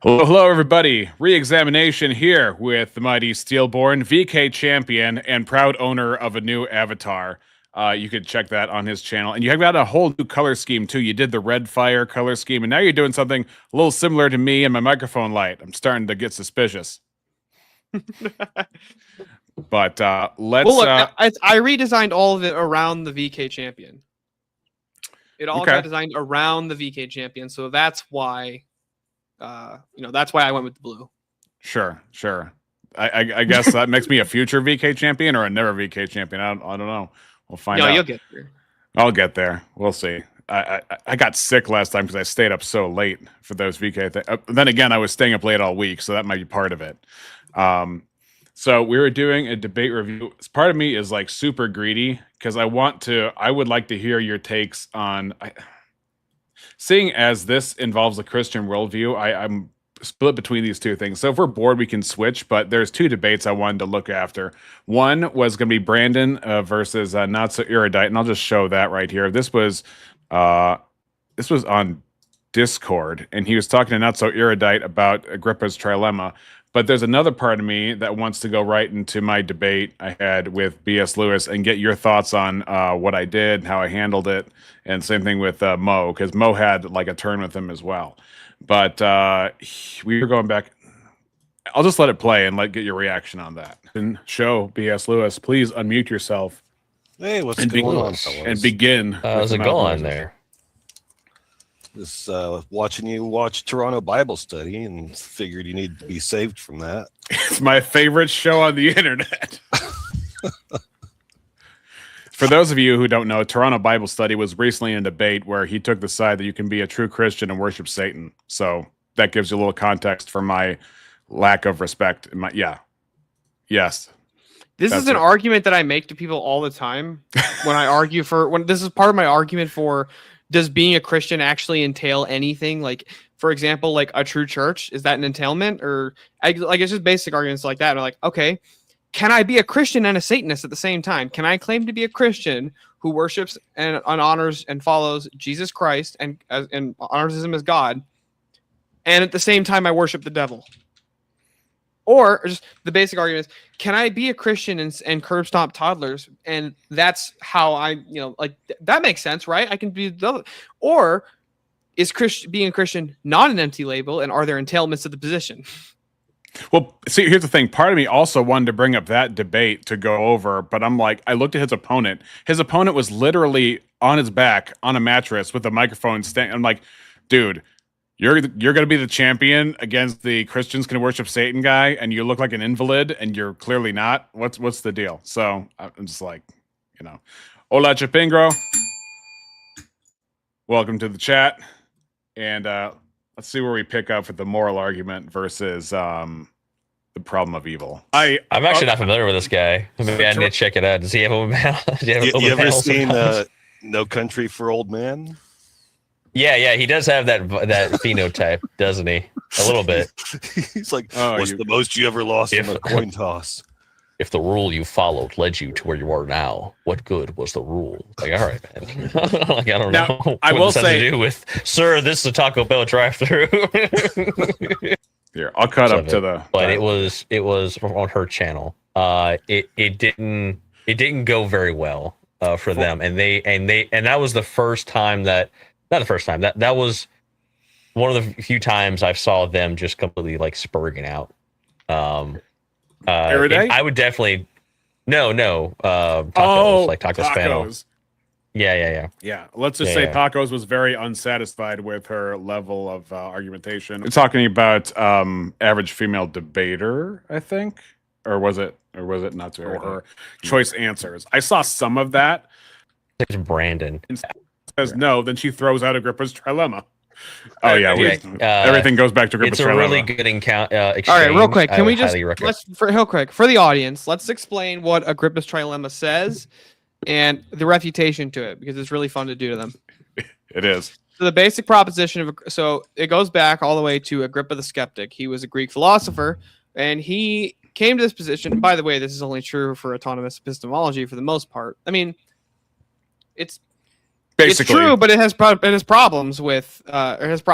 Hello, hello, everybody. Re-examination here with the mighty Steelborn, VK champion and proud owner of a new avatar. You could check that on his channel, and you have got a whole new color scheme too. You did the red fire color scheme, and now you're doing something a little similar to me and my microphone light. I'm starting to get suspicious. But let's. Well, look, I redesigned all of it around the VK champion. It all got designed around the VK champion, so that's why. That's why I went with the blue. Sure. I guess that makes me a future VK champion or a never VK champion. I don't know. We'll find out. You'll get there. I'll get there. We'll see. I got sick last time because I stayed up so late for those VK things. Then again, I was staying up late all week, so that might be part of it. So we were doing a debate review. Part of me is like super greedy because I would like to hear your takes on. Seeing as this involves a Christian worldview, I'm split between these two things. So if we're bored, we can switch, but there's two debates I wanted to look after. One was going to be Brandon versus Not So Erudite, and I'll just show that right here. This was on Discord, and he was talking to Not So Erudite about Agrippa's trilemma. But there's another part of me that wants to go right into my debate I had with B.S. Lewis and get your thoughts on what I did, how I handled it, and same thing with Mo, because Mo had like a turn with him as well. But we were going back. I'll just let it play and get your reaction on that. And show B.S. Lewis, please unmute yourself. Hey, what's going on, fellas? And begin. How's it going there? Just watching you watch Toronto Bible Study and figured you need to be saved from that. It's my favorite show on the internet. For those of you who don't know, Toronto Bible Study was recently in a debate where he took the side that you can be a true Christian and worship Satan. So that gives you a little context for my lack of respect. Yes. This is an argument that I make to people all the time when I argue this is part of my argument for, does being a Christian actually entail anything? Like, for example, like a true church, is that an entailment? Or it's just basic arguments like that. And I'm like, okay, can I be a Christian and a Satanist at the same time? Can I claim to be a Christian who worships and honors and follows Jesus Christ and honors him as God, and at the same time I worship the devil? Or just the basic argument is, can I be a Christian and curb stomp toddlers? And that's how that makes sense, right? I can be the other. Or is being a Christian not an empty label, and are there entailments of the position? Well, see, here's the thing. Part of me also wanted to bring up that debate to go over, but I'm like, I looked at his opponent. His opponent was literally on his back on a mattress with a microphone stand. I'm like, dude, you're going to be the champion against the Christians can worship Satan guy, and you look like an invalid, and you're clearly not. What's the deal? So I'm just like, Hola, Chapingro. Welcome to the chat. And let's see where we pick up with the moral argument versus the problem of evil. I'm actually not familiar with this guy. Maybe I need to check it out. Does he have you ever seen No Country for Old Men? Yeah, he does have that phenotype, doesn't he? A little bit. He's like, what's the most you ever lost in a coin toss? If the rule you followed led you to where you are now, what good was the rule? Like, all right, man. I don't know. I will say, to do with, sir, this is a Taco Bell drive-through. Here, I'll cut up to the. But it was on her channel. It didn't go very well for them, and that was the first time that. Not the first time. That was one of the few times I saw them just completely spurging out. I would definitely tacos, Tacos panel. Yeah. Let's just say Tacos was very unsatisfied with her level of argumentation. We're talking about average female debater, I think, or was it not to her choice answers? I saw some of that. It's Brandon. Says no, then she throws out Agrippa's trilemma. Oh yeah, everything goes back to Agrippa's trilemma. It's a really good exchange. All right, real quick, can we just real quick for the audience, let's explain what Agrippa's trilemma says and the refutation to it, because it's really fun to do to them. It is. So the basic proposition it goes back all the way to Agrippa the skeptic. He was a Greek philosopher, and he came to this position. By the way, this is only true for autonomous epistemology for the most part. I mean, it's Basically, It's true, but it has problems with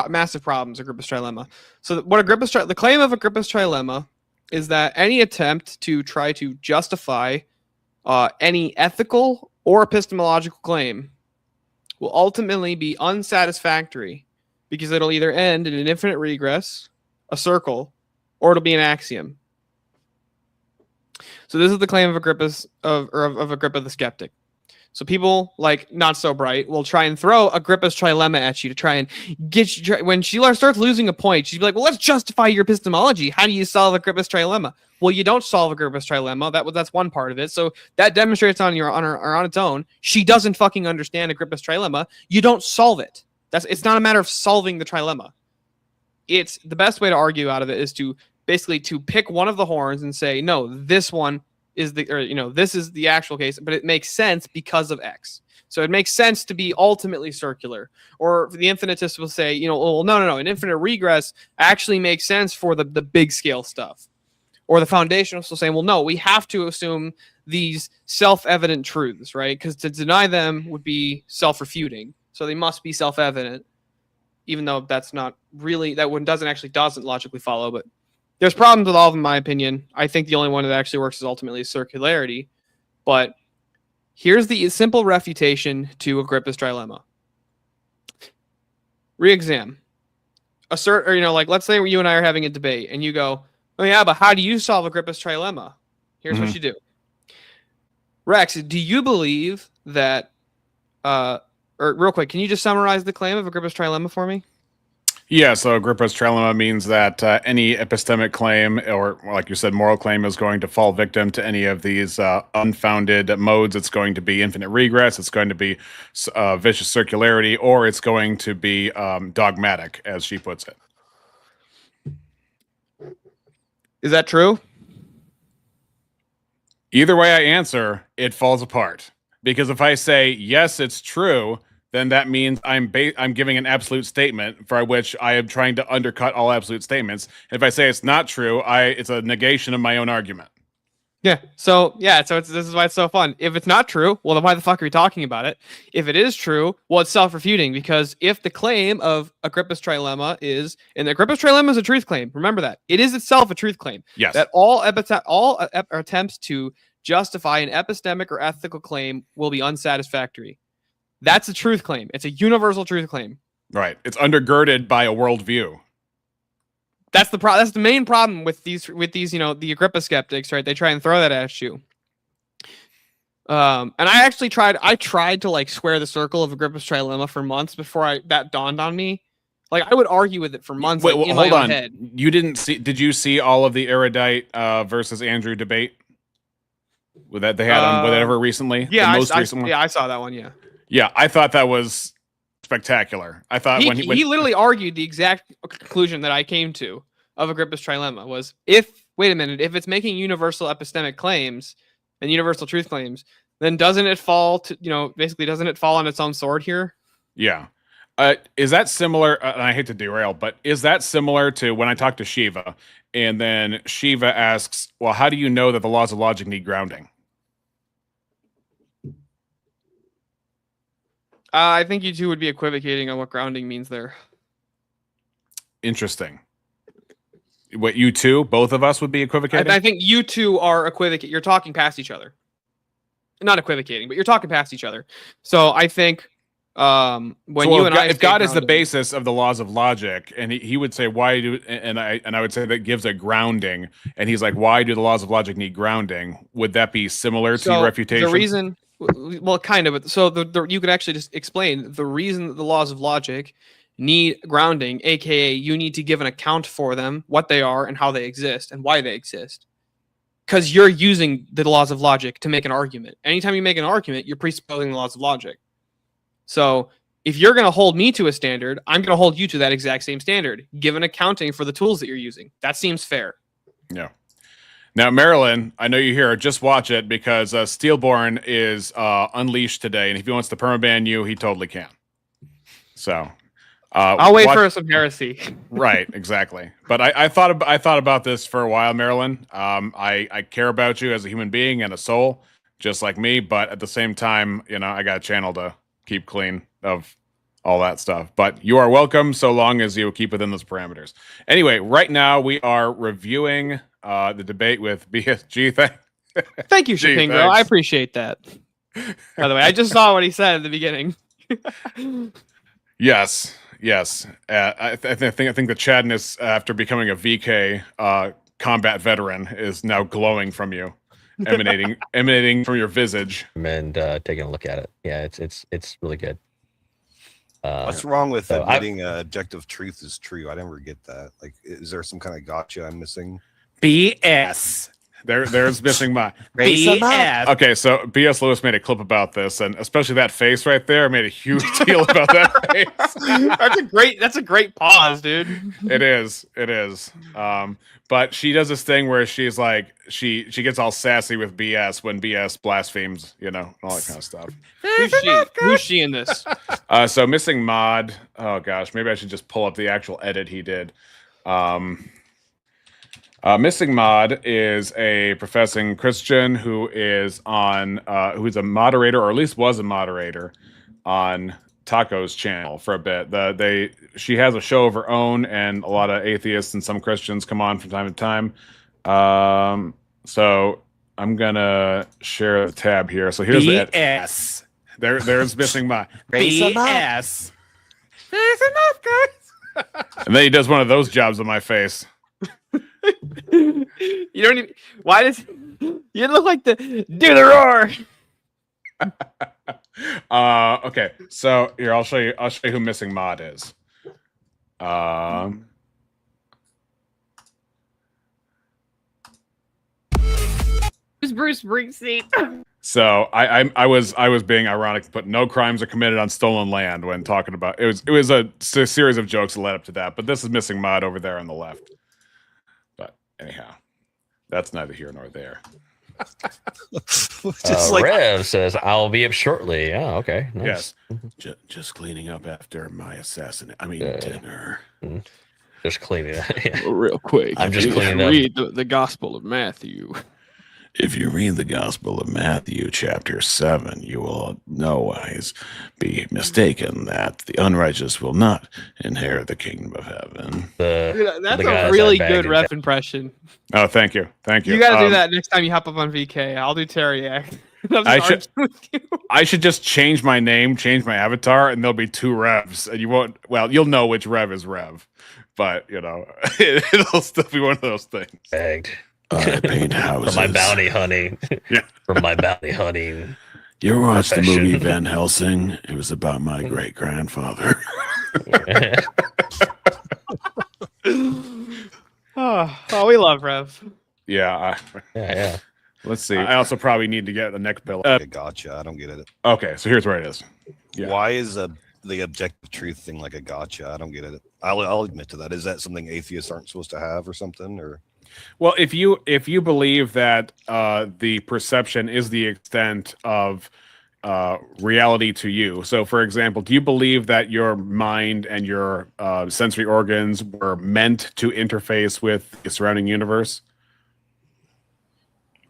massive problems. Agrippa's trilemma. So the claim of Agrippa's trilemma is that any attempt to try to justify any ethical or epistemological claim will ultimately be unsatisfactory because it'll either end in an infinite regress, a circle, or it'll be an axiom. So this is the claim of Agrippa the skeptic. So people like not so bright will try and throw Agrippa's trilemma at you to try and get you. When she starts losing a point, she'd be like, "Well, let's justify your epistemology. How do you solve Agrippa's trilemma?" Well, you don't solve Agrippa's trilemma. That's one part of it. So that demonstrates on its own. She doesn't fucking understand Agrippa's trilemma. You don't solve it. It's not a matter of solving the trilemma. It's the best way to argue out of it is to basically to pick one of the horns and say, no, this one is this is the actual case, but it makes sense because of X. So it makes sense to be ultimately circular. Or the infinitists will say, well, no, an infinite regress actually makes sense for the big scale stuff. Or the foundationalists will say, well, no, we have to assume these self-evident truths, right? Because to deny them would be self-refuting. So they must be self-evident, even though that's not really, doesn't logically follow, but there's problems with all of them, in my opinion. I think the only one that actually works is ultimately circularity. But here's the simple refutation to Agrippa's trilemma. Re-exam. Assert, or let's say you and I are having a debate, and you go, "Oh yeah, but how do you solve Agrippa's trilemma?" Here's what you do. Rex, do you believe that? Or real quick, can you just summarize the claim of Agrippa's trilemma for me? Yeah, so Agrippa's trilemma means that any epistemic claim, or like you said, moral claim, is going to fall victim to any of these unfounded modes. It's going to be infinite regress, it's going to be vicious circularity, or it's going to be dogmatic, as she puts it. Is that true? Either way I answer, it falls apart. Because if I say, yes, it's true, then that means I'm giving an absolute statement for which I am trying to undercut all absolute statements. And if I say it's not true, it's a negation of my own argument. Yeah. So this is why it's so fun. If it's not true, well, then why the fuck are we talking about it? If it is true, well, it's self-refuting, because if the claim of Agrippa's trilemma is, and Agrippa's trilemma is a truth claim, remember that it is itself a truth claim. Yes. That all attempts to justify an epistemic or ethical claim will be unsatisfactory. That's a truth claim. It's a universal truth claim. Right. It's undergirded by a worldview. That's the main problem with these the Agrippa skeptics, right? They try and throw that at you. And I actually tried to square the circle of Agrippa's trilemma for months before that dawned on me. I would argue with it for months. Wait, in hold my own on. Head. Did you see all of the erudite versus Andrew debate? With that they had on whatever recently? Yeah, recently? I saw that one. Yeah. Yeah, I thought that was spectacular. I thought when he literally argued the exact conclusion that I came to of Agrippa's trilemma was, if it's making universal epistemic claims and universal truth claims, then doesn't it fall on its own sword here? Yeah. Is that similar? And I hate to derail, but is that similar to when I talked to Shiva, and then Shiva asks, "Well, how do you know that the laws of logic need grounding?" I think you two would be equivocating on what grounding means there. Interesting. What, you two? Both of us would be equivocating? I think you two are equivocating. You're talking past each other. Not equivocating, but you're talking past each other. So I think if God is the basis of the laws of logic, and he would say, why do, and I would say that gives a grounding, and he's like, why do the laws of logic need grounding? Would that be similar to your refutation? The reason, well, kind of. So you could actually just explain the reason that the laws of logic need grounding, aka you need to give an account for them, what they are and how they exist and why they exist. Because you're using the laws of logic to make an argument. Anytime you make an argument, you're presupposing the laws of logic. So if you're going to hold me to a standard, I'm going to hold you to that exact same standard, given accounting for the tools that you're using. That seems fair. Yeah. Now, Marilyn, I know you're here. Just watch it, because Steelborn is unleashed today, and if he wants to permaban you, he totally can. So I'll wait for some heresy. Right, exactly. But I thought about this for a while, Marilyn. I care about you as a human being and a soul, just like me. But at the same time, I got a channel to keep clean. of all that stuff. But you are welcome so long as you keep within those parameters. Anyway, right now we are reviewing the debate with BSG. Thank you, Gee, Shapingro. I thanks. appreciate that. By the way, I just saw what he said at the beginning. Yes. I think the Chadness after becoming a VK combat veteran is now glowing from you, emanating from your visage. And taking a look at it. Yeah, it's really good. What's wrong with so admitting objective truth is true? I never get that. Like, is there some kind of gotcha I'm missing? BS. There's missing my BS. Okay, so BS Lewis made a clip about this, and especially that face right there made a huge deal about that face. That's a great pause, dude. It is. But she does this thing where she's like, she gets all sassy with BS when BS blasphemes, all that kind of stuff. Who's she in this? So missing mod. Oh gosh, maybe I should just pull up the actual edit he did. Missing Mod is a professing Christian who is who's a moderator, or at least was a moderator, on Taco's channel for a bit. She has a show of her own, and a lot of atheists and some Christians come on from time to time. So I'm gonna share the tab here. So here's the BS. There's Missing Mod. BS. There's enough, guys. And then he does one of those jobs on my face. You don't even. Why does you look like the do the roar? Okay, so here I'll show you who Missing Mod is. Who's Bruce Springsteen? So I was being ironic, but no crimes are committed on stolen land when talking about it was a series of jokes that led up to that. But this is Missing Mod over there on the left. But anyhow, that's neither here nor there. Rev says, "I'll be up shortly." Oh, okay. Nice. Yes. Just cleaning up after my dinner. Just cleaning it. Yeah. Real quick. I'm just cleaning up. Read the Gospel of Matthew. If you read the Gospel of Matthew, chapter 7, you will nowise be mistaken that the unrighteous will not inherit the kingdom of heaven. That's a really good ref impression. Oh, thank you. You got to do that next time you hop up on VK. I'll do Teriak. I should just change my name, change my avatar, and there'll be two Revs, and you won't. Well, you'll know which Rev is Rev, but it'll still be one of those things. Bagged. I paint houses. From my bounty hunting. Yeah. From my bounty hunting. You ever watched the profession. movie Van Helsing? It was about my great grandfather. Oh, we love Rev. Yeah. Yeah. Let's see. I also probably need to get the neck pillow. Gotcha. I don't get it. Okay, so here's where it is. Yeah. Why is the objective truth thing like a gotcha? I don't get it. I'll admit to that. Is that something atheists aren't supposed to have, or something? Or Well, if you believe that the perception is the extent of reality to you. So, for example, do you believe that your mind and your sensory organs were meant to interface with the surrounding universe?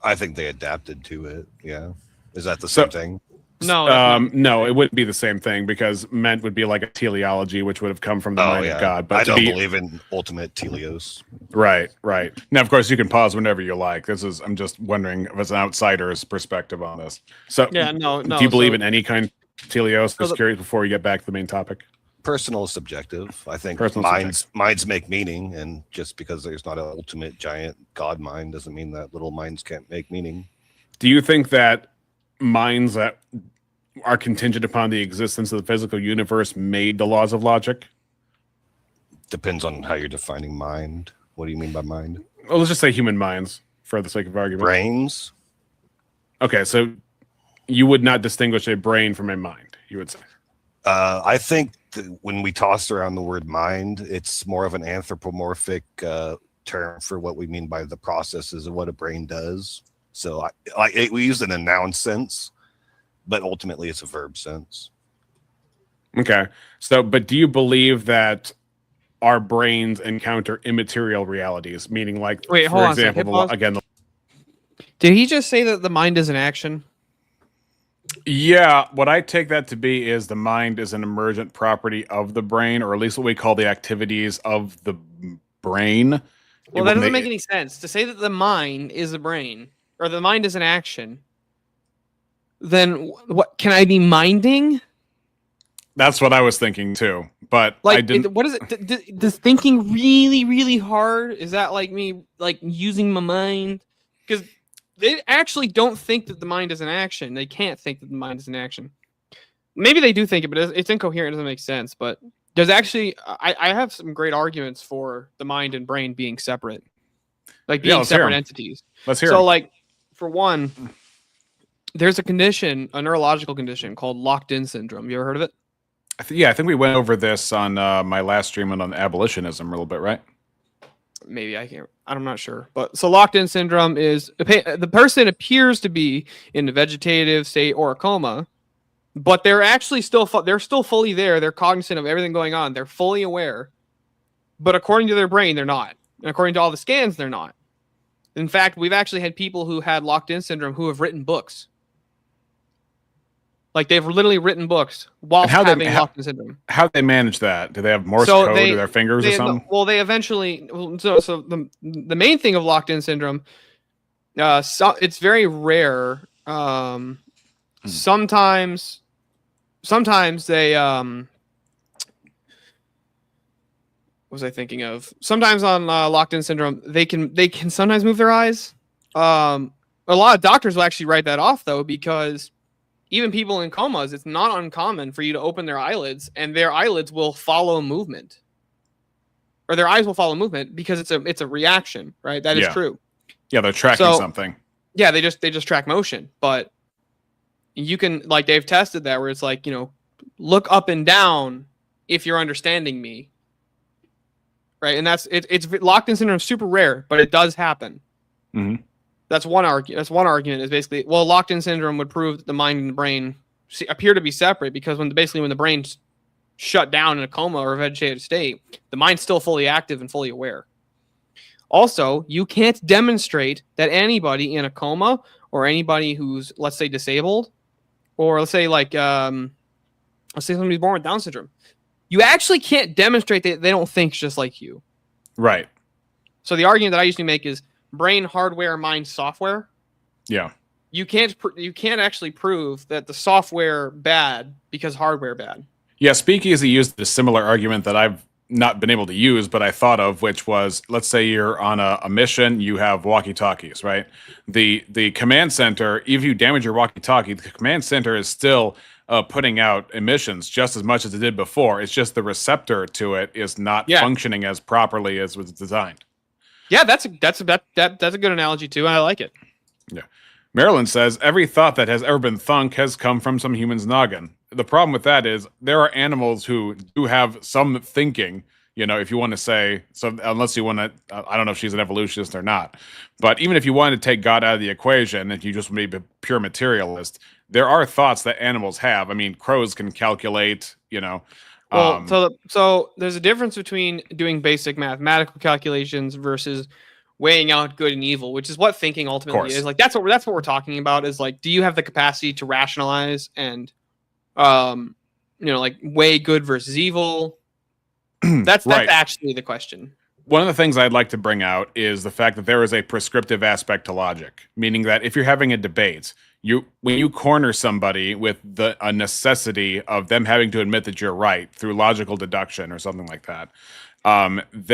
I think they adapted to it. Yeah. Is that the same thing? No, No, it wouldn't be the same thing, because meant would be like a teleology, which would have come from the mind of God. But I don't believe in ultimate teleos. Right. Now, of course, you can pause whenever you like. I'm just wondering as an outsider's perspective on this. So, yeah, no. Do you believe in any kind of teleos? Just curious before we get back to the main topic. Personal is subjective. I think Personal minds make meaning, and just because there's not an ultimate giant God mind doesn't mean that little minds can't make meaning. Do you think that minds that are contingent upon the existence of the physical universe made the laws of logic? Depends on how you're defining mind. What do you mean by mind? Well, let's just say human minds for the sake of argument. Brains? Okay, so you would not distinguish a brain from a mind, you would say. I think when we toss around the word mind, it's more of an anthropomorphic term for what we mean by the processes of what a brain does. So we use it in a noun sense, but ultimately it's a verb sense. Okay. So, but do you believe that our brains encounter immaterial realities, meaning like, Wait, hold for on a second. example, Pause. again, Did he just say that the mind is an action? Yeah, what I take that to be is the mind is an emergent property of the brain, or at least what we call the activities of the brain. Well, When that doesn't they- make any sense. To say that the mind is a brain or the mind is an action, then what can I be minding? That's what I was thinking too, but I Like, didn't. what is it? Does thinking really, really hard? Is that like me, like using my mind? Because they actually don't think that the mind is an action. They can't think that the mind is an action. Maybe they do think it, but it's incoherent. It doesn't make sense. But there's actually, I have some great arguments for the mind and brain being separate, like Yeah, being let's hear separate 'em. entities. Let's hear. So, 'em. like, for one, there's a condition, a neurological condition called locked-in syndrome. You ever heard of it? I think we went over this on my last stream on abolitionism a little bit, right? Maybe I can't. I'm not sure. But so locked-in syndrome is the person appears to be in a vegetative state or a coma, but they're actually they're still fully there. They're cognizant of everything going on. They're fully aware, but according to their brain, they're not. And according to all the scans, they're not. In fact, we've actually had people who had locked-in syndrome who have written books. Like they've literally written books while And how having locked-in syndrome. How do they manage that? Do they have Morse So code they- with their fingers or something? Well, they eventually. So the main thing of locked-in syndrome, it's very rare. Sometimes they what was I thinking of? Sometimes on locked-in syndrome, they can sometimes move their eyes. A lot of doctors will actually write that off though, because even people in comas, it's not uncommon for you to open their eyelids and their eyelids will follow movement, or their eyes will follow movement because it's a reaction, right? That is Yeah. true. Yeah, they're tracking So- something. Yeah, they just track motion, but you can, like, they've tested that where it's like, look up and down if you're understanding me, right? And it's locked-in syndrome is super rare, but it does happen. Mhm. That's one argument is basically, well, locked-in syndrome would prove that the mind and the brain appear to be separate, because when the brain's shut down in a coma or a vegetative state, the mind's still fully active and fully aware. Also, you can't demonstrate that anybody in a coma or anybody who's, let's say, disabled, or let's say somebody's born with Down syndrome, you actually can't demonstrate that they don't think just like you. Right. So the argument that I usually make is brain hardware, mind software. Yeah. You can't actually prove that the software bad because hardware bad. Yeah, Speakeasy used a similar argument that I've not been able to use, but I thought of, which was, let's say you're on a mission, you have walkie-talkies, right? The command center, if you damage your walkie-talkie, the command center is still putting out emissions just as much as it did before. It's just the receptor to it is not functioning as properly as was designed. Yeah, that's a good analogy too. I like it. Yeah. Marilyn says, every thought that has ever been thunk has come from some human's noggin. The problem with that is there are animals who do have some thinking, if you want to say, so unless you want to, I don't know if she's an evolutionist or not, but even if you wanted to take God out of the equation and you just be a pure materialist, there are thoughts that animals have. I mean, crows can calculate, Well, so there's a difference between doing basic mathematical calculations versus weighing out good and evil, which is what thinking ultimately is. Like that's what we're talking about, is like, do you have the capacity to rationalize and like weigh good versus evil? That's Right. actually the question. One of the things I'd like to bring out is the fact that there is a prescriptive aspect to logic, meaning that if you're having a debate, when you corner somebody with a necessity of them having to admit that you're right through logical deduction or something like that,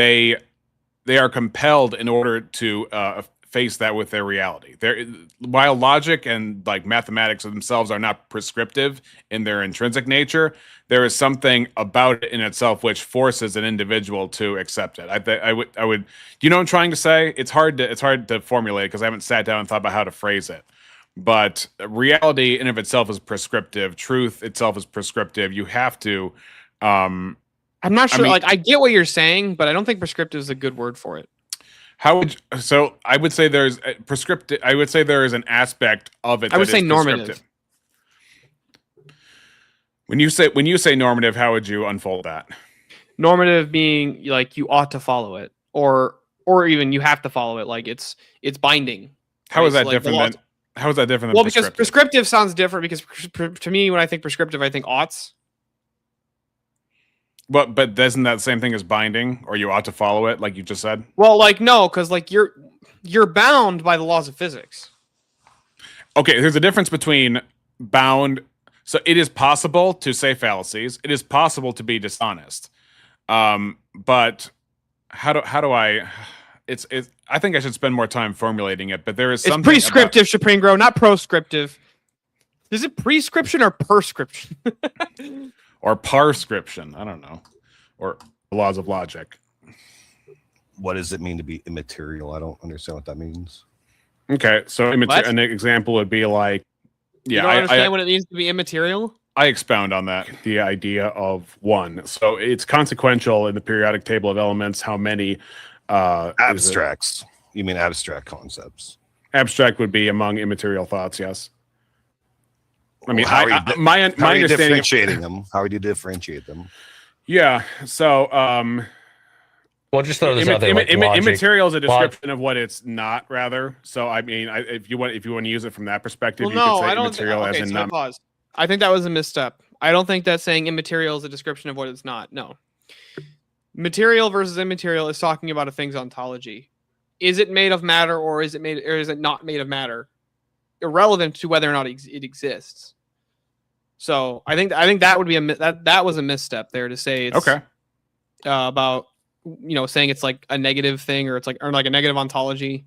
they are compelled in order to face that with their reality. While logic and like mathematics themselves are not prescriptive in their intrinsic nature, there is something about it in itself which forces an individual to accept it. I would. Do you know what I'm trying to say? It's hard to formulate because I haven't sat down and thought about how to phrase it. But reality in of itself is prescriptive. Truth itself is prescriptive. You have to. I'm not sure. I get what you're saying, but I don't think prescriptive is a good word for it. I would say there's prescriptive. I would say there is an aspect of it. I would say normative. When you say normative, how would you unfold that? Normative being like you ought to follow it, or even you have to follow it. Like it's binding. How is that So, like, different than? How is that different than Well, because prescriptive? prescriptive sounds different. Because to me, when I think prescriptive, I think oughts. But isn't that the same thing as binding, or you ought to follow it, like you just said? Well, like no, because like you're bound by the laws of physics. Okay, there's a difference between bound. So it is possible to say fallacies. It is possible to be dishonest. But how do I? It's I think I should spend more time formulating it. But there is It's something prescriptive, Supreme Grow, not proscriptive. Is it prescription or prescription? or parscription. I don't know, or laws of logic. What does it mean to be immaterial? I don't understand what that means. Okay, so What? an example would be like, You yeah, don't understand I what it means to be immaterial? I expound on that, the idea of one. So it's consequential in the periodic table of elements. How many is it? Abstracts. You mean abstract concepts? Abstract would be among immaterial thoughts. Yes. I mean, How are you my How are you understanding. differentiating them? How would you differentiate them? Yeah. So Well, just throw this out there. Like logic. immaterial is a description of what it's not. Rather, so I mean, if you want to use it from that perspective, Well, you no, could say I don't. immaterial Okay, as in so not. pause. I think that was a misstep. I don't think that saying immaterial is a description of what it's not. No. Material versus immaterial is talking about a thing's ontology. Is it made of matter or is it not made of matter? Irrelevant to whether or not it exists. So I think that would be that was a misstep there to say it's Okay. about saying it's like a negative thing or like a negative ontology.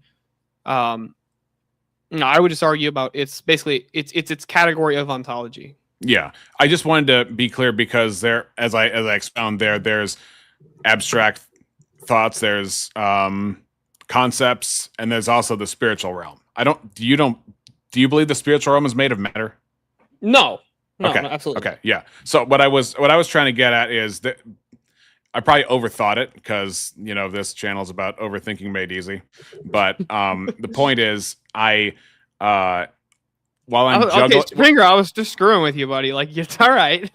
No, I would just argue about it's basically its category of ontology. Yeah, I just wanted to be clear because there, as I expound there's abstract thoughts, there's concepts, and there's also the spiritual realm. Do you believe the spiritual realm is made of matter? No, Okay. no, absolutely. Okay, yeah. So what I was trying to get at is that I probably overthought it because this channel is about overthinking made easy. But the point is, while I'm Okay, juggling, Springer, I was just screwing with you, buddy. Like it's all right.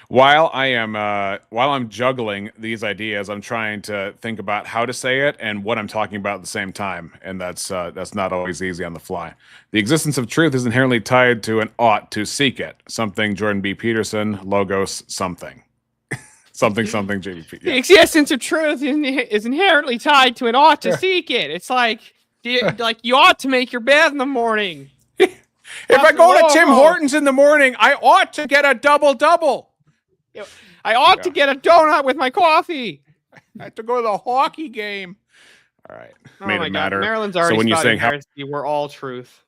while I'm juggling these ideas, I'm trying to think about how to say it and what I'm talking about at the same time, and that's not always easy on the fly. The existence of truth is inherently tied to an ought to seek it. Something Jordan B. Peterson, logos something. something JBP. The Yeah. existence of truth is inherently tied to an ought to seek it. It's like you ought to make your bed in the morning. If I go to Tim Logo. Hortons in the morning, I ought to get a double. I ought to get a donut with my coffee. I have to go to the hockey game. All right. Oh Made my it God, matter. Maryland's already when you're spouting saying how- heresy, we're all truth.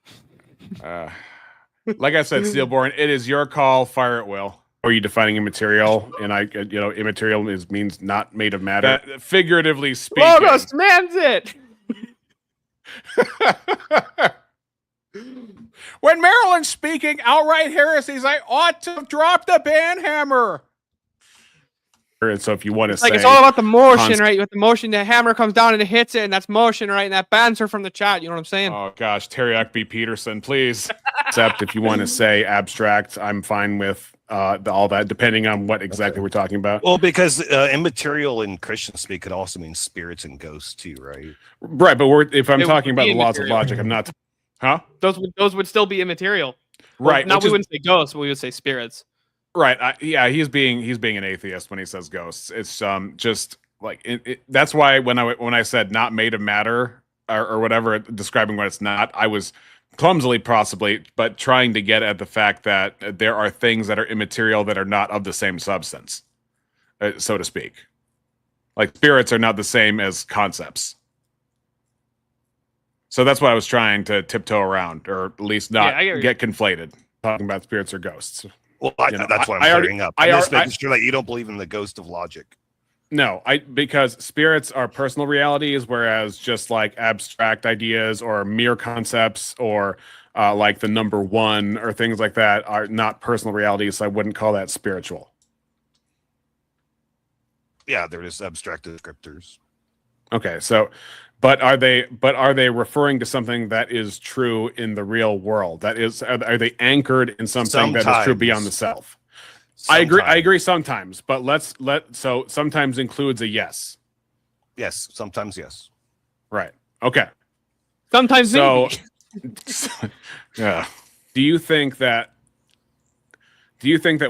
Like I said, Steelborn, it is your call. Fire at will. Are you defining immaterial? And immaterial means not made of matter. Figuratively speaking. Logos demands it. When Maryland's speaking outright heresies, I ought to drop the banhammer. And so if you want to say, It's all about the motion, const- right? With the motion, the hammer comes down and it hits it, and that's motion, right? And that bans her from the chat. You know what I'm saying? oh gosh, Terry B. Peterson, please. Except if you want to say abstract, I'm fine with all that, depending on what exactly we're talking about. Well, because immaterial in Christian speak could also mean spirits and ghosts too, right? Right, but if I'm It talking would about be the laws of immaterial. logic, I'm not. Huh? Those would still be immaterial. Well, Right. Now which we is- wouldn't say ghosts, but we would say spirits. Right. He's being an atheist when he says ghosts. It's just like that's why when I said not made of matter or whatever, describing what it's not, I was clumsily possibly, but trying to get at the fact that there are things that are immaterial that are not of the same substance, so to speak. Like spirits are not the same as concepts. So that's what I was trying to tiptoe around, or at least not Yeah, I get what get conflated talking about spirits or ghosts. Well, You know, that's why I'm I already- clearing up. I I'm just already- making sure that you don't believe in the ghost of logic. No, because spirits are personal realities, whereas just like abstract ideas or mere concepts or like the number one or things like that are not personal realities. So I wouldn't call that spiritual. Yeah, they're just abstract descriptors. Okay, so but are they referring to something that is true in the real world? That is, are they anchored in something that is true Sometimes. beyond the self? Sometimes. I agree sometimes, but so sometimes includes a yes. Yes, sometimes yes. Right. Okay. Sometimes So, maybe. yeah. Do you think that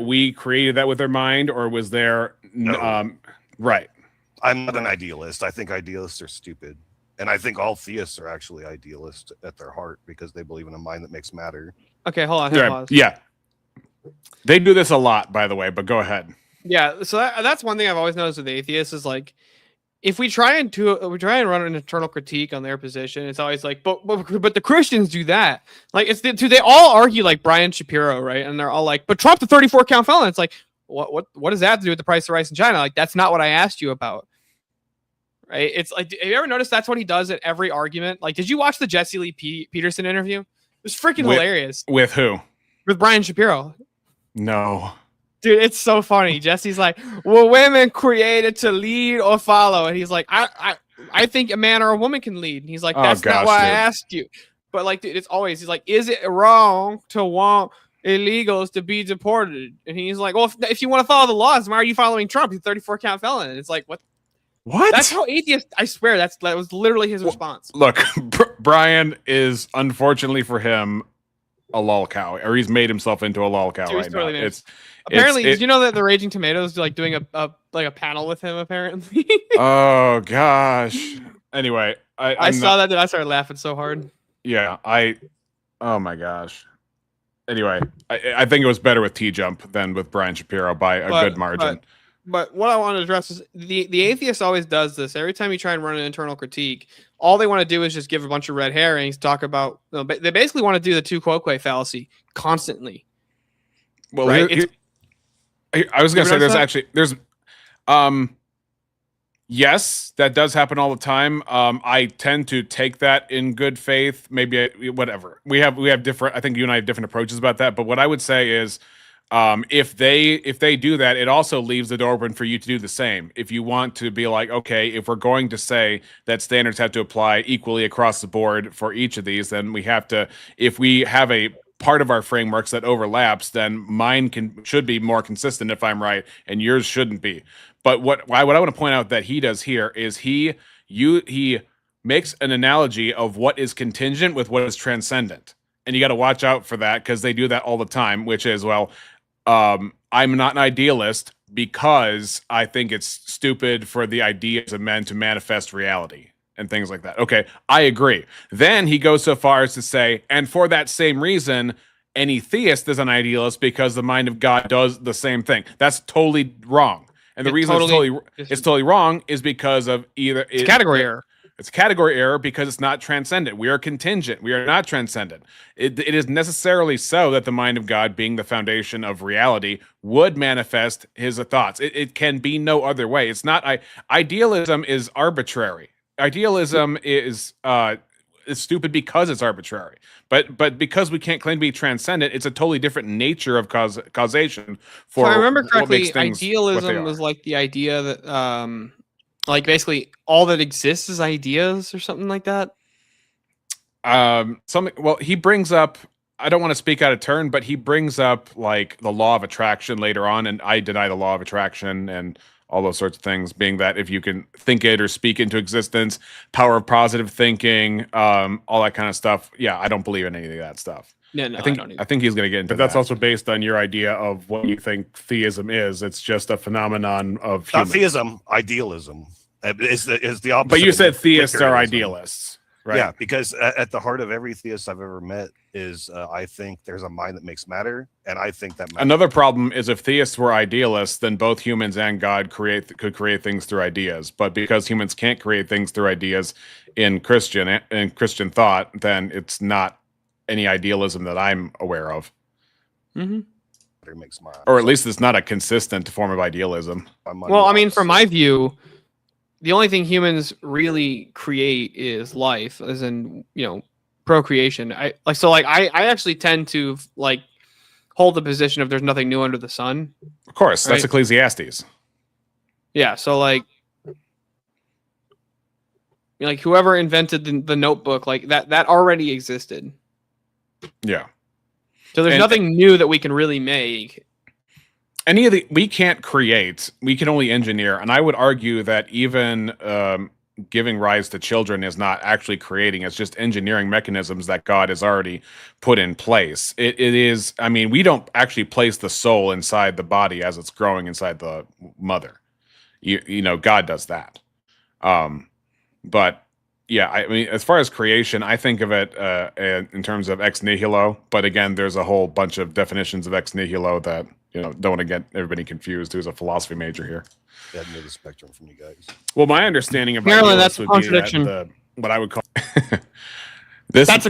we created that with our mind, or was there No. right? I'm not an idealist. I think idealists are stupid. And I think all theists are actually idealists at their heart because they believe in a mind that makes matter. Okay, hold on. Hit Right. pause. Yeah. They do this a lot, by the way, but go ahead. Yeah, so that's one thing I've always noticed with atheists is like, if we try and run an internal critique on their position, it's always like, but the Christians do that. Like, they all argue like Brian Shapiro, right? And they're all like, but Trump the 34 count felon. It's like, what does that have to do with the price of rice in China? Like, that's not what I asked you about. Right? It's like, have you ever noticed that's what he does at every argument? Like, did you watch the Jesse Lee Peterson interview? It was freaking hilarious With who? with Brian Shapiro. No. Dude, it's so funny. Jesse's like, "Were women created to lead or follow?" And he's like, "I think a man or a woman can lead." And he's like, Oh, "That's gosh, not why I dude. asked you." But like, dude, it's always he's like, "Is it wrong to want illegals to be deported?" And he's like, "Well, if you want to follow the laws, why are you following Trump? He's a 34 count felon." And it's like, what? What? That's how atheist. I swear, that was literally his response. Look, Brian is unfortunately for him a lol cow, or he's made himself into a lol cow Dude, he's right totally now. made It's Apparently, it's- did you know that the Raging Tomatoes like doing a panel with him? Apparently, oh gosh. Anyway, I saw that. Dude, I started laughing so hard. Yeah, oh my gosh. Anyway, I think it was better with T Jump than with Brian Shapiro by a good margin. But what I want to address is the atheist always does this. Every time you try and run an internal critique, all they want to do is just give a bunch of red herrings, talk about. They basically want to do the tu quoque fallacy constantly. Well, right? I was going to say notice that? there's yes, that does happen all the time. I tend to take that in good faith. Maybe whatever. We have different. I think you and I have different approaches about that. But what I would say is, if they do that, it also leaves the door open for you to do the same. If you want to be like, okay, if we're going to say that standards have to apply equally across the board for each of these, then we have to. If we have a part of our frameworks that overlaps, then mine should be more consistent if I'm right, and yours shouldn't be. But what I want to point out that he does here is he makes an analogy of what is contingent with what is transcendent, and you got to watch out for that because they do that all the time. Which is, well, I'm not an idealist because I think it's stupid for the ideas of men to manifest reality and things like that. Okay, I agree. Then he goes so far as to say, and for that same reason, any theist is an idealist because the mind of God does the same thing. That's totally wrong. And the reason it's totally wrong is because of either it's category error. It's category error because it's not transcendent. We are contingent. We are not transcendent. It is necessarily so that the mind of God, being the foundation of reality, would manifest his thoughts. It can be no other way. It's not. Idealism is arbitrary. Idealism is stupid because it's arbitrary. But because we can't claim to be transcendent, it's a totally different nature of causation. For if I remember what correctly, makes things what they idealism are. was like the idea that like basically all that exists is ideas or something like that. Something. Well, he brings up. I don't want to speak out of turn, but he brings up like the law of attraction later on, and I deny the law of attraction and all those sorts of things, being that if you can think it or speak into existence, power of positive thinking, all that kind of stuff. Yeah, I don't believe in any of that stuff. No, I think don't I think he's going to get into But that's that. also based on your idea of what you think theism is. It's just a phenomenon of Not humans. theism, idealism. Is the opposite. But you of said theists are Epicureanism. idealists, right? Yeah, because at the heart of every theist I've ever met is I think there's a mind that makes matter, and I think that matter. Another problem is if theists were idealists, then both humans and God could create things through ideas. But because humans can't create things through ideas in Christian thought, then it's not any idealism that I'm aware of, Mm-hmm. Matter makes my or at least it's not a consistent form of idealism. Well, I mean, from my view, the only thing humans really create is life, as in, procreation. I actually tend to like hold the position of there's nothing new under the sun. Of course, that's Right. Ecclesiastes. Yeah, so like whoever invented the notebook, like that already existed. Yeah. So there's And- nothing new that we can really make. We can't create, we can only engineer. And I would argue that even giving rise to children is not actually creating. It's just engineering mechanisms that God has already put in place. It is, I mean, we don't actually place the soul inside the body as it's growing inside the mother. You know, God does that. But yeah, I mean, as far as creation, I think of it in terms of ex nihilo. But again, there's a whole bunch of definitions of ex nihilo that, you know, don't want to get everybody confused who's a philosophy major here. Yeah, I know the spectrum from you guys. Well, my understanding of Marilyn, idealists that's a would be that contradiction. what I would call this. That's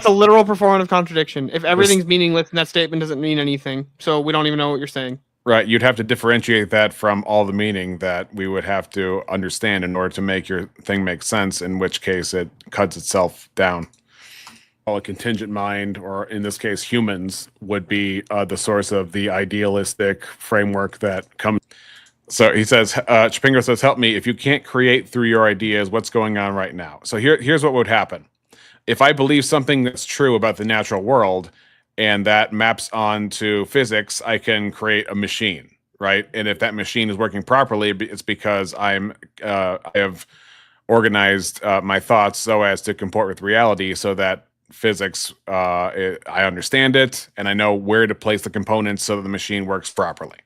a literal performative contradiction. If everything's meaningless, then that statement doesn't mean anything. So we don't even know what you're saying. Right. You'd have to differentiate that from all the meaning that we would have to understand in order to make your thing make sense, in which case it cuts itself down. A contingent mind, or in this case, humans, would be the source of the idealistic framework that comes. So he says, Chapingo says, help me. If you can't create through your ideas, what's going on right now? So here's what would happen. If I believe something that's true about the natural world, and that maps onto physics, I can create a machine, right? And if that machine is working properly, it's because I have organized my thoughts so as to comport with reality, so that physics, I understand it, and I know where to place the components so that the machine works properly.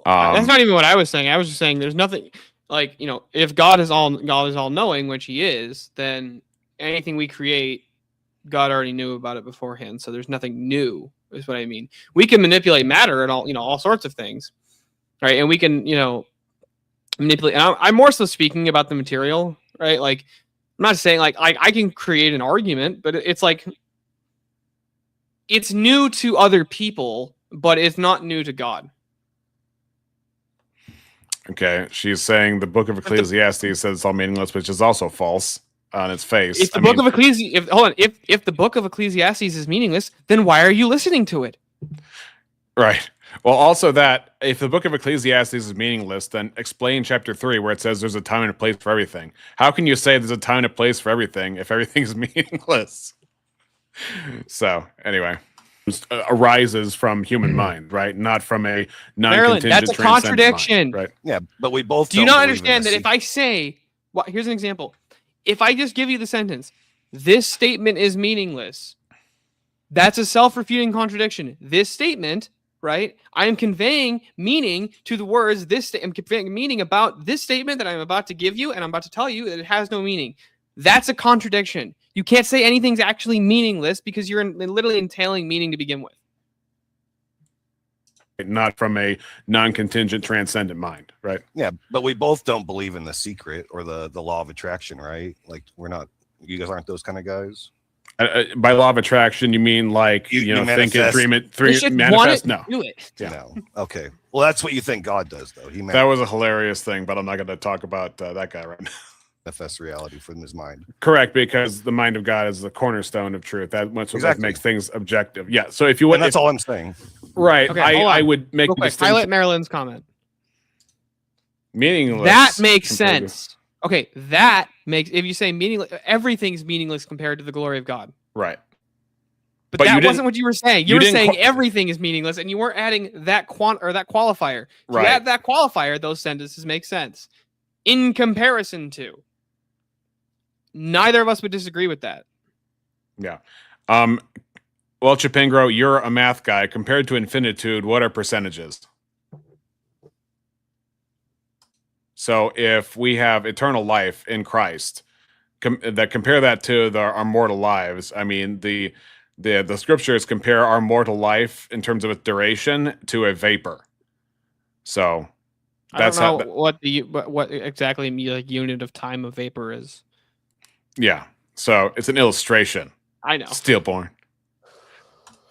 That's not even what I was saying. I was just saying there's nothing like, you know, if God is all knowing, which he is, then anything we create, God already knew about it beforehand. So there's nothing new, is what I mean. We can manipulate matter and all, you know, all sorts of things, right? And we can, you know, manipulate. And I'm more so speaking about the material, right? Like, I'm not saying like I can create an argument, but it's like it's new to other people, but it's not new to God. Okay, she's saying the book of Ecclesiastes says it's all meaningless, which is also false on its face. If the book of Ecclesiastes, if the book of Ecclesiastes is meaningless, then why are you listening to it? Right. Well, also that if the book of Ecclesiastes is meaningless, then explain chapter 3 where it says there's a time and a place for everything. How can you say there's a time and a place for everything if everything's meaningless? So anyway, arises from human mind, right? Not from a non-contingent. That's a contradiction, mind, right? Yeah, but we both do you don't not believe in understand the that if I say, well, here's an example. If I just give you the sentence, this statement is meaningless, that's a self-refuting contradiction. This statement, right? I am conveying meaning to the words. I'm conveying meaning about this statement that I'm about to give you, and I'm about to tell you that it has no meaning. That's a contradiction. You can't say anything's actually meaningless because you're literally entailing meaning to begin with. Not from a non-contingent transcendent mind, right? Yeah, but we both don't believe in the secret or the law of attraction, right? Like we're not. You guys aren't those kind of guys. By law of attraction, you mean like you know, think it, dream it, manifest? No, do it. Yeah. No. Okay. Well, that's what you think God does, though. He that was a hilarious thing, but I'm not going to talk about that guy right now. manifests reality from his mind. Correct, because the mind of God is the cornerstone of truth. That's what Exactly. makes things objective. Yeah. So if you would, And that's all I'm saying. right, Okay, I would make Real the quick, distinction. highlight Marilyn's comment. Meaningless. That makes compared to- sense. Okay, that makes, if you say meaningless, everything's meaningless compared to the glory of God. Right. But But you that didn't- wasn't what you were saying. you You were didn't saying qua- everything is meaningless, and you weren't adding that that qualifier. If Right. you add that qualifier, those sentences make sense. In comparison to, neither of us would disagree with that. Yeah. Well, Chapingro, you're a math guy. Compared to infinitude, what are percentages? So if we have eternal life in Christ, compare that to our mortal lives. I mean, the scriptures compare our mortal life in terms of its duration to a vapor. So that's I don't know what exactly like unit of time a vapor is. yeah. So it's an illustration. I know. Steelborn.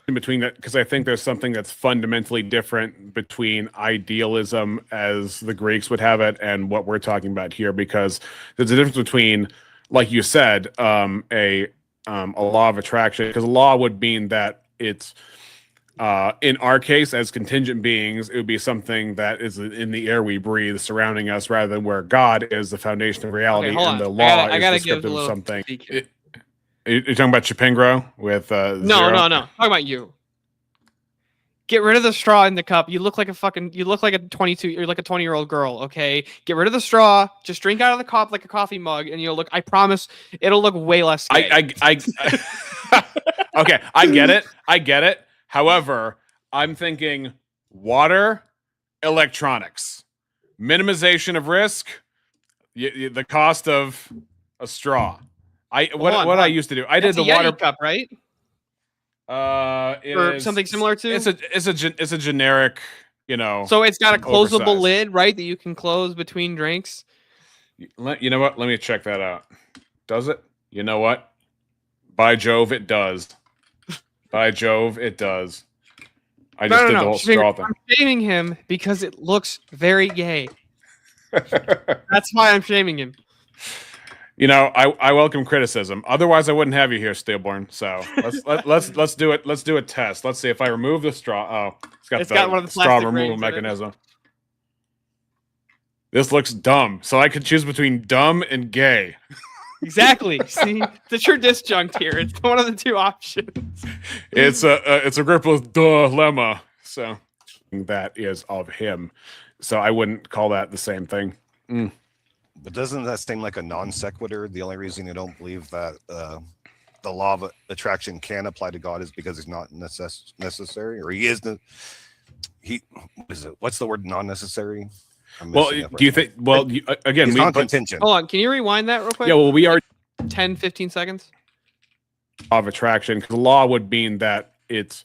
In between that, because I think there's something that's fundamentally different between idealism, as the Greeks would have it, and what we're talking about here. Because there's a difference between, like you said, a law of attraction. Because a law would mean that it's in our case, as contingent beings, it would be something that is in the air we breathe, surrounding us, rather than where God is the foundation of reality, Okay, hold and on. the law I gotta is give a descriptive of little something. critique here. You're talking about Chapingro with No, Zero? no. Talk about you. Get rid of the straw in the cup. You look like a 22, you're like a 20-year-old girl, okay? Get rid of the straw. Just drink out of the cup like a coffee mug, and you'll look, I promise, it'll look way less gay. Okay, I get it. However, I'm thinking water, electronics, minimization of risk, the cost of a straw. I used to do. I did That's the a Yeti water cup, right? It Or is- something similar to? It's a generic, you know. So it's got a closable Oversized. lid, right? That you can close between drinks. You know what? Let me check that out. Does it? You know what? By Jove, it does. By Jove, it does. I just did the whole straw thing. I'm shaming him because it looks very gay. That's why I'm shaming him. You know, I welcome criticism. Otherwise, I wouldn't have you here, Steelborn. So let's do it. Let's do a test. Let's see if I remove the straw. Oh, It's got one of the straw plastic removal rings in it. mechanism. This looks dumb. So I could choose between dumb and gay. Exactly. See, it's your disjunct here. It's one of the two options. It's a gripple's dilemma. So that is of him. So I wouldn't call that the same thing. But doesn't that seem like a non sequitur? The only reason you don't believe that the law of attraction can apply to God is because he's not necessary, or he is. What's the word? Non necessary. Well, do you think? Well, again, he's non-contingent. Hold on. Can you rewind that real quick? Yeah. Well, we are 10, 15 seconds. law of attraction, because the law would mean that it's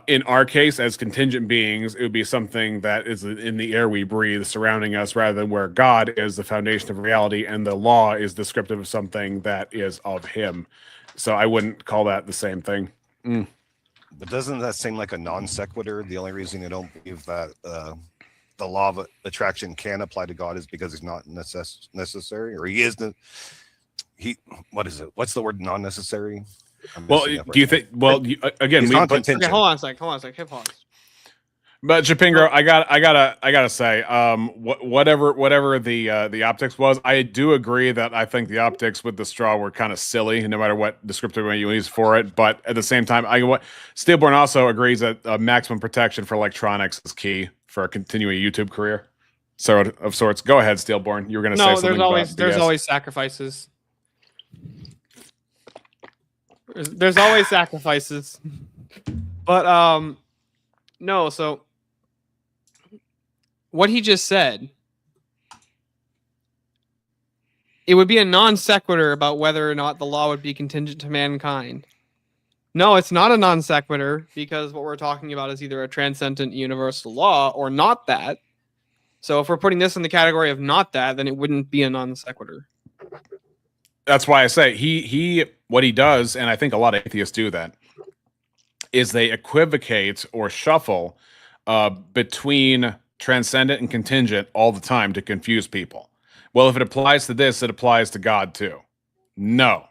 in our case as contingent beings, it would be something that is in the air we breathe surrounding us, rather than where God is the foundation of reality and the law is descriptive of something that is of him. So I wouldn't call that the same thing. But doesn't that seem like a non sequitur? The only reason you don't believe that the law of attraction can apply to God is because he's not necessary, or he is. What is it? What's the word? Non necessary. Well, do you think? Well, again, he's non-contingent. Okay, hold on a second. Hit pause. But Chapingo, I gotta say, whatever the optics was, I do agree that I think the optics with the straw were kind of silly, no matter what descriptive way you use for it. But at the same time, Steelborn also agrees that maximum protection for electronics is key for a continuing YouTube career. So of sorts. Go ahead, Steelborn. You were gonna say something. There's always sacrifices. There's always sacrifices. But no, so what he just said, it would be a non sequitur about whether or not the law would be contingent to mankind. No, it's not a non sequitur, because what we're talking about is either a transcendent universal law or not that. So if we're putting this in the category of not that, then it wouldn't be a non sequitur. That's why I say he what he does, and I think a lot of atheists do that, is they equivocate or shuffle between transcendent and contingent all the time to confuse people. Well, if it applies to this, it applies to God too. No,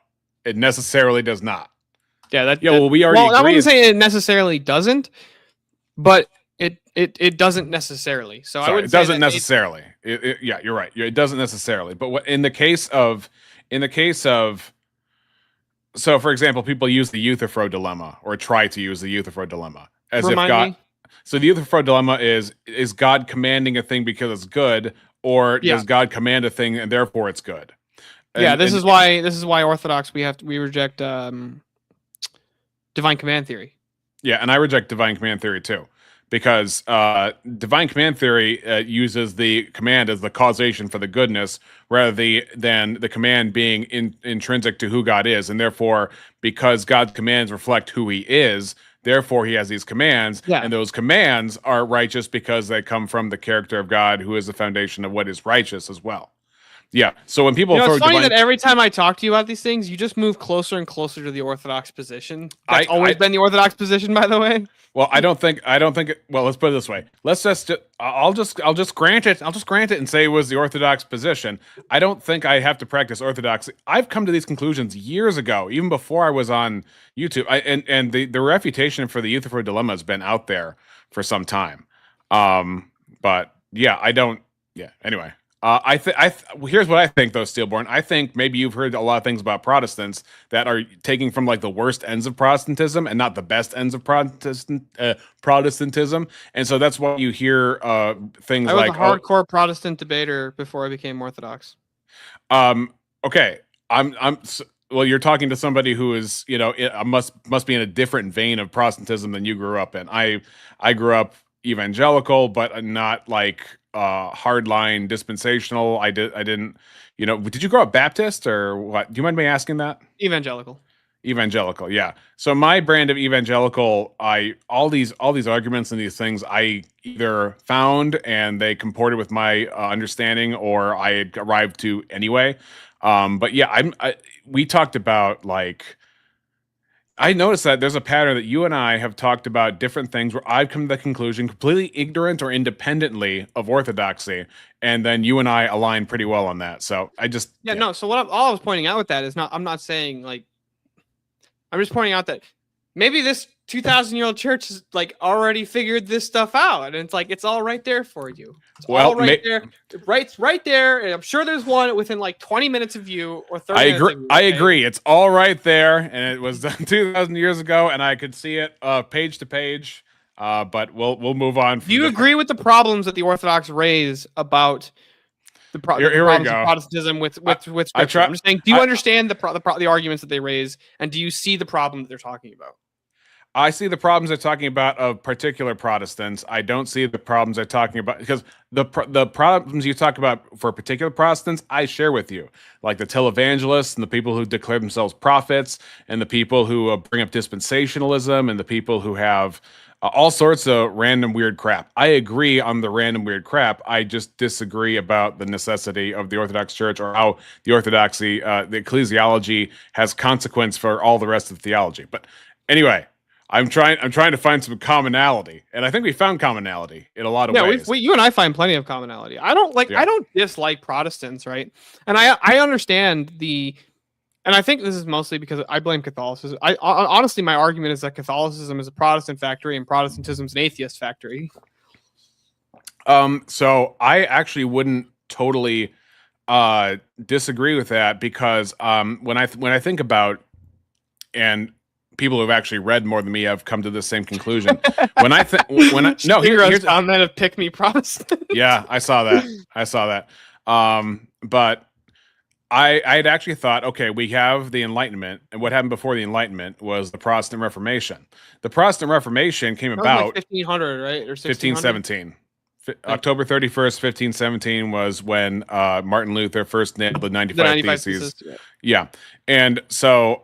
it necessarily does not. Yeah, Well, we already I agreed. wouldn't say it necessarily doesn't, but it doesn't necessarily. So Sorry, I would it say doesn't that necessarily. Yeah, you're right. It doesn't necessarily. But in the case of, so for example, people use the Euthyphro dilemma, or try to use the Euthyphro dilemma as if Remind God. me. So the Euthyphro dilemma is God commanding a thing because it's good, or does God command a thing and therefore it's good? This is why Orthodox we reject divine command theory. Yeah, and I reject divine command theory too, because divine command theory uses the command as the causation for the goodness, rather than the command being intrinsic to who God is, and therefore, because God's commands reflect who He is, therefore He has these commands, and those commands are righteous because they come from the character of God, who is the foundation of what is righteous as well. Yeah. So when people it's funny that every time I talk to you about these things, you just move closer and closer to the Orthodox position. That's always been the Orthodox position, by the way. Well, I don't think well, let's put it this way. I'll just grant it and say it was the Orthodox position. I don't think I have to practice Orthodoxy. I've come to these conclusions years ago, even before I was on YouTube. And the refutation for the Euthyphro dilemma has been out there for some time. But yeah, anyway. Here's what I think though, Steelborn. I think maybe you've heard a lot of things about Protestants that are taking from like the worst ends of Protestantism and not the best ends of Protestantism, and so that's why you hear things I was like, a hardcore Protestant debater before I became Orthodox. Okay, well, you're talking to somebody who is, must be in a different vein of Protestantism than you grew up in. I grew up evangelical, but not like hardline dispensational. I didn't, did you grow up Baptist or what? Do you mind me asking that? Evangelical. Evangelical, yeah. So my brand of evangelical, all these arguments and these things I either found and they comported with my understanding, or I had arrived to anyway. But yeah, we talked about like, I noticed that there's a pattern that you and I have talked about different things where I've come to the conclusion completely ignorant or independently of orthodoxy, and then you and I align pretty well on that. So I just No. So all I was pointing out with that is I'm not saying like, I'm just pointing out that maybe this 2,000-year-old church has like already figured this stuff out, and it's like it's all right there for you. It's all right there, right there. And I'm sure there's one within like 20 minutes of you or 30. I agree. Minutes of you, I okay? agree. It's all right there, and it was done 2,000 years ago, and I could see it page to page. But we'll move on. Do you agree with the problems that the Orthodox raise about the Here we problems go. of Protestantism with Scripture? try- I'm just saying, do you understand the arguments that they raise, and do you see the problem that they're talking about? I see the problems they're talking about of particular Protestants. I don't see the problems they're talking about, because the problems you talk about for particular Protestants, I share with you, like the televangelists and the people who declare themselves prophets, and the people who bring up dispensationalism, and the people who have all sorts of random weird crap. I agree on the random weird crap. I just disagree about the necessity of the Orthodox Church, or how the orthodoxy, the ecclesiology, has consequence for all the rest of the theology. But anyway. I'm trying to find some commonality, and I think we found commonality in a lot of ways. Yeah, you and I find plenty of commonality. I don't dislike Protestants, right? And I understand and I think this is mostly because I blame Catholicism. Honestly, my argument is that Catholicism is a Protestant factory and Protestantism is an atheist factory. So I actually wouldn't totally disagree with that, because when I think about, and people who've actually read more than me have come to the same conclusion. Here's comment of pick me Protestant. Yeah, I saw that. But I'd actually thought, okay, we have the Enlightenment, and what happened before the Enlightenment was the Protestant Reformation. The Protestant Reformation came about like 1500, right? Or 1517. October 31st, 1517 was when Martin Luther first nailed the 95 Theses. Yeah. And so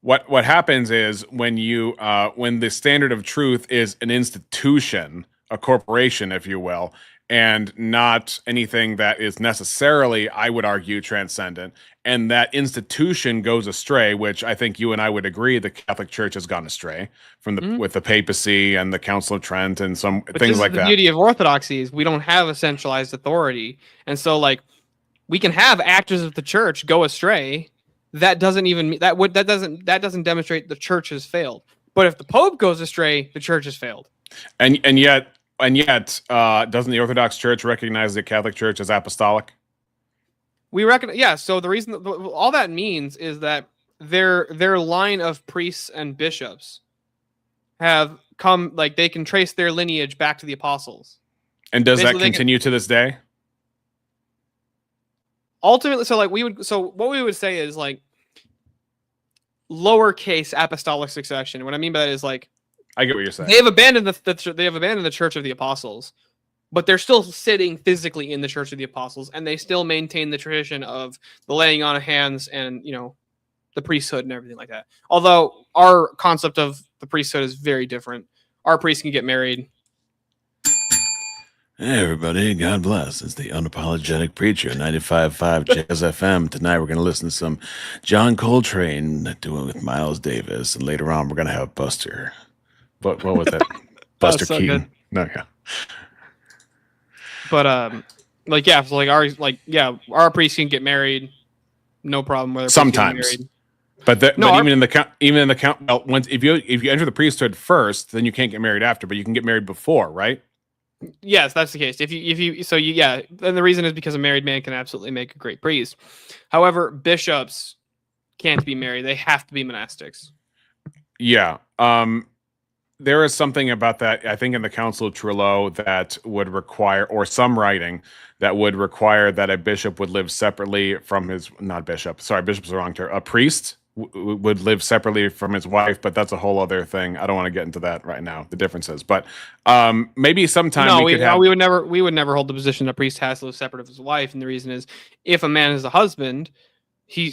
what happens is when the standard of truth is an institution, a corporation, if you will, and not anything that is necessarily, I would argue, transcendent, and that institution goes astray, which I think you and I would agree the Catholic Church has gone astray from with the papacy and the Council of Trent and things like that. The beauty of Orthodoxy is we don't have a centralized authority, and so like we can have actors of the church go astray. That doesn't demonstrate the church has failed. But if the Pope goes astray, the church has failed. And yet, doesn't the Orthodox Church recognize the Catholic Church as apostolic? We recognize, yeah. So the reason, all that means is that their line of priests and bishops have come, like they can trace their lineage back to the apostles. And does that continue to this day? Ultimately, what we would say is like lowercase apostolic succession. What I mean by that is like, I get what you're saying. They have abandoned the Church of the Apostles, but they're still sitting physically in the Church of the Apostles, and they still maintain the tradition of the laying on of hands and the priesthood and everything like that. Although our concept of the priesthood is very different. Our priests can get married. Hey everybody, God bless. It's the Unapologetic Preacher, 95.5 Jazz FM. Tonight we're going to listen to some John Coltrane doing with Miles Davis, and later on we're going to have Buster. What was that? Buster so Keaton. good. No, yeah. But our priests can get married, no problem. Whether sometimes, but even in the count, well, once if you enter the priesthood first, then you can't get married after, but you can get married before, right? Yes, that's the case. Yeah, and the reason is because a married man can absolutely make a great priest. However, bishops can't be married; they have to be monastics. Yeah. There is something about that, I think, in the Council of Trelew that would require, or some writing that would require that a bishop would live separately from his, not bishop, sorry, bishop's the wrong term, a priest would live separately from his wife, but that's a whole other thing. I don't want to get into that right now, the differences, but maybe sometime No, we could have. we would never hold the position a priest has to live separate of his wife, and the reason is if a man is a husband, he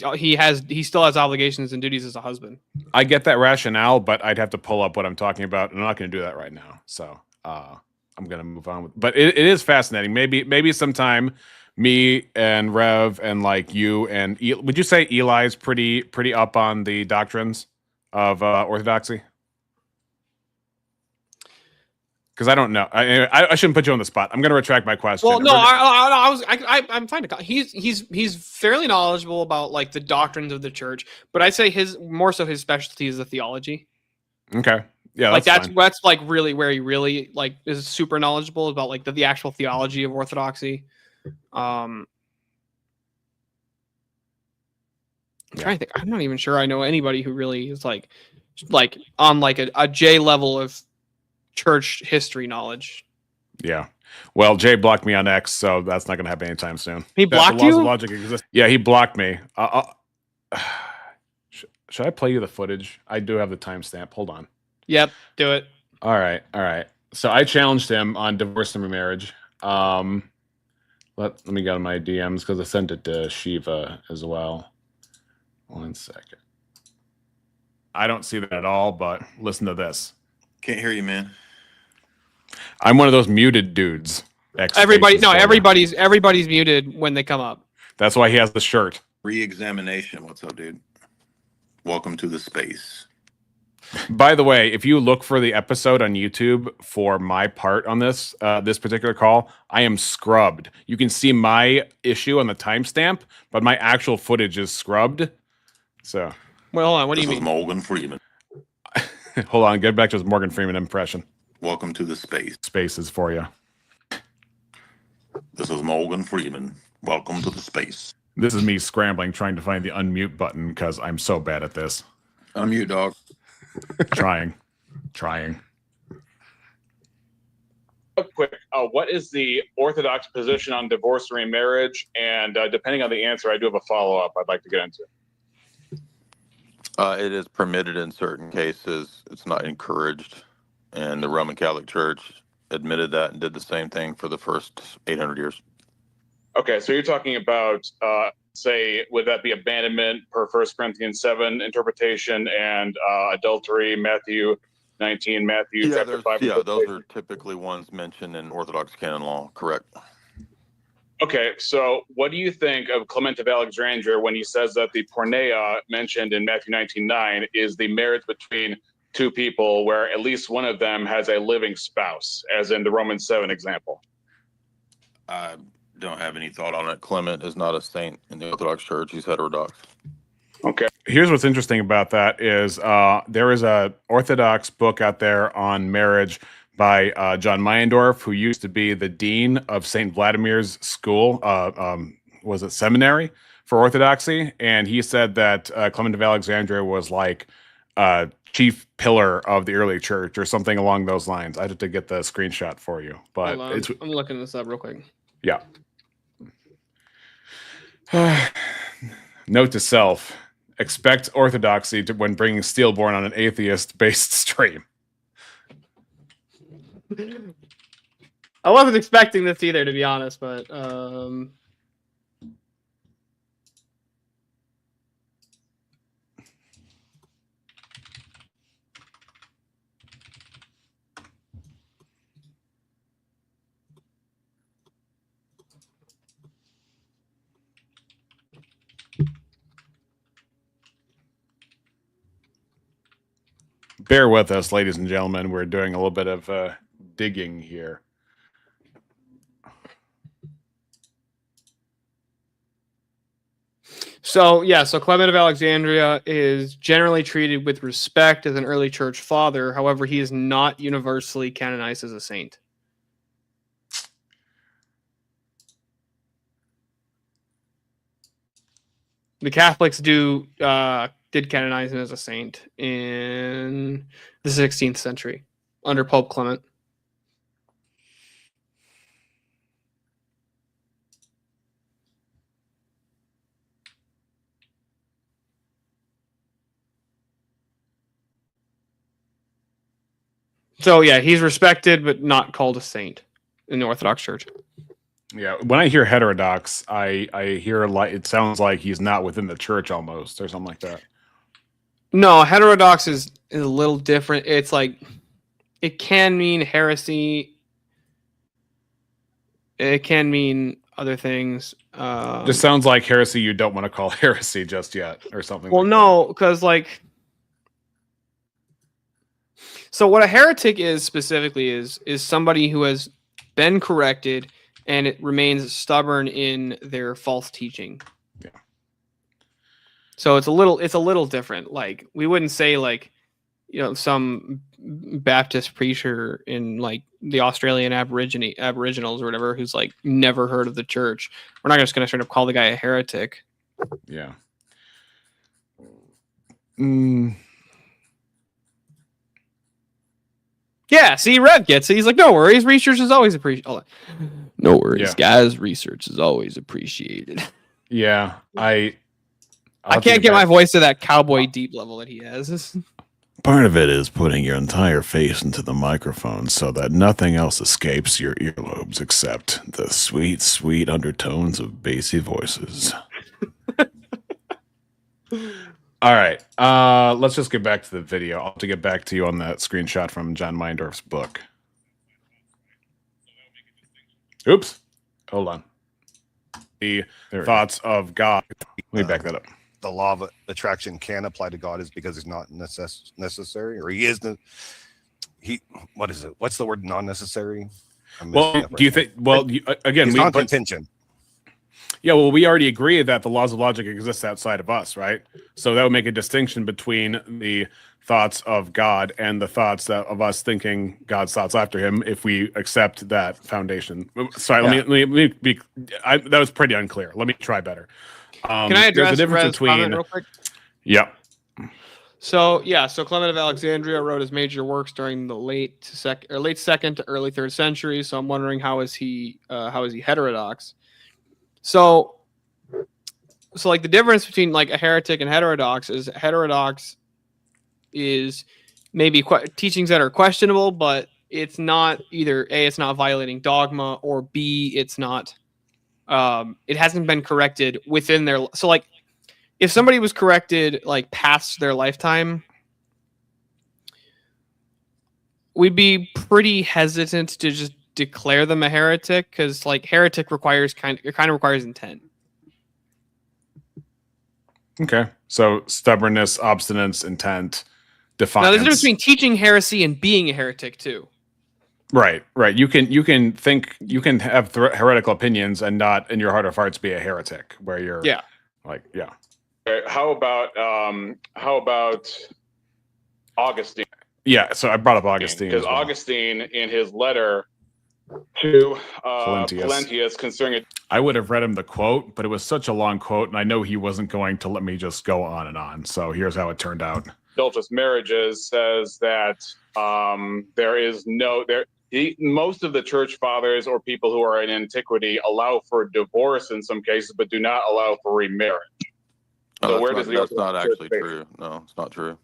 still has obligations and duties as a husband. I get that rationale, but I'd have to pull up what I'm talking about, and I'm not going to do that right now. So I'm going to move on. But it is fascinating. Maybe sometime me and Rev and like you and would you say Eli's pretty up on the doctrines of Orthodoxy? Because I don't know. I shouldn't put you on the spot. I'm going to retract my question. Well, no, I'm fine. He's fairly knowledgeable about like the doctrines of the church, but I'd say his specialty is the theology. Okay. Yeah, like that's like really where he really like is super knowledgeable about like the actual theology of Orthodoxy. I'm trying to think. I'm not even sure I know anybody who really is like on like a J level of church history knowledge. Yeah. Well, Jay blocked me on X, so that's not going to happen anytime soon. He blocked you? Logic exist. Yeah, he blocked me. Should I play you the footage? I do have the timestamp. Hold on. Yep, do it. All right. So I challenged him on divorce and remarriage. Let me go to my DMs because I sent it to Shiva as well. 1 second. I don't see that at all, but listen to this. Can't hear you, man. I'm one of those muted dudes. Everybody's muted when they come up. That's why he has the shirt. Re-examination. What's up, dude? Welcome to the space. By the way, if you look for the episode on YouTube for my part on this particular call, I am scrubbed. You can see my issue on the timestamp, but my actual footage is scrubbed. So, well, hold on. What do you This is mean? Morgan Freeman. Hold on. Get back to his Morgan Freeman impression. Welcome to the space. Spaces for you. This is Morgan Freeman. Welcome to the space. This is me scrambling, trying to find the unmute button because I'm so bad at this. Unmute, dog. Trying. Quick, what is the Orthodox position on divorce and remarriage? And depending on the answer, I do have a follow-up I'd like to get into. It is permitted in certain cases. It's not encouraged. And the Roman Catholic Church admitted that and did the same thing for the first 800 years. Okay, so you're talking about, say, would that be abandonment per 1 Corinthians 7 interpretation and adultery, Matthew 19, Matthew chapter 5? Yeah, those are typically ones mentioned in Orthodox canon law, correct? Okay, so what do you think of Clement of Alexandria when he says that the porneia mentioned in Matthew 19:9 is the marriage between two people where at least one of them has a living spouse, as in the Romans 7 example? I don't have any thought on it. Clement is not a saint in the Orthodox Church. He's heterodox. Okay. Here's what's interesting about that is there is a Orthodox book out there on marriage by John Meyendorff, who used to be the dean of St. Vladimir's school, was it seminary for Orthodoxy? And he said that Clement of Alexandria was like chief pillar of the early church or something along those lines. I had to get the screenshot for you, but I'm looking this up real quick. Yeah. Note to self: expect orthodoxy when bringing Steelborn on an atheist-based stream. I wasn't expecting this either, to be honest, but Bear with us, ladies and gentlemen. We're doing a little bit of digging here. So Clement of Alexandria is generally treated with respect as an early church father. However, he is not universally canonized as a saint. The Catholics did canonize him as a saint in the 16th century under Pope Clement. So yeah, he's respected but not called a saint in the Orthodox Church. Yeah, when I hear heterodox, I hear like it sounds like he's not within the church almost or something like that. No, heterodox is a little different. It's like it can mean heresy. It can mean other things. Just sounds like heresy you don't want to call heresy just yet or something. Well, like no, because like, so what a heretic is specifically is somebody who has been corrected and it remains stubborn in their false teaching. Yeah. So it's a little different. Like we wouldn't say like, you know, some Baptist preacher in like the Australian Aboriginals or whatever who's like never heard of the church. We're not just going to straight up call the guy a heretic. that. Yeah. Mm, Yeah, see, Rev gets it. He's like, no worries, research is always appreciated. No worries, Yeah. guys. Research is always appreciated. yeah, I I'll have to can't get my back- voice to that cowboy deep level that he has. Part of it is putting your entire face into the microphone so that nothing else escapes your earlobes except the sweet, sweet undertones of bassy voices. All right. Let's just get back to the video. I'll have to get back to you on that screenshot from John Meindorf's book. Oops. Hold on. The There we thoughts of God. Let me back that up. The law of attraction can apply to God is because it's not necessary, or he is what is it? What's the word non-necessary? I'm messing Well, up right do you now. think? Well, again, He's we not but- contingent. yeah. Well, we already agree that the laws of logic exist outside of us, right? So that would make a distinction between the thoughts of God and the thoughts of us thinking God's thoughts after Him. If we accept that foundation. Sorry, let me be. That was pretty unclear. Let me try better. Can I There's a address difference Rev's comment between? real quick? Yeah. So yeah, so Clement of Alexandria wrote his major works during the late second to early third century. So I'm wondering how is he heterodox? So like the difference between like a heretic and heterodox is maybe teachings that are questionable, but it's not either A, it's not violating dogma, or B, it's not it hasn't been corrected within their. So like if somebody was corrected like past their lifetime, we'd be pretty hesitant to just declare them a heretic, because like heretic requires kind of requires intent. Okay. So stubbornness, obstinance, intent, defiance. Now there's a difference between teaching heresy and being a heretic too. Right. You can think, you can have heretical opinions and not in your heart of hearts be a heretic, where you're like, yeah. Okay, how about Augustine? Yeah. So I brought up Augustine Because as well. Augustine, in his letter to Valentius. Valentius concerning I would have read him the quote, but it was such a long quote, and I know he wasn't going to let me just go on and on. So here's how it turned out. adulterous marriages, says that most of the church fathers or people who are in antiquity allow for divorce in some cases, but do not allow for remarriage. So No, where that's does not, the that's not Orthodox actually Church true. No, it's not true.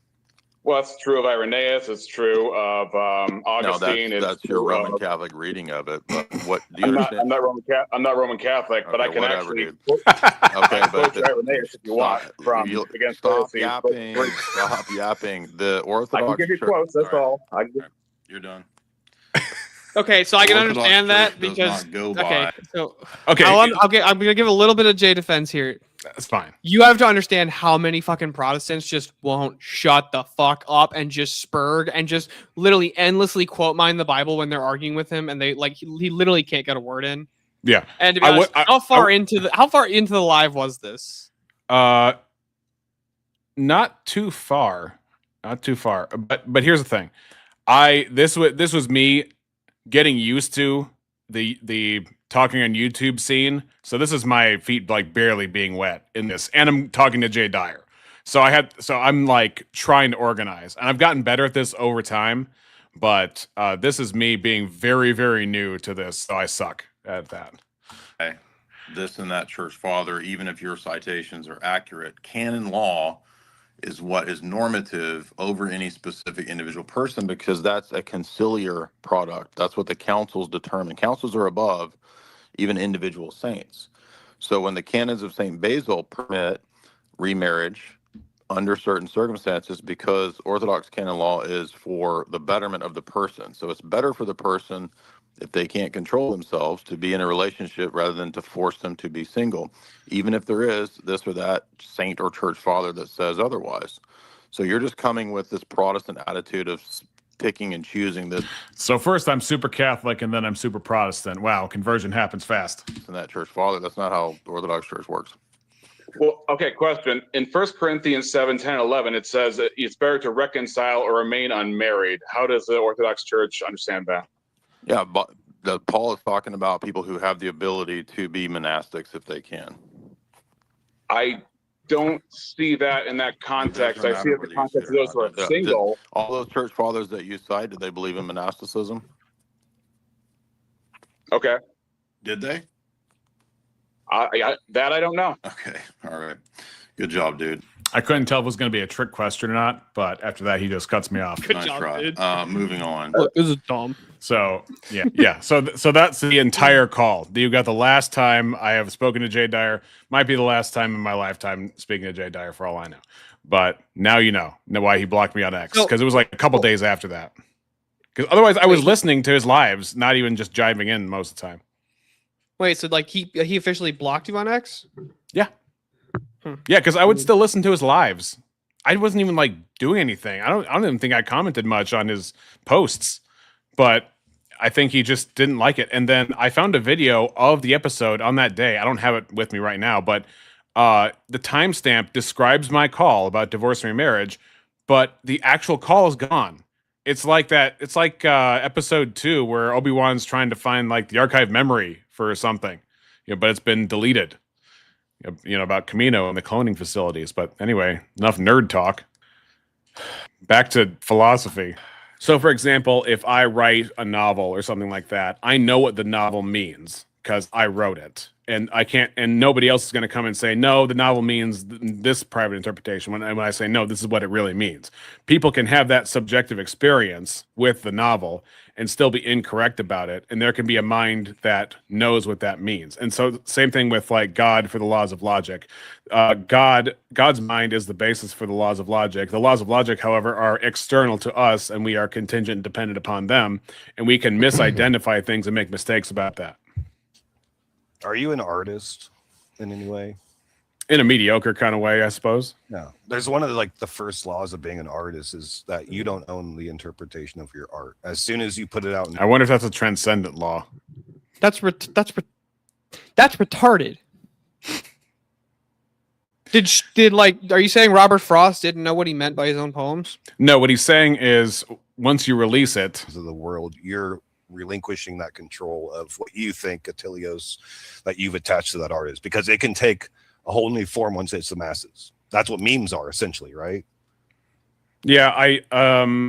Well, it's true of Irenaeus. It's true of No, Augustine. that's your true Roman of- Catholic reading of it. But what do you I'm not, understand? I'm not Roman Catholic, but I Okay, can whatever, actually dude. quote, Okay, I can but quote you Irenaeus if you want from you- against stop Pharisees. yapping. Stop yapping. The I can Orthodox give you Church. quotes. That's all. I can give- You're done. Okay, so I can Orthodox understand that Church does because not go okay, by- so Okay. I'm gonna give a little bit of J defense here. That's fine. You have to understand how many fucking Protestants just won't shut the fuck up and just spurg and just literally endlessly quote mine the Bible when they're arguing with him, and they like he literally can't get a word in. Yeah. And to be I honest, would- I- how far into the live was this? Not too far. Not too far. But here's the thing. This was me getting used to the talking on YouTube scene. So this is my feet like barely being wet in this, and I'm talking to Jay Dyer. So I'm like trying to organize, and I've gotten better at this over time. But this is me being very, very new to this, so I suck at that. Okay. This and that church father, even if your citations are accurate, canon law is what is normative over any specific individual person, because that's a conciliar product. That's what the councils determine. Councils are above even individual saints. So when the canons of St. Basil permit remarriage under certain circumstances, because Orthodox canon law is for the betterment of the person. So it's better for the person, if they can't control themselves, to be in a relationship rather than to force them to be single, even if there is this or that saint or church father that says otherwise. So you're just coming with this Protestant attitude of picking and choosing this So first I'm super Catholic, and then I'm super Protestant. Wow, conversion happens fast. and that church father. That's not how the Orthodox Church works. Well, okay, question. In 1 Corinthians 7, 10, 11, it says that it's better to reconcile or remain unmarried. How does the Orthodox Church understand that? Yeah, but Paul is talking about people who have the ability to be monastics if they can. I don't see that in that context. I see it in the context of those who are Yeah, single. All those church fathers that you cite, did they believe in monasticism? Okay. Did they? That I don't know. Okay. All right. Good job, dude. I couldn't tell if it was going to be a trick question or not, but after that, he just cuts me off. Good Nice job, try. dude. Moving on. This is dumb. So yeah. So that's the entire call. You got the last time I have spoken to Jay Dyer. Might be the last time in my lifetime speaking to Jay Dyer, for all I know. But now you know why he blocked me on X, because it was like a couple days after that. Because otherwise, I was listening to his lives, not even just jiving in most of the time. Wait, so like he officially blocked you on X? Yeah, because I would still listen to his lives. I wasn't even like doing anything. I don't even think I commented much on his posts, but I think he just didn't like it. And then I found a video of the episode on that day. I don't have it with me right now, but the timestamp describes my call about divorce and remarriage, but the actual call is gone. It's like that. It's like episode 2 where Obi-Wan's trying to find like the archive memory for something, but it's been deleted. About Camino and the cloning facilities. But anyway, enough nerd talk. Back to philosophy. So, for example, if I write a novel or something like that, I know what the novel means because I wrote it, and I can't. And nobody else is going to come and say, "No, the novel means this private interpretation." When I say, "No, this is what it really means." People can have that subjective experience with the novel and still be incorrect about it, and there can be a mind that knows what that means. And so, same thing with like God for the laws of logic. God's mind is the basis for the laws of logic. The laws of logic, however, are external to us, and we are contingent and dependent upon them, and we can misidentify things and make mistakes about that. Are you an artist in any way? In a mediocre kind of way, I suppose. No. There's one of the first laws of being an artist is that you don't own the interpretation of your art. As soon as you put it out, I wonder if that's a transcendent law. That's retarded. Are you saying Robert Frost didn't know what he meant by his own poems? No, what he's saying is once you release it, of the world, you're relinquishing that control of what you think Atilios that you've attached to that art is, because it can take a whole new form once it's the masses. That's what memes are essentially, right? Yeah, I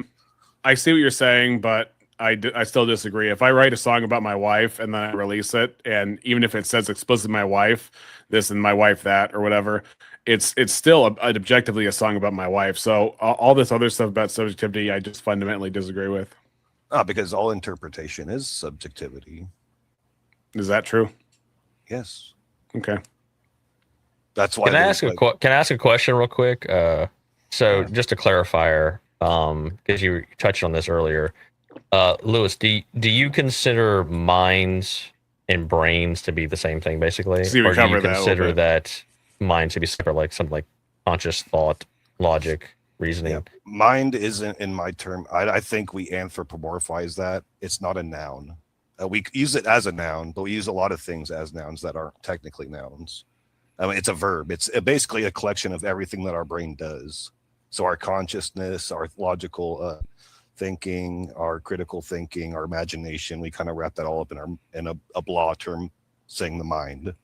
see what you're saying, but I still disagree. If I write a song about my wife and then I release it, and even if it says explicitly my wife this and my wife that or whatever, it's still objectively a song about my wife. So all this other stuff about subjectivity, I just fundamentally disagree with. Because all interpretation is subjectivity. Is that true? Yes. Okay. That's why. Can I ask a question real quick? Just a clarifier, because you touched on this earlier. Lewis, do you consider minds and brains to be the same thing, basically? Or do you consider that mind to be separate, like something like conscious thought, logic, reasoning? Yeah. Mind isn't in my term. I think we anthropomorphize that. It's not a noun. We use it as a noun, but we use a lot of things as nouns that aren't technically nouns. I mean, it's a verb. It's basically a collection of everything that our brain does. So our consciousness, our logical thinking, our critical thinking, our imagination. We kind of wrap that all up in a blah term saying the mind.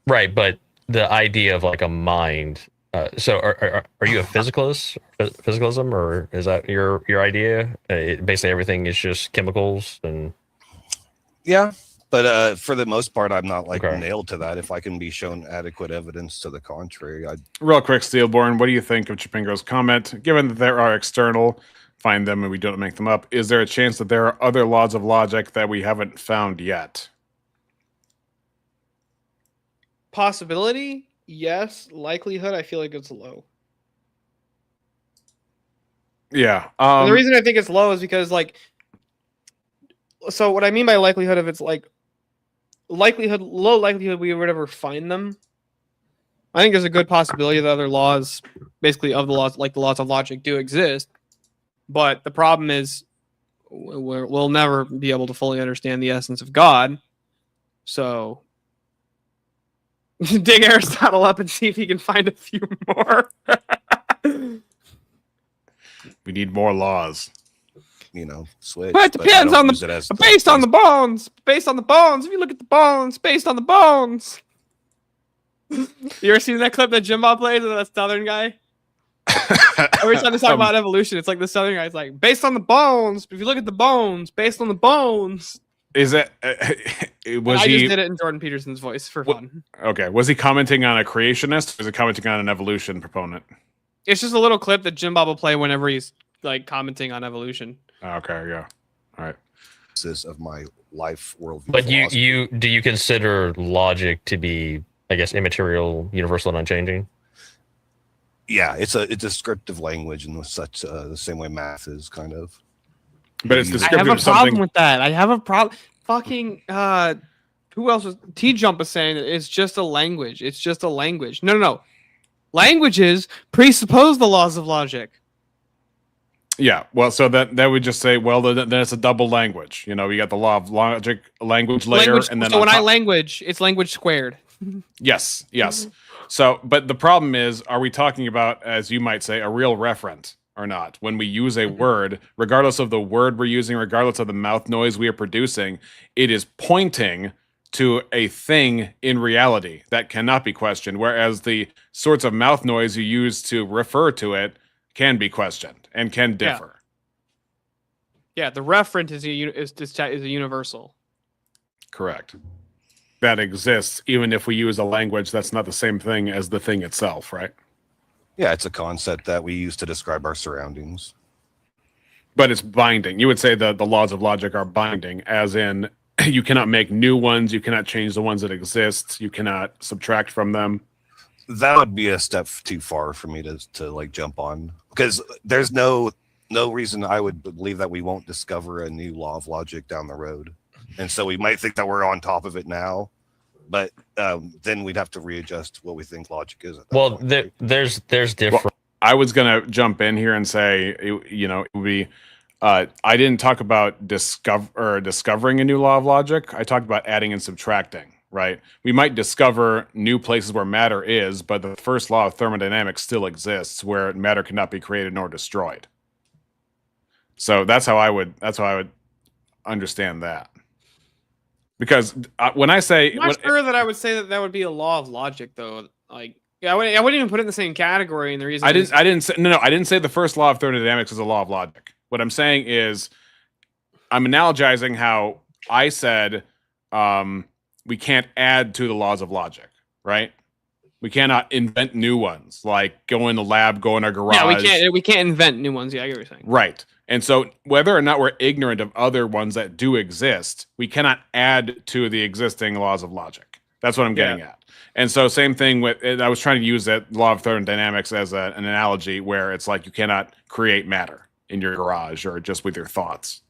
Right, but the idea of like a mind. So, are you a physicalist, physicalism, or is that your idea? Basically, everything is just chemicals and. Yeah, but for the most part, I'm not like Okay. nailed to that. If I can be shown adequate evidence to the contrary, Real quick, Steelborn, what do you think of Chipingo's comment? Given that there are external, find them and we don't make them up, is there a chance that there are other laws of logic that we haven't found yet? Possibility, yes. Likelihood, I feel like it's low. Yeah. And the reason I think it's low is because, like, so what I mean by likelihood, if it's like low likelihood we would ever find them. I think there's a good possibility that other laws, basically of the laws, like the laws of logic, do exist. But the problem is, we'll never be able to fully understand the essence of God. So, dig Aristotle up and see if he can find a few more. we need more laws. Switch. But it depends on based on the bones. Based on the bones. If you look at the bones, based on the bones. You ever seen that clip that Jimbo plays of that Southern guy? Every time they talk about evolution, it's like the Southern guy's like, based on the bones. If you look at the bones, based on the bones. Is it? Was I he? just did it in Jordan Peterson's voice for fun. Okay. Was he commenting on a creationist? Or was he commenting on an evolution proponent? It's just a little clip that Jim Bob will play whenever he's like commenting on evolution. Okay. Yeah. All right. Of my life worldview. But philosophy. do you consider logic to be, I guess, immaterial, universal, and unchanging? Yeah, it's a descriptive language in such the same way math is kind of. But it's I have I have descriptive a of something. problem with that. I have a problem. Fucking who else was T-Jump was saying that it's just a language. It's just a language. No. Languages presuppose the laws of logic. Yeah, well, so that would just say, well, then it's a double language. You got the law of logic language layer, and then so on when I top- language, it's language squared. yes. So, but the problem is, are we talking about, as you might say, a real referent or not? When we use a word, regardless of the word we're using, regardless of the mouth noise we are producing, it is pointing to a thing in reality that cannot be questioned. Whereas the sorts of mouth noise you use to refer to it can be questioned and can differ. Yeah, the referent is a universal. Correct. That exists even if we use a language that's not the same thing as the thing itself, right? Yeah, it's a concept that we use to describe our surroundings. But it's binding. You would say the laws of logic are binding, as in you cannot make new ones, you cannot change the ones that exist, you cannot subtract from them. That would be a step too far for me to like jump on, because there's no reason I would believe that we won't discover a new law of logic down the road. And so we might think that we're on top of it now, but then we'd have to readjust what we think logic is. At that Well, point. there's different. I was going to jump in here and say, it would be, I didn't talk about discovering a new law of logic. I talked about adding and subtracting, right? We might discover new places where matter is, but the first law of thermodynamics still exists, where matter cannot be created nor destroyed. So that's how I would understand that. Because when I say, I'm not sure that I would say that would be a law of logic, though. Like, yeah, I wouldn't even put it in the same category. And the reason I didn't say the first law of thermodynamics is a law of logic. What I'm saying is, I'm analogizing how I said we can't add to the laws of logic, right? We cannot invent new ones, like go in the lab, go in our garage. Yeah, we can't invent new ones. Yeah, I get what you're saying. Right. And so whether or not we're ignorant of other ones that do exist, we cannot add to the existing laws of logic. That's what I'm getting at. And so same thing with, I was trying to use that law of thermodynamics as an analogy where it's like you cannot create matter in your garage or just with your thoughts.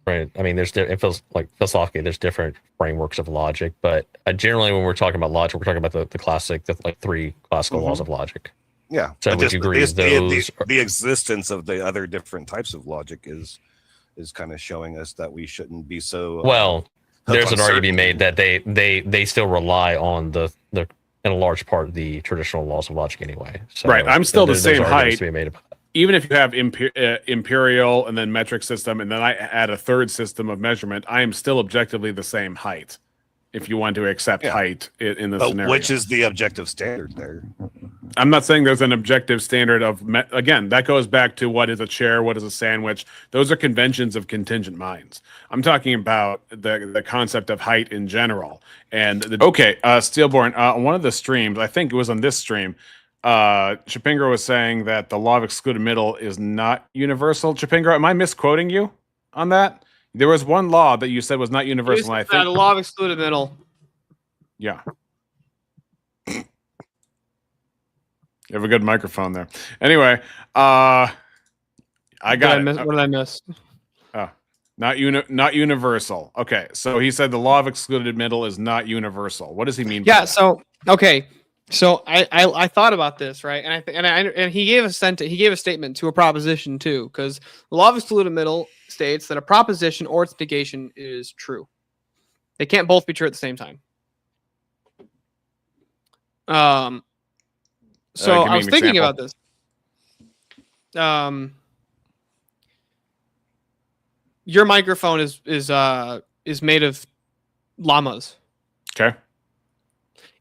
Right. I mean, it feels like philosophically, there's different frameworks of logic, but generally when we're talking about logic, we're talking about the classic, like three classical laws of logic. Yeah. So but would you agree the existence of the other different types of logic is kind of showing us that we shouldn't be so well, there's an argument to be uncertain. made that they still rely on the in a large part the traditional laws of logic anyway. So Right. I'm still the there's same arguments height. to be made about that. even if you have imperial and then metric system, and then I add a third system of measurement, I am still objectively the same height. If you want to accept Yeah. height in the But scenario, which is the objective standard there? I'm not saying there's an objective standard of again, that goes back to what is a chair, what is a sandwich. Those are conventions of contingent minds. I'm talking about the concept of height in general. And Steelborn, on one of the streams, I think it was on this stream, Chipingra was saying that the law of excluded middle is not universal. Chipingra, am I misquoting you on that? There was one law that you said was not universal. And I think the law of excluded middle. yeah. You have a good microphone there. Anyway, I got it. What did I miss? Not universal. Okay, so he said the law of excluded middle is not universal. What does he mean? Yeah. by that? So okay. So I thought about this, right? And he gave a statement to a proposition too, because the law of excluded middle states that a proposition or its negation is true. They can't both be true at the same time. So give me I was an thinking example. about this. Your microphone is made of llamas. Okay.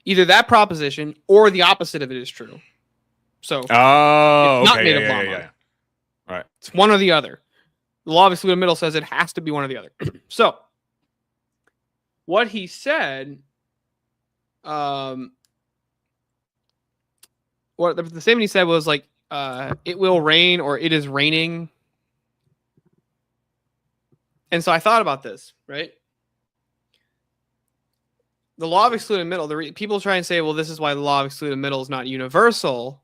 Either that proposition or the opposite of it is true. So Oh, It's not okay. made of Yeah, llama. yeah. Right. it's one or the other. The law of excluded middle says it has to be one or the other. So what he said, what the statement he said was like, it will rain or it is raining. And so I thought about this, right? The law of excluded middle, people try and say, well, this is why the law of excluded middle is not universal.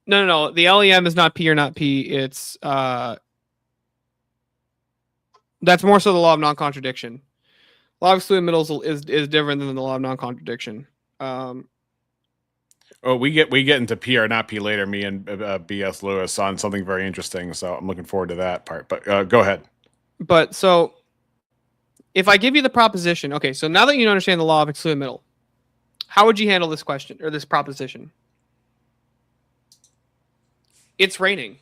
No. The LEM is not P or not P. It's that's more so the law of non-contradiction. Law of excluded middle is different than the law of non-contradiction. Oh, we get into P or not P later. Me and BS Lewis on something very interesting. So I'm looking forward to that part. But go ahead. But so if I give you the proposition, okay, so now that you understand the law of excluded middle, how would you handle this question or this proposition? It's raining.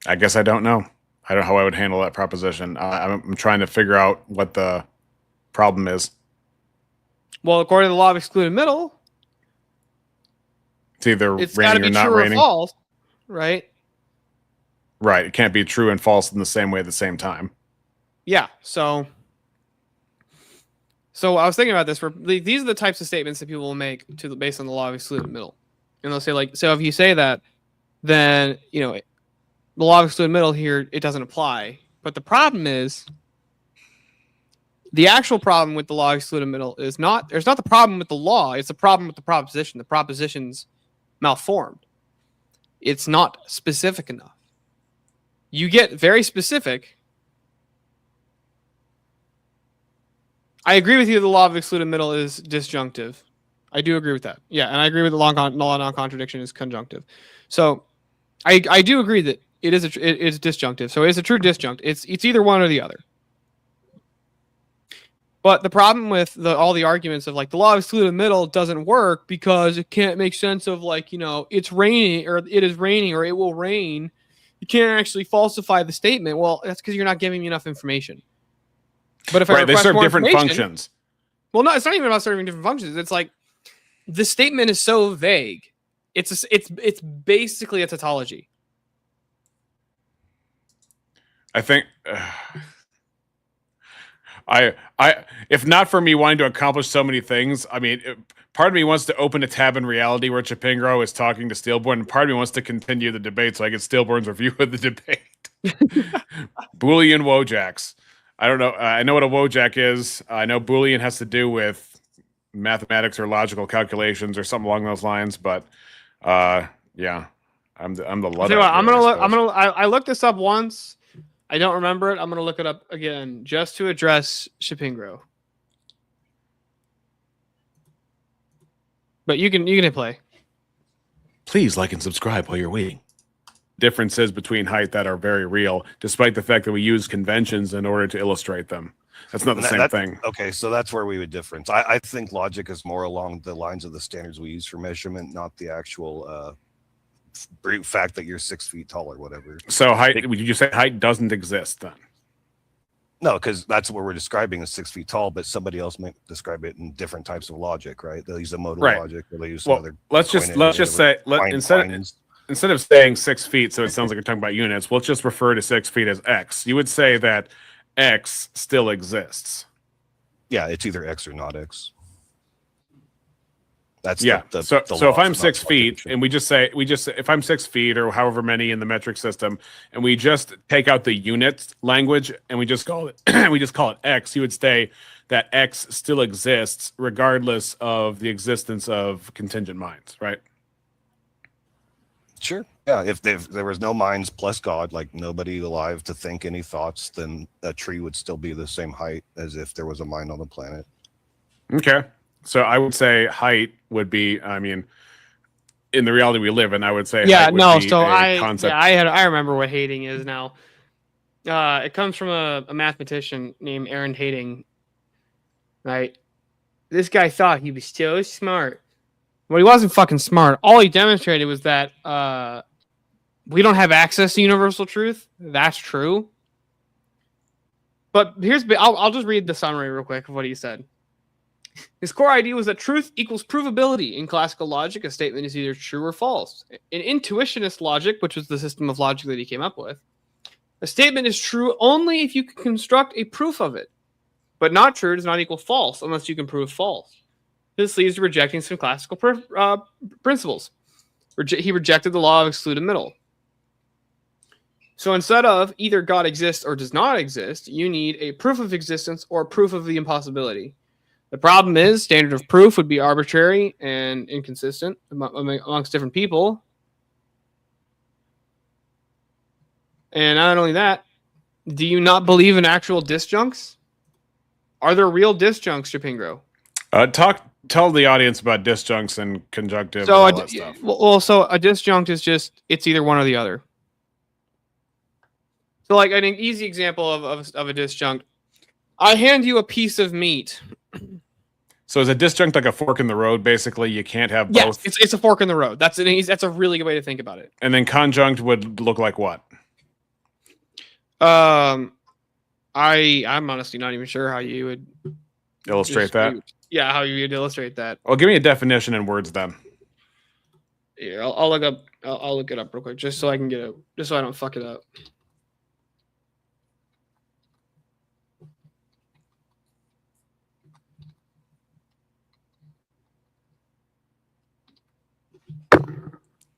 I guess I don't know. I don't know how I would handle that proposition. I'm trying to figure out what the problem is. Well, according to the law of excluded middle, It's either it's got to raining be or not true raining. or false, right? Right. It can't be true and false in the same way at the same time. Yeah. So I was thinking about this. These are the types of statements that people will make based on the law of excluded middle, and they'll say like, so if you say that, then the law of excluded middle here, it doesn't apply. But the problem is, the actual problem with the law of excluded middle is there's not the problem with the law, it's the problem with the proposition. The proposition's malformed. It's not specific enough. You get very specific. I agree with you the law of excluded middle is disjunctive. I do agree with that. Yeah, and I agree with the law of non-contradiction is conjunctive. So I do agree that it is disjunctive. So it's a true disjunct. It's either one or the other. But the problem with all the arguments of like the law of excluded middle doesn't work because it can't make sense of like, it's raining or it is raining or it will rain. You can't actually falsify the statement. Well, that's because you're not giving me enough information. But if I Right. They request serve more different information- functions. Well, no, it's not even about serving different functions. It's like the statement is so vague. It's basically a tautology. I think if not for me wanting to accomplish so many things, I mean, part of me wants to open a tab in reality where Chipingro is talking to Steelborn, and part of me wants to continue the debate so I get Steelborn's review of the debate. Boolean Wojaks. I don't know. I know what a Wojak is. I know Boolean has to do with mathematics or logical calculations or something along those lines. But yeah, I'm the Luddite. So I'm here, gonna I suppose. I looked this up once. I don't remember it. I'm gonna look it up again just to address Chipingro. But you can hit play. Please like and subscribe while you're waiting. Differences between height that are very real, despite the fact that we use conventions in order to illustrate them. That's not the same thing. Okay, so that's where we would difference. I think logic is more along the lines of the standards we use for measurement, not the actual brute fact that you're 6 feet tall or whatever. So height, would you say height doesn't exist then? No, because that's what we're describing as 6 feet tall, but somebody else might describe it in different types of logic, right? They'll use a modal Right. logic, or they use some other. Let's just say instead of saying 6 feet, so it sounds like you're talking about units. We'll just refer to 6 feet as X. You would say that X still exists. Yeah, it's either X or not X. That's Yeah. the So law, if I'm not 6 feet contradiction. and we just say if I'm 6 feet or however many in the metric system, and we just take out the unit language and we just call it X, you would say that X still exists regardless of the existence of contingent minds, right? Sure. Yeah, if there was no minds plus God, like nobody alive to think any thoughts, then a tree would still be the same height as if there was a mind on the planet. Okay. So I would say height would be, I mean, in the reality we live in, I would say Yeah, height would no. be So a concept. I remember what hating is now. It comes from a mathematician named Aaron Hating. Right. This guy thought he was so smart. Well, he wasn't fucking smart. All he demonstrated was that we don't have access to universal truth. That's true. But I'll just read the summary real quick of what he said. His core idea was that truth equals provability. In classical logic, a statement is either true or false. In intuitionist logic, which was the system of logic that he came up with, a statement is true only if you can construct a proof of it. But not true does not equal false unless you can prove false. This leads to rejecting some classical principles. He rejected the law of excluded middle. So instead of either God exists or does not exist, you need a proof of existence or proof of the impossibility. The problem is standard of proof would be arbitrary and inconsistent amongst different people. And not only that, do you not believe in actual disjuncts? Are there real disjuncts, Chapingro? Tell the audience about disjuncts and conjunctive So, and all that stuff. So a disjunct is just, it's either one or the other. So like an easy example of a disjunct, I hand you a piece of meat. So is a disjunct like a fork in the road? Basically, you can't have both. Yes, it's a fork in the road. That's a really good way to think about it. And then conjunct would look like what? I'm honestly not even sure how you would Illustrate that. Yeah, how you would illustrate that. Well, give me a definition in words then. Yeah, I'll look up. I'll look it up real quick just so I can get it. Just so I don't fuck it up.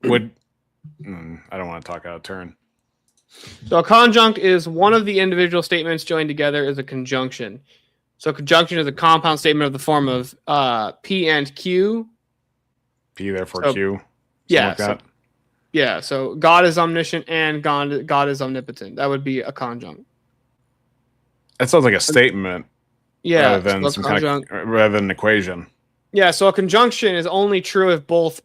I don't want to talk out of turn. So a conjunct is one of the individual statements joined together as a conjunction. So conjunction is a compound statement of the form of P and Q. P therefore So- Q. Yeah. Like that. Yeah. So God is omniscient and God is omnipotent. That would be a conjunct. That sounds like a statement Yeah. rather than so a some conjunct. rather than an equation. Yeah. So a conjunction is only true if both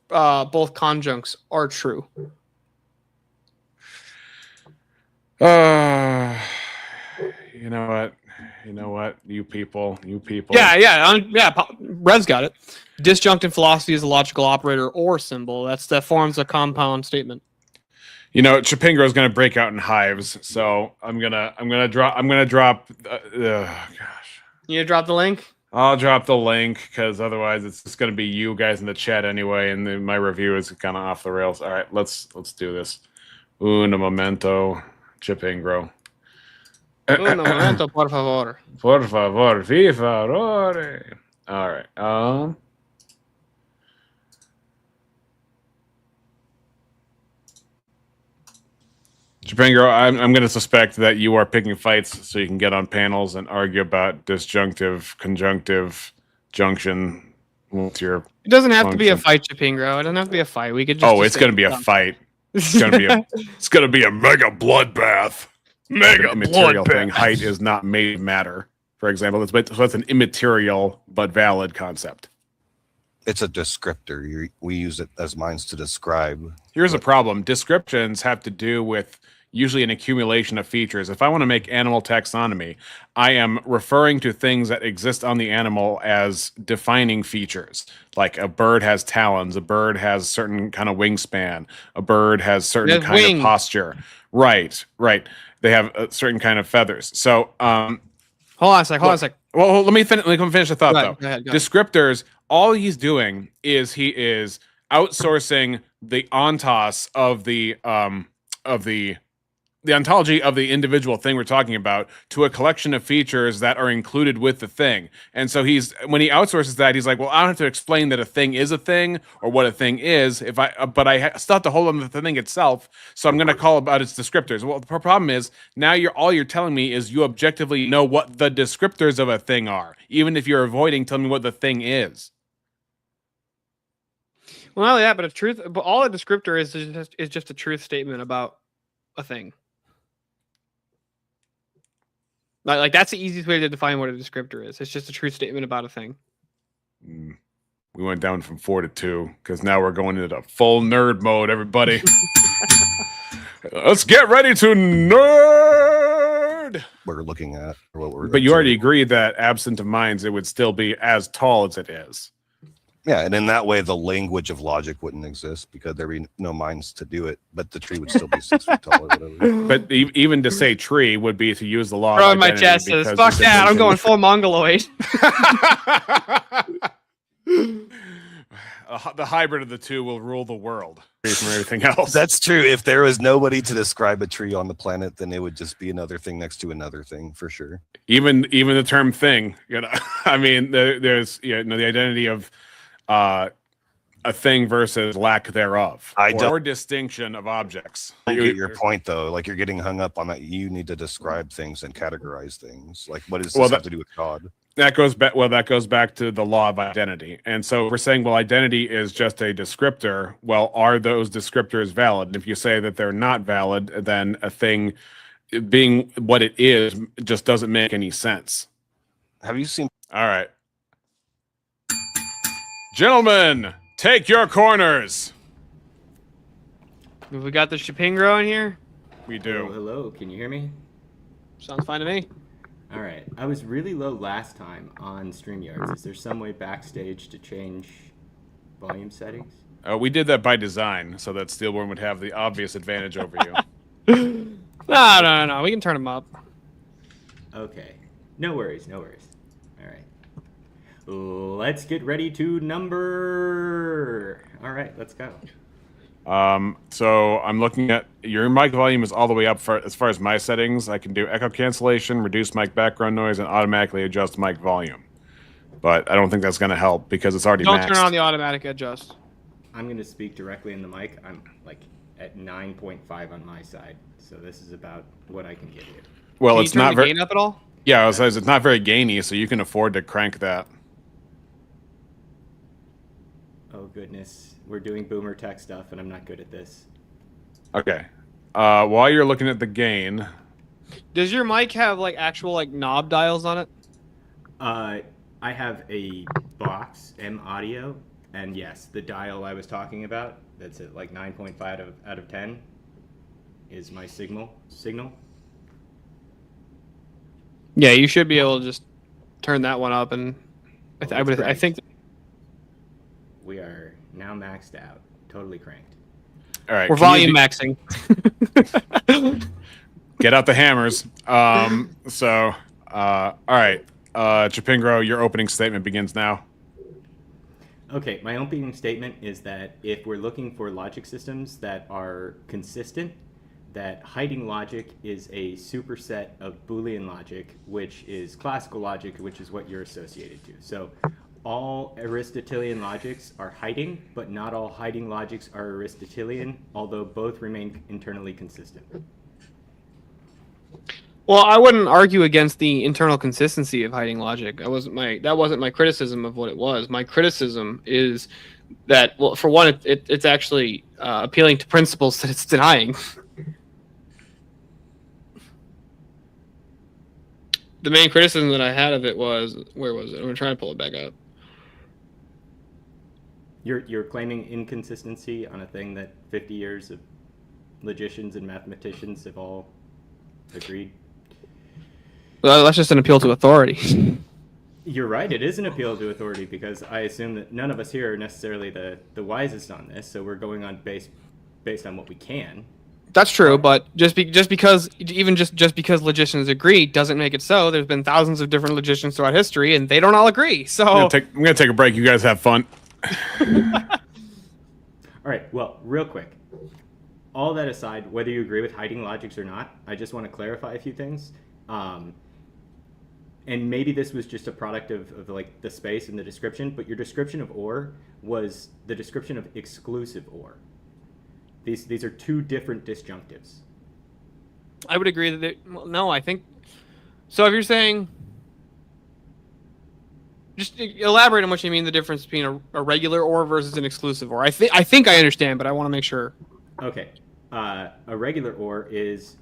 conjuncts are true. You know what? You people. Yeah. Rev's got it. Disjunct in philosophy is a logical operator or symbol. That forms a compound statement. You know, Chapingo is going to break out in hives, so I'm gonna drop. Gosh, You gonna drop the link? I'll drop the link because otherwise it's just going to be you guys in the chat anyway, and then my review is kind of off the rails. All right, let's do this. Un momento, Chapingo. Un momento, por favor. Por favor, por favor. All right. Chapingo, I'm going to suspect that you are picking fights so you can get on panels and argue about disjunctive, conjunctive, junction. What's your? It doesn't have to be a function? fight, Chapingo. It doesn't have to be a fight. We could just. Oh, it's going to be a fight. It's going to be a mega bloodbath. Mega immaterial thing. Height is not made of matter, for example. So that's an immaterial but valid concept. It's a descriptor. We use it as minds to describe. Here's a problem. Descriptions have to do with usually an accumulation of features. If I want to make animal taxonomy, I am referring to things that exist on the animal as defining features. Like a bird has talons, a bird has certain kind of wingspan, a bird has certain has kind wings. of posture. Right. They have a certain kind of feathers. So, Hold on a sec. well, let me finish the thought, though. Go ahead. Descriptors, all he's doing is he is outsourcing the ontos of the ontology of the individual thing we're talking about to a collection of features that are included with the thing. And so when he outsources that, he's like, well, I don't have to explain that a thing is a thing or what a thing is but I still have to hold on to the thing itself. So I'm going to call about its descriptors. Well, the problem is now all you're telling me is you objectively know what the descriptors of a thing are, even if you're avoiding telling me what the thing is. Well, not only that, but all a descriptor is just a truth statement about a thing. Like that's the easiest way to define what a descriptor is. It's just a truth statement about a thing. We went down from 4 to 2 because now we're going into the full nerd mode, everybody. Let's get ready to nerd. We're looking at or what we're. But you already agreed that absent of minds, it would still be as tall as it is. Yeah, and in that way, the language of logic wouldn't exist because there'd be no minds to do it. But the tree would still be 6 feet tall or whatever. But even to say tree would be to use the law. Throwing of my identity chest says, because fuck you that, I'm mentioned- going full mongoloid. The hybrid of the two will rule the world from everything else. That's true. If there was nobody to describe a tree on the planet, then it would just be another thing next to another thing for sure. Even the term thing, I mean, there's the identity of a thing versus lack thereof, or distinction of objects. I get your point, though. Like you're getting hung up on that. You need to describe things and categorize things. Like what does this have to do with God? That goes back. Well, that goes back to the law of identity. And so we're saying, well, identity is just a descriptor. Well, are those descriptors valid? And if you say that they're not valid, then a thing being what it is just doesn't make any sense. Have you seen? All right, gentlemen, take your corners. Have we got the Shapingro in here? We do. Oh, hello, can you hear me? Sounds fine to me. All right, I was really low last time on StreamYards. Is there some way backstage to change volume settings? We did that by design so that Steelborn would have the obvious advantage over you. No. We can turn them up. Okay, no worries. All right, let's get ready to number. All right, let's go. So I'm looking at your mic volume is all the way up as far as my settings. I can do echo cancellation, reduce mic background noise, and automatically adjust mic volume. But I don't think that's going to help because it's already Don't maxed. turn on the automatic adjust. I'm going to speak directly in the mic. I'm like at 9.5 on my side, so this is about what I can give you. Well, Can it's you turn not the very. gain up at all? Yeah, I was saying it's not very gainy, so you can afford to crank that. Oh goodness, we're doing boomer tech stuff, and I'm not good at this. Okay. While you're looking at the gain, Does your mic have like actual like knob dials on it? I have a box M Audio, and yes, the dial I was talking about, that's at like 9.5 out of 10, is my signal. Yeah, you should be able to just turn that one up, and I think. We are now maxed out, totally cranked. all right. We're can you volume maxing. Get out the hammers. All right. Chapingro, your opening statement begins now. Okay, my opening statement is that if we're looking for logic systems that are consistent, that hiding logic is a superset of Boolean logic, which is classical logic, which is what you're associated to. So all Aristotelian logics are hiding, but not all hiding logics are Aristotelian, although both remain internally consistent. Well, I wouldn't argue against the internal consistency of hiding logic. That wasn't my criticism of what it was. My criticism is that, well, for one, it's actually appealing to principles that it's denying. The main criticism that I had of it was, where was it? I'm trying to pull it back up. You're claiming inconsistency on a thing that 50 years of logicians and mathematicians have all agreed. Well, that's just an appeal to authority. You're right. It is an appeal to authority because I assume that none of us here are necessarily the wisest on this. So we're going on based on what we can. That's true, but just because logicians agree doesn't make it so. There's been thousands of different logicians throughout history, and they don't all agree. So I'm gonna take a break. You guys have fun. All right. Well, real quick. All that aside, whether you agree with hiding logics or not, I just want to clarify a few things. And maybe this was just a product of like the space and the description, but your description of or was the description of exclusive or. These are two different disjunctives. I would agree that no, I think so. If you're saying, just elaborate on what you mean, the difference between a regular or versus an exclusive or. I think I understand, but I want to make sure. Okay, a regular or is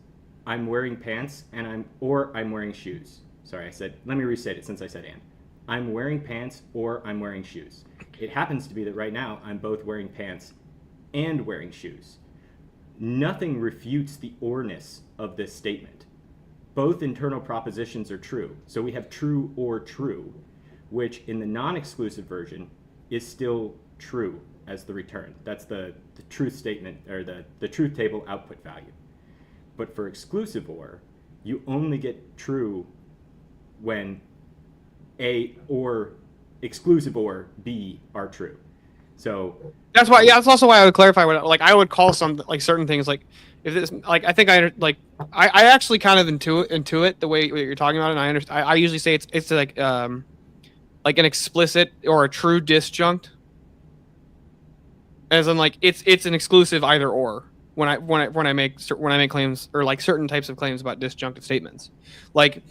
I'm wearing pants and I'm wearing shoes. Sorry, let me restate it since I said and. I'm wearing pants or I'm wearing shoes. It happens to be that right now I'm both wearing pants and wearing shoes. Nothing refutes the or-ness of this statement. Both internal propositions are true. So we have true or true, which in the non-exclusive version is still true as the return. That's the truth statement, or the truth table output value. But for exclusive or, you only get true when A or exclusive or B are true. So that's why. Yeah, that's also why I would clarify what I would call some like certain things like if this like I think I actually kind of intuit the way you're talking about it. And I understand. I usually say it's like an explicit or a true disjunct, as in like it's an exclusive either or when I make claims or like certain types of claims about disjunctive statements, like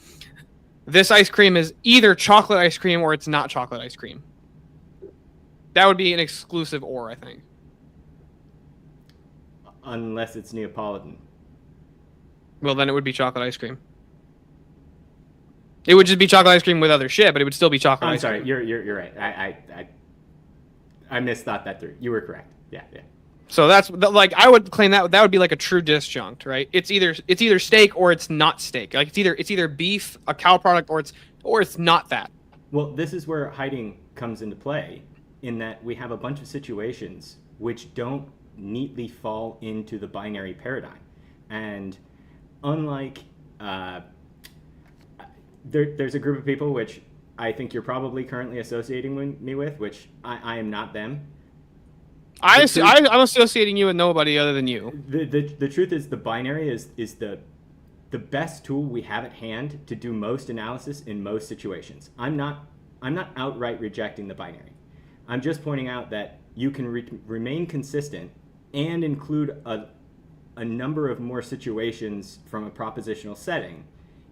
this ice cream is either chocolate ice cream or it's not chocolate ice cream. That would be an exclusive or, I think. Unless it's Neapolitan. Well, then it would be chocolate ice cream. It would just be chocolate ice cream with other shit, but it would still be chocolate ice cream. I'm sorry, you're right. I misthought that through. You were correct. Yeah. So that's like I would claim that would be like a true disjunct, right? It's either steak or it's not steak. Like it's either beef, a cow product, or it's not that. Well, this is where hiding comes into play, in that we have a bunch of situations which don't neatly fall into the binary paradigm. And unlike there's a group of people which I think you're probably currently associating me with, which I am not them. I'm associating you with nobody other than you. The truth is the binary is the best tool we have at hand to do most analysis in most situations. I'm not outright rejecting the binary. I'm just pointing out that you can remain consistent and include a number of more situations from a propositional setting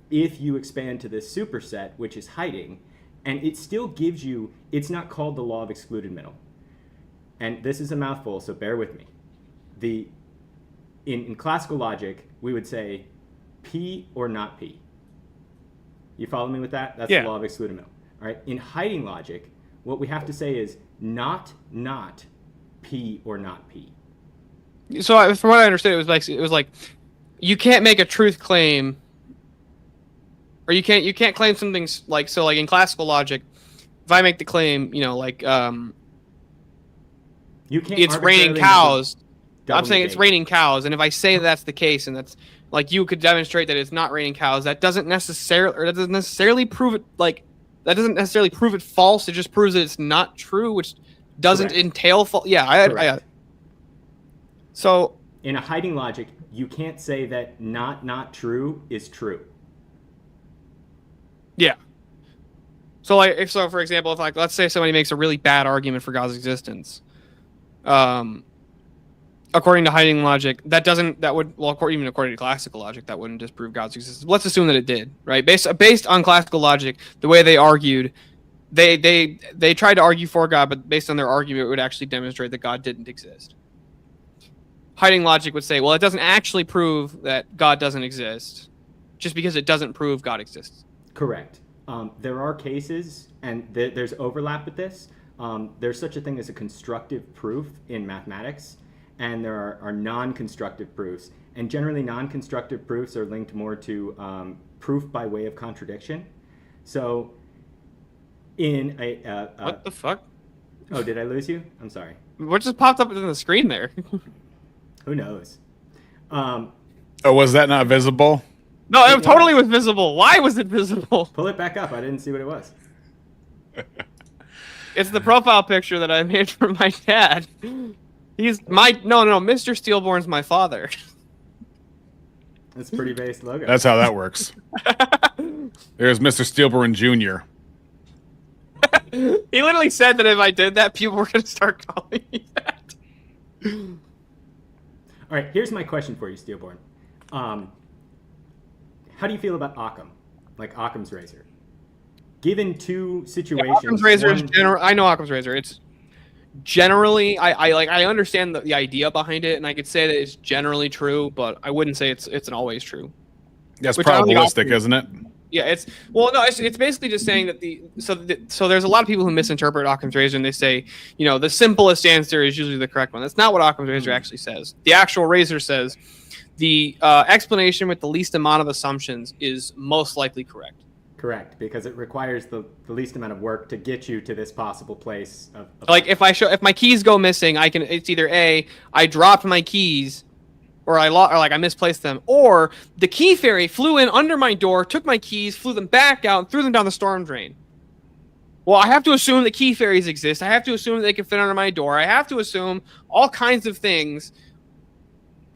if you expand to this superset, which is hiding, and it still gives you, it's not called the law of excluded middle. And this is a mouthful, so bear with me. In classical logic, we would say P or not P. You follow me with that? That's the law of excluded middle. All right. In hiding logic, what we have to say is not P or not P. So from what I understood, it was like you can't make a truth claim, or you can't claim something like so. Like in classical logic, if I make the claim, you can't. It's raining cows. I'm saying it's raining cows, and if I say that's the case, and that's like you could demonstrate that it's not raining cows, that doesn't necessarily prove it. Like that doesn't necessarily prove it false. It just proves that it's not true, which doesn't entail false. Yeah, I So in a hiding logic, you can't say that not true is true. Yeah. So for example, if let's say somebody makes a really bad argument for God's existence, according to hiding logic, even according to classical logic, that wouldn't disprove God's existence. Let's assume that it did, right? Based on classical logic, the way they argued, they tried to argue for God, but based on their argument, it would actually demonstrate that God didn't exist. Hiding logic would say, well, it doesn't actually prove that God doesn't exist, just because it doesn't prove God exists. Correct. There are cases, and there's overlap with this, There's such a thing as a constructive proof in mathematics, and there are non-constructive proofs. And generally, non-constructive proofs are linked more to proof by way of contradiction. So, in What the fuck? Oh, did I lose you? I'm sorry. What just popped up on the screen there? Who knows? Oh, was that not visible? No, it totally was visible. Why was it visible? Pull it back up. I didn't see what it was. It's the profile picture that I made for my dad. He's my no, Mr. Steelborn's my father. That's a pretty base logo. That's how that works. There's Mr. Steelborn Jr. He literally said that if I did that, people were going to start calling me that. All right, here's my question for you, Steelborn. How do you feel about Occam, like Occam's razor? Given two situations, Occam's razor is general. I know Occam's razor. It's generally I understand the idea behind it, and I could say that it's generally true, but I wouldn't say it's an always true. That's Which I don't think probabilistic, isn't it? Yeah, it's basically just saying that so there's a lot of people who misinterpret Occam's razor, and they say, the simplest answer is usually the correct one. That's not what Occam's razor actually says. The actual razor says the explanation with the least amount of assumptions is most likely correct. Correct, because it requires the least amount of work to get you to this possible place of like if my keys go missing, it's either A, I dropped my keys, or I misplaced them, or the key fairy flew in under my door, took my keys, flew them back out, and threw them down the storm drain. Well, I have to assume that key fairies exist. I have to assume that they can fit under my door. I have to assume all kinds of things.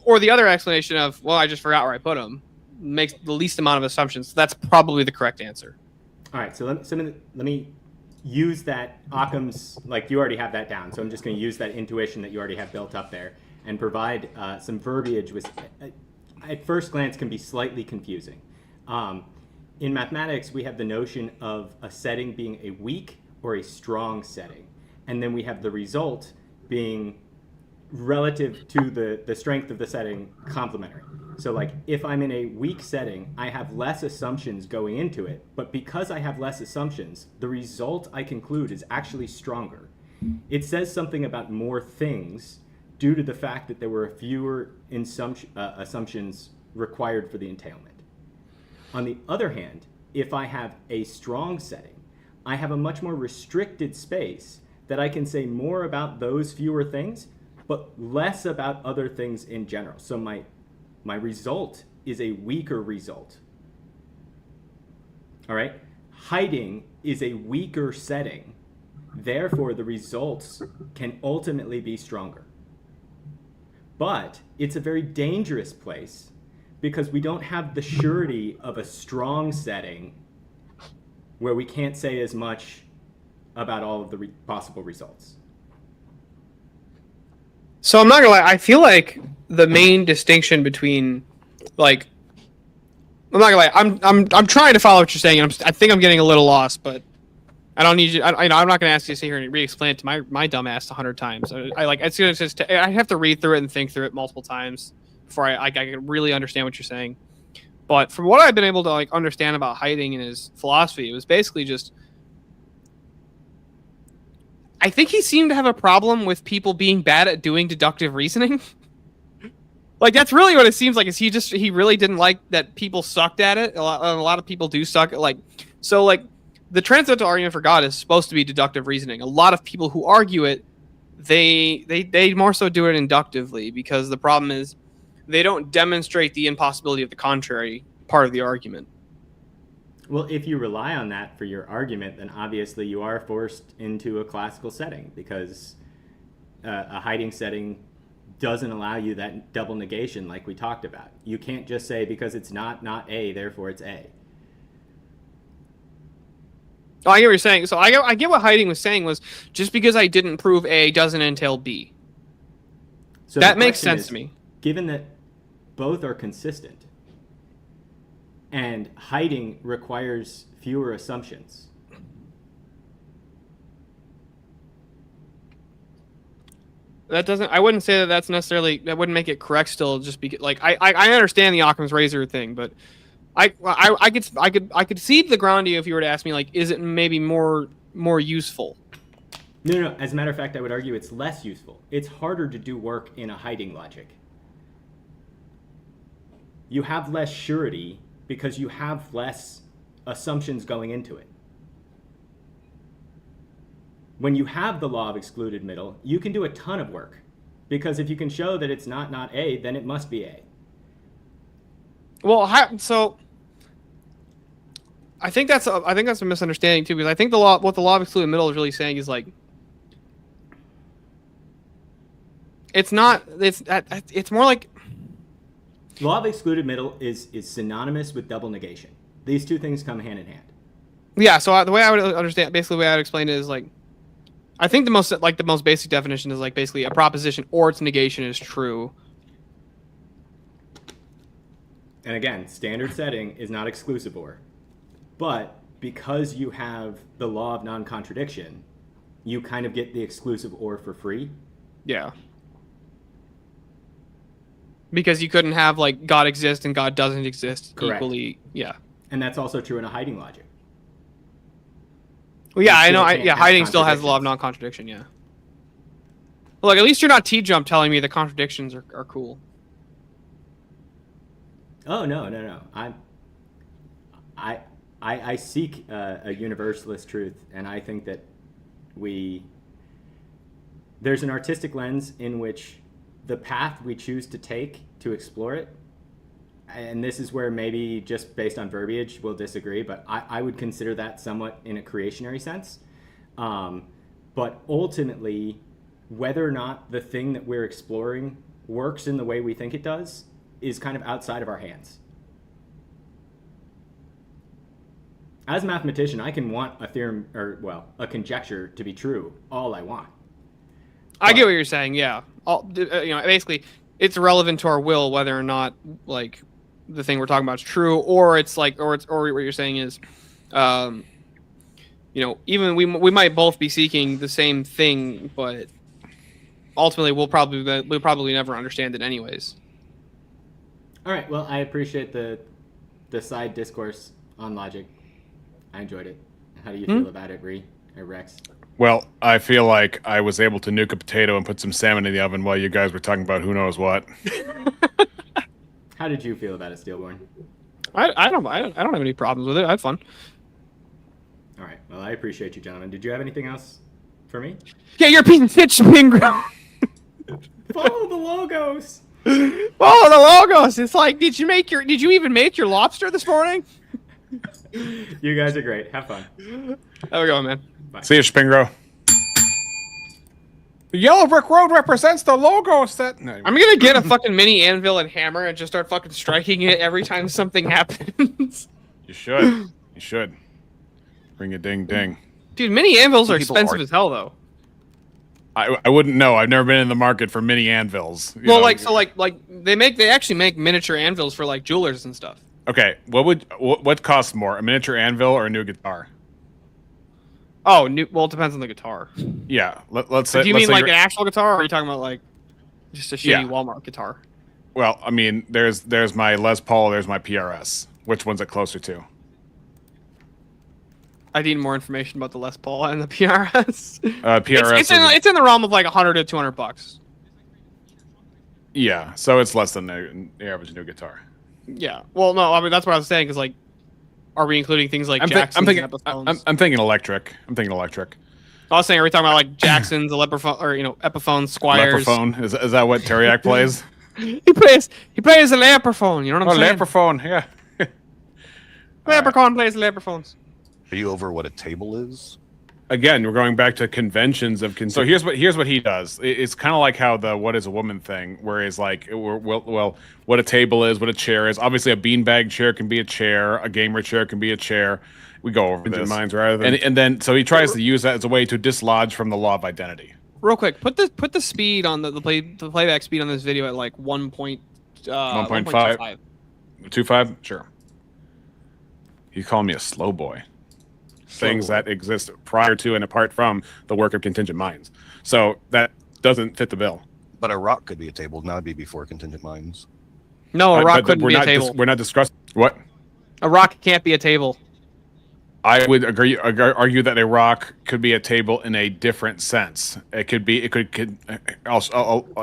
Or the other explanation of, well, I just forgot where I put them, makes the least amount of assumptions. That's probably the correct answer. All right, so let me use that Occam's, like you already have that down, so I'm just going to use that intuition that you already have built up there and provide some verbiage which at first glance can be slightly confusing. In mathematics, we have the notion of a setting being a weak or a strong setting, and then we have the result being relative to the strength of the setting complementary. So like if I'm in a weak setting, I have less assumptions going into it, but because I have less assumptions, the result I conclude is actually stronger. It says something about more things due to the fact that there were fewer assumptions required for the entailment. On the other hand, if I have a strong setting, I have a much more restricted space that I can say more about those fewer things, but less about other things in general. So my result is a weaker result. All right? Hiding is a weaker setting. Therefore, the results can ultimately be stronger. But it's a very dangerous place because we don't have the surety of a strong setting where we can't say as much about all of the possible results. So I'm not gonna lie, I feel like the main distinction between, like, I'm not gonna lie, I'm trying to follow what you're saying, and I think I'm getting a little lost, but I don't need you. I'm not gonna ask you to sit here and re-explain it to my dumb ass 100 times. I have to read through it and think through it multiple times before I can really understand what you're saying. But from what I've been able to understand about Hiding and his philosophy, it was basically just, I think he seemed to have a problem with people being bad at doing deductive reasoning. Like, that's really what it seems like, is he really didn't like that people sucked at it. A lot of people do suck at, the transcendental argument for God is supposed to be deductive reasoning. A lot of people who argue it, they more so do it inductively, because the problem is they don't demonstrate the impossibility of the contrary part of the argument. Well, if you rely on that for your argument, then obviously you are forced into a classical setting, because a hiding setting doesn't allow you that double negation like we talked about. You can't just say because it's not A, therefore it's A. Oh, I get what you're saying. So I get what Hiding was saying was, just because I didn't prove A doesn't entail B. So that makes sense to me. Given that both are consistent, and hiding requires fewer assumptions. I wouldn't say that that wouldn't make it correct still, just because, I understand the Occam's razor thing, but I could see the ground to you if you were to ask me, is it maybe more useful? No. As a matter of fact, I would argue it's less useful. It's harder to do work in a hiding logic. You have less surety because you have less assumptions going into it. When you have the law of excluded middle, you can do a ton of work, because if you can show that it's not A, then it must be A. Well, so I think that's a misunderstanding too, because I think what the law of excluded middle is really saying is like it's more like Law of excluded middle is synonymous with double negation. These two things come hand in hand. Yeah, so the way I would understand, basically the way I would explain it is like, I think the most basic definition is like basically a proposition or its negation is true. And again, standard setting is not exclusive or. But because you have the law of non-contradiction, you kind of get the exclusive or for free. Yeah. Because you couldn't have like God exists and God doesn't exist equally. Yeah. And that's also true in a hiding logic. Well, yeah, I know. can't have Hiding still has the law of non-contradiction. Yeah. Well, like at least you're not T-Jump telling me the contradictions are cool. Oh no. I seek a universalist truth, and I think that there's an artistic lens in which the path we choose to take to explore it, and this is where maybe just based on verbiage we'll disagree, but I would consider that somewhat in a creationary sense. But ultimately, whether or not the thing that we're exploring works in the way we think it does is kind of outside of our hands. As a mathematician, I can want a theorem, or well, a conjecture to be true all I want. I get what you're saying. Yeah. Basically, it's relevant to our will whether or not like the thing we're talking about is true, or it's like, or what you're saying is, even we might both be seeking the same thing, but ultimately we'll probably never understand it anyways. All right. Well, I appreciate the side discourse on logic. I enjoyed it. How do you feel about it, Rex? Well, I feel like I was able to nuke a potato and put some salmon in the oven while you guys were talking about who knows what. How did you feel about it, Steelborn? I don't have any problems with it. I had fun. All right. Well, I appreciate you, gentlemen. Did you have anything else for me? Yeah, you're a piece of shit, Spingram. Follow the logos. Follow the logos. It's like, did you even make your lobster this morning? You guys are great. Have fun. There we go, man. Bye. See you, Spingro. The yellow brick road represents the logo set. No, I'm gonna get a fucking mini anvil and hammer and just start fucking striking it every time something happens. You should. You should. Ring a ding ding. Dude, mini anvils are People expensive are- as hell, though. I wouldn't know. I've never been in the market for mini anvils. You Well, know. they actually make miniature anvils for like jewelers and stuff. Okay, what costs more, a miniature anvil or a new guitar? Oh, well, it depends on the guitar. Yeah, let's say. Do you let's mean say like you're- an actual guitar, or are you talking about like just a shitty Yeah. Walmart guitar? Well, I mean, there's my Les Paul, there's my PRS. Which one's it closer to? I need more information about the Les Paul and the PRS. PRS. It's in the realm of like $100 to $200. Yeah, so it's less than the average new guitar. Yeah. Well, no, I mean that's what I was saying. Is like, are we including things like Jackson's I'm thinking. and Epiphones? I'm thinking electric. I'm thinking electric. I was saying, are we talking about like Jackson's, Epiphone, or Epiphone, Squires? Leprechaun. Is that what Teriak plays? He plays a Leprechaun. You know what I'm saying? Leprechaun. Yeah. Leprechaun plays Leprechauns. Are you over what a table is? Again, we're going back to conventions of. So here's what he does. It's kind of like how the "what is a woman" thing, where he's like, well, what a table is, what a chair is. Obviously, a beanbag chair can be a chair. A gamer chair can be a chair. We go over this. Minds rather than And then so he tries to use that as a way to dislodge from the law of identity. Real quick, put the speed on the playback speed on this video at like 1.5. 2.5? Sure. He's calling me a slow boy. Things that exist prior to and apart from the work of Contingent Minds. So that doesn't fit the bill. But a rock could be a table, not be before Contingent Minds. No, a rock But couldn't we're be a not table. we're not discussing what? A rock can't be a table. I would argue that a rock could be a table in a different sense. It could be. It could. I'll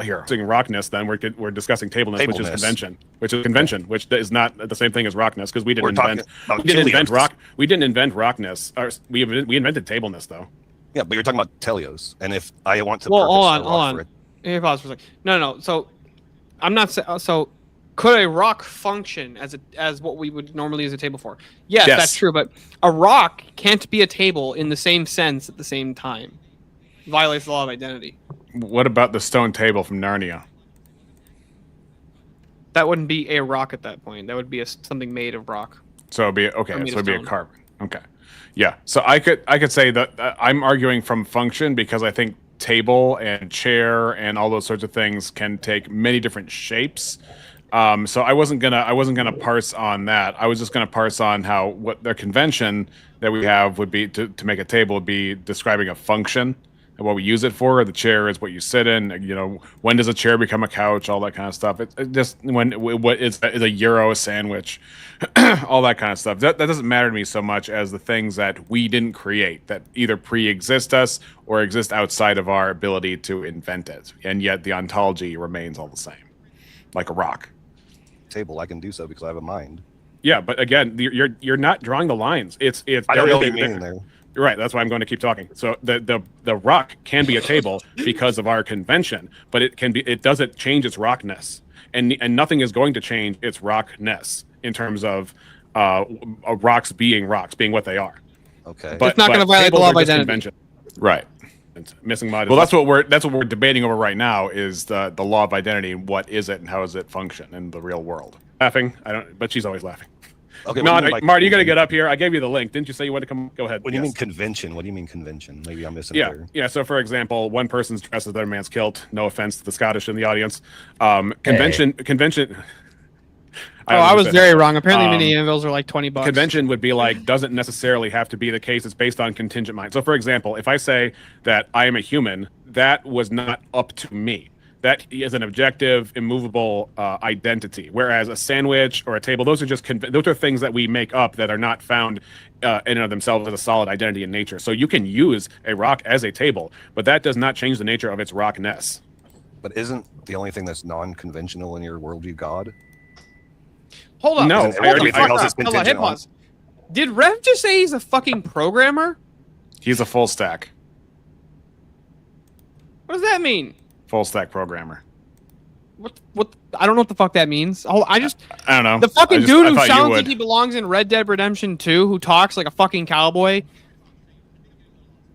here. Discussing rockness. Then we're discussing tableness, which is convention. Which is not the same thing as rockness because we didn't invent. We didn't invent rockness. We invented tableness though. Yeah, but you're talking about teleos, and if I want to. Well, hold purpose a rock on. for it- Here, pause for a second. No. So, I'm not so. Could a rock function as what we would normally use a table for? Yes, that's true. But a rock can't be a table in the same sense at the same time. It violates the law of identity. What about the stone table from Narnia? That wouldn't be a rock at that point. That would be something made of rock. So it'd be okay. Or made So it'd of be a stone. carbon. Okay. Yeah. So I could say that I'm arguing from function because I think table and chair and all those sorts of things can take many different shapes. So I wasn't gonna parse on that. I was just gonna parse on how what the convention that we have would be to make a table would be describing a function and what we use it for. The chair is what you sit in. You know, when does a chair become a couch? All that kind of stuff. It just what is a gyro, a sandwich, all that kind of stuff. That doesn't matter to me so much as the things that we didn't create that either pre-exist us or exist outside of our ability to invent it, and yet the ontology remains all the same, like a rock. Table, I can do so because I have a mind. Yeah, but again, you're not drawing the lines. It's I don't know what you mean there. You're right. That's why I'm going to keep talking. So the rock can be a table because of our convention, but it doesn't change its rockness, and nothing is going to change its rockness in terms of rocks being what they are. Okay. It's not gonna violate the tables law are of just identity. convention. Right. It's missing mod. Well, that's what we're debating over right now is the law of identity and what is it and how does it function in the real world. Laughing. But she's always laughing. Okay. No, what do you mean by Marty, you got to convention? get up here. I gave you the link. Didn't you say you wanted to come? Go ahead. When you Yes. mean convention, what do you mean convention? Maybe I'm missing Yeah, there. yeah. So, for example, one person's dressed as the other man's kilt. No offense to the Scottish in the audience. Convention. Oh, I was very wrong. Apparently, mini Um, anvils are like $20. Convention would be like doesn't necessarily have to be the case. It's based on contingent mind. So, for example, if I say that I am a human, that was not up to me. That is an objective, immovable identity. Whereas a sandwich or a table, those are just those are things that we make up that are not found in and of themselves as a solid identity in nature. So you can use a rock as a table, but that does not change the nature of its rockness. But isn't the only thing that's non-conventional in your worldview God? Hold on. No, Hold I already- the fuck everything else is up. Hold on, hit contingent on- pause. Did Rev just say he's a fucking programmer? He's a full stack What does that mean? programmer. What? I don't know what the fuck that means. Oh, I don't know. The fucking I dude who thought you sounds would. like he belongs in Red Dead Redemption 2, who talks like a fucking cowboy.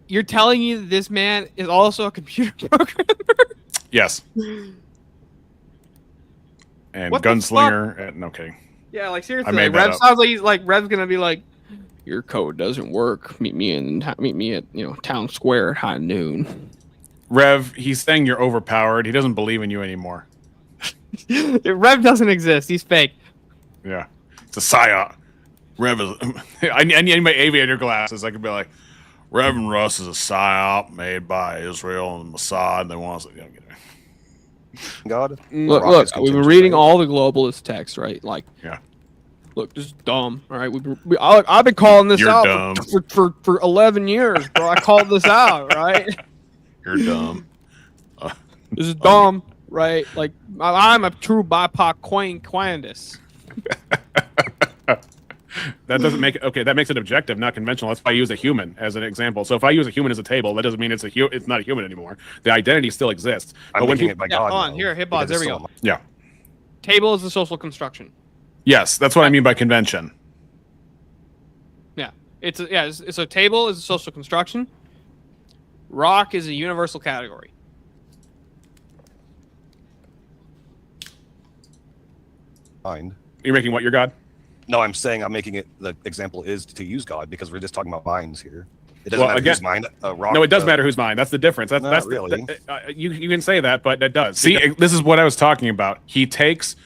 You're telling me that this man is also a computer programmer? Yes. And What the gunslinger. No kidding. Yeah, like seriously, I made like, that Rev up. sounds like he's like Rev's gonna be like, your code doesn't work. Meet me at town square at high noon. Rev, he's saying you're overpowered. He doesn't believe in you anymore. Rev doesn't exist. He's fake. Yeah. It's a psyop. Rev is. I need my aviator glasses. I could be like, Reverend Russ is a psyop made by Israel and Mossad. They want us to get it. God? Look, Rock is we've been contingent, reading right? all the globalist texts, right? Like, Yeah. look, this is dumb. All right, I've been calling this You're out dumb. for 11 years, bro. I called this out, right? You're dumb. This is dumb, right? Like, I'm a true BIPOC Quandis. That doesn't make it okay. That makes it objective, not conventional. That's why I use a human as an example. So if I use a human as a table, that doesn't mean it's not a human anymore. The identity still exists. I'm But when making people, it by Yeah, God. hold on. now, Here, hit because pause. There it's we still go. yeah, Table is a social construction. yes, that's what I mean by convention. Yeah, it's a table is a social construction. Rock is a universal category. mind. You're making what your god? No, I'm saying I'm making it. The example is to use God because we're just talking about minds here. It doesn't Well, matter again- whose mind. A rock, No, it does matter who's mine. That's the difference. That's Not that's really. you can say that, but that does. See, this is what I was talking about. He takes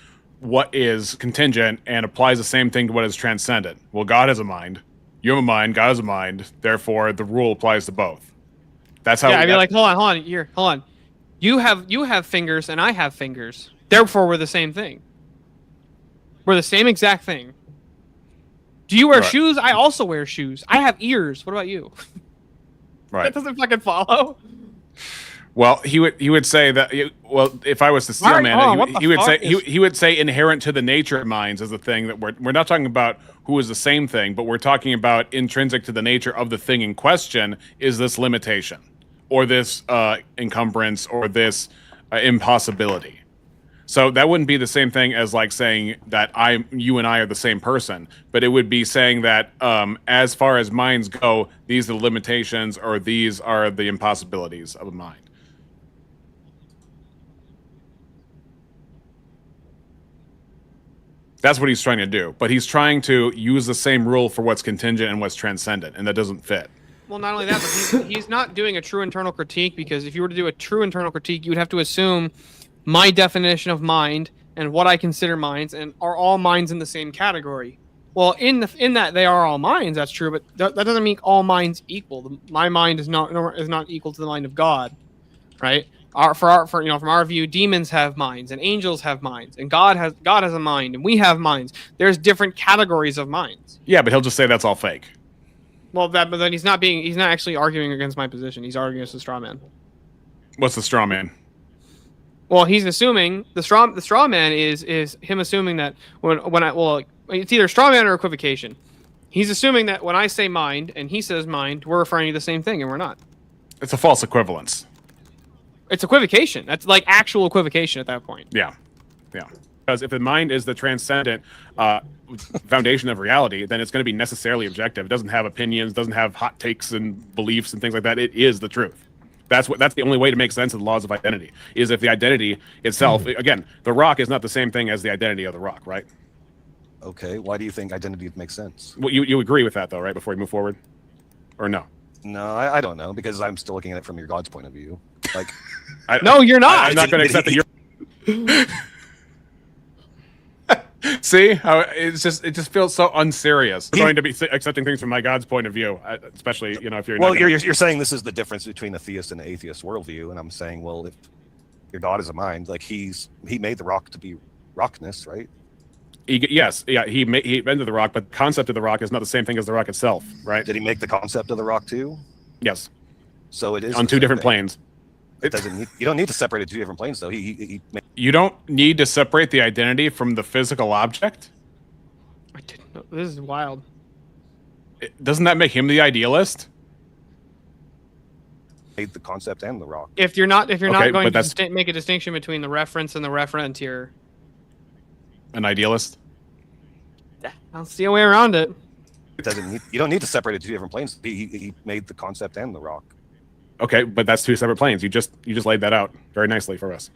what is contingent and applies the same thing to what is transcendent. Well, God has a mind. You have a mind. God has a mind. Therefore, the rule applies to both. That's how. Yeah, I'd be like, hold on, here, hold on. You have fingers and I have fingers. Therefore, we're the same thing. We're the same exact thing. Do you wear Right. shoes? I also wear shoes. I have ears. What about you? Right. That doesn't fucking follow. Well, he would say that. Well, if I was the steel Alright, man, hold on, what he the would say fuck is- he would say inherent to the nature of minds is the thing that we're not talking about who is the same thing, but we're talking about intrinsic to the nature of the thing in question is this limitation, or this encumbrance, or this impossibility. So that wouldn't be the same thing as like saying that you and I are the same person, but it would be saying that as far as minds go, these are the limitations, or these are the impossibilities of a mind. That's what he's trying to do, but he's trying to use the same rule for what's contingent and what's transcendent, and that doesn't fit. Well, not only that, but he's not doing a true internal critique, because if you were to do a true internal critique, you would have to assume my definition of mind and what I consider minds, and are all minds in the same category. Well, in that they are all minds, that's true, but that doesn't make all minds equal. My mind is not equal to the mind of God, right? From our view, demons have minds, and angels have minds, and God has a mind, and we have minds. There's different categories of minds. Yeah, but he'll just say that's all fake. Well, but then he's not actually arguing against my position. He's arguing against the straw man. What's the straw man? Well, he's assuming the straw man is him assuming that it's either straw man or equivocation. He's assuming that when I say mind and he says mind, we're referring to the same thing, and we're not. It's a false equivalence. It's equivocation. That's like actual equivocation at that point. Yeah. Because if the mind is the transcendent foundation of reality, then it's going to be necessarily objective. It doesn't have opinions, doesn't have hot takes and beliefs and things like that. It is the truth. That's the only way to make sense of the laws of identity, is if the identity itself, again, the rock is not the same thing as the identity of the rock, right? Okay, why do you think identity makes sense? Well, you agree with that though, right? Before we move forward, or no? No, I don't know, because I'm still looking at it from your God's point of view. Like, No, you're not. I'm not going to accept that you're. See how it just feels so unserious. I'm going to be accepting things from my God's point of view, especially if you're. well, not gonna- you're saying this is the difference between a theist and an atheist worldview, and I'm saying, well, if your God is a mind, like he made the rock to be rockness, right? He invented the rock, but the concept of the rock is not the same thing as the rock itself, right? Did he make the concept of the rock too? Yes, So it is on the two same different thing. planes. It doesn't need, you don't need to separate it to two different planes, though. He made, You don't need to separate the identity from the physical object. I didn't know. This is wild. Doesn't that make him the idealist? made the concept and the rock. If you're not Okay, going but to that's- make a distinction between the reference and the referent here, An idealist? I don't see a way around it. It doesn't need, you don't need to separate it to two different planes. He made the concept and the rock. Okay, but that's two separate planes. You just laid that out very nicely for us.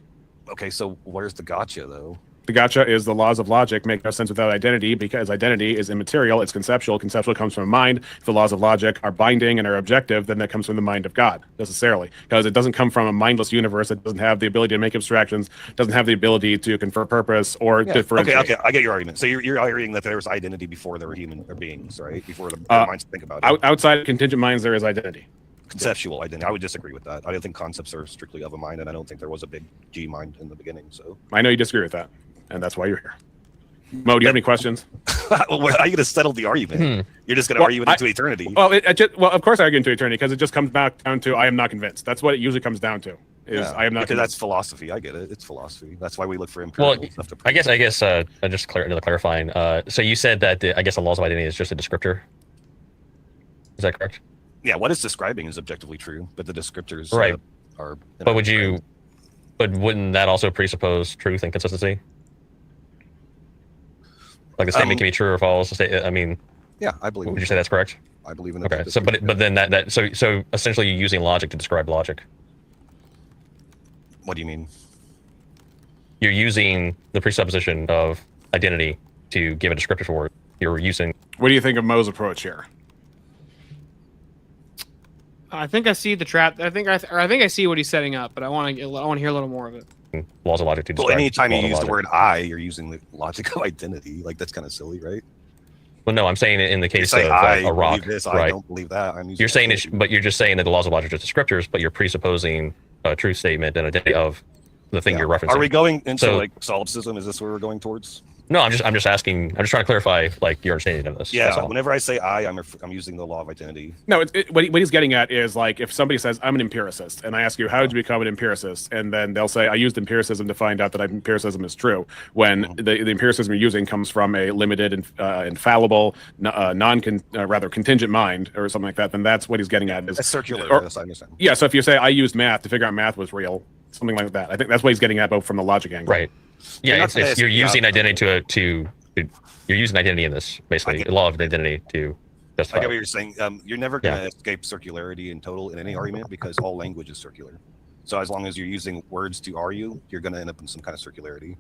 Okay, so where's the gotcha though? The gotcha is the laws of logic make no sense without identity, because identity is immaterial, it's conceptual. Conceptual comes from a mind. If the laws of logic are binding and are objective, then that comes from the mind of God, necessarily. Because it doesn't come from a mindless universe that doesn't have the ability to make abstractions, doesn't have the ability to confer purpose or differentiate. Okay, I get your argument. So you're arguing that there was identity before there were human or beings, right? Before the minds think about it. Outside of contingent minds, there is identity. Conceptual identity. I would disagree with that. I don't think concepts are strictly of a mind, and I don't think there was a big G mind in the beginning. So I know you disagree with that, and that's why you're here. Mo, do you have any questions? well, how are you going to settle the argument? You're just going to argue it into eternity. Well, of course I argue into eternity, because it just comes back down to I am not convinced. That's what it usually comes down to. I am not because convinced. that's philosophy. I get it. It's philosophy. That's why we look for empirical stuff to prove. I guess just another clarifying. So you said that the laws of identity is just a descriptor. Is that correct? Yeah, what it's describing is objectively true, but the descriptors Right. Are. But wouldn't that also presuppose truth and consistency? Like the statement can be true or false. I mean, Yeah, I believe. would you say that's correct? I believe in. Okay. So, but then so essentially you're using logic to describe logic. What do you mean? You're using the presupposition of identity to give a descriptor for it. You're using. What do you think of Mo's approach here? I think I see the trap. I think I see what he's setting up, but I want to hear a little more of it. Laws of logic to Well, describe. anytime you laws of use the logic. word "I," you're using the logic of identity. Like that's kind of silly, right? Well, no, I'm saying in the You case say of I a rock, believe this, I right? don't believe that. I'm using You're saying identity. but you're just saying that the laws of logic are just descriptors, but you're presupposing a truth statement and identity of the thing Yeah. you're referencing. Are we going into So- like solipsism? Is this where we're going towards? No, I'm just asking. I'm just trying to clarify like your understanding of this. That's Yeah, all. whenever I say I'm using the law of identity. No, what he's getting at is like if somebody says I'm an empiricist, and I ask you how did you become an empiricist, and then they'll say I used empiricism to find out that empiricism is true. When the empiricism you're using comes from a limited and infallible, rather contingent mind or something like that, then that's what he's getting at. Is That's circular. or- Yes, I understand. Yeah, so if you say I used math to figure out math was real, something like that, I think that's what he's getting at, both from the logic angle. Right. Yeah, not it's, gonna you're ask- using yeah. identity to you're using identity in this basically the law of identity to I justify. get what you're saying. You're never going to Yeah. escape circularity in total in any argument because all language is circular. So as long as you're using words to argue, you're going to end up in some kind of circularity.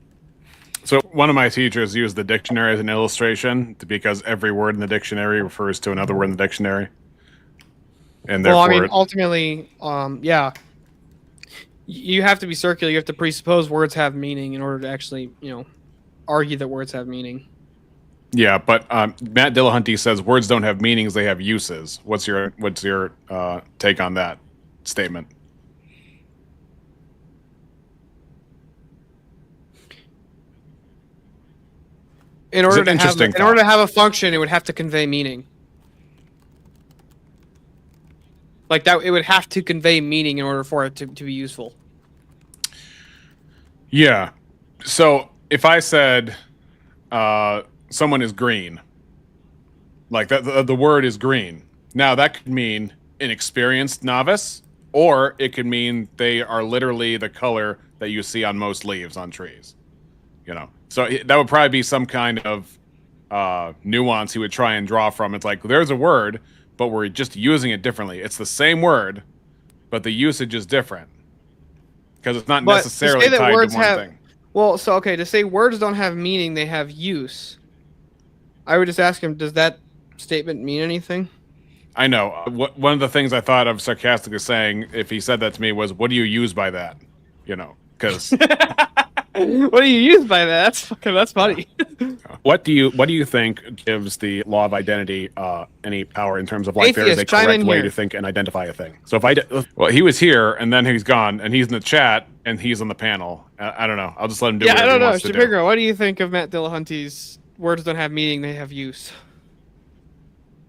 So one of my teachers used the dictionary as an illustration because every word in the dictionary refers to another word in the dictionary, and Well, therefore I mean, ultimately, yeah, you have to be circular. You have to presuppose words have meaning in order to actually, argue that words have meaning. yeah. But Matt Dillahunty says words don't have meanings; they have uses. What's your take on that statement? In It's order an to have, interesting in order to have a function, it would have to convey meaning. Like that, it would have to convey meaning in order for it to be useful. Yeah. So if I said someone is green, like that, the word is green. Now that could mean an experienced novice, or it could mean they are literally the color that you see on most leaves on trees. So that would probably be some kind of nuance he would try and draw from. It's like there's a word, but we're just using it differently. It's the same word, but the usage is different because it's not But to necessarily say that tied words to one have- thing. Well, so okay, to say words don't have meaning, they have use. I would just ask him, does that statement mean anything? I know. One of the things I thought of sarcastically saying, if he said that to me, was, "What do you use by that?" Because What do you use by that? That's funny. what do you think gives the law of identity any power in terms of like there is a Atheist, chime correct in way here. to think and identify a thing? So if well, he was here and then he's gone and he's in the chat and he's on the panel. I don't know. I'll just let him do Yeah, I whatever don't he know. wants to do. Shapiro, what do you think of Matt Dillahunty's words don't have meaning, they have use?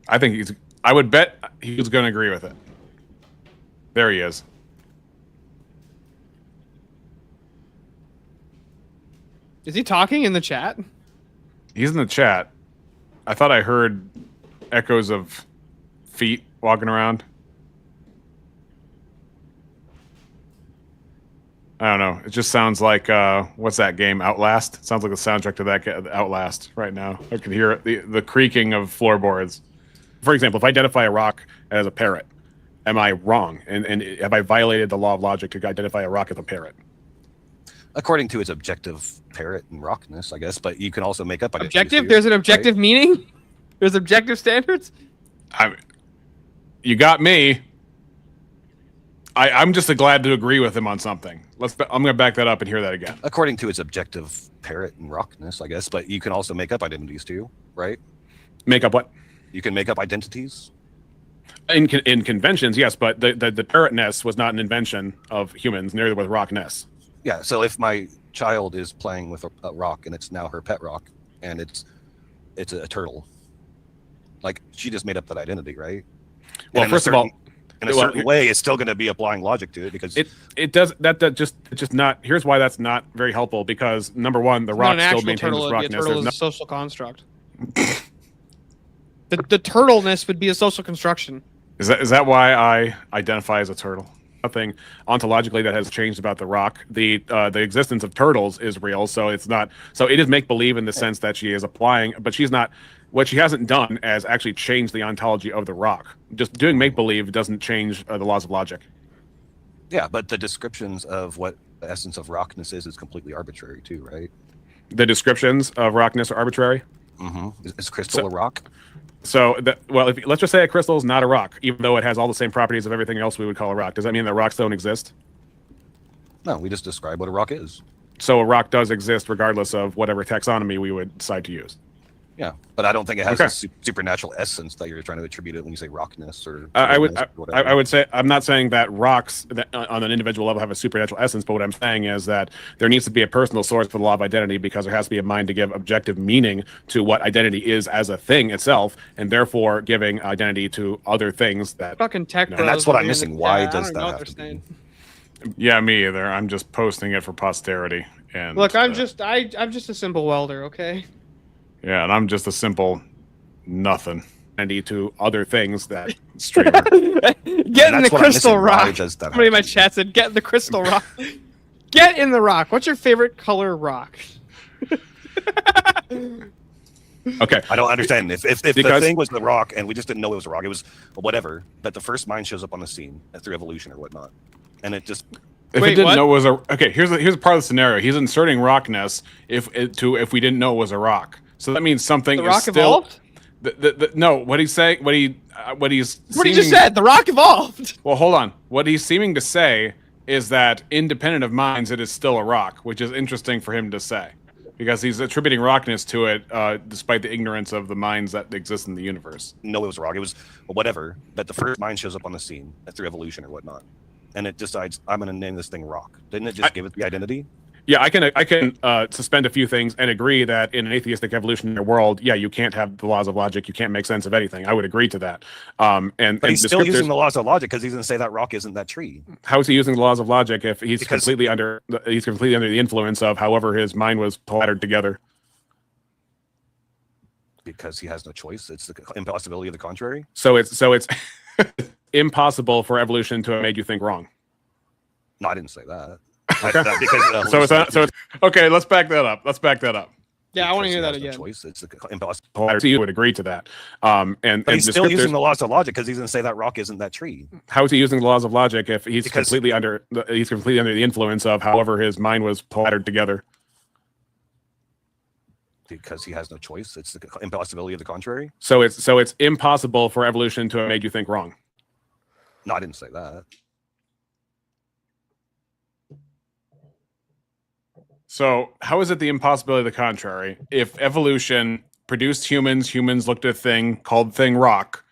I think I would bet he's going to agree with it. There he is. Is he talking in the chat? He's in the chat. I thought I heard echoes of feet walking around. I don't know. It just sounds like what's that game? Outlast. It sounds like the soundtrack to that Outlast right now. I could hear the creaking of floorboards. For example, if I identify a rock as a parrot, am I wrong? And have I violated the law of logic to identify a rock as a parrot? According to its objective parrot and rockness, I guess, but you can also make up identities Objective? too, There's an right? objective meaning? There's objective standards? You got me. I'm just glad to agree with him on something. I'm going to back that up and hear that again. According to its objective parrot and rockness, I guess, but you can also make up identities too, right? Make up what? You can make up identities. In conventions, yes, but the parrot nest was not an invention of humans. Neither was rock nest. Yeah, so if my child is playing with a rock and it's now her pet rock and it's a turtle, like she just made up that identity, right? Well, And first of all, in a certain way, it's still going to be applying logic to it because it does that just not. Here's why that's not very helpful because number one, the Not rock an still actual maintains turtle, its it'd be a rockness. turtle is a social construct. The turtleness would be a social construction. Is that why I identify as a turtle? Nothing ontologically that has changed about the rock. The existence of turtles is real, so it's not. So it is make believe in the sense that she is applying, but she's not. What she hasn't done is actually change the ontology of the rock. Just doing make believe doesn't change the laws of logic. yeah, but the descriptions of what the essence of rockness is completely arbitrary too, right? The descriptions of rockness are arbitrary. Mm-hmm. Is crystal a rock? So, let's just say a crystal is not a rock, even though it has all the same properties of everything else we would call a rock. Does that mean that rocks don't exist? No, we just describe what a rock is. So a rock does exist regardless of whatever taxonomy we would decide to use. Yeah, but I don't think it has Okay. a supernatural essence that you're trying to attribute it when you say rockness or. I would or whatever. I would say I'm not saying that rocks that on an individual level have a supernatural essence, but what I'm saying is that there needs to be a personal source for the law of identity because there has to be a mind to give objective meaning to what identity is as a thing itself, and therefore giving identity to other things that. Fucking tech And bros. that's what over I'm here in the missing. Why chat. I does don't know that what have they're to be? saying. Yeah, me either. I'm just posting it for posterity. And Look, I'm just a simple welder, okay? yeah, and I'm just a simple nothing. Identity to other things that streamer. Get in the that's what I'm crystal missing. Why rock. does that Somebody in my have to be? chat said, "Get in the crystal rock." Get in the rock. What's your favorite color rock? Okay. I don't understand. If the Because- thing was the rock and we just didn't know it was a rock, it was whatever. But the first mind shows up on the scene through evolution or whatnot, and it just If Wait, it didn't what? know it was a okay, here's a part of the scenario. He's inserting rockness if we didn't know it was a rock. So that means something The is rock still. evolved. No, what he's saying, what he's. What he just seeming- said. The rock evolved. Well, hold on. What he's seeming to say is that independent of minds, it is still a rock, which is interesting for him to say, because he's attributing rockness to it, despite the ignorance of the minds that exist in the universe. know it was a rock. It was whatever. But the first mind shows up on the scene through evolution or whatnot, and it decides I'm going to name this thing rock. Didn't it just give it the identity? Yeah, I can suspend a few things and agree that in an atheistic evolutionary world, yeah, you can't have the laws of logic. You can't make sense of anything. I would agree to that. And But he's the still scriptures- using the laws of logic because he's going to say that rock isn't that tree. how is he using the laws of logic if he's Because- completely under the influence of however his mind was plattered together? Because he has no choice. It's the impossibility of the contrary. So it's impossible for evolution to have made you think wrong. No, I didn't say that. Okay. Because So it's okay. Let's back that up. Yeah, I want to because hear he that has no again. choice. It's the impossible. So you would agree to that. And But he's the still scriptures- using the laws of logic because he's going to say that rock isn't that tree. how is he using the laws of logic if he's Because- completely under the influence of however his mind was plattered together? Because he has no choice. It's the impossibility of the contrary. So it's impossible for evolution to have made you think wrong. No, I didn't say that. So how is it the impossibility of the contrary? If evolution produced humans, humans looked at a thing called thing rock,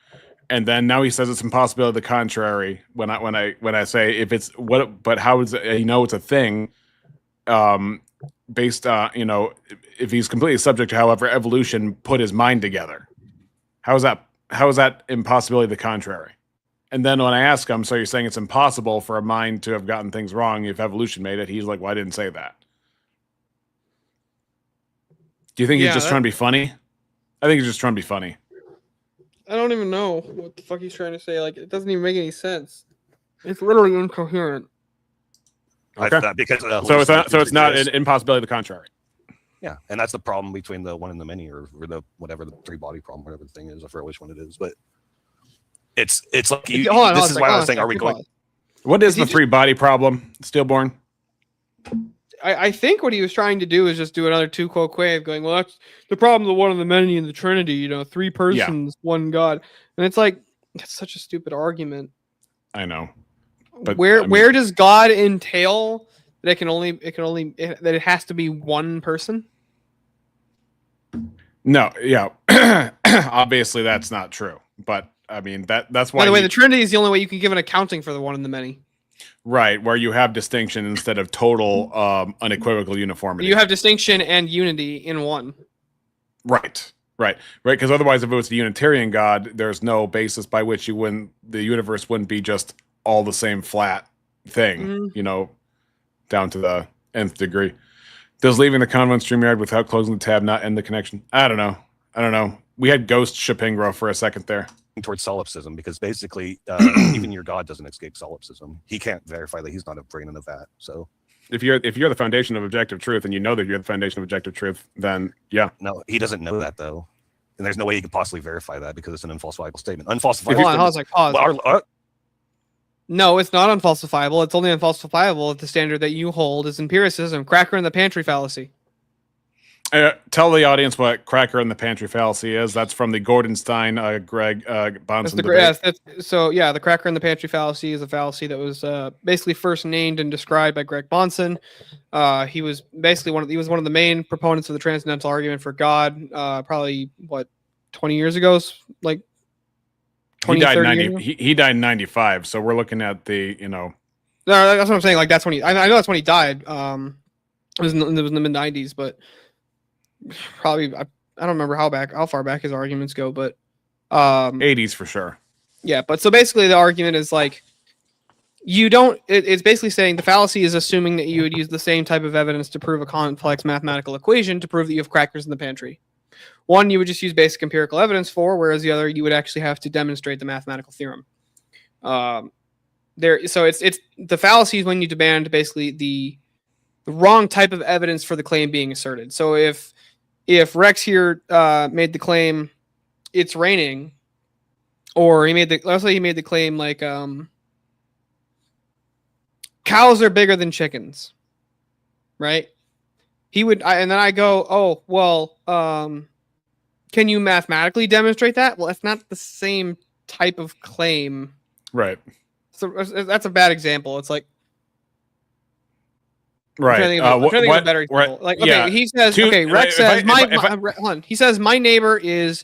and then now he says it's impossibility of the contrary. When I say if it's what, but how is it? It's a thing. Based on if he's completely subject to however evolution put his mind together. How is that impossibility of the contrary? And then when I ask him, so you're saying it's impossible for a mind to have gotten things wrong if evolution made it? He's like, well, I didn't say that. Do you think Yeah, he's just that- trying to be funny? I think he's just trying to be funny. I don't even know what the fuck he's trying to say. Like, it doesn't even make any sense. It's literally incoherent. Okay. Because So it's not hallucinations an exist. impossibility of the contrary. Yeah, and that's the problem between the one and the many, or the whatever the three body problem, whatever the thing is. I forget which one it is, but it's like you. Hold on, this hold is on, why I hold was on, saying, are we quick going? pause. What is Is he the just- three body problem, Steelborn? I think what he was trying to do is just do another two quote quave, going, well, that's the problem, the one and the many and the Trinity, three persons, one God. And it's like, that's such a stupid argument. I know. But, where I mean- where does God entail that that it has to be one person? No, yeah. Obviously that's not true. But I mean that's why By the way, he- the Trinity is the only way you can give an accounting for the one and the many. right, where you have distinction instead of total unequivocal uniformity. You have distinction and unity in one. right. Because otherwise, if it was the Unitarian God, there's no basis by which the universe wouldn't be just all the same flat thing, Mhm. Down to the nth degree. Does leaving the convent StreamYard without closing the tab not end the connection? I don't know. We had Ghost Shapingro for a second there. Towards solipsism, because basically even your God doesn't escape solipsism. He can't verify that he's not a brain in a vat. So If you're the foundation of objective truth and you know that you're the foundation of objective truth, then yeah. no, he doesn't know that though, and there's no way he could possibly verify that because it's an unfalsifiable statement. Unfalsifiable. Hold on, pause. Well, No, it's not unfalsifiable. It's only unfalsifiable if the standard that you hold is empiricism. Cracker in the pantry fallacy. Tell the audience what cracker in the pantry fallacy is. That's from the Gordonstein, Greg That's Bonson the debate. the cracker in the pantry fallacy is a fallacy that was basically first named and described by Greg Bonson. He was basically one of the main proponents of the transcendental argument for God. Probably 20 years ago, like 20, He died 30 years ago? he died in 95. So we're looking at the No, that's what I'm saying. Like that's when I know that's when he died. It was in the mid 90s, but probably I don't remember how far back his arguments go, but 80s for sure. yeah. But so basically, the argument is like you don't. It's basically saying the fallacy is assuming that you would use the same type of evidence to prove a complex mathematical equation to prove that you have crackers in the pantry. One you would just use basic empirical evidence for, whereas the other you would actually have to demonstrate the mathematical theorem. So it's the fallacy is when you demand basically the wrong type of evidence for the claim being asserted. So if Rex here made the claim it's raining, or let's say he made the claim like cows are bigger than chickens, right? He would, and then I go, oh well, can you mathematically demonstrate that? Well, it's not the same type of claim, Right. so that's a bad example. It's like. Right. I'm trying to think of a better example. Right. Like, okay, Yeah. he says, Two- Rex if I- says, if I- if I- hold on. He says, my neighbor is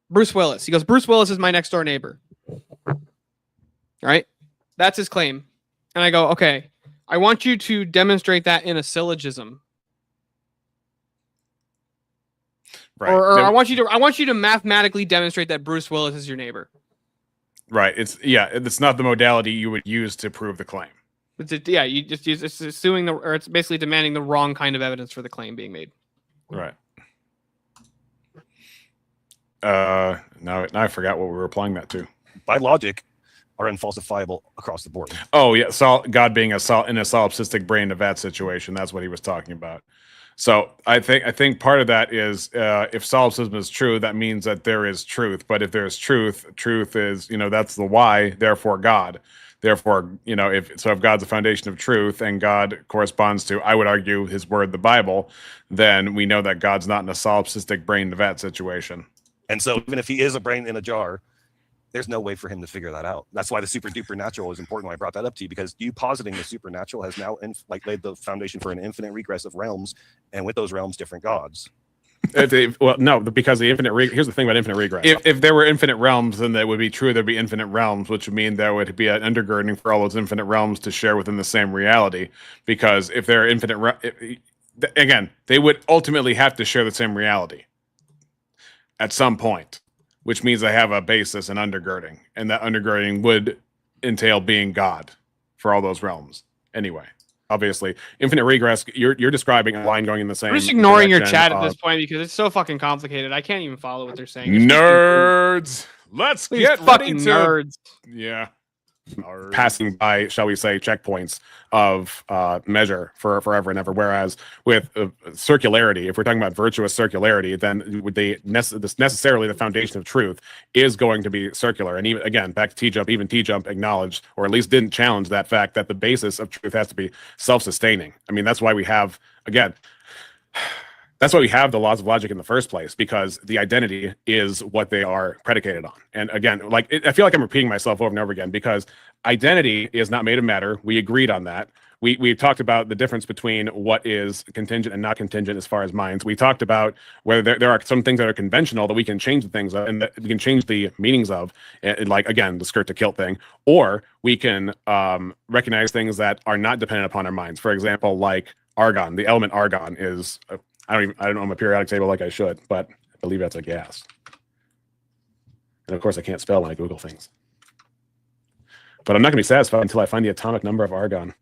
Bruce Willis. He goes, Bruce Willis is my next door neighbor. All right. That's his claim. And I go, okay, I want you to demonstrate that in a syllogism. Right. Or There- I want you to mathematically demonstrate that Bruce Willis is your neighbor. Right. It's not the modality you would use to prove the claim. You just use it's assuming or it's basically demanding the wrong kind of evidence for the claim being made. Right. Now I forgot what we were applying that to. By logic, are unfalsifiable across the board. Oh yeah, God being in a solipsistic brain of that situation. That's what he was talking about. So I think part of that is if solipsism is true, that means that there is truth. But if there is truth is that's the why. Therefore God. Therefore if God's the foundation of truth and God corresponds to, I would argue, His word, the Bible, then we know that God's not in a solipsistic brain of that situation. And so even if he is a brain in a jar, there's no way for him to figure that out. That's why the super duper natural is important. When I brought that up to you, because you positing the supernatural has now laid the foundation for an infinite regress of realms, and with those realms, different gods. Well, no, because the here's the thing about infinite regress. If there were infinite realms, then that would be true. There'd be infinite realms, which would mean there would be an undergirding for all those infinite realms to share within the same reality. Because if there are infinite, again, they would ultimately have to share the same reality at some point, which means they have a basis and undergirding, and that undergirding would entail being God for all those realms. Anyway, obviously, infinite regress. You're describing a line going in the same. I'm just ignoring your direction chat at of- this point because it's so fucking complicated. I can't even follow what they're saying. It's Nerds. Let's These get fucking ready to nerds. Yeah. Passing by, shall we say, checkpoints of measure for forever and ever. Whereas with circularity, if we're talking about virtuous circularity, then necessarily the foundation of truth is going to be circular. And even again, back to T-Jump, even T-Jump acknowledged, or at least didn't challenge that fact, that the basis of truth has to be self-sustaining. I mean, that's why we have, again, that's why we have the laws of logic in the first place, because the identity is what they are predicated on. And again, I feel like I'm repeating myself over and over again, because identity is not made of matter. We agreed on that. We talked about the difference between what is contingent and not contingent as far as minds. We talked about whether there are some things that are conventional that we can change the things of, and that we can change the meanings of, like, again, the skirt to kilt thing, or we can recognize things that are not dependent upon our minds. For example, like argon. The element argon is I don't know my periodic table like I should, but I believe that's a gas. And of course, I can't spell when I Google things. But I'm not going to be satisfied until I find the atomic number of argon.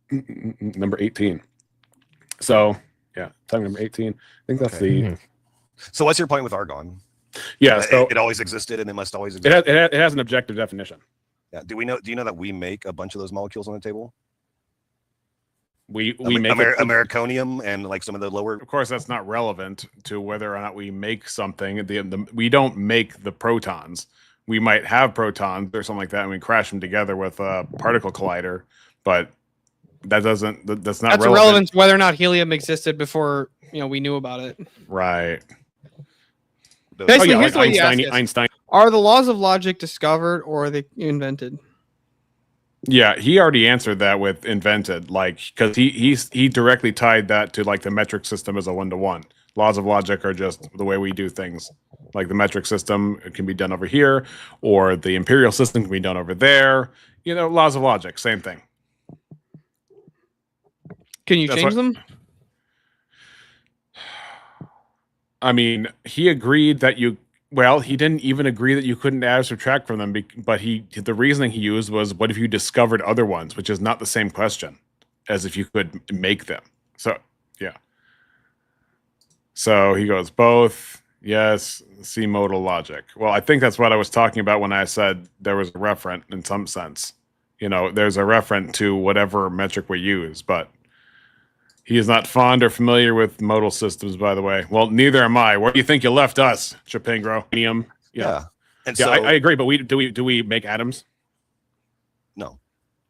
Number 18. So, yeah, atomic number 18. I think that's the... So what's your point with argon? Yeah, so it always existed and it must always exist. it has an objective definition. Yeah. Do you know that we make a bunch of those molecules on the table? We make Americonium and like some of the lower. Of course, that's not relevant to whether or not we make something. We don't make the protons. We might have protons or something like that, and we crash them together with a particle collider. but that's not That's relevant. irrelevant to whether or not helium existed before we knew about it. Right. Basically, Oh, yeah, here's like the way you ask this. Einstein. Are the laws of logic discovered or are they invented? Yeah, he already answered that with invented, like because he directly tied that to like the metric system as a 1-to-1. Laws of logic are just the way we do things. Like the metric system can be done over here, or the imperial system can be done over there. Laws of logic, same thing. Can you That's change them? I mean, he agreed that you. Well, he didn't even agree that you couldn't add or subtract from them, but the reasoning he used was, what if you discovered other ones, which is not the same question as if you could make them. So, yeah. So he goes, both, yes, see modal logic. Well, I think that's what I was talking about when I said there was a referent in some sense. There's a referent to whatever metric we use, but he is not fond or familiar with modal systems, by the way. Well, neither am I. Where do you think you left us, Chapingro? Yeah. And Yeah, so I agree, but do we make atoms? no.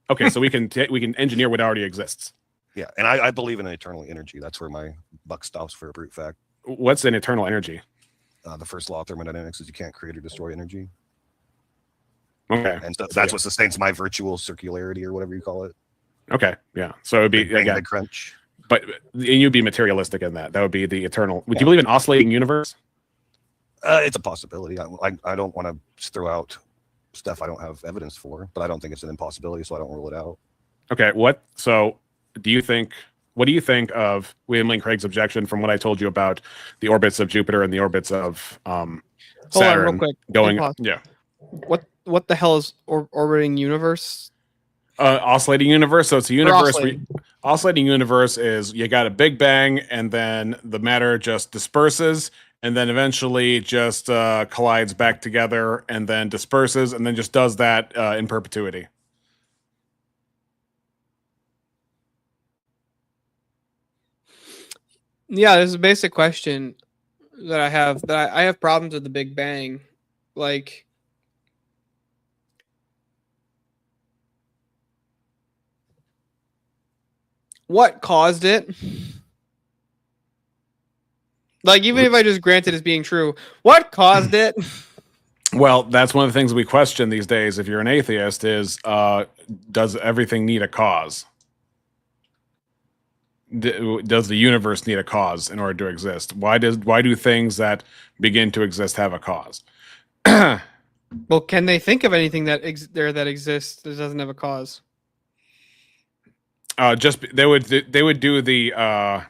Okay, so we can engineer what already exists. Yeah. And I believe in eternal energy. That's where my buck stops for a brute fact. What's an eternal energy? The first law of thermodynamics is you can't create or destroy energy. Okay. And so that's what sustains my virtual circularity or whatever you call it. Okay, yeah. So it would be, Big Bang, again, Big Crunch. but you'd be materialistic in that. That would be the eternal. Would you believe in oscillating universe? It's a possibility. I don't want to just throw out stuff I don't have evidence for, but I don't think it's an impossibility, so I don't rule it out. Okay, what do you think of William Lane Craig's objection from what I told you about the orbits of Jupiter and the orbits of Saturn Hold on, real quick. going? Pause. Yeah. What the hell is orbiting universe? Oscillating universe. So it's a universe. oscillating. Oscillating universe is you got a big bang, and then the matter just disperses, and then eventually just collides back together, and then disperses, and then just does that in perpetuity. Yeah, this is a basic question that I have. That I have problems with the Big Bang. Like, what caused it? Like, even if I just grant it as being true, what caused it? Well, that's one of the things we question these days. If you're an atheist, is does everything need a cause? Does the universe need a cause in order to exist? Why do things that begin to exist have a cause? Well, can they think of anything that exists that doesn't have a cause? Just they would do the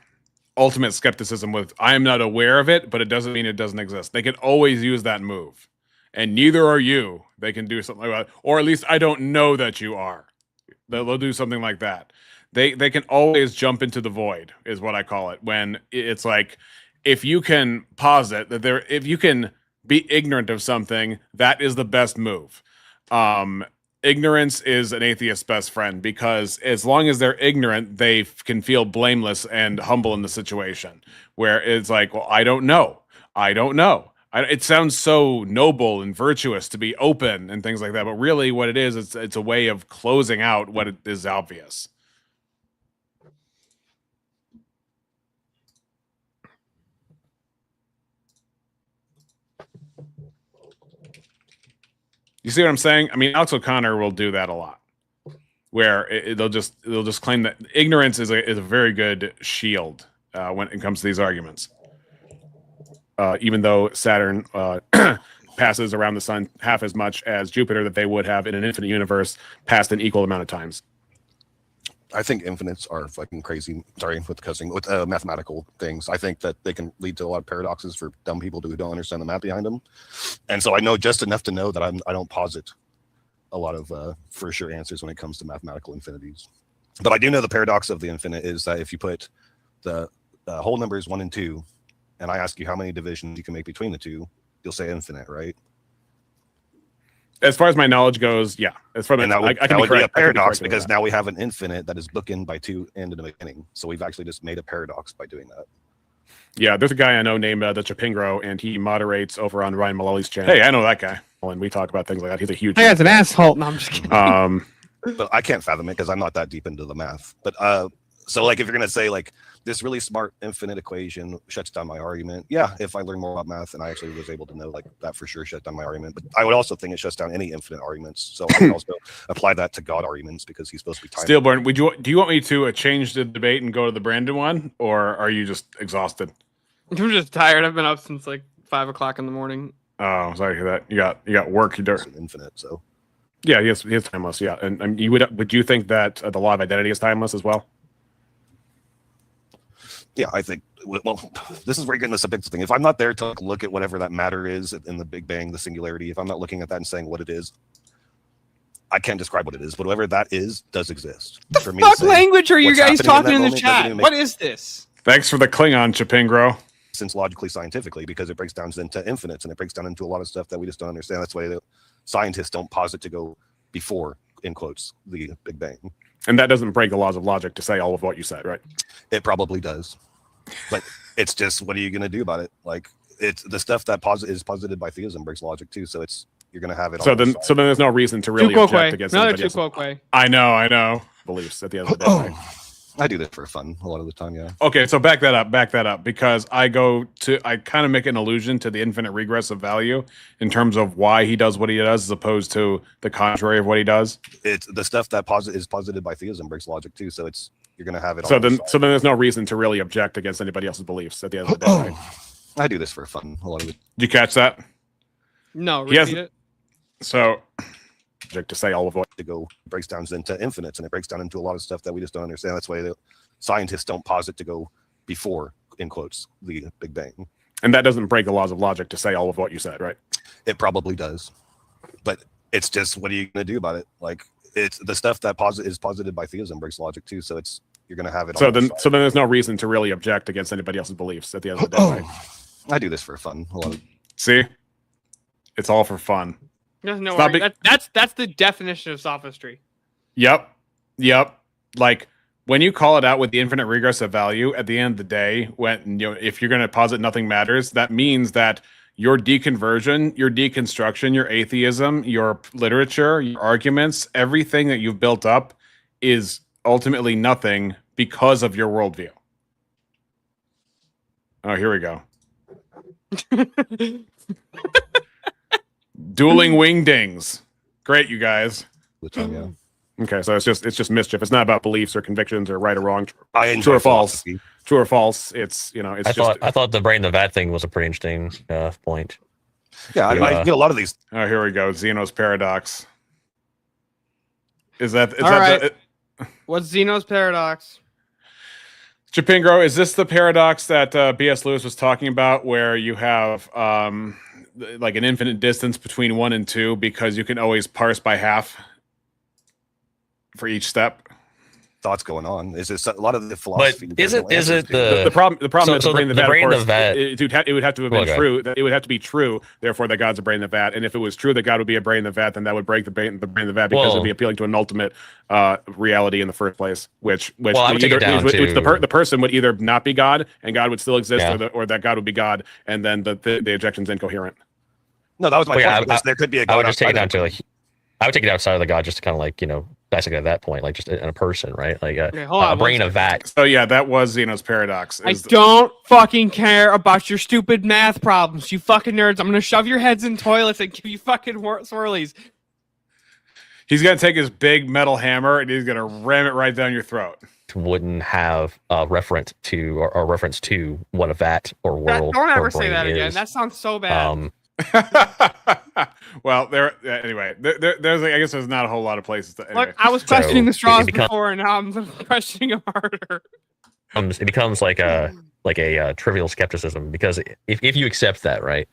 ultimate skepticism with, I am not aware of it, but it doesn't mean it doesn't exist. They can always use that move, and neither are you. They can do something like that, or at least I don't know that you are. They'll do something like that. They can always jump into the void, is what I call it. When it's like, if you can posit that if you can be ignorant of something, that is the best move. Ignorance is an atheist's best friend, because as long as they're ignorant, they can feel blameless and humble in the situation. Where it's like, well, I don't know. It sounds so noble and virtuous to be open and things like that, but really, what it is, it's a way of closing out what is obvious. You see what I'm saying? I mean, Alex O'Connor will do that a lot, where they'll just claim that ignorance is a very good shield when it comes to these arguments. Even though Saturn passes around the sun half as much as Jupiter that they would have in an infinite universe passed an equal amount of times. I think infinites are fucking crazy. Sorry, with mathematical things. I think that they can lead to a lot of paradoxes for dumb people who don't understand the math behind them. And so I know just enough to know that I don't posit a lot of for sure answers when it comes to mathematical infinities. But I do know the paradox of the infinite is that if you put the whole numbers 1 and 2, and I ask you how many divisions you can make between the two, you'll say infinite, right? As far as my knowledge goes, yeah. As far as that would, I can be be a correct. I can be paradox corrected with because that. now we have an infinite that is bookended by 2 and in the beginning. So we've actually just made a paradox by doing that. Yeah, there's a guy I know named the Chapingro, and he moderates over on Ryan Mullally's channel. Hey, I know that guy. And we talk about things like that. He's a huge. That guy's an asshole. No, I'm just kidding. but I can't fathom it because I'm not that deep into the math. But so like if you're gonna say like this really smart infinite equation shuts down my argument, yeah, if I learn more about math and I actually was able to know like that for sure shut down my argument. But I would also think it shuts down any infinite arguments. So I can also apply that to God arguments because he's supposed to be time. Steelborn, do you want me to change the debate and go to the Brandon one, or are you just exhausted? I'm just tired. I've been up since like 5 o'clock in the morning. Oh, sorry to hear that. You got work. You do. It's infinite. So Yeah, he is timeless. Yeah, and you would you think that the law of identity is timeless as well? yeah, I think well, this is where you get into the subjective thing. If I'm not there to look at whatever that matter is in the Big Bang, the singularity, if I'm not looking at that and saying what it is, I can't describe what it is, but whatever that is does exist. For me to Fuck say language are you what's guys happening in that talking in the moment doesn't chat? even make What is this? Thanks for the Klingon, Chapingro. sense logically, scientifically, because it breaks down into infinites and it breaks down into a lot of stuff that we just don't understand. That's why the scientists don't pause it to go before, in quotes, the Big Bang. And that doesn't break the laws of logic to say all of what you said, right? It probably does, but it's just what are you going to do about it? Like it's the stuff that is posited by theism breaks logic too. So it's you're going to have it. So on then, both so then there's no reason to really object against Another anybody else. Chukwokwe. I know. Beliefs at the end of the day. Right? I do this for fun a lot of the time. Yeah. Okay, so back that up, because I kind of make an allusion to the infinite regress of value in terms of why he does what he does, as opposed to the contrary of what he does. It's the stuff that is posited by theism breaks logic too. So it's you're going to have it. So on both then, sides. so then there's no reason to really object against anybody else's beliefs at the end of the day. Right? I do this for fun a lot of the. Did you catch that? No, He has- repeat it. So, object to say all of what. To go breaks down into infinites and it breaks down into a lot of stuff that we just don't understand. That's why the scientists don't pause it to go before, in quotes, the Big Bang. And that doesn't break the laws of logic to say all of what you said, right? It probably does, but it's just what are you going to do about it? Like it's the stuff that is posited by theism breaks logic too. So it's you're going to have it. So on both then, sides. so then there's no reason to really object against anybody else's beliefs at the end of the day. Right? I do this for fun a lot of. See, it's all for fun. There's no Stop worry. That's the definition of sophistry. Yep. Like when you call it out with the infinite regress of value, at the end of the day, when if you're going to posit nothing matters, that means that your deconversion, your deconstruction, your atheism, your literature, your arguments, everything that you've built up is ultimately nothing because of your worldview. Oh, here we go. Dueling wingdings. Great, you guys. The time, yeah. Okay, so it's just mischief. It's not about beliefs or convictions or right or wrong, I enjoy true or false. philosophy. True or false. It's it's I thought the brain the vat thing was a pretty interesting point. Yeah, I get a lot of these. Oh, here we go. Zeno's paradox. Is that All right. What's Zeno's paradox? Chapingro, is this the paradox that B.S. Lewis was talking about, where you have like an infinite distance between 1 and 2 because you can always parse by half for each step? Thoughts going on? Is this a lot of the philosophy? But is it The problem is so the brain in the the vat, brain of in course, the vat- it would have to have been Okay. true. It would have to be true, therefore, that God's a brain in the vat. And if it was true that God would be a brain in the vat, then that would break the brain in the vat because it would be appealing to an ultimate reality in the first place, which I would take it down which to- the person would either not be God and God would still exist, Yeah. or that God would be God, and then the objection's incoherent. No, that was my Well, yeah, point. because there could be a God I would just take it down outside to of like I would take it outside of the God just to kind of like dissect it at that point, like just in a person, right? Like Okay, hold on a one brain second. of vat. So yeah, that was Zeno's paradox. I don't fucking care about your stupid math problems, you fucking nerds. I'm gonna shove your heads in toilets and give you fucking swirlies. He's gonna take his big metal hammer and he's gonna ram it right down your throat. Wouldn't have a reference to or reference to what a vat or world. Don't or ever say brain that again. is. That sounds so bad. Well, anyway. There's I guess there's not a whole lot of places to. Anyway. Look, I was questioning the it straws becomes- before, and now I'm questioning them harder. It becomes like a trivial skepticism, because if you accept that, right,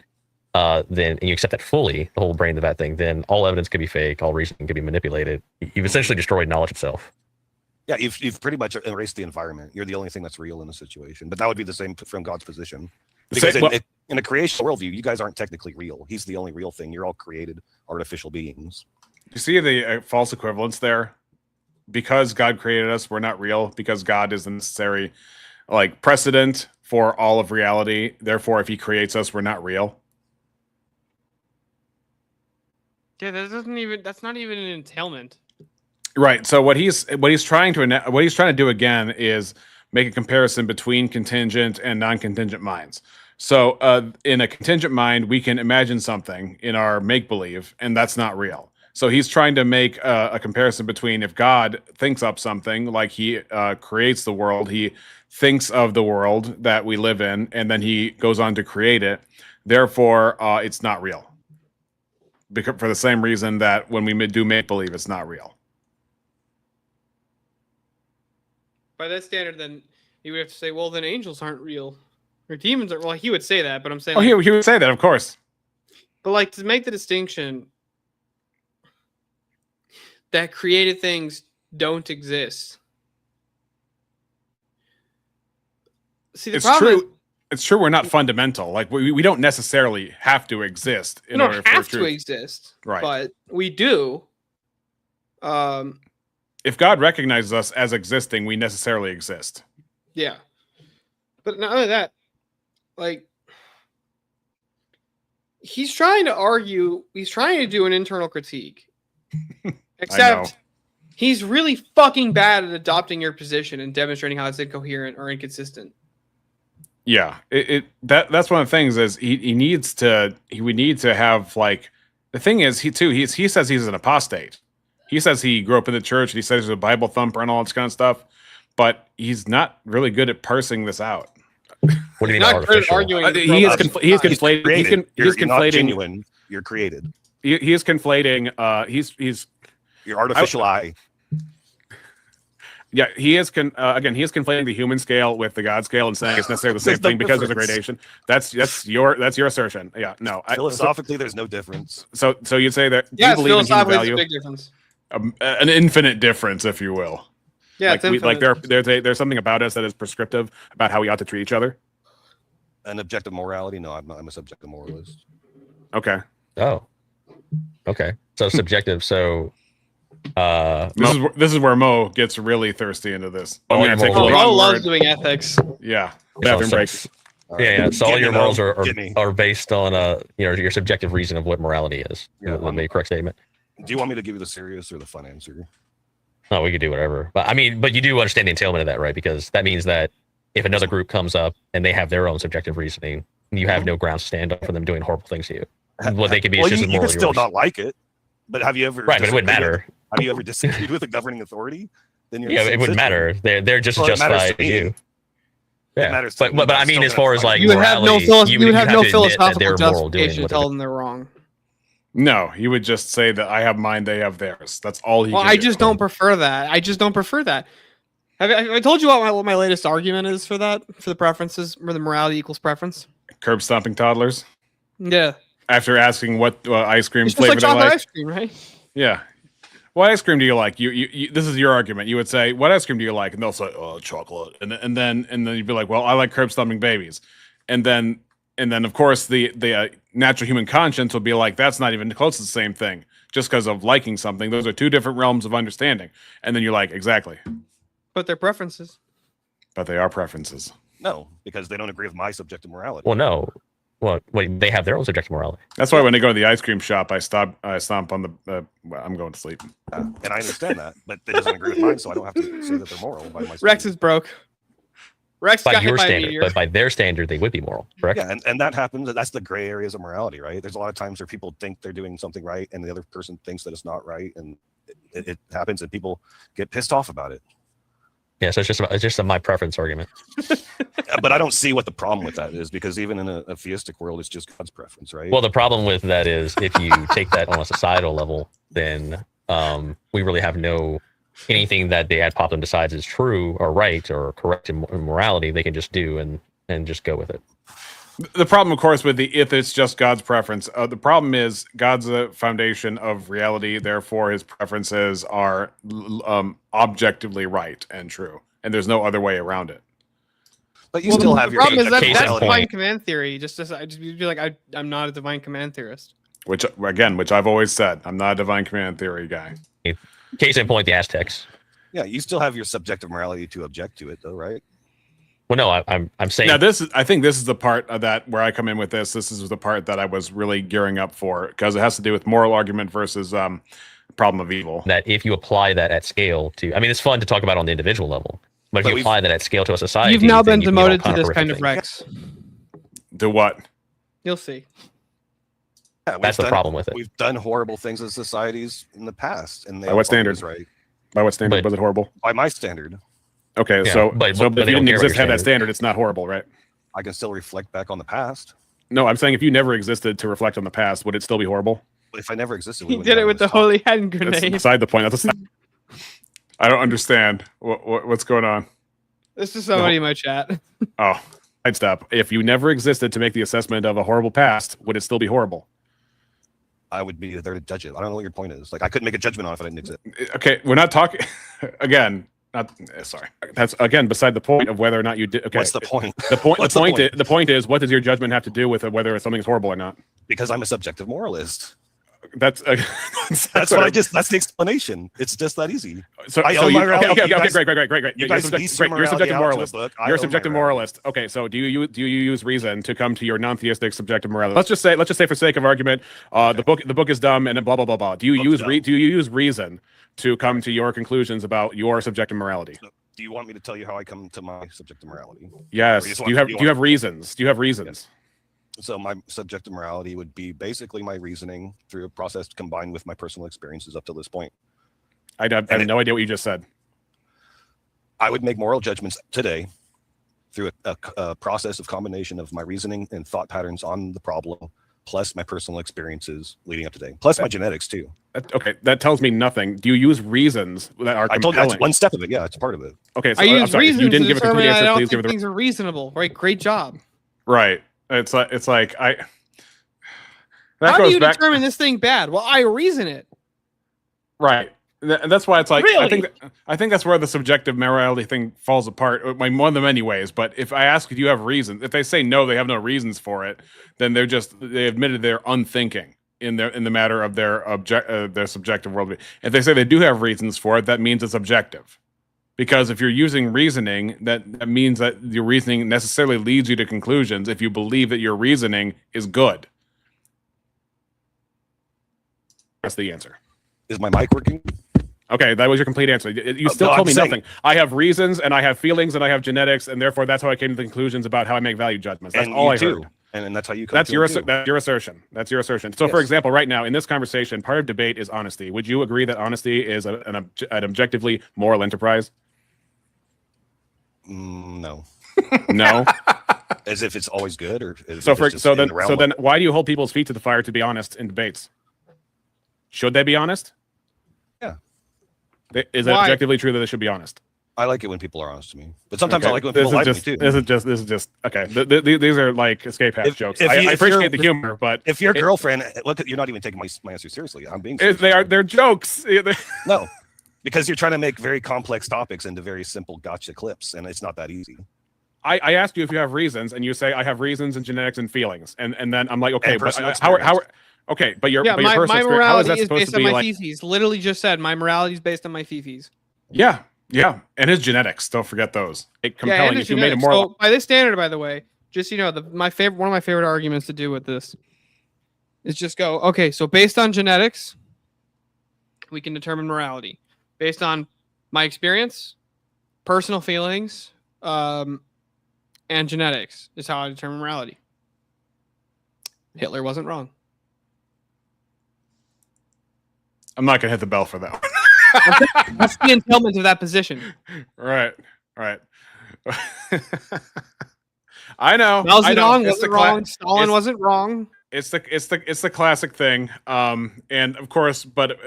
then and you accept that fully, the whole brain of the vat thing, then all evidence could be fake, all reasoning could be manipulated. You've essentially destroyed knowledge itself. Yeah, you've pretty much erased the environment. You're the only thing that's real in the situation. But that would be the same from God's position. Because in a creation worldview, you guys aren't technically real. He's the only real thing. You're all created artificial beings. You see the false equivalence there? Because God created us, we're not real. Because God is the necessary, like, precedent for all of reality. Therefore, if He creates us, we're not real. Yeah, that's not even an entailment. Right. So what he's trying to do again is make a comparison between contingent and non-contingent minds. So in a contingent mind, we can imagine something in our make believe, and that's not real. So he's trying to make a comparison between if God thinks up something, like he creates the world, he thinks of the world that we live in, and then he goes on to create it. Therefore, it's not real. Because for the same reason that when we do make believe, it's not real. By that standard, then you would have to say, well, then angels aren't real, or demons are. Well, he would say that, but I'm saying, Oh, he would say that, of course. but like to make the distinction that created things don't exist. See, the It's problem true. It's true. We're not fundamental. Like we don't necessarily have to exist is we in order don't for have truth. to exist, Right. but we do. If God recognizes us as existing, we necessarily exist. Yeah. But not only that, like, he's trying to argue, he's trying to do an internal critique. Except he's really fucking bad at adopting your position and demonstrating how it's incoherent or inconsistent. Yeah, that's one of the things is he would need to have, like, the thing is he says he's an apostate. He says he grew up in the church and he says he's a Bible thumper and all this kind of stuff, but he's not really good at parsing this out. What do you mean Not good at artificial? arguing. He is conflating. You're He's not conflating. genuine. You're created. He is conflating. He's Your artificial eye. Yeah, he is again. He is conflating the human scale with the God scale and saying it's necessarily the same There's no thing because there's a difference. gradation. That's your assertion. Yeah, no. Philosophically, there's no difference. So you'd say that Yeah, you believe in human philosophically, it's a value, big difference. an infinite difference, if you will. Yeah, Like, it's infinite. there's something about us that is prescriptive about how we ought to treat each other. An objective morality? No, I'm not. I'm a subjective moralist. Okay, Oh, okay. So subjective. So, this is where Mo gets really thirsty into this. I'm Oh, gonna yeah, take Mo- a Oh, long Mo loves word. doing ethics. Yeah, so- bathroom so- break. All yeah, yeah. So all Get your me, morals Mo. Get me. are based on your subjective reason of what morality is. Yeah, Would be a correct statement. Do you want me to give you the serious or the fun answer? No, we could do whatever. But I mean, but you do understand the entailment of that, right? Because that means that if another group comes up and they have their own subjective reasoning, you have no grounds to stand up for them doing horrible things to you. What they could be is Well, just you as can moral still yours. not like it, but have you ever? Right, but it wouldn't disagreed matter. Have you ever disagreed with a governing authority? Then you're Yeah, it wouldn't matter. They're just Well, it matters justified to me. you. Yeah, matters to but me, but but I I'm mean, still as far as gonna like You would have no morality, you would have no to admit that philosophical they're moral doing justification to whatever. tell them they're wrong. No, you would just say that I have mine, they have theirs. That's all he. Well, can I do. just don't prefer that. I just don't prefer that. Have I told you what my latest argument is for that? For the preferences, where the morality equals preference? curb stomping toddlers Yeah. after asking what ice cream It's just flavor like they chocolate like. ice cream, right? Yeah. What ice cream do you like? You this is your argument. You would say, "What ice cream do you like?" And they'll say, "Oh, chocolate." And then you'd be like, "Well, I like curb stomping babies." And then of course the natural human conscience will be like, "That's not even close to the same thing." Just because of liking something, those are two different realms of understanding. And then you're like, "Exactly." But their preferences. But they are preferences. No, because they don't agree with my subjective morality. Well, no. Well, wait, they have their own subjective morality. That's why when they go to the ice cream shop, I stomp on the. Well, I'm going to sleep. And I understand that, but it doesn't agree with mine, so I don't have to say that they're moral by my Rex is broke. Rex By got hit your by a standard, meteor. but by their standard, they would be moral, correct? Yeah, and that happens. That's the gray areas of morality, right? There's a lot of times where people think they're doing something right, and the other person thinks that it's not right, and it happens, and people get pissed off about it. Yeah, so it's just a my preference argument. But I don't see what the problem with that is, because even in a theistic world, it's just God's preference, right? Well, the problem with that is if you take that on a societal level, then we really have no anything that the ad populum decides is true or right or correct in morality. They can just do and just go with it. The problem, of course, with if it's just God's preference, the problem is God's the foundation of reality. Therefore, his preferences are objectively right and true, and there's no other way around it. But you still have the your problem is that case in that's point. divine command theory. Just you'd be like, I'm not a divine command theorist. Which I've always said, I'm not a divine command theory guy. Case in point, the Aztecs. Yeah, you still have your subjective morality to object to it, though, right? Well, no, I'm saying Now, I think this is the part of that where I come in with this. This is the part that I was really gearing up for because it has to do with moral argument versus problem of evil. that if you apply that at scale to, I mean, it's fun to talk about on the individual level, but if But you we've- apply that at scale to a society, You've now then been you can get all demoted to kind this horrific kind of things. Rex. Do what? You'll see. Yeah, we've That's the done- problem with it. We've done horrible things as societies in the past, and they By all what thought it was standard? Right By what standard But- was it horrible? by my standard, Okay, Yeah, so but if you they don't didn't care what exist, your had that standard- standard, it's not horrible, right? I can still reflect back on the past. No, I'm saying if you never existed to reflect on the past, would it still be horrible? If I never existed, we He wouldn't did have it with the this talk. holy hand That's grenade. beside the point. I don't understand what's going on. This is somebody in my chat. Oh, sidestep. If you never existed to make the assessment of a horrible past, would it still be horrible? I would be there to judge it. I don't know what your point is. Like, I couldn't make a judgment on it if I didn't exist. Okay, we're not talking again. Not sorry. That's again beside the point of whether or not you did. Okay, What's the point? The point. What's The the point. point? The point is, what does your judgment have to do with whether something's horrible or not? Because I'm a subjective moralist. That's That's what I just. That's the explanation. It's just that easy. So, I so own you, my morality. okay, You great. guys- You're You guys subjective, piece your great. You're a subjective morality out to a moralist. book. I You're a own my subjective morality. moralist. Okay, so do you use reason to come to your non-theistic subjective morality? Let's just say for sake of argument, the book is dumb and blah blah blah blah. Do you Book's use reason to come to your conclusions about your subjective morality? Do you want me to tell you how I come to my subjective morality? Yes. Or you just Do want- you have you do you want- have reasons? Do you have reasons? So my subjective morality would be basically my reasoning through a process combined with my personal experiences up to this point. I have no idea what you just said. I would make moral judgments today through a process of combination of my reasoning and thought patterns on the problem, plus my personal experiences leading up to today, plus my genetics too. Okay, that tells me nothing. Do you use reasons that are I told you compelling? that's one step of it. Yeah, it's part of it. Okay, so I I'm use sorry. If reason you didn't to give a complete determine I answer, don't please give think it. things are reasonable. Right, great job. Right. It's like I. That How do goes you back. determine this thing bad? Well, I reason it. Right. And that's why it's like Really? I think that's where the subjective morality thing falls apart. One of them, anyways. But if I ask, do you have reasons? If they say no, they have no reasons for it. Then they admitted they're unthinking in the matter of their subjective worldview. If they say they do have reasons for it, that means it's objective. Because if you're using reasoning, that means that your reasoning necessarily leads you to conclusions if you believe that your reasoning is good. That's the answer. Is my mic working? Okay, that was your complete answer. You still no, told I'm me saying- nothing. I have reasons, and I have feelings, and I have genetics, and therefore that's how I came to the conclusions about how I make value judgments. That's And all you I too. heard. And that's how you come That's to your them too. that's your assertion. That's your assertion. So, for Yes. example, right now in this conversation, part of debate is honesty. Would you agree that honesty is an objectively moral enterprise? No. No. As if it's always good, or as So if for it's just so in then the realm so of- then why do you hold people's feet to the fire to be honest in debates? Should they be honest? Yeah. Is it Why? objectively true that they should be honest? I like it when people are honest to me, but sometimes Okay, I like when people lie to me too. This is just okay. These are like escape hatch If- jokes. if I you- if appreciate you're- the humor, but If your it- girlfriend, look, you're not even taking my answer seriously. I'm being serious. they're jokes. No, because you're trying to make very complex topics into very simple gotcha clips, and it's not that easy. I asked you if you have reasons, and you say I have reasons and genetics and feelings, and then I'm like, okay, And but personal how experience. okay, but your Yeah, but your my personal experience, how is morality that is supposed based to on be my like? feces. Literally just said my morality is based on my feces. Yeah, and his genetics. Don't forget those. Compelling. and If you made a genetics. moral, So, by this standard, by the way, just one of my favorite arguments to do with this is just go, okay, so based on genetics, we can determine morality. Based on my experience, personal feelings, and genetics is how I determine morality. Hitler wasn't wrong. I'm not gonna hit the bell for that one. That's the entailment of that position. Right. I know. Mao I know. Zedong It's the wasn't cla- wrong. Stalin it's- wasn't wrong. It's the classic thing. And of course, but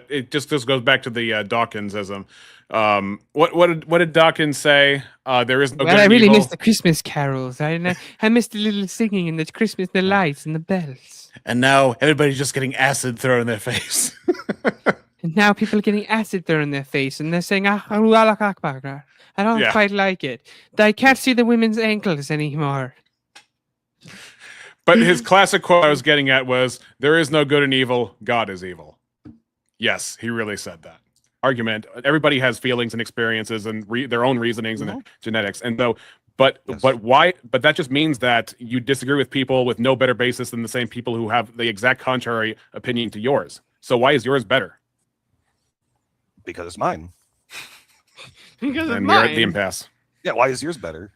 it just goes back to the Dawkinsism. What did Dawkins say? There is no good and evil. the Christmas carols. I missed the little singing and the Christmas, the lights and the bells. And now everybody's just getting acid thrown in their face. And now people are getting acid thrown in their face and they're saying, Allahu Akbar. I don't Yeah. quite like it. I can't see the women's ankles anymore. But his classic quote I was getting at was, "There is no good and evil. God is evil." Yes, he really said that. Argument. Everybody has feelings and experiences and their own reasonings and genetics. And so But Yes. but why? But that just means that you disagree with people with no better basis than the same people who have the exact contrary opinion to yours. So why is yours better? Because it's mine. Because of And you're at the mine. impasse. Yeah, why is yours better?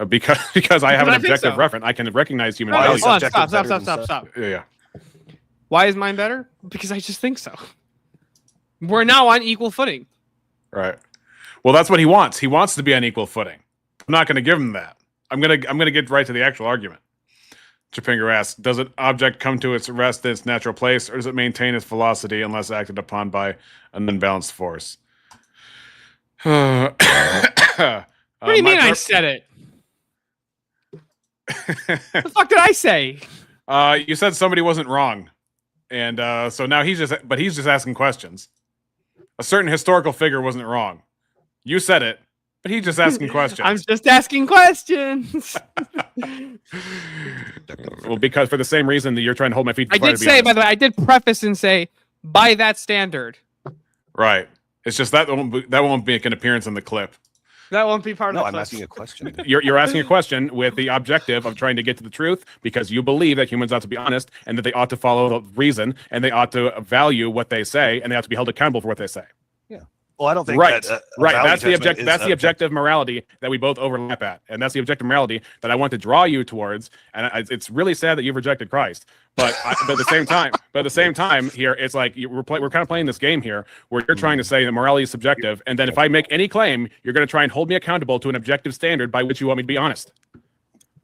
Because I have But an I think objective so. reference. I can recognize human No, no, Why is values. hold on, subjective stop, better stop, than stop. Yeah. Why is mine better? Because I just think so. We're now on equal footing. Right. Well, that's what he wants. He wants to be on equal footing. I'm not going to give him that. I'm gonna get right to the actual argument. Chapinger asks, does an object come to its rest in its natural place, or does it maintain its velocity unless acted upon by an unbalanced force? What What do you mean I said it? The fuck did I say? You said somebody wasn't wrong, and so now he's just asking questions. A certain historical figure wasn't wrong. You said it, but he's just asking questions. I'm just asking questions. Well, because for the same reason that you're trying to hold my feet. to I the fire did to be say, honest. by the way, I did preface and say, by that standard. Right. It's just that won't make an appearance in the clip. That won't be part No, of the I'm clip. asking a question. You're asking a question with the objective of trying to get to the truth because you believe that humans ought to be honest and that they ought to follow the reason and they ought to value what they say and they ought to be held accountable for what they say. Well, I don't think Right. that, a Right. value That's the judgment object. is That's the objective. objective morality that we both overlap at, and that's the objective morality that I want to draw you towards. And it's really sad that you've rejected Christ, but at the same time, here it's like we're kind of playing this game here where you're trying to say that morality is subjective, and then if I make any claim, you're going to try and hold me accountable to an objective standard by which you want me to be honest.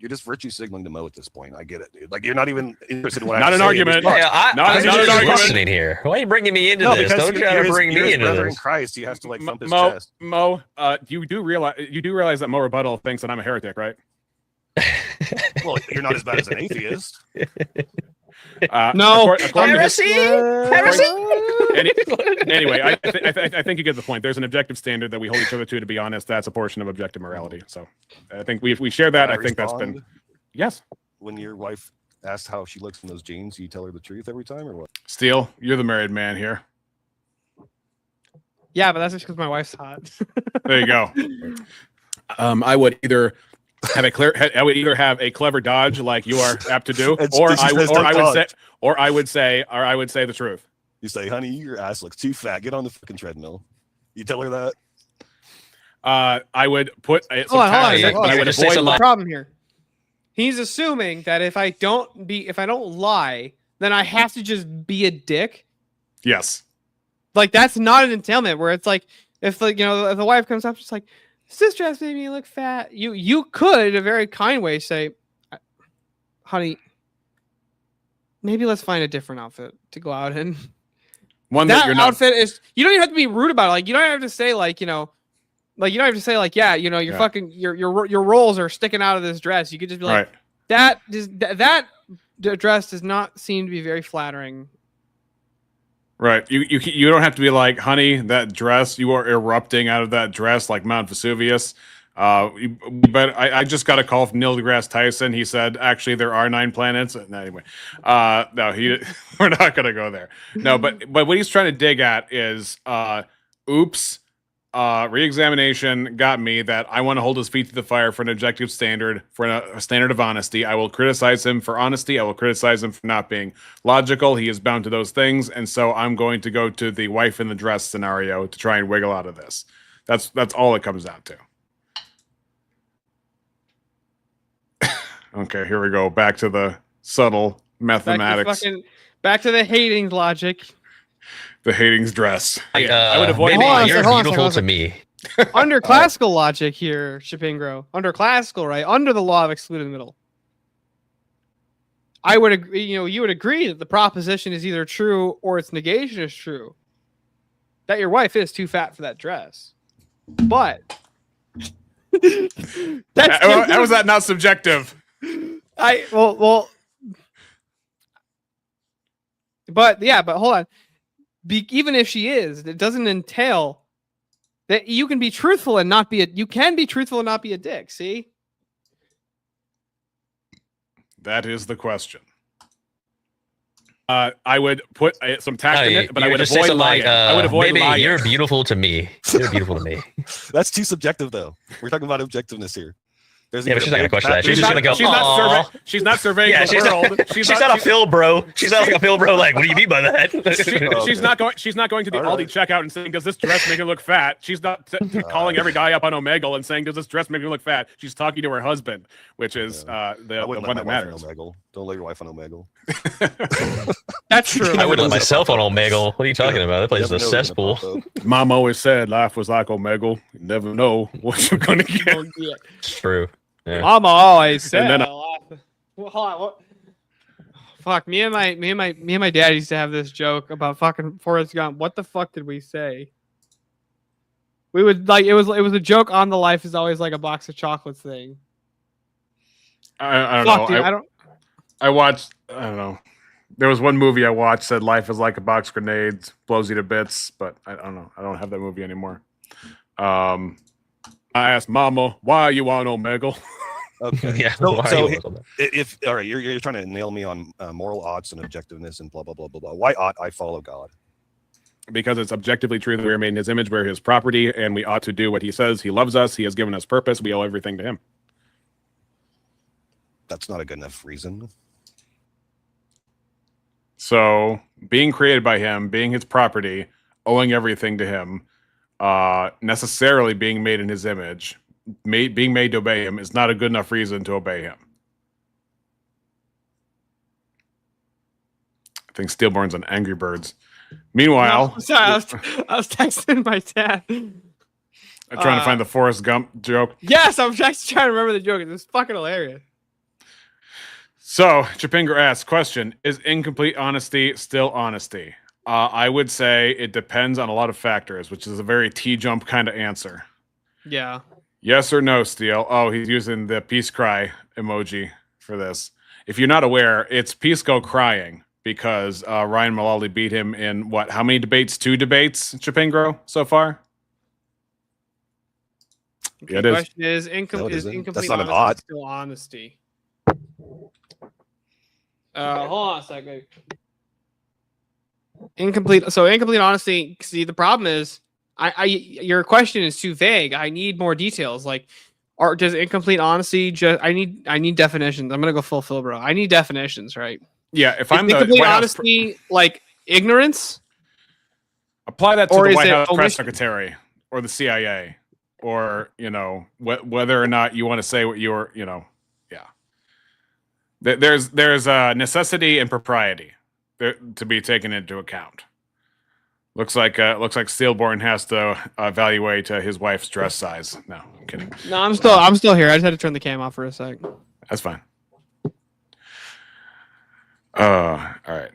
You're just virtue signaling to Mo at this point. I get it, dude. Like you're not even interested in what I Not have an to say in argument. response. Yeah, Not- I'm not just an argument. listening here. Why are you bringing me into No, this? because Don't try to bring you're me his into brother in this. Christ. He has to like thump his Mo, chest. you do realize that Mo Rebuttal thinks that I'm a heretic, right? Well, you're not as bad as an atheist. No. according to his- Heresy! Anyway, I think you get the point. There's an objective standard that we hold each other to be honest. That's a portion of objective morality. So I think we share that. I Can think that's been respond? yes. When your wife asks how she looks in those jeans, you tell her the truth every time, or what? Steele, you're the married man here. Yeah, but that's just because my wife's hot. There you go. I would either have a clever dodge like you are apt to do, It's- or it's I just would don't say the truth. You say, "Honey, your ass looks too fat. Get on the fucking treadmill." You tell her that. I would put some Hold on, tact in it, hold but on. I would Just say avoid some The like- problem here. He's assuming that if I don't lie, then I have to just be a dick. yes. Like that's not an entailment where it's like if if the wife comes up just like this dress made me look fat. You could in a very kind way say, honey, maybe let's find a different outfit to go out in. One that That you're not. outfit is you don't even have to be rude about it. Like you don't have to say like you don't have to say like you're Yeah. fucking your rolls are sticking out of this dress. You could just be like Right. that dress does not seem to be very flattering. Right. You don't have to be like, honey, that dress, you are erupting out of that dress like Mount Vesuvius. But I just got a call from Neil deGrasse Tyson. He said, actually, there are 9 planets. Anyway, no, we're not going to go there. No, but what he's trying to dig at is, oops, re-examination got me that I want to hold his feet to the fire for an objective standard, for a standard of honesty. I will criticize him for honesty. I will criticize him for not being logical. He is bound to those things. And so I'm going to go to the wife in the dress scenario to try and wiggle out of this. That's all it comes down to. Okay, here we go. Back to the subtle mathematics. Back to the hating logic. The Hastings dress. I would avoid. Maybe Hold on a you're sec, hold on a beautiful sec, to me. Under classical logic here, Shapingro. Under classical, right? Under the law of excluded middle. I would agree, you would agree that the proposition is either true or its negation is true. That your wife is too fat for that dress. But How is that not subjective? but hold on. Even if she is, it doesn't entail that you can be truthful and not be you can be truthful and not be a dick. See, That is the question. I would put some tact in it, but I You would just say avoid something lying. I would avoid maybe lying. you're beautiful to me. You're beautiful to me. That's too subjective, though. We're talking about objectiveness here. There's Yeah, but either she's not gonna big question fat that. She's just gonna go, She's not "Aw." surveying. She's not surveying Yeah, the she's not- world. She's not a Phil bro. She's not like a Phil bro. Like, what do you mean by that? She's not going. She's not going to the All Aldi right. checkout and saying, "Does this dress make her look fat?" She's not calling every guy up on Omegle and saying, "Does this dress make her look fat?" She's talking to her husband, which is I the wouldn't one let that my wife matters. on Omegle. Don't let your wife on Omegle. That's true. I would let myself on Omegle. What are you talking about? That place is You a never know what's gonna cesspool. pop up. Mom always said life was like Omegle. You never know what you're gonna get. Oh, yeah. It's true. Yeah. Mama always said. then Well, hold on, what? Fuck, me and my dad used to have this joke about fucking Forrest Gump. What the fuck did we say? We would like it was a joke on the life is always like a box of chocolates thing. I don't Fuck, know. dude, I watched. I don't know. There was one movie I watched said life is like a box of grenades, blows you to bits. But I don't know. I don't have that movie anymore. I asked Mama, "Why are you on Omegle?" Okay. Yeah. So, why are so you always on that? if all right, you're trying to nail me on moral oughts and objectiveness and blah blah blah blah blah. Why ought I follow God? Because it's objectively true that we are made in His image, we're His property, and we ought to do what He says. He loves us. He has given us purpose. We owe everything to Him. That's not a good enough reason. So, being created by Him, being His property, owing everything to Him, necessarily being made in His image, being made to obey Him is not a good enough reason to obey Him. I think Steelborn's on Angry Birds. Meanwhile, No, sorry, I was texting my dad. I'm trying to find the Forrest Gump joke. Yes, I'm just trying to remember the joke. It's fucking hilarious. So, Chapinger asks, question, is incomplete honesty still honesty? I would say it depends on a lot of factors, which is a very T-jump kind of answer. Yeah. Yes or no, Steel? Oh, he's using the peace cry emoji for this. If you're not aware, it's Pisco crying because Ryan Mullally beat him in what? How many debates? 2 debates, Chapingro, so far? Okay, Yeah, it is. question is, No, it is isn't. incomplete That's not an honesty odd. still honesty? Hold on a second. Incomplete honesty. See, the problem is, your question is too vague. I need more details. Like, does incomplete honesty just? I need definitions. I'm gonna go full Phil, bro. I need definitions, right? Yeah, if Is I'm the incomplete White House, honesty like ignorance? apply that to or the is White it House press omission? secretary or the CIA or, whether or not you want to say what you're, yeah. There's necessity and propriety to be taken into account. Looks like Steelborn has to evaluate his wife's dress size. No, I'm kidding. No, I'm still here. I just had to turn the cam off for a sec. That's fine. All right.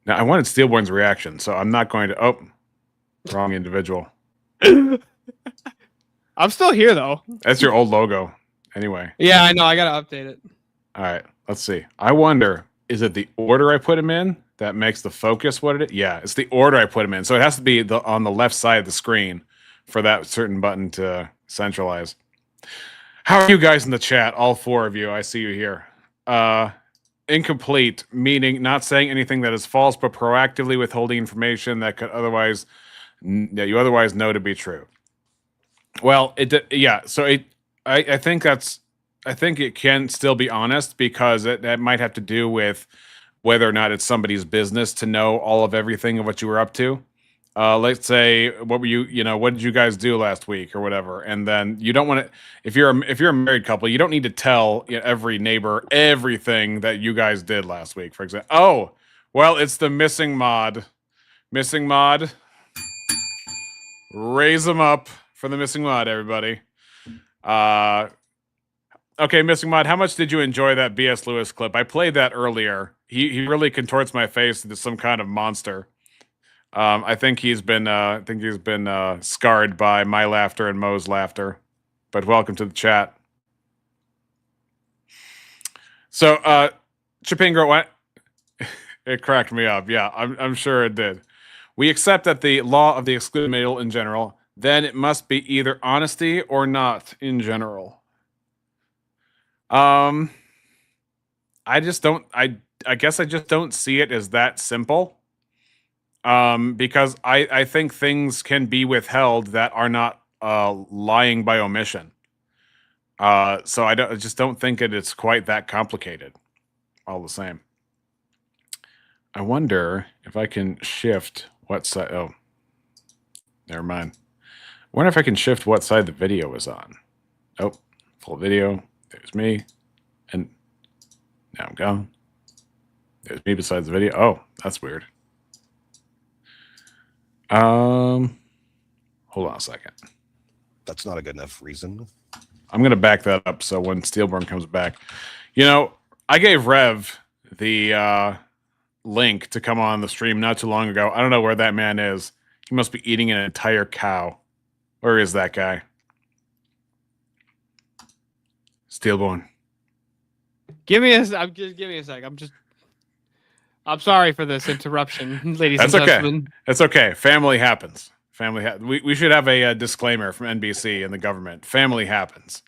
Now I wanted Steelborn's reaction, so I'm not going to. Oh, wrong individual. I'm still here though. That's your old logo. Anyway. Yeah, I know. I gotta update it. All right. Let's see. I wonder, is it the order I put him in that makes the focus what it is? Yeah, it's the order I put him in. So it has to be on the left side of the screen for that certain button to centralize. How are you guys in the chat? All 4 of you. I see you here. Incomplete, meaning not saying anything that is false, but proactively withholding information that you otherwise know to be true. Well, yeah. So I think it can still be honest because that might have to do with whether or not it's somebody's business to know all of everything of what you were up to. Let's say, what did you guys do last week or whatever? And then you don't want to, if you're a married couple, you don't need to tell every neighbor everything that you guys did last week, for example. Oh, well, it's the missing mod. Missing mod. Raise them up for the missing mod, everybody. Okay, missing mod, how much did you enjoy that B.S. Lewis clip? I played that earlier. He really contorts my face into some kind of monster. I think he's been scarred by my laughter and Mo's laughter. But welcome to the chat. So, Chapingro, what? It cracked me up. Yeah, I'm sure it did. We accept that the law of the excluded middle in general, then it must be either honesty or not in general. I guess I just don't see it as that simple. Because I think things can be withheld that are not lying by omission. So I just don't think it's quite that complicated. All the same. I wonder if I can shift what side. Oh, never mind. I wonder if I can shift what side the video is on. Oh, full video. There's me. And now I'm gone. There's me besides the video. Oh, that's weird. Hold on a second. That's not a good enough reason. I'm going to back that up so when Steelborn comes back. You know, I gave Rev the link to come on the stream not too long ago. I don't know where that man is. He must be eating an entire cow. Where is that guy? Steelborn. Give me a sec. I'm sorry for this interruption, ladies That's and okay. gentlemen. That's okay. Family happens. We should have a disclaimer from NBC and the government. Family happens.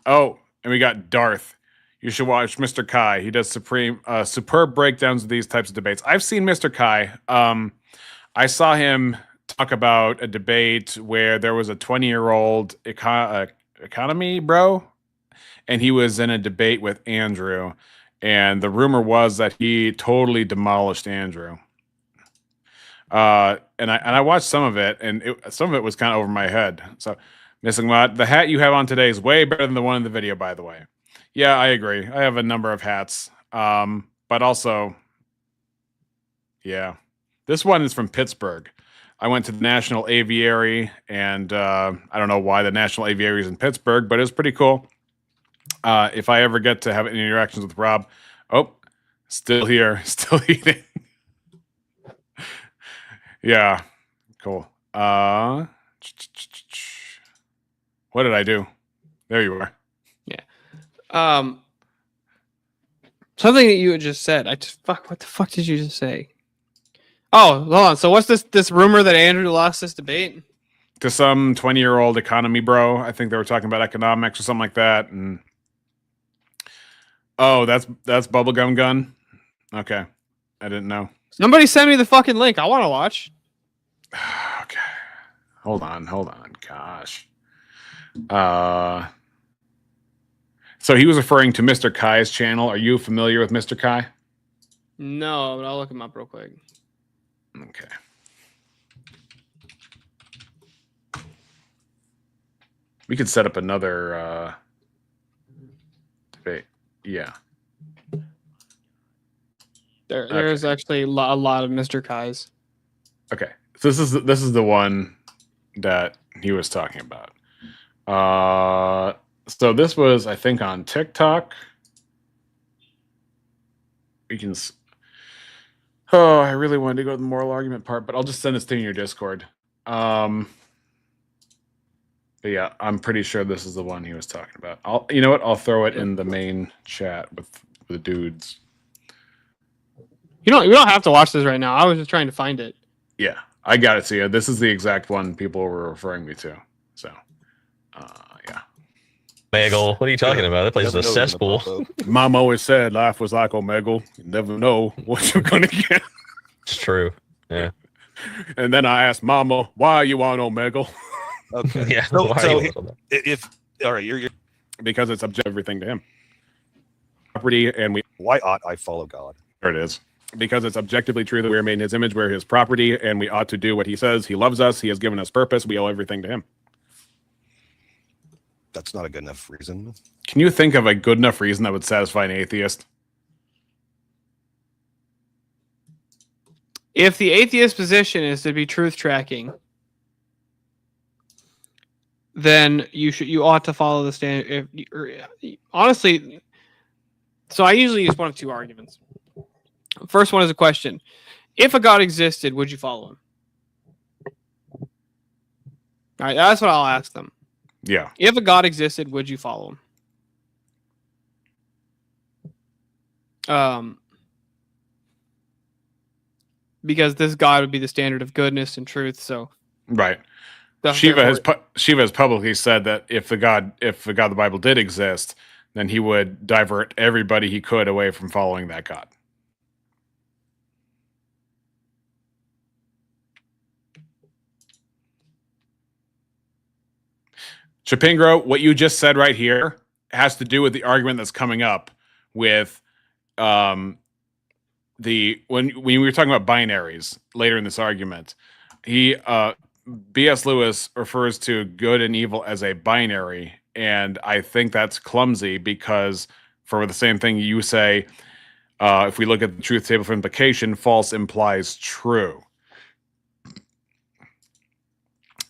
Oh, and we got Darth. You should watch Mr. Kai. He does superb breakdowns of these types of debates. I've seen Mr. Kai. I saw him talk about a debate where there was a 20-year-old economy bro, and he was in a debate with Andrew, and the rumor was that he totally demolished Andrew. And I watched some of it, and some of it was kind of over my head. So, Missing Mod, the hat you have on today is way better than the one in the video, by the way. Yeah, I agree. I have a number of hats. But also, yeah, this one is from Pittsburgh. I went to the National Aviary, and I don't know why the National Aviary is in Pittsburgh, but it was pretty cool. If I ever get to have any interactions with Rob, still here, still eating. Yeah, cool. What did I do? There you are. Something that you had just said. What the fuck did you just say? Oh, hold on. So what's this rumor that Andrew lost this debate? To some 20-year-old economy bro. I think they were talking about economics or something like that. And oh, that's Bubblegum Gun. Okay, I didn't know. Somebody send me the fucking link. I want to watch. Okay, hold on. Gosh. So he was referring to Mr. Kai's channel. Are you familiar with Mr. Kai? No, but I'll look him up real quick. Okay. We could set up another debate. Yeah. There's actually a lot of Mr. Kai's. Okay. So this is the one that he was talking about. So this was, I think, on TikTok. We can. Oh, I really wanted to go to the moral argument part, but I'll just send this to you in your Discord. But yeah, I'm pretty sure this is the one he was talking about. You know what? I'll throw it in the main chat with the dudes. You don't have to watch this right now. I was just trying to find it. Yeah, I got it to you. This is the exact one people were referring me to. So, yeah. Omegle, what are you talking about? That place is a cesspool. Mom always said life was like Omegle. You never know what you're gonna get. It's true. Yeah. And then I asked Mama, "Why are you on Omegle?" Okay. Yeah. So, why are so you on that? if all right, you're Because it's object everything to him. Property, and why ought I follow God? there it is. Because it's objectively true that we are made in his image, we're his property, and we ought to do what he says. He loves us. He has given us purpose. We owe everything to him. That's not a good enough reason. Can you think of a good enough reason that would satisfy an atheist? If the atheist position is to be truth tracking, then you ought to follow the standard. Honestly, so I usually use one of two arguments. First one is a question: if a God existed, would you follow him? All right, that's what I'll ask them. Yeah. If a God existed, would you follow him? Because this God would be the standard of goodness and truth. So, Right. Shiva has publicly said that if the God of the Bible did exist, then he would divert everybody he could away from following that God. Chapingro, what you just said right here has to do with the argument that's coming up with when we were talking about binaries later in this argument. B.S. Lewis refers to good and evil as a binary, and I think that's clumsy because for the same thing you say, if we look at the truth table for implication, false implies true.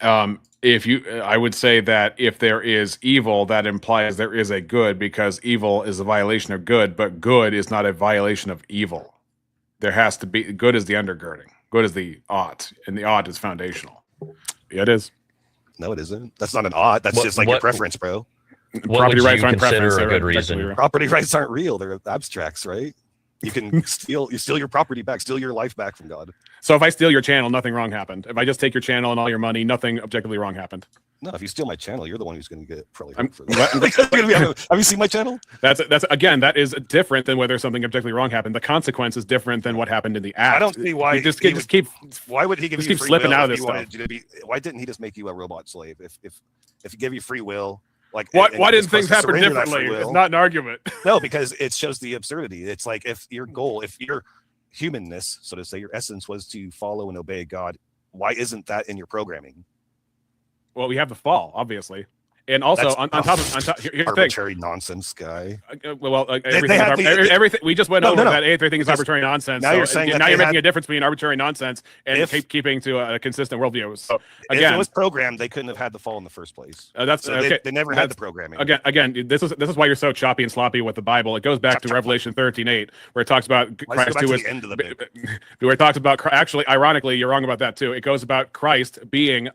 I would say that if there is evil, that implies there is a good, because evil is a violation of good, but good is not a violation of evil. There has to be, good is the undergirding. Good is the ought, and the ought is foundational. Yeah, it is. No, it isn't. That's not an ought. That's just like your preference, bro. Property rights aren't preference. A good reason? Property rights aren't real. They're abstracts, right? You can steal your property back, steal your life back from God. So if I steal your channel, nothing wrong happened. If I just take your channel and all your money, nothing objectively wrong happened. No, if you steal my channel, you're the one who's going to get probably hurt for that. Have you seen my channel? That's again, that is different than whether something objectively wrong happened. The consequence is different than what happened in the act. I don't see why. Why would he give you keep free slipping will out of if this he wanted stuff? you to be? Why didn't he just make you a robot slave? If he gave you free will, like why didn't things happen differently? It's not an argument. No, because it shows the absurdity. It's like if your goal, if your humanness, so to say, your essence was to follow and obey God, why isn't that in your programming? Well, we have the fall, obviously, and also on top of here's arbitrary nonsense, guy. Everything we just went over that everything is arbitrary nonsense. Now you're saying you're making a difference between arbitrary nonsense and keeping to a consistent worldview. So again, if it was programmed, they couldn't have had the fall in the first place. They never had the programming. Again, this is why you're so choppy and sloppy with the Bible. It goes back to Revelation 13:8, where it talks about Christ who was the end of the book. Where it talks about, actually, ironically, you're wrong about that too. It goes about Christ being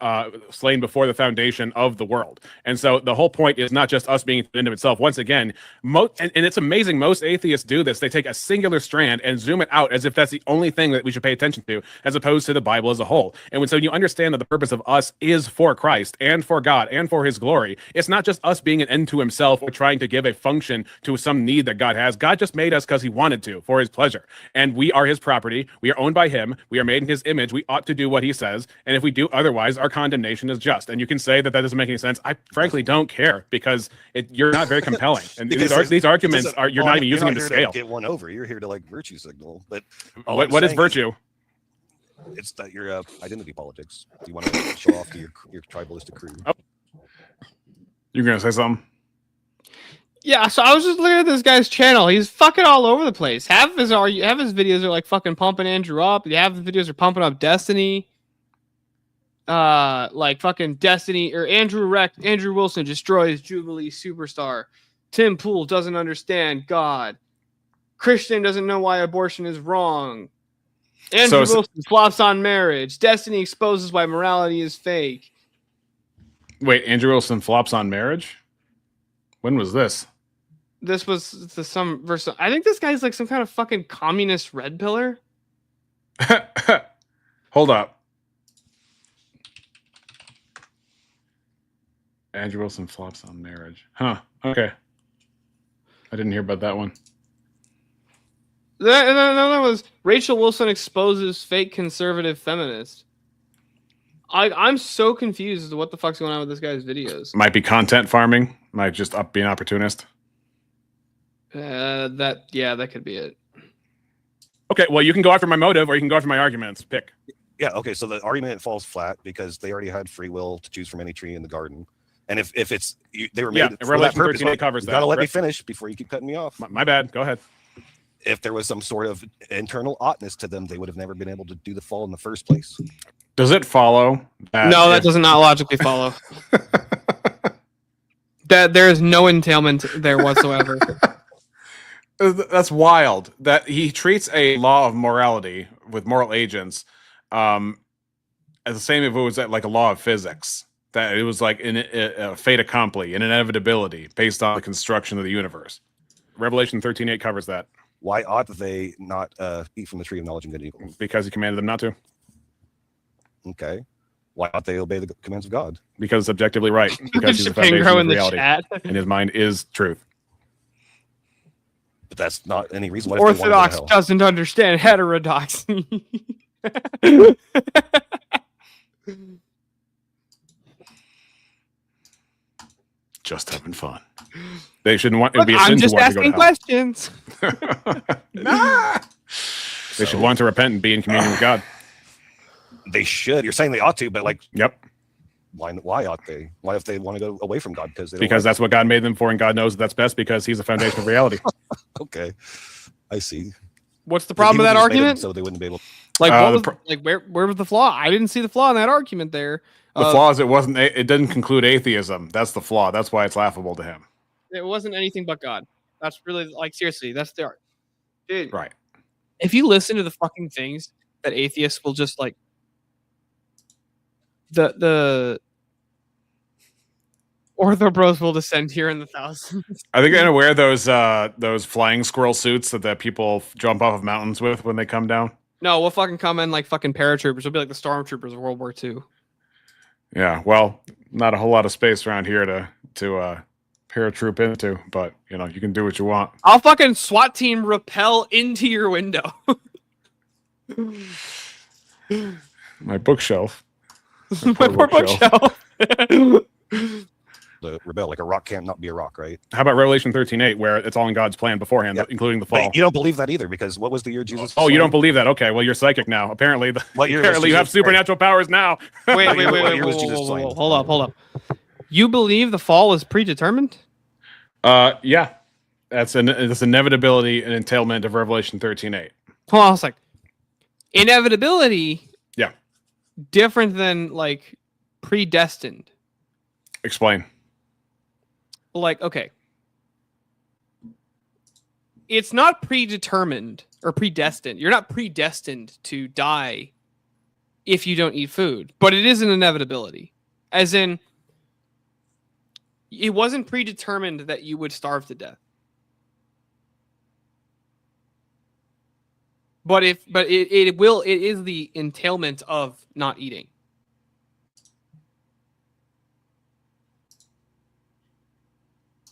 slain before the foundation of the world. And so the whole point is not just us being the end of itself. Once again, and it's amazing, most atheists do this. They take a singular strand and zoom it out as if that's the only thing that we should pay attention to, as opposed to the Bible as a whole. And so you understand that the purpose of us is for Christ and for God and for his glory. It's not just us being an end to himself or trying to give a function to some need that God has. God just made us because he wanted to, for his pleasure. And we are his property. We are owned by him. We are made in his image. We ought to do what he says. And if we do otherwise, our condemnation is just. And you can say that doesn't make any sense. I frankly don't care, because you're not very compelling. And these arguments are, you're not even using them to scale. Get one over. You're here to like virtue signal. But what is virtue? It's that your identity politics. You want to show off to your tribalistic crew. Oh. You're gonna say something? Yeah, so I was just looking at this guy's channel. He's fucking all over the place. Half of his videos are like fucking pumping Andrew up. Half of the videos are pumping up Destiny. Like fucking Destiny, or Andrew Wilson destroys Jubilee Superstar. Tim Pool doesn't understand God. Christian doesn't know why abortion is wrong. Andrew Wilson flops on marriage. Destiny exposes why morality is fake. Wait, Andrew Wilson flops on marriage? When was this? This was some verse. I think this guy's like some kind of fucking communist red pillar. Hold up. Andrew Wilson flops on marriage. Huh. Okay. I didn't hear about that one. That was Rachel Wilson exposes fake conservative feminist. I'm so confused as to what the fuck's going on with this guy's videos. Might be content farming. Might just be an opportunist. That could be it. Okay, well, you can go after my motive or you can go after my arguments. Pick. Yeah, okay, so the argument falls flat because they already had free will to choose from any tree in the garden. And if they were made for that purpose, covers that. You gotta let me finish before you keep cutting me off. My bad. Go ahead. If there was some sort of internal oughtness to them, they would have never been able to do the fall in the first place. Does it follow that? No, that does not logically follow. That there is no entailment there whatsoever. That's wild. That he treats a law of morality with moral agents as the same if it was like a law of physics. That it was like a fait accompli, an inevitability based on the construction of the universe. Revelation 13:8 covers that. Why ought they not eat from the tree of knowledge and good and evil? Because he commanded them not to. Okay. Why ought they obey the commands of God? Because it's objectively right. Because he's the foundation of reality. Chat. And his mind is truth. But that's not any reason why Orthodox doesn't understand heterodoxy. just having fun. They shouldn't want. It'd Look, be a I'm sin to just want to go asking to hell. questions. They should want to repent and be in communion with God. They should. You're saying they ought to, but like, Yep, why ought they? Why if they want to go away from God? Because they don't because like that's what God made them for, and God knows that's best because He's the foundation of reality. okay, I see. What's the problem with that Humans made them argument? so they wouldn't be able. Like, the what was, pro- like where was the flaw? I didn't see the flaw in that argument there. The flaw is it didn't conclude atheism. That's the flaw. That's why it's laughable to him. It wasn't anything but God. That's really, like, seriously, that's the art. Dude, Right. if you listen to the fucking things that atheists will just like the Ortho Bros will descend here in the thousands. Are they gonna wear those flying squirrel suits that people jump off of mountains with when they come down? No, we'll fucking come in like fucking paratroopers. We'll be like the stormtroopers of World War II. Yeah. Well, not a whole lot of space around here to paratroop into, but you know you can do what you want. I'll fucking SWAT team rappel into your window. My bookshelf. My poor bookshelf. The rebel, like a rock can't not be a rock, right? How about Revelation 13:8, where it's all in God's plan beforehand, Yep. including the fall? But you don't believe that either, because what was the year Jesus? Oh, was you don't slain? believe that? Okay, well you're psychic now. Apparently, What year was apparently you have Jesus- supernatural powers now. Wait, What year wait, was whoa, Jesus whoa, whoa, slain? whoa. Hold up. You believe the fall was predetermined? Yeah, it's inevitability and entailment of Revelation 13:8. Hold on a sec. Inevitability. Yeah. Different than like predestined. Explain. Like, okay. It's not predetermined or predestined. You're not predestined to die if you don't eat food, but it is an inevitability. As in, it wasn't predetermined that you would starve to death. But it is the entailment of not eating.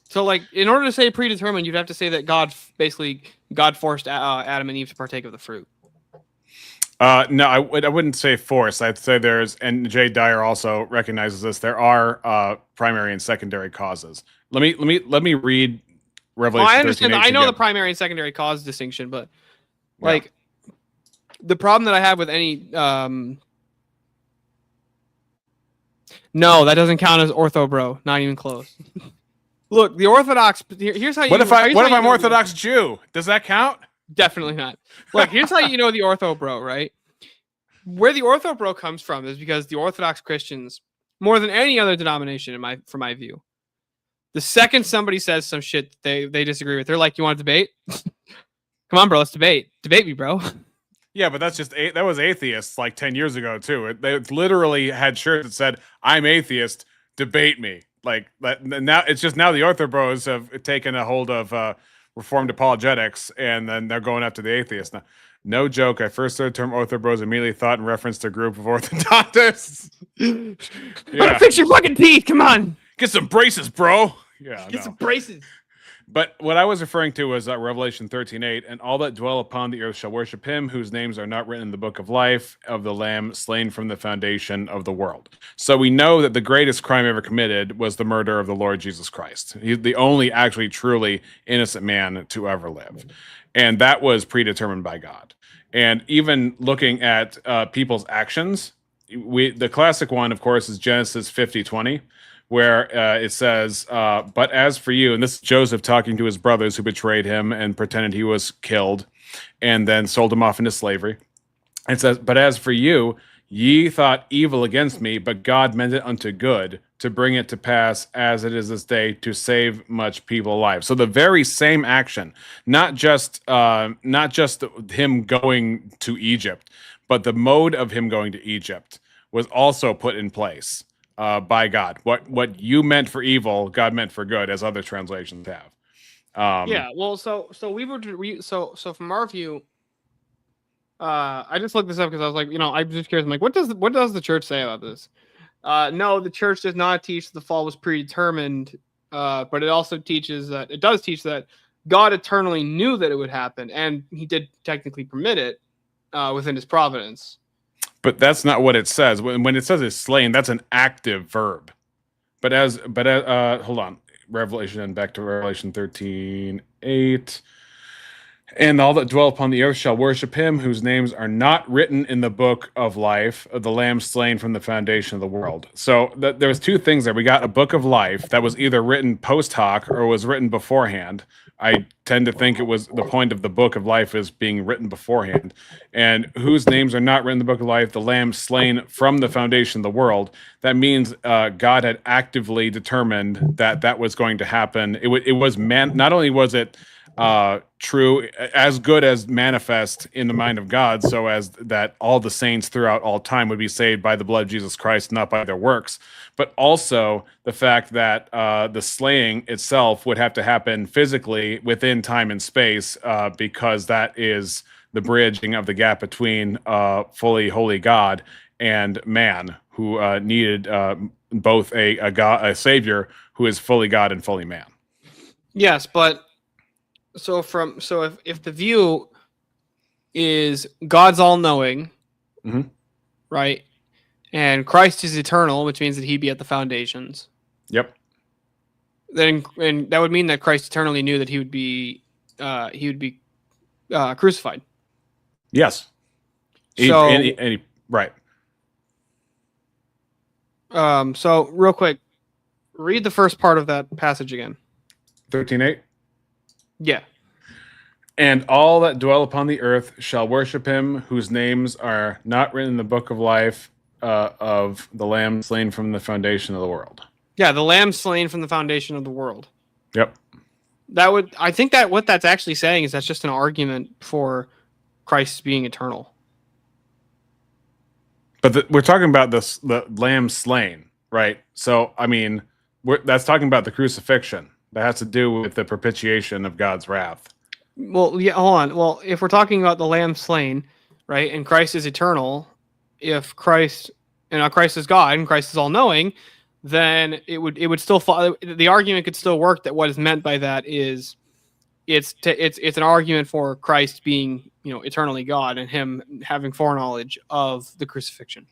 So, like, in order to say predetermined, you'd have to say that God forced Adam and Eve to partake of the fruit. No, I wouldn't say force. I'd say and Jay Dyer also recognizes this. There are primary and secondary causes. Let me read Revelation. I understand. 13:8 I know the again. primary and secondary cause distinction, but Yeah. like the problem that I have with any no, that doesn't count as ortho, bro. Not even close. Look, the Orthodox. Here's how you. What if here's how you I'm know- Orthodox Jew? Does that count? Definitely not. Look, here's how you know the ortho bro, right? Where the ortho bro comes from is because the Orthodox Christians, more than any other denomination, from my view, the second somebody says some shit they disagree with, they're like, "You want to debate? Come on, bro, let's debate. Debate me, bro." Yeah, but that's that was atheists like 10 years ago too. They literally had shirts that said, "I'm atheist, debate me." Like that. Now it's just now the Ortho Bros have taken a hold of Reformed apologetics, and then they're going after the atheists now. No joke. I first heard the term Ortho Bros immediately thought in reference to a group of orthodontists. Yeah, Fix your fucking teeth. Come on, get some braces, bro. Yeah, get no. some braces. But what I was referring to was Revelation 13:8, and all that dwell upon the earth shall worship him, whose names are not written in the book of life of the Lamb slain from the foundation of the world. So we know that the greatest crime ever committed was the murder of the Lord Jesus Christ. He's the only actually truly innocent man to ever live. And that was predetermined by God. And even looking at people's actions, the classic one, of course, is Genesis 50:20. Where it says, but as for you, and this is Joseph talking to his brothers who betrayed him and pretended he was killed and then sold him off into slavery. It says, but as for you, ye thought evil against me, but God meant it unto good to bring it to pass as it is this day to save much people alive. So the very same action, not just him going to Egypt, but the mode of him going to Egypt was also put in place. By God, what you meant for evil, God meant for good, as other translations have. Yeah, well, so from our view, I just looked this up because I was like, I'm just curious. I'm like, what does the church say about this? No, the church does not teach the fall was predetermined, but it also teaches that it does teach that God eternally knew that it would happen, and He did technically permit it within His providence. But that's not what it says. When it says it's slain, that's an active verb. But hold on. Revelation and back to Revelation 13:8. And all that dwell upon the earth shall worship him, whose names are not written in the book of life of the Lamb slain from the foundation of the world. So there was two things there. We got a book of life that was either written post hoc or was written beforehand. I tend to think it was the point of the book of life is being written beforehand. And whose names are not written in the book of life, the Lamb slain from the foundation of the world. That means God had actively determined that that was going to happen. It was man. Not only was it true, as good as manifest in the mind of God, so as that all the saints throughout all time would be saved by the blood of Jesus Christ, not by their works, but also the fact that the slaying itself would have to happen physically within time and space, because that is the bridging of the gap between fully holy God and man, who needed both a savior who is fully God and fully man. Yes, but if the view is God's all knowing, Mhm. right, and Christ is eternal, which means that he'd be at the foundations. Yep. Then and that would mean that Christ eternally knew that he would be crucified. Yes. So Right. So real quick, read the first part of that passage again. 13:8. Yeah. And all that dwell upon the earth shall worship him, whose names are not written in the book of life of the Lamb slain from the foundation of the world. Yeah, the Lamb slain from the foundation of the world. Yep. I think that what that's actually saying is that's just an argument for Christ being eternal. But we're talking about the Lamb slain, right? So, I mean, that's talking about the crucifixion. That has to do with the propitiation of God's wrath. Well, yeah, hold on. Well, if we're talking about the Lamb slain, right, and Christ is eternal, if Christ is God and Christ is all knowing, then it would still follow. The argument could still work that what is meant by that is it's an argument for Christ being, eternally God and him having foreknowledge of the crucifixion.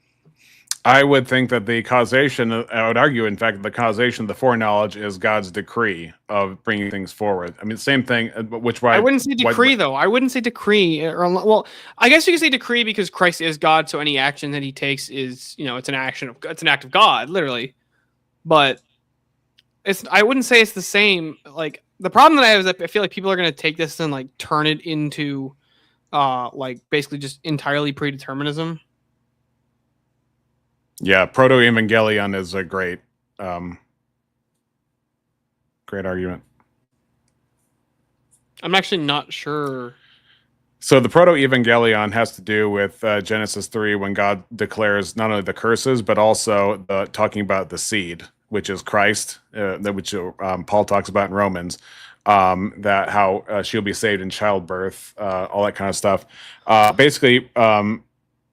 I would think that the causation, I would argue, in fact, the causation, the foreknowledge is God's decree of bringing things forward. I mean, same thing, which why I wouldn't say decree, though. I wouldn't say decree. Well, I guess you could say decree because Christ is God, so any action that he takes is, it's an act of God, literally. But I wouldn't say it's the same. Like, the problem that I have is that I feel like people are going to take this and like turn it into basically just entirely predeterminism. Yeah, Proto-Evangelion is a great argument. I'm actually not sure. So the Proto-Evangelion has to do with Genesis 3 when God declares not only the curses, but also talking about the seed, which is Christ, which Paul talks about in Romans, that how she'll be saved in childbirth, all that kind of stuff. Basically,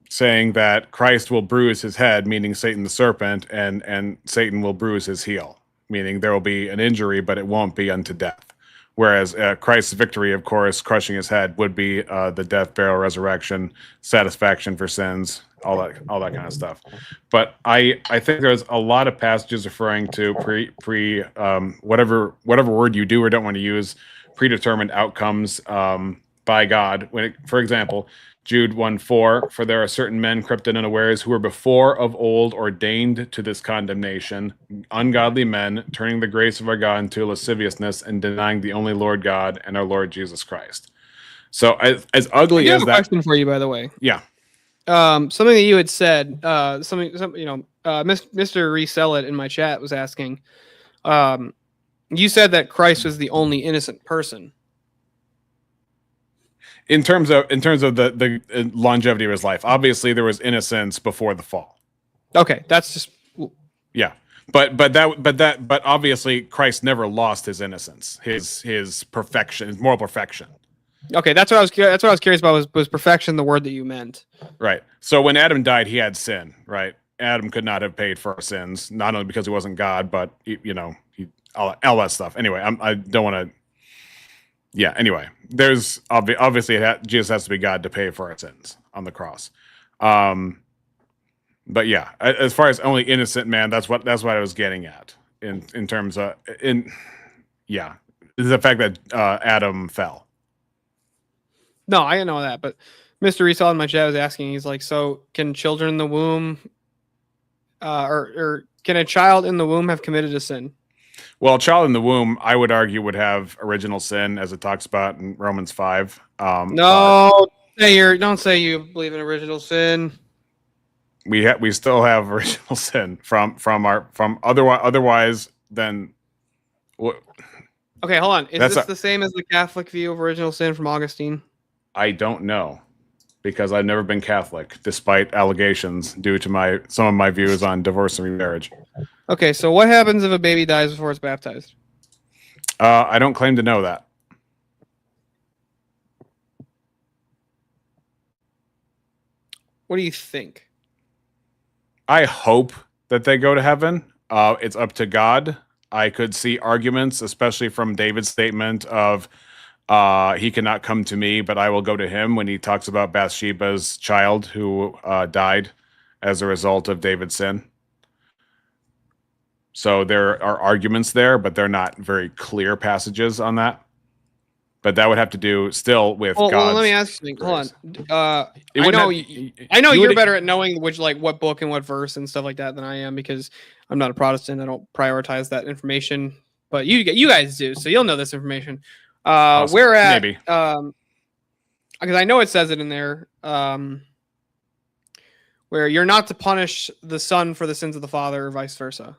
saying that Christ will bruise his head, meaning Satan the serpent, and Satan will bruise his heel, meaning there will be an injury, but it won't be unto death. Whereas Christ's victory, of course, crushing his head, would be the death, burial, resurrection, satisfaction for sins, all that kind of stuff. But I think there's a lot of passages referring to whatever word you do or don't want to use, predetermined outcomes by God. For example, Jude 1:4, for there are certain men crept in unawares who were before of old ordained to this condemnation, ungodly men, turning the grace of our God into lasciviousness and denying the only Lord God and our Lord Jesus Christ. So as ugly as I have a that. question for you, by the way. Yeah. Something that you had said, Mr. Resell It in my chat was asking, you said that Christ was the only innocent person. In terms of the longevity of his life, obviously there was innocence before the fall. Okay, that's just yeah. But obviously Christ never lost his innocence, his perfection, his moral perfection. Okay, that's what I was curious about. Was perfection the word that you meant? Right. So when Adam died, he had sin. Right. Adam could not have paid for our sins, not only because he wasn't God, but all that stuff. Anyway, I don't want to. Yeah. Anyway, there's obviously Jesus has to be God to pay for our sins on the cross. But yeah, as far as only innocent man, that's what I was getting at. in terms of the fact that Adam fell. No, I know that, but Mr. Resall in my chat was asking. He's like, so can children in the womb, or can a child in the womb have committed a sin? Well, a child in the womb, I would argue, would have original sin, as it talks about in Romans 5. No, don't say you believe in original sin. We still have original sin from otherwise than. Okay, hold on. Is That's this the same as the Catholic view of original sin from Augustine? I don't know, because I've never been Catholic, despite allegations due to some of my views on divorce and remarriage. Okay, so what happens if a baby dies before it's baptized? I don't claim to know that. What do you think? I hope that they go to heaven. It's up to God. I could see arguments, especially from David's statement of he cannot come to me, but I will go to him, when he talks about Bathsheba's child who died as a result of David's sin. So there are arguments there, but they're not very clear passages on that. But that would have to do still with God's. Well, let me ask you something. Hold on. I know you're better at knowing what book and what verse and stuff like that than I am, because I'm not a Protestant. I don't prioritize that information, but you guys do, so you'll know this information. Awesome. Where at? Maybe. Because I know it says it in there, where you're not to punish the son for the sins of the father, or vice versa.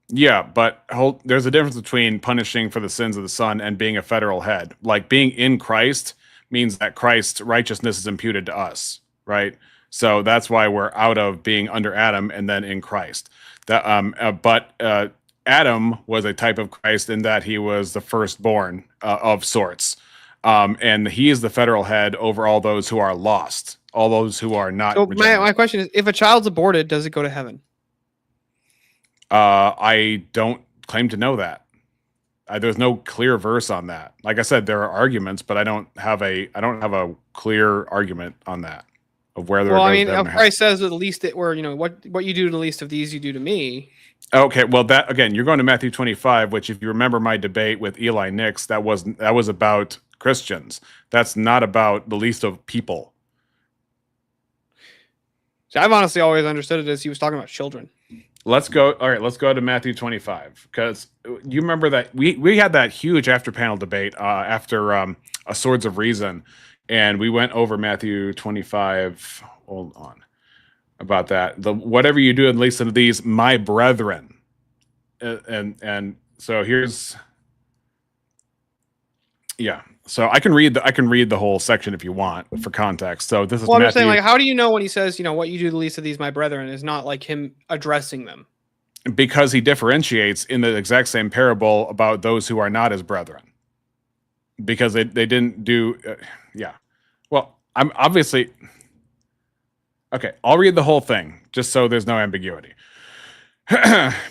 Yeah, but there's a difference between punishing for the sins of the son and being a federal head. Like, being in Christ means that Christ's righteousness is imputed to us, right? So that's why we're out of being under Adam and then in Christ. But Adam was a type of Christ in that he was the firstborn of sorts. And he is the federal head over all those who are lost, all those who are not. So my question is, if a child's aborted, does it go to heaven? I don't claim to know that. There's no clear verse on that. Like I said, there are arguments, but I don't have a clear argument on that of whether. Well, I mean, Christ says at least what you do to the least of these, you do to me. Okay, well, that again, you're going to Matthew 25, which, if you remember my debate with Eli Nix, that was about Christians. That's not about the least of people. So I've honestly always understood it as he was talking about children. Let's go to Matthew 25, because you remember that we had that huge after panel debate after a Swords of Reason, and we went over Matthew 25. Hold on about that. Whatever you do in least of these, my brethren, and so here's So I can read the whole section if you want for context. So this is. Well, I'm just saying, like, how do you know when he says, what you do to the least of these, my brethren, is not like him addressing them? Because he differentiates in the exact same parable about those who are not his brethren. Because they didn't do, Well, I'm obviously. Okay, I'll read the whole thing just so there's no ambiguity.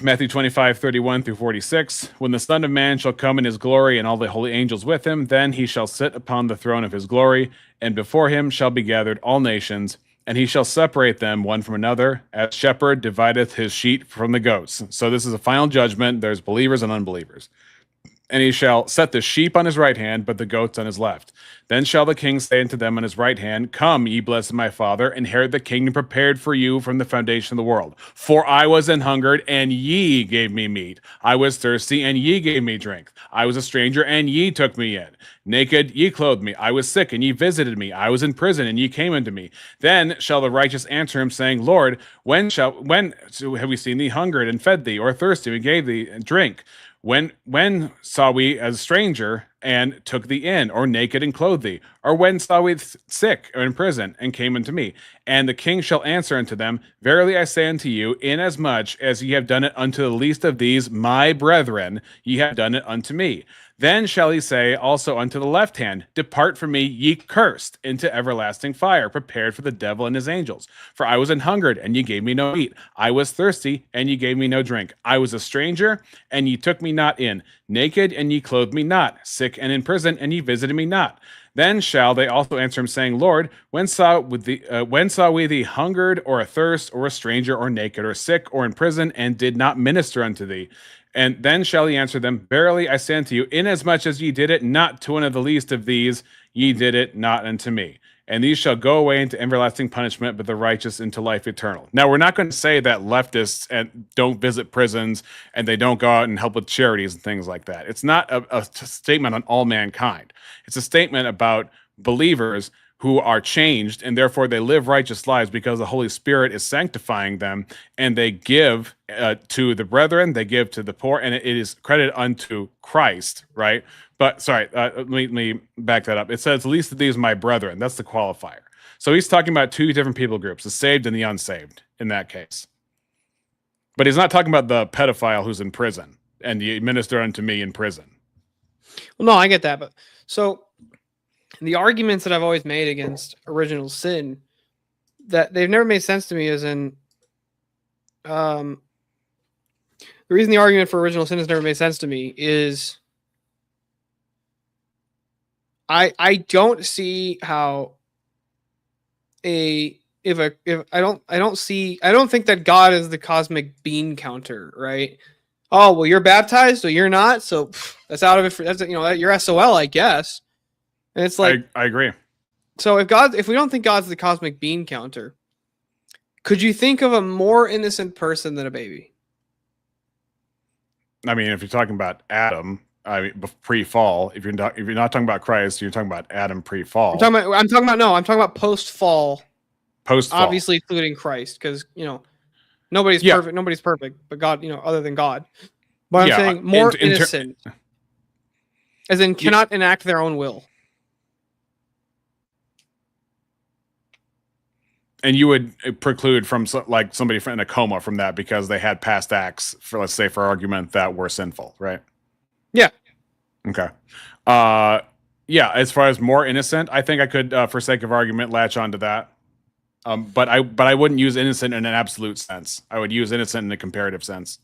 Matthew 25, 31 through 46. When the Son of Man shall come in his glory and all the holy angels with him, then he shall sit upon the throne of his glory, and before him shall be gathered all nations, and he shall separate them one from another, as shepherd divideth his sheep from the goats. So this is a final judgment. There's believers and unbelievers. And he shall set the sheep on his right hand, but the goats on his left. Then shall the king say unto them on his right hand, Come, ye blessed of my Father, inherit the kingdom prepared for you from the foundation of the world. For I was an hungered, and ye gave me meat. I was thirsty, and ye gave me drink. I was a stranger, and ye took me in. Naked, ye clothed me. I was sick, and ye visited me. I was in prison, and ye came unto me. Then shall the righteous answer him, saying, Lord, when have we seen thee hungered and fed thee, or thirsty and gave thee drink? When saw we as a stranger and took thee in, or naked and clothed thee? Or when saw we sick or in prison and came unto me? And the king shall answer unto them, Verily I say unto you, inasmuch as ye have done it unto the least of these my brethren, ye have done it unto me. Then shall he say also unto the left hand, Depart from me, ye cursed, into everlasting fire, prepared for the devil and his angels. For I was an hungered, and ye gave me no meat. I was thirsty, and ye gave me no drink. I was a stranger, and ye took me not in. Naked, and ye clothed me not. Sick and in prison, and ye visited me not. Then shall they also answer him, saying, Lord, when saw we thee hungered, or athirst, or a stranger, or naked, or sick, or in prison, and did not minister unto thee? And then shall he answer them, Verily I say unto you, inasmuch as ye did it not to one of the least of these, ye did it not unto me. And these shall go away into everlasting punishment, but the righteous into life eternal. Now, we're not going to say that leftists and don't visit prisons and they don't go out and help with charities and things like that. It's not a statement on all mankind. It's a statement about believers who are changed, and therefore they live righteous lives because the Holy Spirit is sanctifying them, and they give to the brethren, they give to the poor, and it is credited unto Christ, right? But sorry, let me back that up. It says, least of these my brethren. That's the qualifier. So he's talking about two different people groups, the saved and the unsaved in that case. But he's not talking about the pedophile who's in prison and you minister unto me in prison. Well, no, I get that, but so the arguments that I've always made against original sin, that they've never made sense to me, as in the reason the argument for original sin has never made sense to me is I don't see how I don't think that God is the cosmic bean counter, right? Oh, well, you're baptized, so you're not, so that's out of it. That's, you know, you're SOL, I guess. And it's like, I agree. So if we don't think God's the cosmic bean counter, could you think of a more innocent person than a baby? I mean, if you're talking about Adam, I mean, pre-fall. If you're not talking about Christ, you're talking about Adam pre-fall. I'm talking about post-fall. Post-fall, obviously including Christ, because nobody's perfect. Nobody's perfect, but God, other than God. But I'm saying more innocent, as in cannot enact their own will. And you would preclude from like somebody in a coma from that because they had past acts, for let's say, for argument, that were sinful, right? Yeah. Okay. Yeah. As far as more innocent, I think I could, for sake of argument, latch onto that. But I wouldn't use innocent in an absolute sense. I would use innocent in a comparative sense.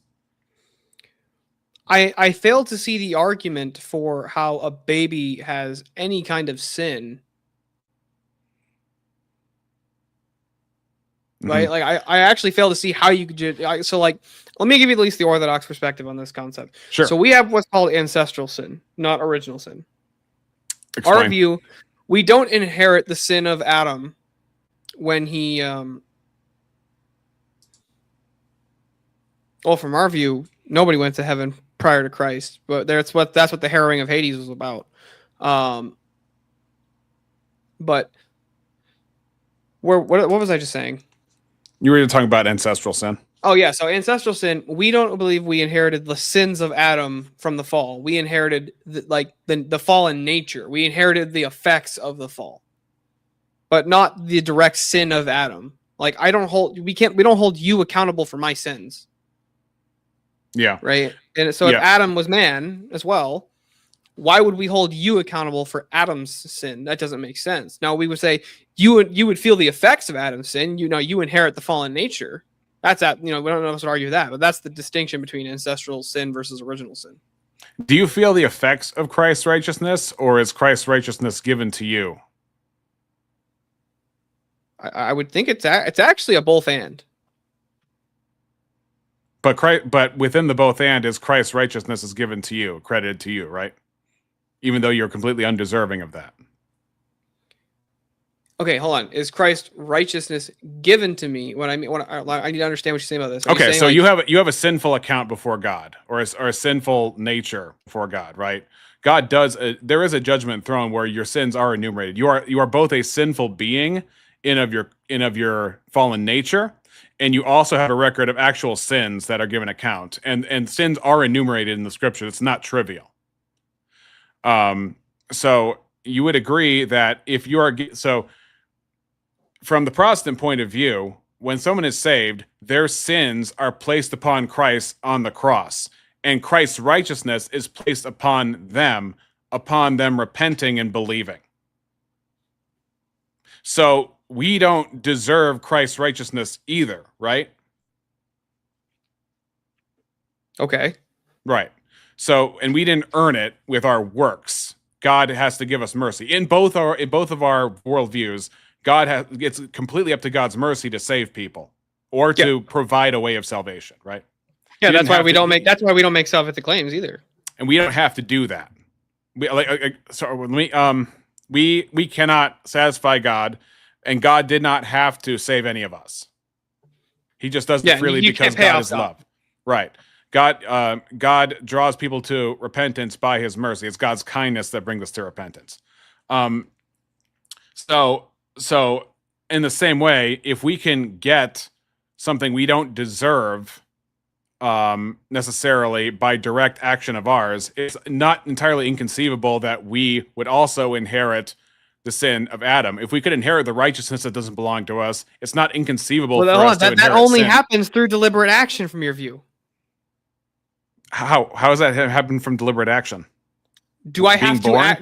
I fail to see the argument for how a baby has any kind of sin. Right? Like I actually fail to see how you could. So like, let me give you at least the Orthodox perspective on this concept. Sure. So we have what's called ancestral sin, not original sin. Explain. Our view, we don't inherit the sin of Adam when he. Well, from our view, nobody went to heaven prior to Christ, but that's what the harrowing of Hades was about. But what was I just saying? You were talking about ancestral sin. Oh yeah, so ancestral sin. We don't believe we inherited the sins of Adam from the fall. We inherited the fallen nature. We inherited the effects of the fall, but not the direct sin of Adam. Like we don't hold you accountable for my sins. Yeah. Right. And so if Adam was man as well, why would we hold you accountable for Adam's sin? That doesn't make sense. Now we would say you would feel the effects of Adam's sin. You inherit the fallen nature. That's we don't know if to argue that, but that's the distinction between ancestral sin versus original sin. Do you feel the effects of Christ's righteousness, or is Christ's righteousness given to you? I would think it's actually a both and. But within the both and is Christ's righteousness is given to you, credited to you, right? Even though you're completely undeserving of that. Okay, hold on. Is Christ's righteousness given to me? I need to understand what you're saying about this. Okay, so you have a sinful account before God, or a sinful nature before God, right? God does. There is a judgment throne where your sins are enumerated. You are both a sinful being in of your fallen nature, and you also have a record of actual sins that are given account, and sins are enumerated in the scripture. It's not trivial. So you would agree that if you are from the Protestant point of view, when someone is saved, their sins are placed upon Christ on the cross, and Christ's righteousness is placed upon them repenting and believing. So we don't deserve Christ's righteousness either, right? Okay. Right. So, and we didn't earn it with our works. God has to give us mercy. In both of our worldviews, it's completely up to God's mercy to save people or to provide a way of salvation, right? Yeah, He that's didn't why have we to- don't make salvific claims either. and we don't have to do that. We cannot satisfy God, and God did not have to save any of us. He just does it freely you because can't pay God off is God. love. Right. God draws people to repentance by his mercy. It's God's kindness that brings us to repentance. So in the same way, if we can get something we don't deserve necessarily by direct action of ours, it's not entirely inconceivable that we would also inherit the sin of Adam. If we could inherit the righteousness that doesn't belong to us, it's not inconceivable for us to that inherit only sin. happens through deliberate action from your view. How does that happen from deliberate action? Do I Being have to born?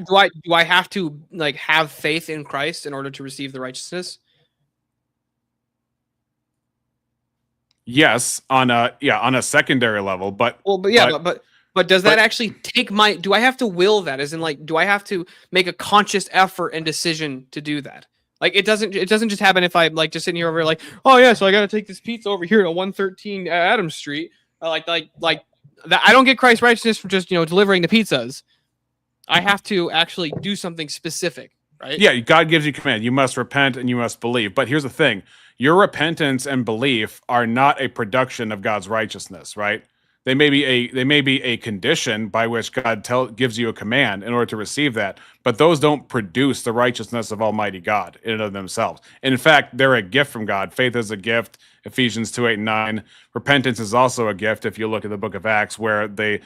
do I have to like have faith in Christ in order to receive the righteousness? Yes, on a secondary level, but But does that but- actually take my? Do I have to will that? As in, like, do I have to make a conscious effort and decision to do that? Like, it doesn't just happen if I'm like just sitting here over like, oh yeah, so I got to take this pizza over here to 113 Adams Street. Like that. I don't get Christ's righteousness for just delivering the pizzas. I have to actually do something specific, right? yeah, God gives you command. You must repent and you must believe. But here's the thing: your repentance and belief are not a production of God's righteousness, right? They may be a condition by which God gives you a command in order to receive that, but those don't produce the righteousness of Almighty God in and of themselves. In fact, they're a gift from God. Faith is a gift. Ephesians 2:8-9. Repentance is also a gift. If you look at the book of Acts, where the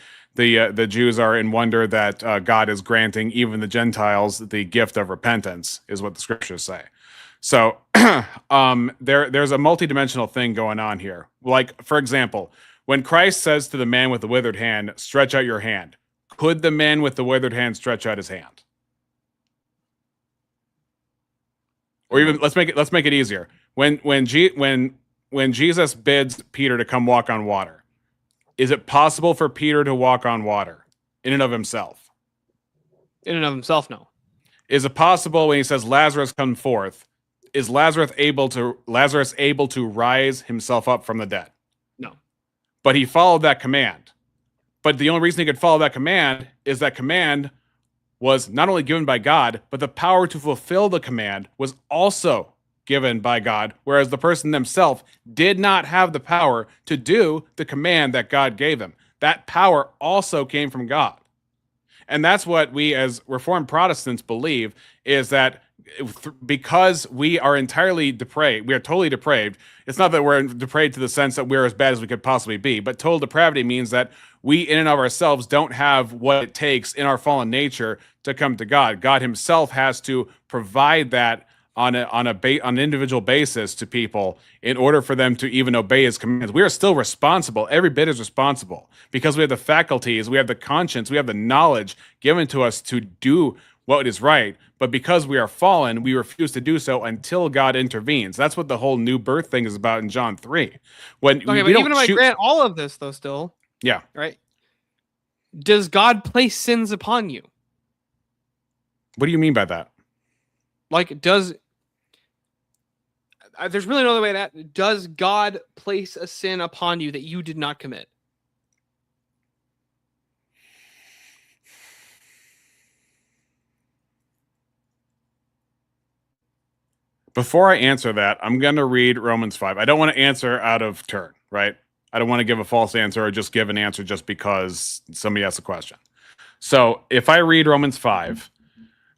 Jews are in wonder that God is granting even the Gentiles the gift of repentance, is what the scriptures say. So there's a multidimensional thing going on here. Like, for example, when Christ says to the man with the withered hand, "Stretch out your hand," could the man with the withered hand stretch out his hand? Or even let's make it easier. When Jesus bids Peter to come walk on water, is it possible for Peter to walk on water in and of himself? In and of himself, no. Is it possible when he says, "Lazarus, come forth"? Is Lazarus able to rise himself up from the dead? No. But he followed that command. But the only reason he could follow that command is that command was not only given by God, but the power to fulfill the command was also given by God, whereas the person themselves did not have the power to do the command that God gave them. That power also came from God. And that's what we as Reformed Protestants believe, is that because we are entirely depraved, we are totally depraved. It's not that we're depraved to the sense that we're as bad as we could possibly be, but total depravity means that we in and of ourselves don't have what it takes in our fallen nature to come to God. God himself has to provide that on an individual basis to people in order for them to even obey his commands. We are still responsible. Every bit is responsible because we have the faculties, we have the conscience, we have the knowledge given to us to do what is right. But because we are fallen, we refuse to do so until God intervenes. That's what the whole new birth thing is about in John 3. When Okay, but even if I grant all of this, though, still, yeah, right? Does God place sins upon you? What do you mean by that? Like, there's really no other way that does God place a sin upon you that you did not commit? Before I answer that, I'm going to read Romans 5. I don't want to answer out of turn, right? I don't want to give a false answer or just give an answer just because somebody asked a question. So if I read Romans 5,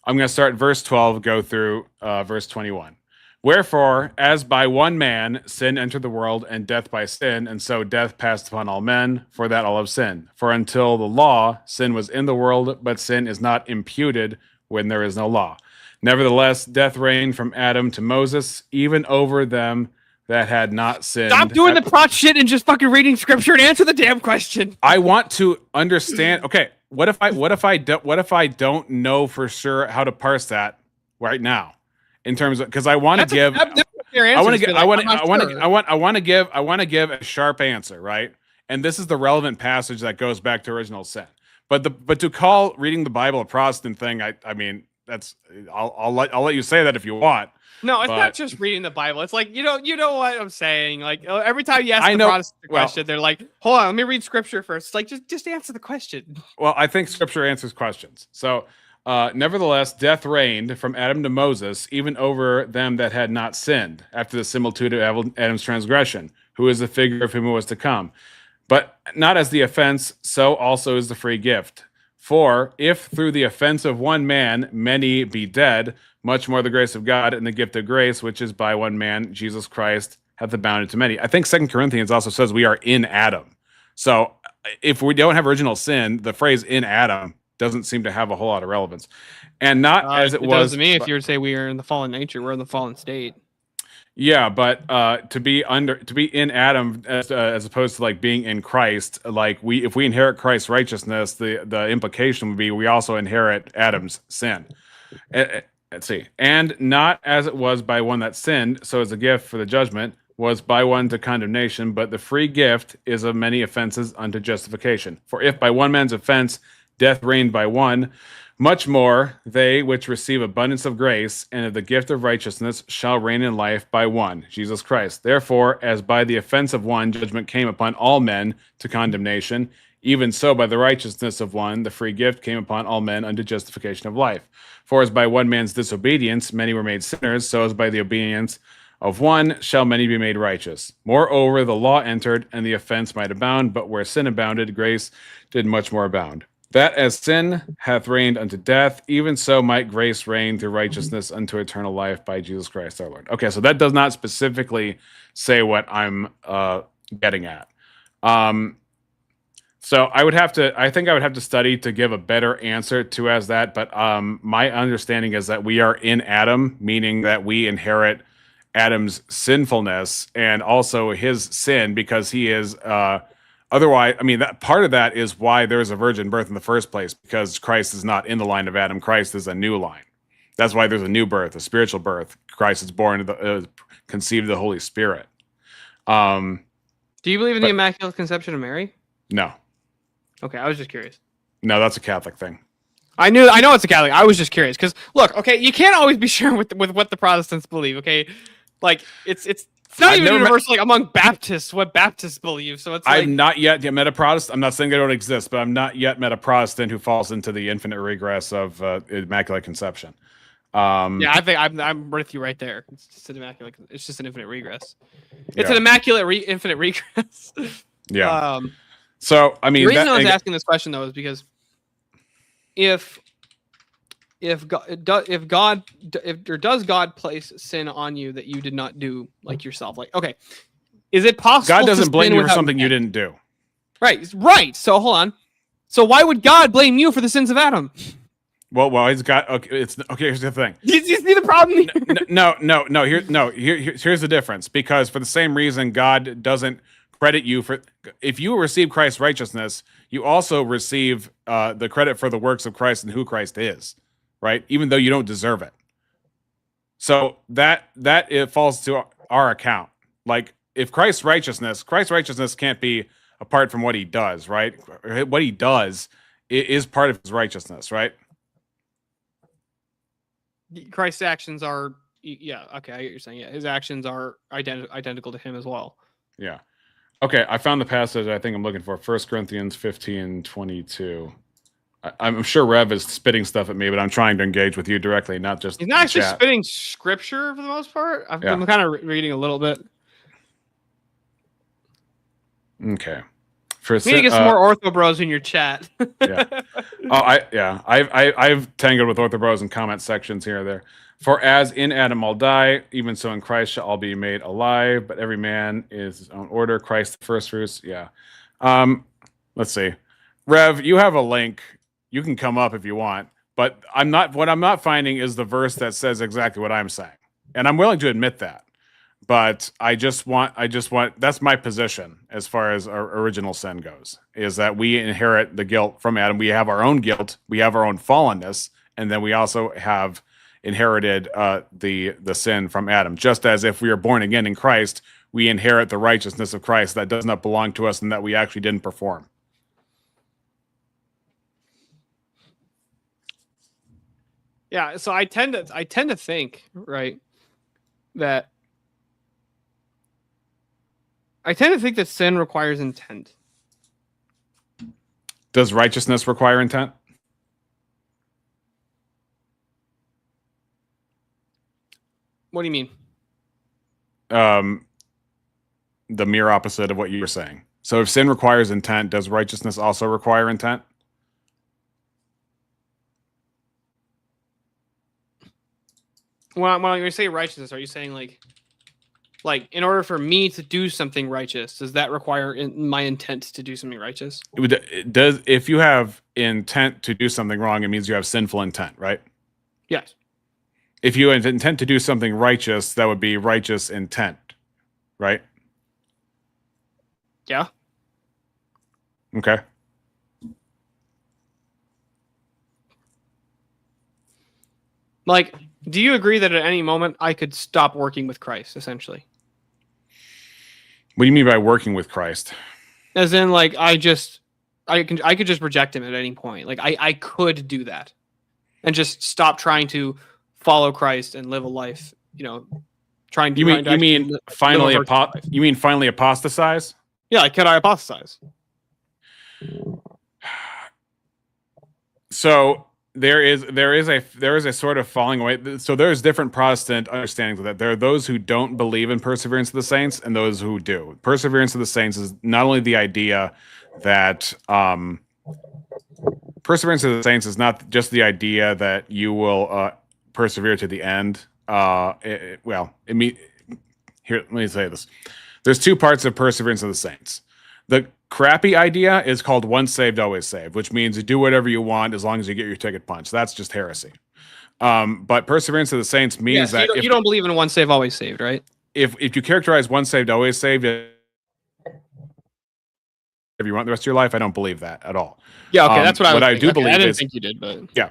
I'm going to start at verse 12, go through verse 21. Wherefore, as by one man sin entered the world, and death by sin, and so death passed upon all men, for that all have sinned. For until the law, sin was in the world, but sin is not imputed when there is no law. Nevertheless, death reigned from Adam to Moses, even over them that had not sinned. Stop doing the prot shit and just fucking reading scripture and answer the damn question. I want to understand. Okay, what if I don't know for sure how to parse that right now, in terms of, because I want to give. I want to give a sharp answer, right? And this is the relevant passage that goes back to original sin. but to call reading the Bible a Protestant thing, I mean, that's I'll let you say that if you want. No, it's But- not just reading the Bible. It's like you know what I'm saying. Like every time you ask I the know- Protestant a well- question, they're like, "Hold on, let me read scripture first." It's like just answer the question. Well, I think Scripture answers questions. So, nevertheless, death reigned from Adam to Moses, even over them that had not sinned, after the similitude of Adam's transgression, who is the figure of him who was to come. But not as the offense, so also is the free gift. For if through the offense of one man many be dead, much more the grace of God and the gift of grace, which is by one man, Jesus Christ, hath abounded to many. I think 2 Corinthians also says we are in Adam. So if we don't have original sin, the phrase in Adam doesn't seem to have a whole lot of relevance. And not as it was. does to me if you were to say we are in the fallen nature, we're in the fallen state. Yeah, but to be in Adam as opposed to like being in Christ, like if we inherit Christ's righteousness, the implication would be we also inherit Adam's sin. Let's see. And not as it was by one that sinned, so as a gift for the judgment was by one to condemnation, but the free gift is of many offenses unto justification. For if by one man's offense death reigned by one, much more they which receive abundance of grace and of the gift of righteousness shall reign in life by one, Jesus Christ. Therefore, as by the offense of one judgment came upon all men to condemnation, even so by the righteousness of one the free gift came upon all men unto justification of life. For as by one man's disobedience many were made sinners, so as by the obedience of one shall many be made righteous. Moreover, the law entered, and the offense might abound, but where sin abounded, grace did much more abound. That as sin hath reigned unto death, even so might grace reign through righteousness unto eternal life by Jesus Christ our Lord. Okay, so that does not specifically say what I'm getting at. So I think I would have to study to give a better answer to as that, but my understanding is that we are in Adam, meaning that we inherit Adam's sinfulness and also his sin because he is otherwise, I mean, that part of that is why there's a virgin birth in the first place, because Christ is not in the line of Adam. Christ is a new line. That's why there's a new birth, a spiritual birth. Christ is born, conceived of the Holy Spirit. Do you believe in the Immaculate Conception of Mary? No, Okay, I was just curious. no, that's a Catholic thing. I know it's a Catholic. I was just curious because look, okay, you can't always be sure with what the Protestants believe. Okay, like it's not I've even never met- universal like among Baptists what Baptists believe. So it's like I've not yet met a Protestant. I'm not saying they don't exist, but I'm not yet met a Protestant who falls into the infinite regress of Immaculate Conception. yeah, I think I'm with you right there. It's just an immaculate. It's just an infinite regress. It's Yeah. an immaculate infinite regress. Yeah. So I mean, the reason that- I was asking this question though is because if does God place sin on you that you did not do like yourself? Like, okay, is it possible? God to doesn't blame sin you for without something you intent? didn't do. Right. So hold on. So why would God blame you for the sins of Adam? Well, he's got okay. It's okay. Here's the thing. You see the problem here? No. Here's the difference. Because for the same reason, God doesn't credit you for. If you receive Christ's righteousness, you also receive the credit for the works of Christ and who Christ is, right? Even though you don't deserve it. So that it falls to our account. Like if Christ's righteousness can't be apart from what he does, right? What he does is part of his righteousness, right? Christ's actions are, yeah, okay, I get what you're saying. Yeah, his actions are identical to him as well. Yeah. Okay, I found the passage I think I'm looking for. 1 Corinthians 15:22. I'm sure Rev is spitting stuff at me, but I'm trying to engage with you directly, not just He's not actually chat. spitting scripture for the most part. I'm Yeah. kind of reading a little bit. Okay. For We need to get some more Ortho Bros in your chat. Yeah. I've tangled with Ortho Bros in comment sections here or there. For as in Adam all die, even so in Christ shall all be made alive, but every man is his own order. Christ the first fruits. Yeah. Let's see. Rev, you have a link. You can come up if you want, but what I'm not finding is the verse that says exactly what I'm saying. And I'm willing to admit that. But I just want that's my position as far as our original sin goes, is that we inherit the guilt from Adam. We have our own guilt, we have our own fallenness, and then we also have inherited the sin from Adam. Just as if we are born again in Christ, we inherit the righteousness of Christ that does not belong to us and that we actually didn't perform. Yeah, so I tend to think, right, that sin requires intent. Does righteousness require intent? What do you mean? The mere opposite of what you were saying. So if sin requires intent, does righteousness also require intent? When you say righteousness, are you saying like in order for me to do something righteous, does that require my intent to do something righteous? It does. If you have intent to do something wrong, it means you have sinful intent, right? Yes. If you have intent to do something righteous, that would be righteous intent, right? Yeah. Okay. Like, do you agree that at any moment I could stop working with Christ, essentially? What do you mean by working with Christ? As in, like, I could just reject him at any point. Like, I could do that, and just stop trying to follow Christ and live a life. Trying to. You mean finally apostatize? Yeah, like, could I apostatize? So there is a sort of falling away. So there's different Protestant understandings of that. There are those who don't believe in perseverance of the saints and those who do. Perseverance of the saints is not only the idea that perseverance of the saints is not just the idea that you will persevere to the end. Here, let me say this. There's two parts of perseverance of the saints. The crappy idea is called once saved, always saved, which means you do whatever you want as long as you get your ticket punched. That's just heresy. But perseverance of the saints means that you don't believe in once saved, always saved, right? If you characterize once saved, always saved, if you want the rest of your life, I don't believe that at all. Yeah, okay, that's what I do believe. I didn't think you did, but yeah.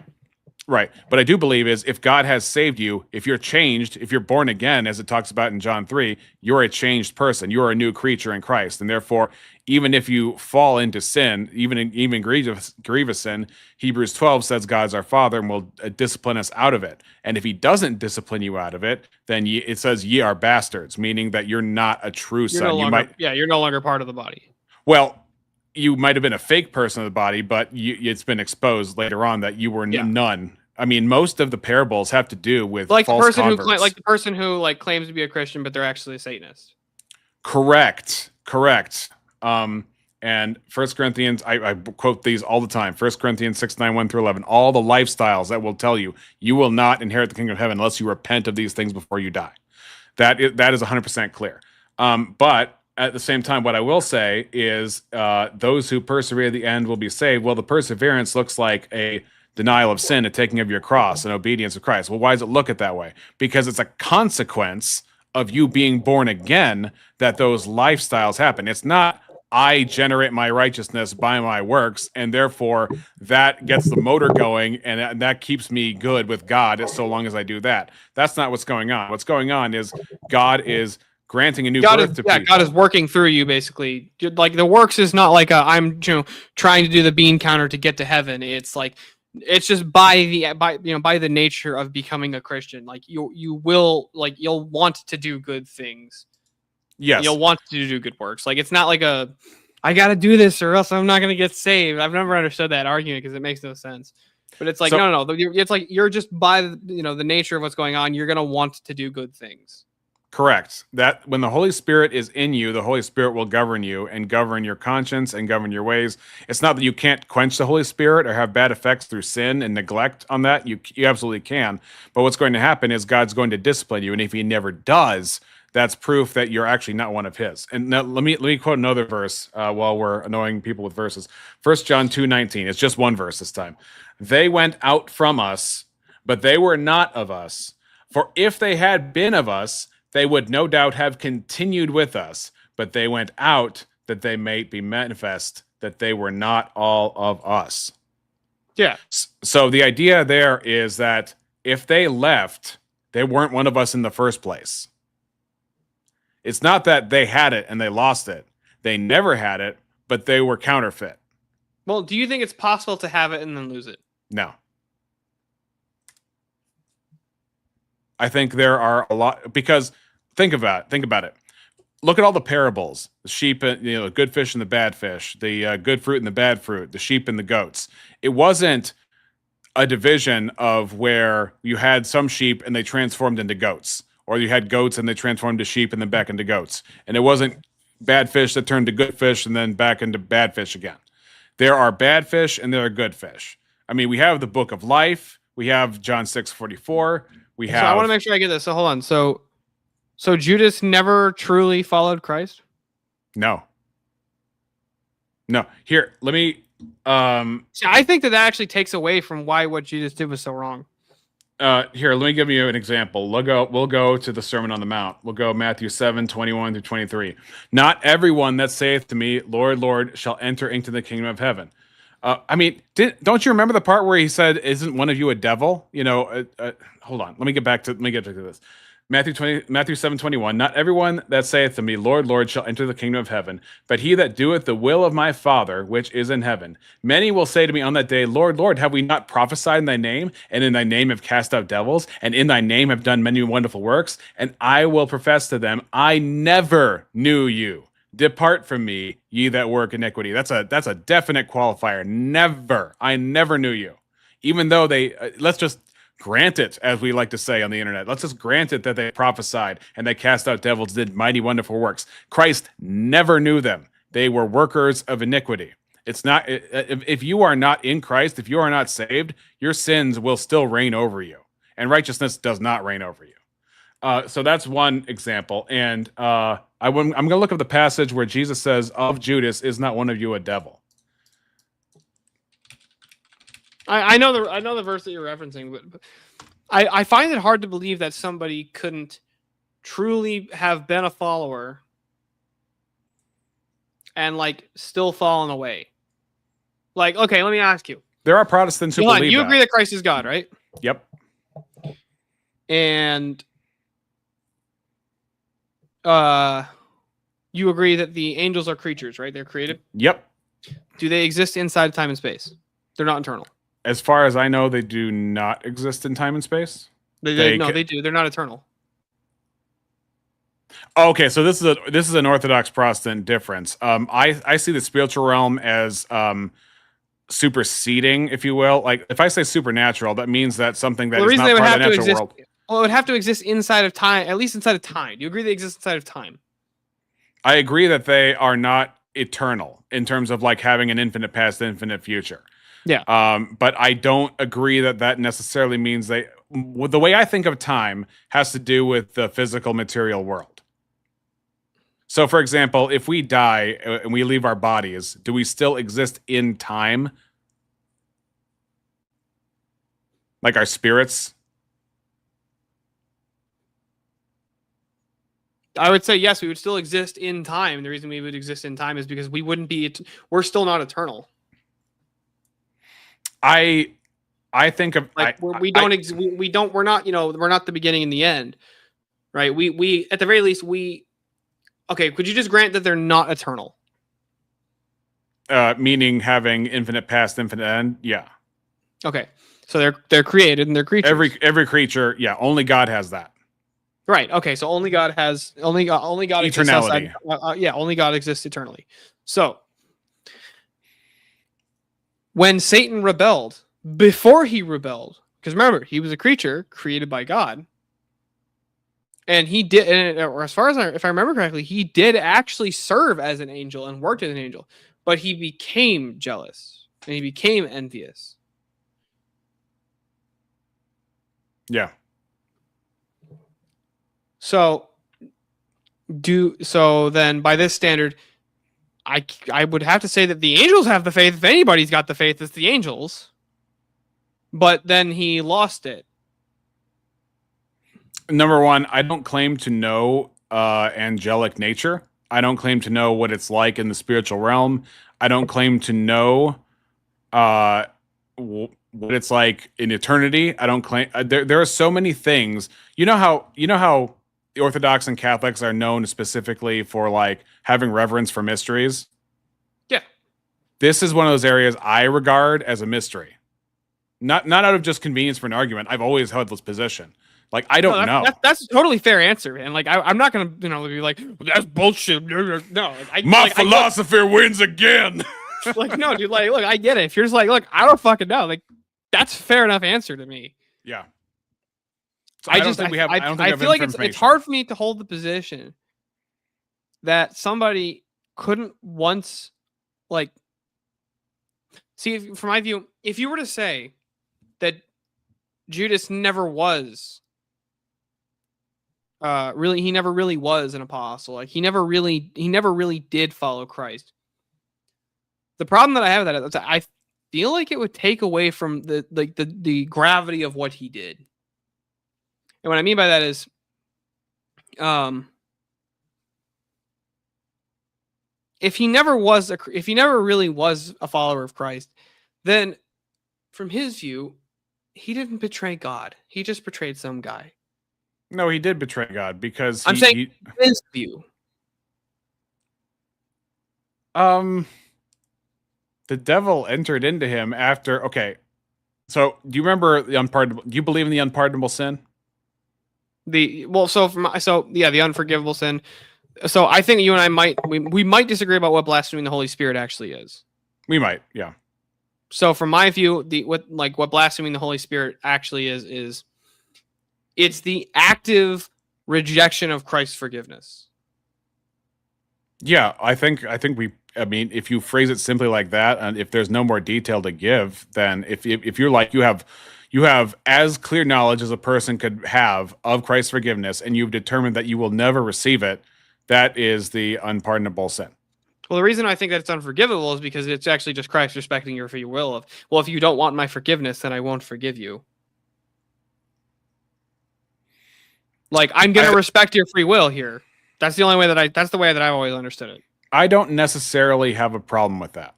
Right. But I do believe is if God has saved you, if you're changed, if you're born again, as it talks about in John 3, you're a changed person. You're a new creature in Christ. And therefore, even if you fall into sin, even grievous sin, Hebrews 12 says God's our Father and will discipline us out of it. And if he doesn't discipline you out of it, then it says ye are bastards, meaning that you're not a true son. You're no longer part of the body. Well, you might have been a fake person of the body, but it's been exposed later on that you were none. I mean, most of the parables have to do with like false the person converts. the person who claims to be a Christian, but they're actually a Satanist. Correct. And 1 Corinthians, I quote these all the time. 1 Corinthians 6:9-1-11. All the lifestyles that will tell you will not inherit the kingdom of heaven unless you repent of these things before you die. That is 100% clear. But at the same time, what I will say is those who persevere to the end will be saved. Well, the perseverance looks like a denial of sin, a taking of your cross, and obedience to Christ. Well, why does it look at that way? Because it's a consequence of you being born again that those lifestyles happen. It's not I generate my righteousness by my works, and therefore that gets the motor going, and that keeps me good with God so long as I do that. That's not what's going on. What's going on is God is granting a new birth to people. God is working through you, basically. Like the works is not like I'm trying to do the bean counter to get to heaven. It's like it's just by the nature of becoming a Christian. Like you'll want to do good things. Yes. You'll want to do good works. Like it's not like I got to do this or else I'm not going to get saved. I've never understood that argument because it makes no sense. But it's like no. It's like you're just by the nature of what's going on. You're going to want to do good things. Correct. That when the Holy Spirit is in you, the Holy Spirit will govern you and govern your conscience and govern your ways. It's not that you can't quench the Holy Spirit or have bad effects through sin and neglect on that. You absolutely can. But what's going to happen is God's going to discipline you. And if he never does, that's proof that you're actually not one of his. And now let me quote another verse while we're annoying people with verses. 1 John 2:19. It's just one verse this time. They went out from us, but they were not of us. For if they had been of us, they would no doubt have continued with us, but they went out that they may be manifest that they were not all of us. Yeah. So the idea there is that if they left, they weren't one of us in the first place. It's not that they had it and they lost it. They never had it, but they were counterfeit. Well, do you think it's possible to have it and then lose it? No. I think there are a lot, because think about it. Look at all the parables: the sheep, the good fish and the bad fish, the good fruit and the bad fruit, the sheep and the goats. It wasn't a division of where you had some sheep and they transformed into goats, or you had goats and they transformed to sheep and then back into goats. And it wasn't bad fish that turned to good fish and then back into bad fish again. There are bad fish and there are good fish. I mean, we have the book of life. We have John 6:44. We have. So I want to make sure I get this. So hold on. So Judas never truly followed Christ? No. Here, let me. See, I think that actually takes away from why what Judas did was so wrong. Here, let me give you an example. We'll go to the Sermon on the Mount. We'll go Matthew 7:21-23. Not everyone that saith to me, Lord, Lord, shall enter into the kingdom of heaven. I mean, don't you remember the part where he said, "Isn't one of you a devil?" Hold on. Let me get to this. Matthew 7:21. Not everyone that saith to me, Lord, Lord, shall enter the kingdom of heaven, but he that doeth the will of my Father which is in heaven. Many will say to me on that day, Lord, Lord, have we not prophesied in thy name, and in thy name have cast out devils, and in thy name have done many wonderful works? And I will profess to them, I never knew you. Depart from me, ye that work iniquity. That's a definite qualifier. Never. I never knew you. Even though they, let's just grant it, as we like to say on the internet. Let's just grant it that they prophesied and they cast out devils, did mighty wonderful works. Christ never knew them. They were workers of iniquity. It's not, if you are not in Christ, if you are not saved, your sins will still reign over you, and righteousness does not reign over you. So that's one example. And I'm going to look up the passage where Jesus says, of Judas, is not one of you a devil? I know the verse that you're referencing, but I find it hard to believe that somebody couldn't truly have been a follower and like still fallen away. Like, okay, let me ask you. There are Protestants who believe you that. agree that Christ is God, right? Yep. And you agree that the angels are creatures, right? They're created. Yep. Do they exist inside time and space? They're not eternal. As far as I know, they do not exist in time and space. They do. They're not eternal. Okay, so this is an Orthodox Protestant difference. I see the spiritual realm as superseding, if you will. Like, if I say supernatural, that means that something that is not part of the natural world. Well, it would have to exist inside of time, at least inside of time. Do you agree they exist inside of time? I agree that they are not eternal in terms of like having an infinite past, infinite future. Yeah. But I don't agree that necessarily means the way I think of time has to do with the physical material world. So, for example, if we die and we leave our bodies, do we still exist in time? Like our spirits? I would say yes, we would still exist in time. The reason we would exist in time is because we wouldn't be. We're still not eternal. I think of like we're not, we're not the beginning and the end, right? We at the very least okay. Could you just grant that they're not eternal? Meaning having infinite past, infinite end. Yeah. Okay, so they're created and they're creatures. Every creature, yeah. Only God has that. Right. Okay. So only God eternality. Exists outside, only God exists eternally. So when Satan rebelled, before he rebelled, because remember, he was a creature created by God, and he did, or as far as if I remember correctly, he did actually serve as an angel and worked as an angel, but he became jealous and he became envious. Yeah. So then by this standard, I would have to say that the angels have the faith. If anybody's got the faith, it's the angels. But then he lost it. Number one, I don't claim to know angelic nature. I don't claim to know what it's like in the spiritual realm. I don't claim to know what it's like in eternity. I don't claim there are so many things. You know how the Orthodox and Catholics are known specifically for like having reverence for mysteries. Yeah. This is one of those areas I regard as a mystery. Not out of just convenience for an argument. I've always held this position. Like, I don't know. That's a totally fair answer, man. Like, I'm not gonna, be like, that's bullshit. No, My philosophy wins again. like, no, dude. Like, look, I get it. If you're just like, look, I don't fucking know. Like, that's a fair enough answer to me. Yeah. So I don't think we have. I don't think I feel like it's hard for me to hold the position that somebody couldn't once, like, see, from my view, if you were to say that Judas never was, he never really was an apostle. Like, he never really did follow Christ. The problem that I have with that is I feel like it would take away from the gravity of what he did. And what I mean by that is, if he never really was a follower of Christ, then from his view, he didn't betray God. He just betrayed some guy. No, he did betray God because I'm saying his view. The devil entered into him after. Okay, so do you remember the unpardonable? Do you believe in the unpardonable sin? The unforgivable sin. So I think you and I might disagree about what blaspheming the Holy Spirit actually is. We might, yeah. So from my view, what blaspheming the Holy Spirit actually is it's the active rejection of Christ's forgiveness. Yeah, I think I mean, if you phrase it simply like that, and if there's no more detail to give, then if you're like you have as clear knowledge as a person could have of Christ's forgiveness, and you've determined that you will never receive it, that is the unpardonable sin. Well, the reason I think that it's unforgivable is because it's actually just Christ respecting your free will of, well, if you don't want my forgiveness, then I won't forgive you. Like, I'm going to respect your free will here. That's the only way that's the way that I've always understood it. I don't necessarily have a problem with that.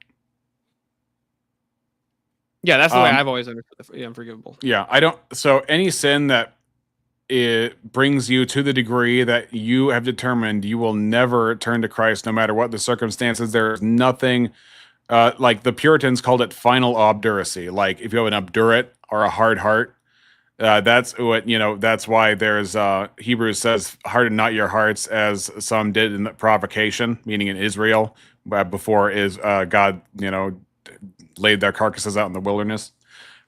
Yeah, that's the way I've always understood the unforgivable. Yeah, I don't. So any sin that it brings you to the degree that you have determined you will never turn to Christ, no matter what the circumstances. There's nothing like the Puritans called it final obduracy. Like if you have an obdurate or a hard heart, that's what, that's why there's Hebrews says, harden not your hearts as some did in the provocation, meaning in Israel, before God, laid their carcasses out in the wilderness.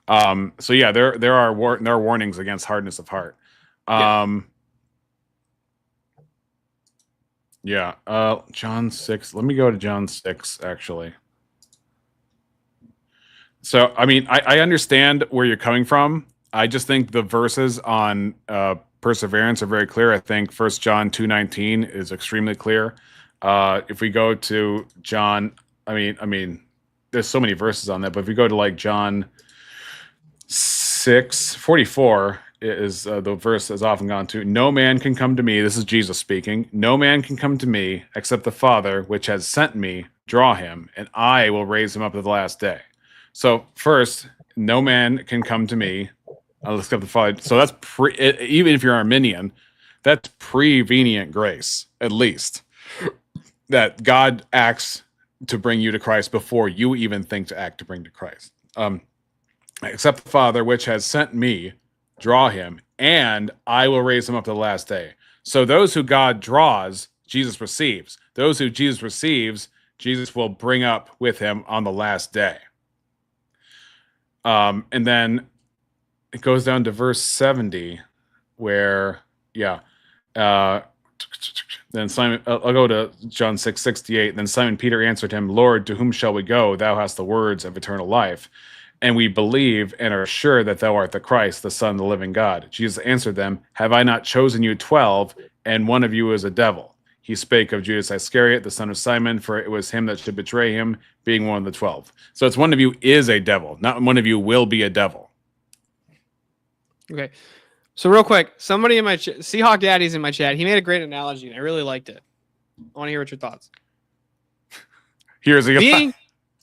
So yeah, there are warnings against hardness of heart. John 6. Let me go to John 6, actually. So, I mean, I understand where you're coming from. I just think the verses on perseverance are very clear. I think 1 John 2:19 is extremely clear. If we go to John, I mean, there's so many verses on that, but if we go to like John 6:44, is the verse has often gone to, no man can come to me. This is Jesus speaking. No man can come to me except the Father, which has sent me, draw him, and I will raise him up at the last day. So first, no man can come to me except the Father. So that's even if you're Arminian, that's prevenient grace, at least. That God acts to bring you to Christ before you even think to act to bring to Christ. Except the Father, which has sent me, draw him, and I will raise him up to the last day. So those who God draws, Jesus receives. Those who Jesus receives, Jesus will bring up with him on the last day. And then it goes down to verse 70, where, then Simon, I'll go to John 6:68. Then Simon Peter answered him, Lord, to whom shall we go? Thou hast the words of eternal life. And we believe and are sure that thou art the Christ, the Son of the living God. Jesus answered them, have I not chosen you 12, and one of you is a devil? He spake of Judas Iscariot, the son of Simon, for it was him that should betray him, being one of the 12. So it's one of you is a devil, not one of you will be a devil. Okay. So real quick, somebody in my Seahawk Daddy's in my chat. He made a great analogy, and I really liked it. I want to hear what your thoughts. Here's a being.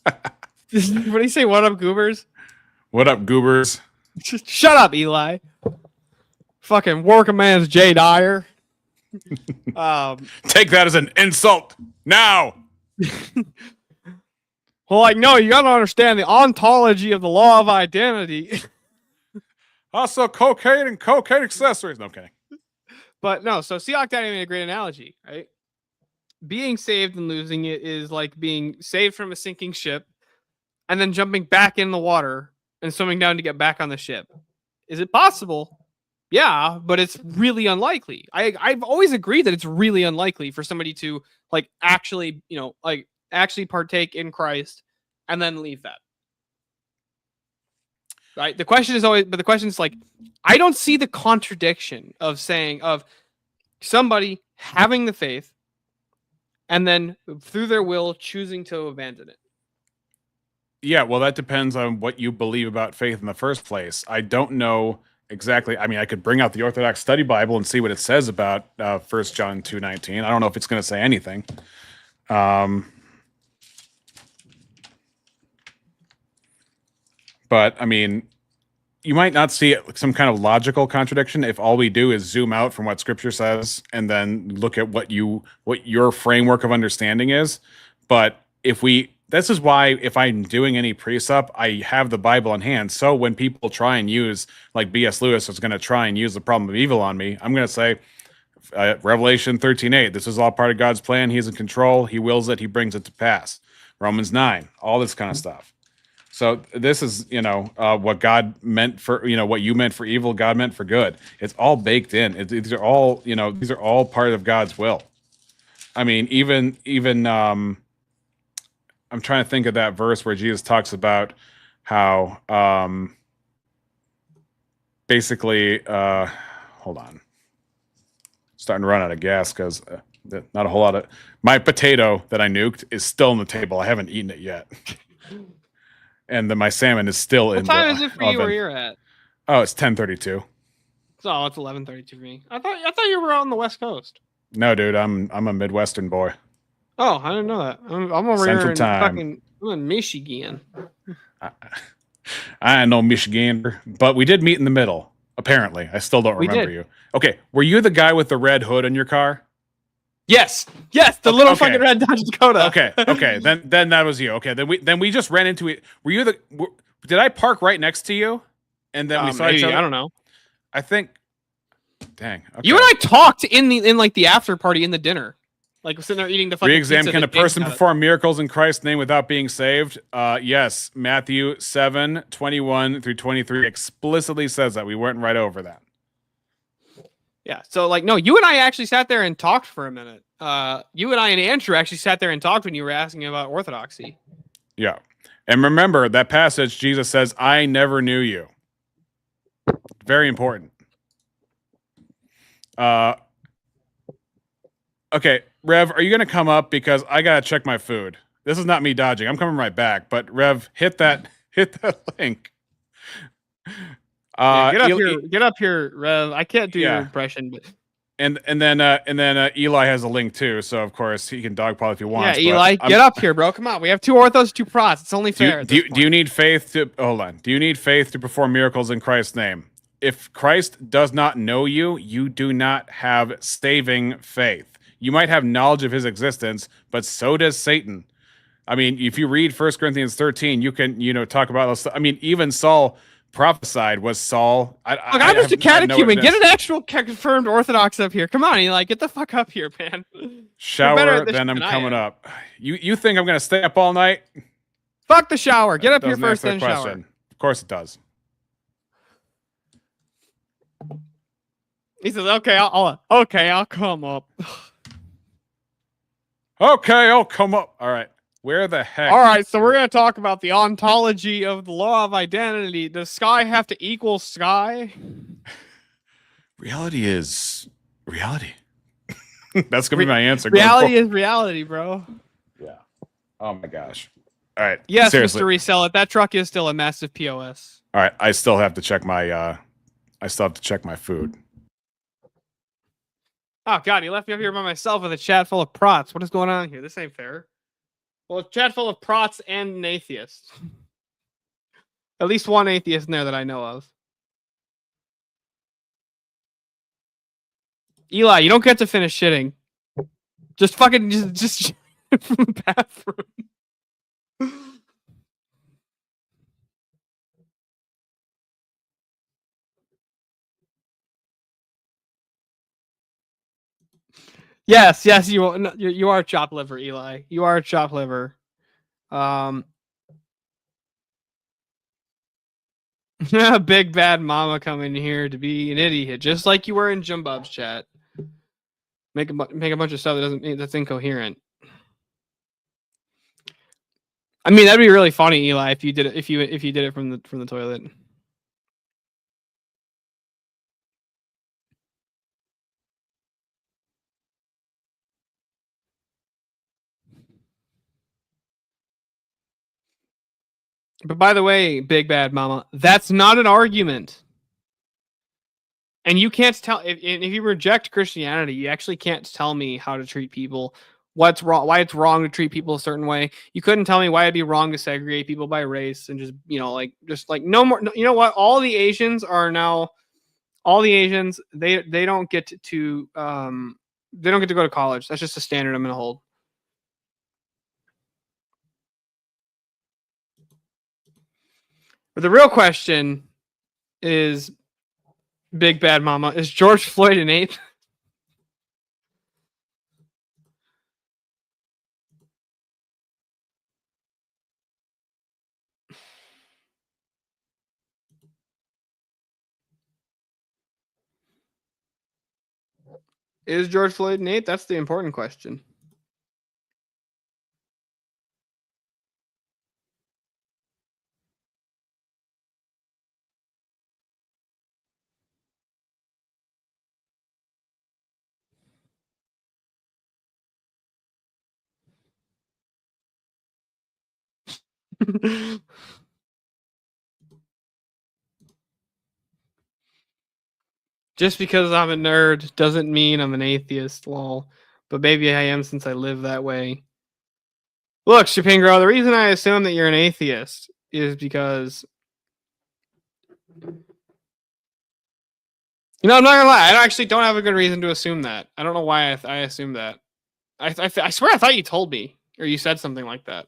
What do you say? What up, goobers? What up, goobers? Shut up, Eli. Fucking working man's Jay Dyer. Take that as an insult now. Well, no, you gotta understand the ontology of the law of identity. Also, cocaine and cocaine accessories. No, I'm kidding. But no, so Seahawk Daddy made a great analogy, right? Being saved and losing it is like being saved from a sinking ship and then jumping back in the water and swimming down to get back on the ship. Is it possible? Yeah, but it's really unlikely. I've always agreed that it's really unlikely for somebody to like actually, like actually partake in Christ and then leave that. Right? The question is like, I don't see the contradiction of saying of somebody having the faith and then through their will choosing to abandon it. Yeah, well, that depends on what you believe about faith in the first place. I don't know exactly. I mean, I could bring out the Orthodox Study Bible and see what it says about 1 John 2:19. I don't know if it's going to say anything. But I mean, you might not see some kind of logical contradiction if all we do is zoom out from what Scripture says and then look at what your framework of understanding is. But this is why if I'm doing any precept, I have the Bible in hand. So when people try and use, like B.S. Lewis is going to try and use the problem of evil on me, I'm going to say, Revelation 13:8, this is all part of God's plan. He's in control. He wills it. He brings it to pass. Romans 9, all this kind of stuff. So this is, what God meant for, what you meant for evil, God meant for good. It's all baked in. These are all part of God's will. I mean, even I'm trying to think of that verse where Jesus talks about how basically, hold on, starting to run out of gas because not a whole lot of my potato that I nuked is still on the table. I haven't eaten it yet. And then my salmon is still in the oven. What time is it for you where you're at? Oh, it's 10:32. So it's 11:32 for me. I thought you were out on the West Coast. No, dude, I'm a Midwestern boy. Oh, I didn't know that. I'm over Central here in time. I'm in Michigan. I ain't no Michigander, but we did meet in the middle. Apparently, I still don't remember you. Okay, were you the guy with the red hood on your car? Yes, the little fucking red Dodge Dakota. Okay. Then that was you. Okay, then we just ran into it. Were you did I park right next to you? And then we saw each other. I don't know. I think. Dang. Okay. You and I talked in the after party in the dinner, like sitting there eating the fucking. Re-exam: pizza Can a that Dave person got. perform miracles in Christ's name without being saved? Yes. Matthew 7:21-23 explicitly says that. We went right over that. Yeah. So no, you and I actually sat there and talked for a minute. You and I and Andrew actually sat there and talked when you were asking about orthodoxy. Yeah. And remember that passage, Jesus says, I never knew you. Very important. Okay, Rev, are you going to come up? Because I got to check my food. This is not me dodging. I'm coming right back. But Rev, hit that link. Get up here, Rev. I can't do your impression, but and then Eli has a link too, so of course he can dogpile if he wants. Yeah, Eli, get up here, bro. Come on, we have 2 orthos, 2 prots. It's only fair. Do you need faith to hold on? Do you need faith to perform miracles in Christ's name? If Christ does not know you, you do not have saving faith. You might have knowledge of his existence, but so does Satan. I mean, if you read 1 Corinthians 13, you can talk about. I mean, even Saul prophesied. Was Saul? I'm just a catechumen. Get an actual confirmed Orthodox up here. Come on, Eli, get the fuck up here, man. Shower, then I'm coming up. You think I'm gonna stay up all night? Fuck the shower. Get up here first, then shower. Of course it does. He says, "Okay, I'll come up." Okay, I'll come up. All right. Where the heck? All right, so we're going to talk about the ontology of the law of identity. Does sky have to equal sky? Reality is reality. That's going to be my answer. Reality is reality, bro. Yeah. Oh my gosh. All right. Yes, seriously. Mr. Resell It. That truck is still a massive POS. All right. I still have to check my food. Oh, God, you left me up here by myself with a chat full of prots. What is going on here? This ain't fair. Well, a chat full of prots and an atheist. At least one atheist in there that I know of. Eli, you don't get to finish shitting. Just fucking just from the bathroom. Yes, you are. No, you are chopped liver, Eli. You are chopped liver. Big bad mama coming here to be an idiot, just like you were in Jumbob's chat. Make a bunch of stuff that's incoherent. I mean, that'd be really funny, Eli, if you did it if you did it from the toilet. But by the way, Big Bad Mama, that's not an argument. And you can't tell if you reject Christianity, you actually can't tell me how to treat people, what's wrong, why it's wrong to treat people a certain way. You couldn't tell me why it'd be wrong to segregate people by race and just no more. You know what? All the Asians they don't get to go to college. That's just a standard I'm gonna hold. But the real question is, Big Bad Mama, is George Floyd an ape? Is George Floyd an ape? That's the important question. Just because I'm a nerd doesn't mean I'm an atheist, lol. But maybe I am since I live that way. Look, Shapingro, the reason I assume that you're an atheist is because... You know, I'm not gonna lie. I actually don't have a good reason to assume that. I don't know why I assume that. I swear I thought you told me. Or you said something like that.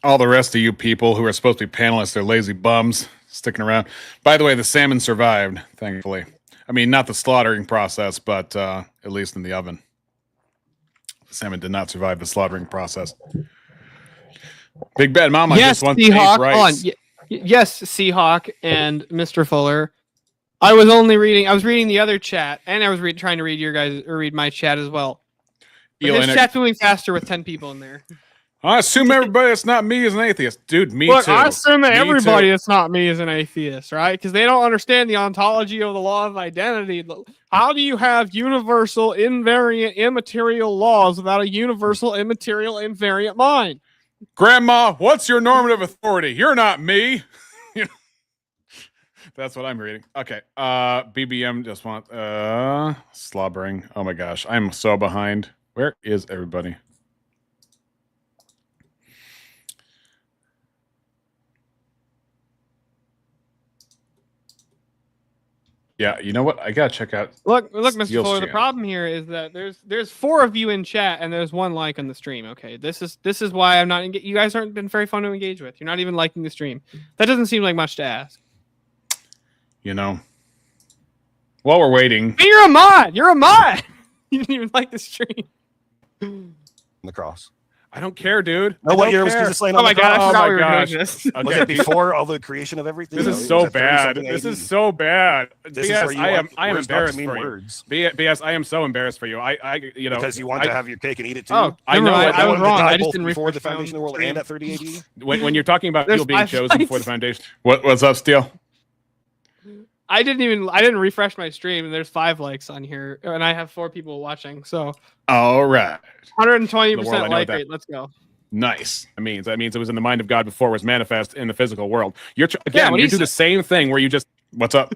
All the rest of you people who are supposed to be panelists, they're lazy bums sticking around. By the way, the salmon survived, thankfully. I mean, not the slaughtering process, but at least in the oven. The salmon did not survive the slaughtering process. Big Bad Mama Yes, just wants Seahawk. rice. Yes, Seahawk and Mr. Fuller. I was reading the other chat, and I was trying to read my chat as well. But his chat's moving faster with 10 people in there. I assume everybody that's not me is an atheist. Dude, me Look, too. I assume that Me everybody too. that's not me is an atheist, right? Because they don't understand the ontology of the law of identity. How do you have universal, invariant, immaterial laws without a universal, immaterial, invariant mind? Grandma, what's your normative authority? You're not me. That's what I'm reading. Okay. BBM just want slobbering. Oh my gosh. I'm so behind. Where is everybody? Yeah, you know what? I gotta check out. Look, Mr. Steel's Fuller. The channel. problem here is that there's 4 of you in chat and there's 1 like on the stream. Okay, this is why I'm not. You guys aren't been very fun to engage with. You're not even liking the stream. That doesn't seem like much to ask. You know, while we're waiting, Hey, you're a mod. You're a mod. You didn't even like the stream. The cross. I don't care, dude. No, I what don't year was care. Jesus slain Oh on my the god, I cross? forgot my we were gosh. doing this. Was Okay, it before all the creation of everything? This No, is it so was at bad. 37 This AD. is so bad. This is BS, where you I am want words not to embarrassed mean for you. words. BS, I am so embarrassed for you. I you know, Because you want to have your cake and eat it too. Oh, I never know mind. it. I was wanted to wrong. die I just both didn't before the refresh my foundation of the world stream. and at 30 AD. when you're talking about There's people being 5 chosen before the sites. foundation. What's up, Steele? I didn't refresh my stream and there's 5 likes on here and I have 4 people watching. So All right. 120% The world, I know like that. rate. Let's go. Nice. That means it was in the mind of God before it was manifest in the physical world. You're Yeah, what you he do the said. same thing where you just what's up?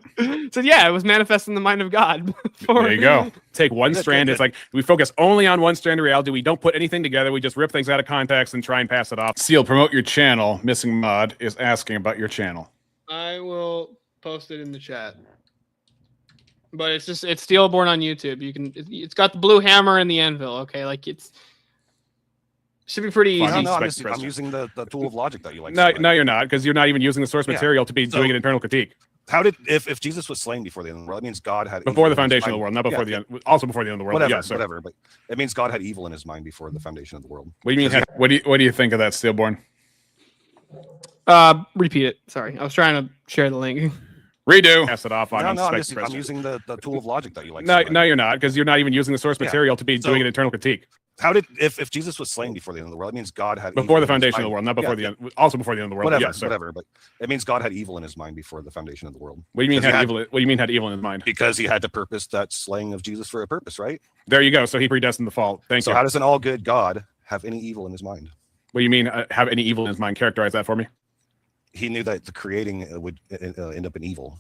So yeah, it was manifest in the mind of God. There you go. Take one Good, strand. good, It's like we focus only on one strand of reality. We don't put anything together. We just rip things out of context and try and pass it off. Seal, promote your channel. Missing Mod is asking about your channel. I will post it in the chat. But it's Steelborn on YouTube. It's got the blue hammer and the anvil. Okay, like it's Should be pretty Fine. easy. No, Respect I'm using the tool of logic that you like. No, so no, you're not, because you're not even using the source Yeah. material to be So- doing an internal critique How did if Jesus was slain before the end of the world, it means God had before evil the in his foundation of the mind. world, not before Yeah, the end, also before the end of the world. whatever, Yes, sir. whatever. But it means God had evil in his mind before the foundation of the world. What do you mean? What do you think of that, Steelborn? Repeat it. Sorry, I was trying to share the link. Redo. Pass it off on. No, I'm Inspect using the tool of logic that you like. No, so no, you're not, because you're not even using the source Yeah. material to be So- doing an internal critique How did if Jesus was slain before the end of the world, it means God had before evil the in his foundation of the mind. world, not before Yeah, the end, also before the end of the world. whatever, Yes, sir. whatever. But it means God had evil in his mind before the foundation of the world What do you mean Because he had had- evil? What do you mean had evil in his mind? because he had to purpose that slaying of Jesus for a purpose, right? There you go. So he predestined the fall. Thank So you. how does an all good God have any evil in his mind? What do you mean have any evil in his mind? Characterize that for me. He knew that the creating would end up in evil.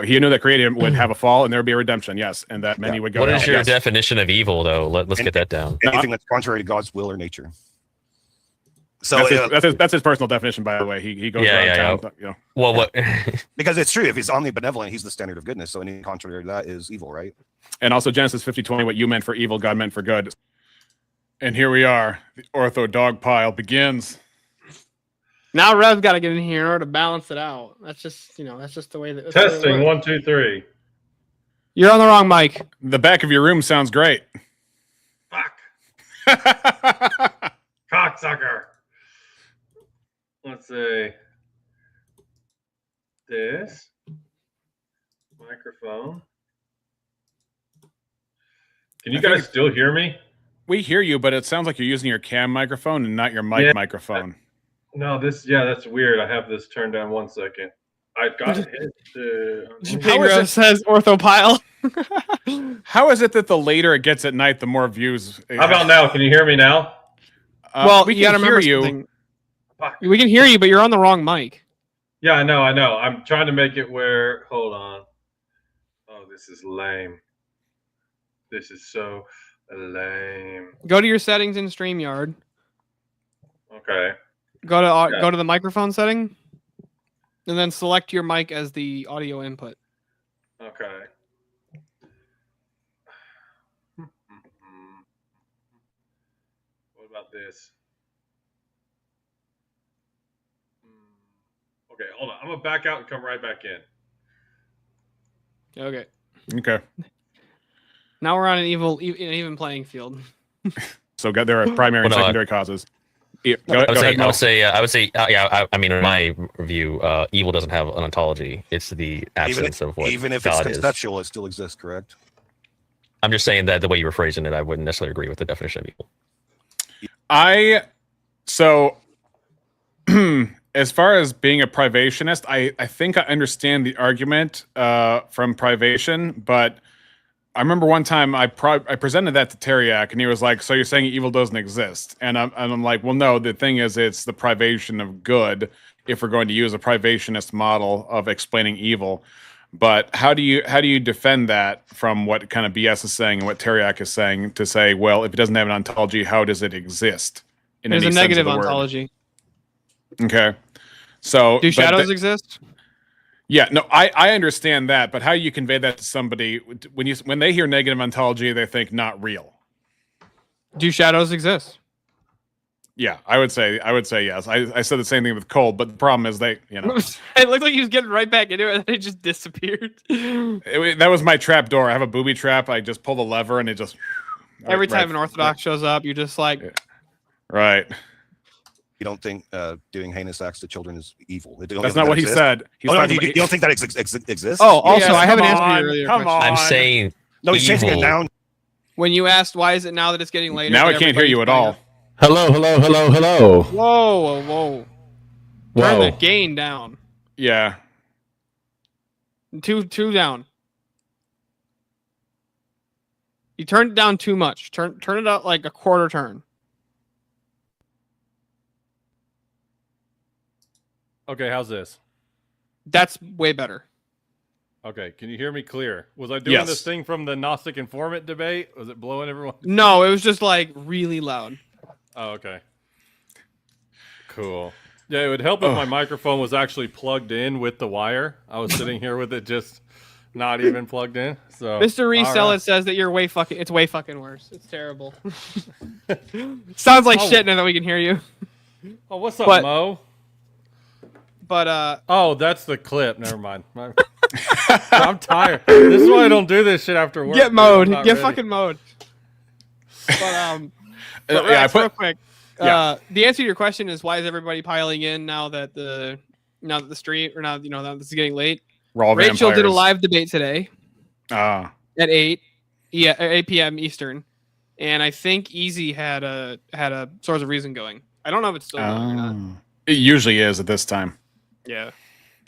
He knew that creating would have a fall and there would be a redemption. Yes, and that many would go. What to is hell. your Yes. definition of evil, though? Let's get that down. Anything that's contrary to God's will or nature. So That's his personal definition, by the way. He goes Yeah, around yeah, town, you know. Well, what? because it's true, if he's omnibenevolent, he's the standard of goodness. So any contrary to that is evil, right? And also Genesis 50:20, what you meant for evil, God meant for good. And here we are. The ortho dog pile begins. Now Rev's got to get in here in order to balance it out. That's just that's just the way that. that's the way it Testing works. 1, 2, 3. You're on the wrong mic. The back of your room sounds great. Fuck. Cocksucker. Let's see. This microphone. Can you I think guys still hear me? We hear you, but it sounds like you're using your cam microphone and not your mic Yeah. microphone. No, that's weird. I have this turned down 1 second. I got it. Pedro says orthopile. How is it that the later it gets at night, the more views? How about now? Can you hear me now? Well, we you got to can hear remember you. something. We can hear you, but you're on the wrong mic. Yeah, I know. I'm trying to make it where. Hold on. Oh, this is lame. This is so lame. Go to your settings in StreamYard. Okay. Go to Yeah. go to the microphone setting, and then select your mic as the audio input. Okay. What about this? Okay, hold on. I'm gonna back out and come right back in. Okay. Okay. Now we're on an even playing field. So there are primary and Well, no, secondary causes. Go I would say, ahead, Mel. I would say, yeah. I mean, in my view, evil doesn't have an ontology. It's the absence of what Even if it's God is. conceptual, it still exists, correct? I'm just saying that the way you were phrasing it, I wouldn't necessarily agree with the definition of evil. As far as being a privationist, I think I understand the argument from privation, but I remember one time I presented that to Teriak, and he was like, "So you're saying evil doesn't exist?" And I'm like, "Well, no. The thing is, it's the privation of good. If we're going to use a privationist model of explaining evil, but how do you defend that from what kind of BS is saying and what Teriak is saying to say, well, if it doesn't have an ontology, how does it exist? There's a any sense of negative the word? ontology. Okay. So Do but shadows the- exist? Yeah, no, I understand that, but how do you convey that to somebody when they hear negative ontology, they think not real? Do shadows exist? Yeah, I would say yes. I said the same thing with cold, but the problem is they, It looked like he was getting right back into it, and then it just disappeared. that was my trap door. I have a booby trap. I just pull the lever and it just Every right- time an Orthodox shows up, you're just like, right. You don't think doing heinous acts to children is evil? That's not what he said. He's Oh, no, talking you about- don't think that exists? oh, also, Yes, I haven't come answered on, your earlier come question. on. I'm saying No, he's changing it evil. down. When you asked why is it now that it's getting later? Now that I can't hear you at everybody's all. Hello, hello, hello, hello. Whoa, whoa. Turn the gain down. Yeah. Two down. You turned it down too much. Turn it up like a quarter turn. Okay, how's this? That's way better. Okay, can you hear me clear? Was I doing Yes. this thing from the Gnostic informant debate? Was it blowing everyone? No, it was just like really loud. Oh, okay. Cool. Yeah, it would help if my microphone was actually plugged in with the wire. I was sitting here with it just not even plugged in. So Mr. Resell all it says that it's way fucking worse. It's terrible. Sounds like Oh. shit now that we can hear you. Oh, what's up, But- Mo? But Oh, that's the clip. Never mind. I'm tired. This is why I don't do this shit after work. get dude. mode. I'm not Get ready. fucking mode. But Yeah, Rex, I real put. quick. yeah. The answer to your question is why is everybody piling in now that the street or now that this is getting late? We're all Rachel did a vampires. live debate today Ah, at 8 p.m. Eastern, and I think Easy had a Source of Reason going. I don't know if it's still going or not. it usually is at this time. Yeah.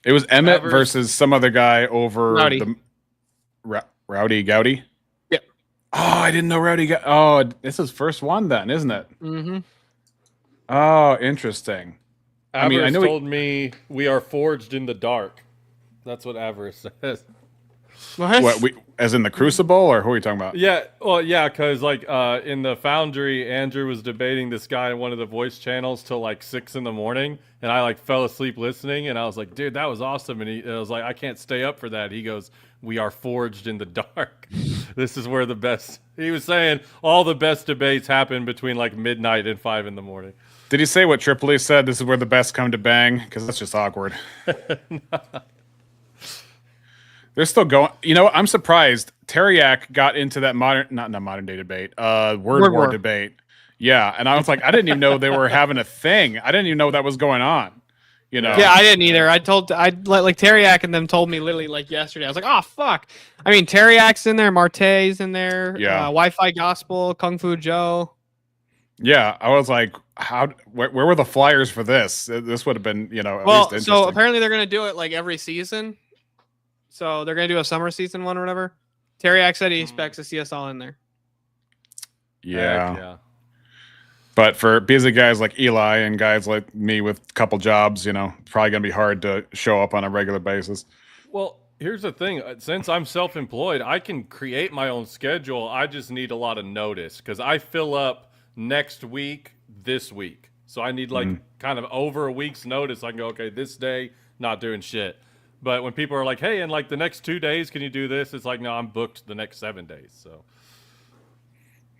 It was Emmett Travers. versus some other guy over Rowdy. the Rowdy Gowdy. Yep. Oh, I didn't know Rowdy got. Oh, this is first one then, isn't it? Mm-hmm. Oh, interesting. I mean, I Avarice know he- told me we are forged in the dark. That's what Avarice says. What we as in the Crucible, or who are you talking about? Yeah, well, yeah, because like in the Foundry, Andrew was debating this guy in one of the voice channels till like 6 in the morning, and I like fell asleep listening, and I was like, dude, that was awesome, and I was like, I can't stay up for that. He goes, we are forged in the dark. This is where the best. He was saying all the best debates happen between like midnight and 5 in the morning. Did he say what Tripoli said? This is where the best come to bang, because that's just awkward. They're still going. You know, I'm surprised. Teriak got into that not modern day debate, word war debate. Yeah, and I was like, I didn't even know they were having a thing. I didn't even know that was going on. You know? Yeah, I didn't either. like Teriak and them told me literally like yesterday. I was like, oh fuck. I mean, Teriak's in there, Marte's in there. Yeah. Wi-Fi Gospel, Kung Fu Joe. Yeah, I was like, where were the flyers for this? This would have been, at least interesting. So apparently they're gonna do it like every season. So they're gonna do a summer season one or whatever. Teriak said he expects to see us all in there. yeah. Heck yeah. But for busy guys like Eli and guys like me with a couple jobs, it's probably going to be hard to show up on a regular basis. Well, here's the thing. Since I'm self-employed, I can create my own schedule. I just need a lot of notice because I fill up next week, this week. So I need like kind of over a week's notice. I can go, okay, this day, not doing shit. But when people are like, hey, in like the next 2 days, can you do this? It's like, no, I'm booked the next 7 days. So,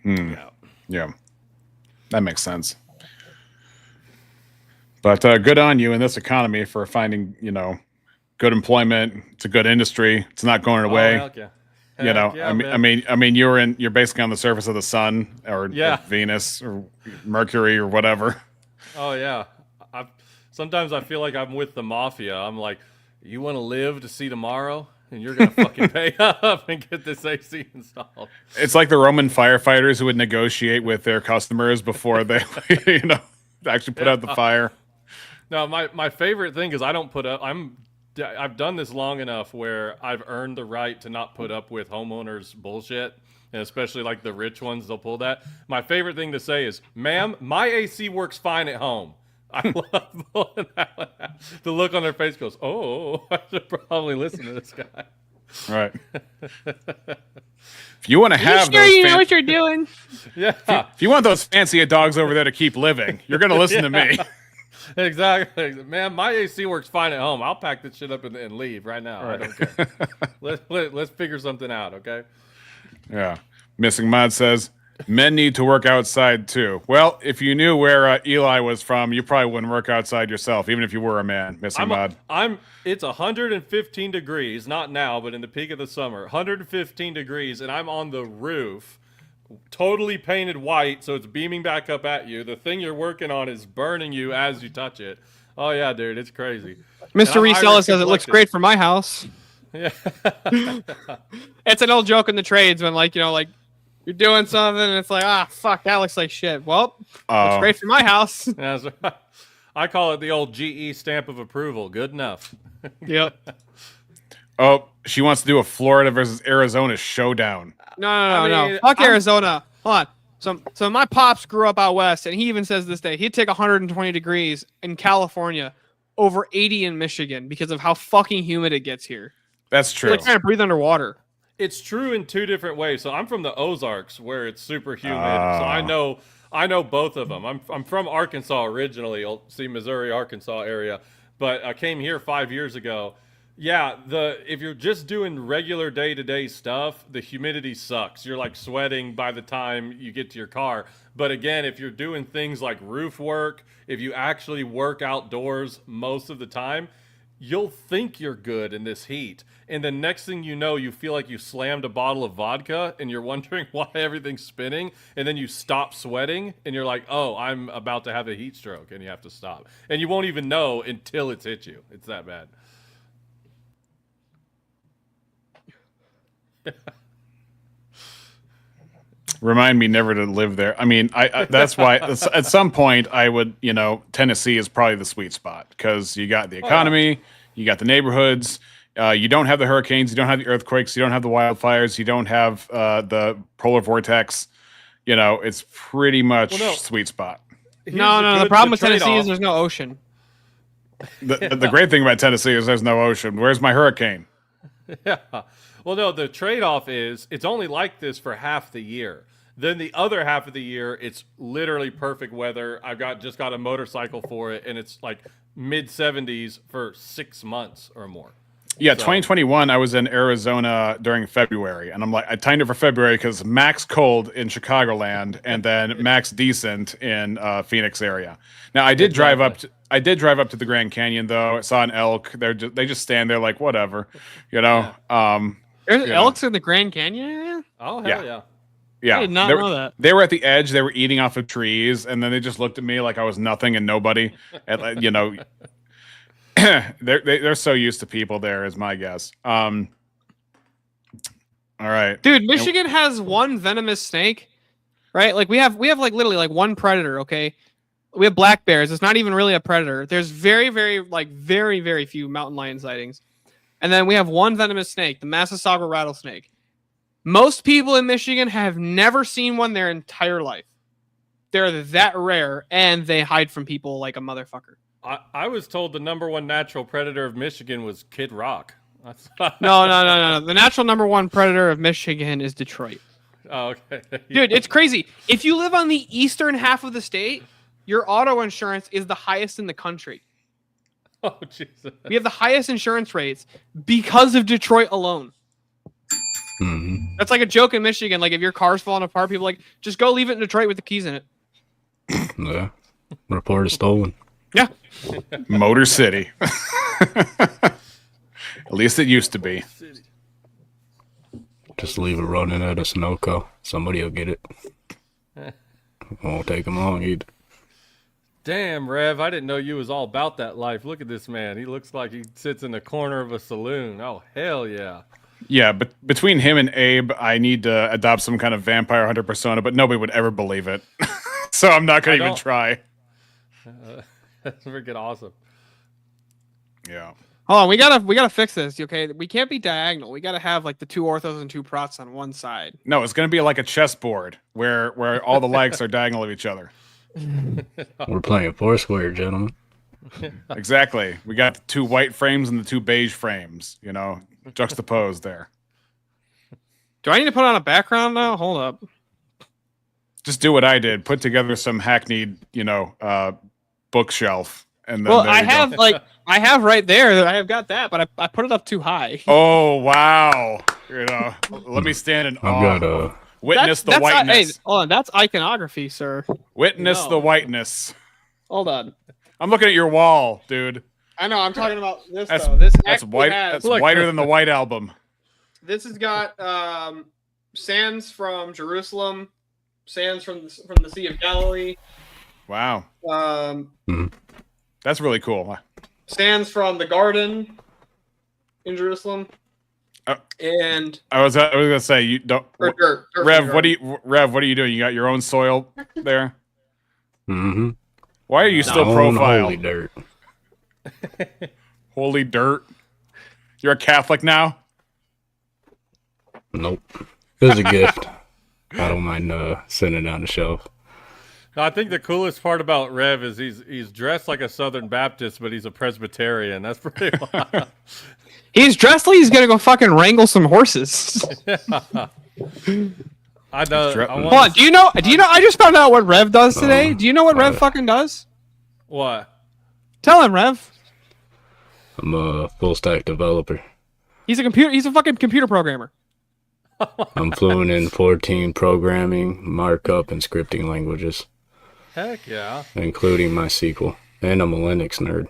yeah. Yeah. That makes sense. But good on you in this economy for finding, good employment. It's a good industry. It's not going away. Oh, heck yeah. Heck yeah, I mean, you're basically on the surface of the sun or Yeah. Venus or Mercury or whatever. Oh yeah. Sometimes I feel like I'm with the mafia. I'm like, you want to live to see tomorrow, and you're gonna fucking pay up and get this AC installed. It's like the Roman firefighters who would negotiate with their customers before they, actually put out the fire. No, my favorite thing is I don't put up. I've done this long enough where I've earned the right to not put up with homeowners' bullshit, and especially like the rich ones, they'll pull that. My favorite thing to say is, "Ma'am, my AC works fine at home." I love pulling that one out. The look on their face goes, "Oh, I should probably listen to this guy." Right. If you want to have sure those you know what you're doing? Yeah, if you want those fancy dogs over there to keep living, you're going to listen to me. exactly. Man, my AC works fine at home. I'll pack this shit up and leave right now. I don't care. Let's figure something out, okay? Yeah. Missing Mod says, men need to work outside too. Well, if you knew where Eli was from, you probably wouldn't work outside yourself, even if you were a man. Missing Mod. It's 115 degrees, not now, but in the peak of the summer. 115 degrees, and I'm on the roof, totally painted white, so it's beaming back up at you. The thing you're working on is burning you as you touch it. Oh yeah, dude, it's crazy. Mr. Reseller says it looks complected. great for my house. Yeah. It's an old joke in the trades when you're doing something and it's like, fuck, that looks like shit. Well, looks great for my house. Yeah, so I call it the old GE stamp of approval. Good enough. Yep. Oh, she wants to do a Florida versus Arizona showdown. No. Fuck Arizona. Hold on. So my pops grew up out west, and he even says this day he'd take 120 degrees in California over 80 in Michigan because of how fucking humid it gets here. That's true. Like trying to breathe underwater. It's true in two different ways. So I'm from the Ozarks where it's super humid. So I know both of them. I'm from Arkansas originally. You'll see Missouri, Arkansas area. But I came here 5 years ago. Yeah, if you're just doing regular day-to-day stuff, the humidity sucks. You're like sweating by the time you get to your car. But again, if you're doing things like roof work, if you actually work outdoors most of the time, you'll think you're good in this heat. And the next thing you know, you feel like you slammed a bottle of vodka and you're wondering why everything's spinning. And then you stop sweating and you're like, oh, I'm about to have a heat stroke, and you have to stop. And you won't even know until it's hit you. It's that bad. Remind me never to live there. I mean, I that's why at some point I would, Tennessee is probably the sweet spot because you got the economy, you got the neighborhoods, you don't have the hurricanes, you don't have the earthquakes, you don't have the wildfires, you don't have the polar vortex. It's pretty much sweet spot. No. The problem with Tennessee is there's no ocean. The great thing about Tennessee is there's no ocean. Where's my hurricane? Yeah. Well, no, the trade-off is it's only like this for half the year. Then the other half of the year, it's literally perfect weather. I've just got a motorcycle for it, and it's like mid-70s for 6 months or more. Yeah, 2021, I was in Arizona during February, and I'm like, I timed it for February because max cold in Chicagoland, and then max decent in Phoenix area. Now, I did drive up to the Grand Canyon though. I saw an elk. They just stand there like whatever, There's elks in the Grand Canyon area? Oh hell yeah. Yeah, I did not know that. They were at the edge. They were eating off of trees, and then they just looked at me like I was nothing and nobody. And they're so used to people there, is my guess. All right, dude. Michigan has one venomous snake, right? Like we have like literally like one predator. Okay, we have black bears. It's not even really a predator. There's very very few mountain lion sightings, and then we have one venomous snake, the Massasauga rattlesnake. Most people in Michigan have never seen one their entire life. They're that rare, and they hide from people like a motherfucker. I was told the number one natural predator of Michigan was Kid Rock. No. The natural number one predator of Michigan is Detroit. Oh, okay. Dude, it's crazy. If you live on the eastern half of the state, your auto insurance is the highest in the country. Oh, Jesus. We have the highest insurance rates because of Detroit alone. Mm-hmm. That's like a joke in Michigan. Like if your car's falling apart, people are like, just go leave it in Detroit with the keys in it. Yeah. Report is stolen. Yeah. Motor City. At least it used to be. Just leave it running at a Sunoco. Somebody will get it. Won't take them long either. Damn, Rev, I didn't know you was all about that life. Look at this man. He looks like he sits in the corner of a saloon. Oh, hell yeah. Yeah, but between him and Abe, I need to adopt some kind of vampire hunter persona, but nobody would ever believe it. So I'm not going to even try. That's freaking awesome. Yeah. Hold on, we gotta fix this, okay? We can't be diagonal. We gotta have like the two orthos and two prots on one side. No, it's going to be like a chessboard where all the legs are diagonal of each other. We're playing Foursquare, gentlemen. Exactly. We got the two white frames and the two beige frames, juxtaposed there. Do I need to put on a background now? Hold up. Just do what I did. Put together some hackneyed, bookshelf. And then I have right there. I have got that, but I put it up too high. Oh, wow. Let me stand in awe. I've got Witness the whiteness. Hey, hold on. That's iconography, sir. Witness the whiteness. Hold on. I'm looking at your wall, dude. I know. I'm talking about this. That's though. This that's white. That's whiter than the White Album. This has got sands from Jerusalem, sands from the Sea of Galilee. Wow. That's really cool. Sands from the garden in Jerusalem. And I was gonna say you don't. Dirt Rev, what are you doing? You got your own soil there. Mm-hmm. Why are you still profiled? Holy dirt. Holy dirt. You're a Catholic now? Nope. It was a gift. I don't mind sitting down the shelf. No, I think the coolest part about Rev is he's dressed like a Southern Baptist, but he's a Presbyterian. That's pretty wild. He's dressed like he's gonna go fucking wrangle some horses. I know. Hold on. Do you know? I just found out what Rev does today. Do you know what Rev fucking does? What? Tell him, Rev. I'm a full stack developer. He's a fucking computer programmer. I'm fluent in 14 programming, markup, and scripting languages, Heck yeah. including MySQL. And I'm a Linux nerd.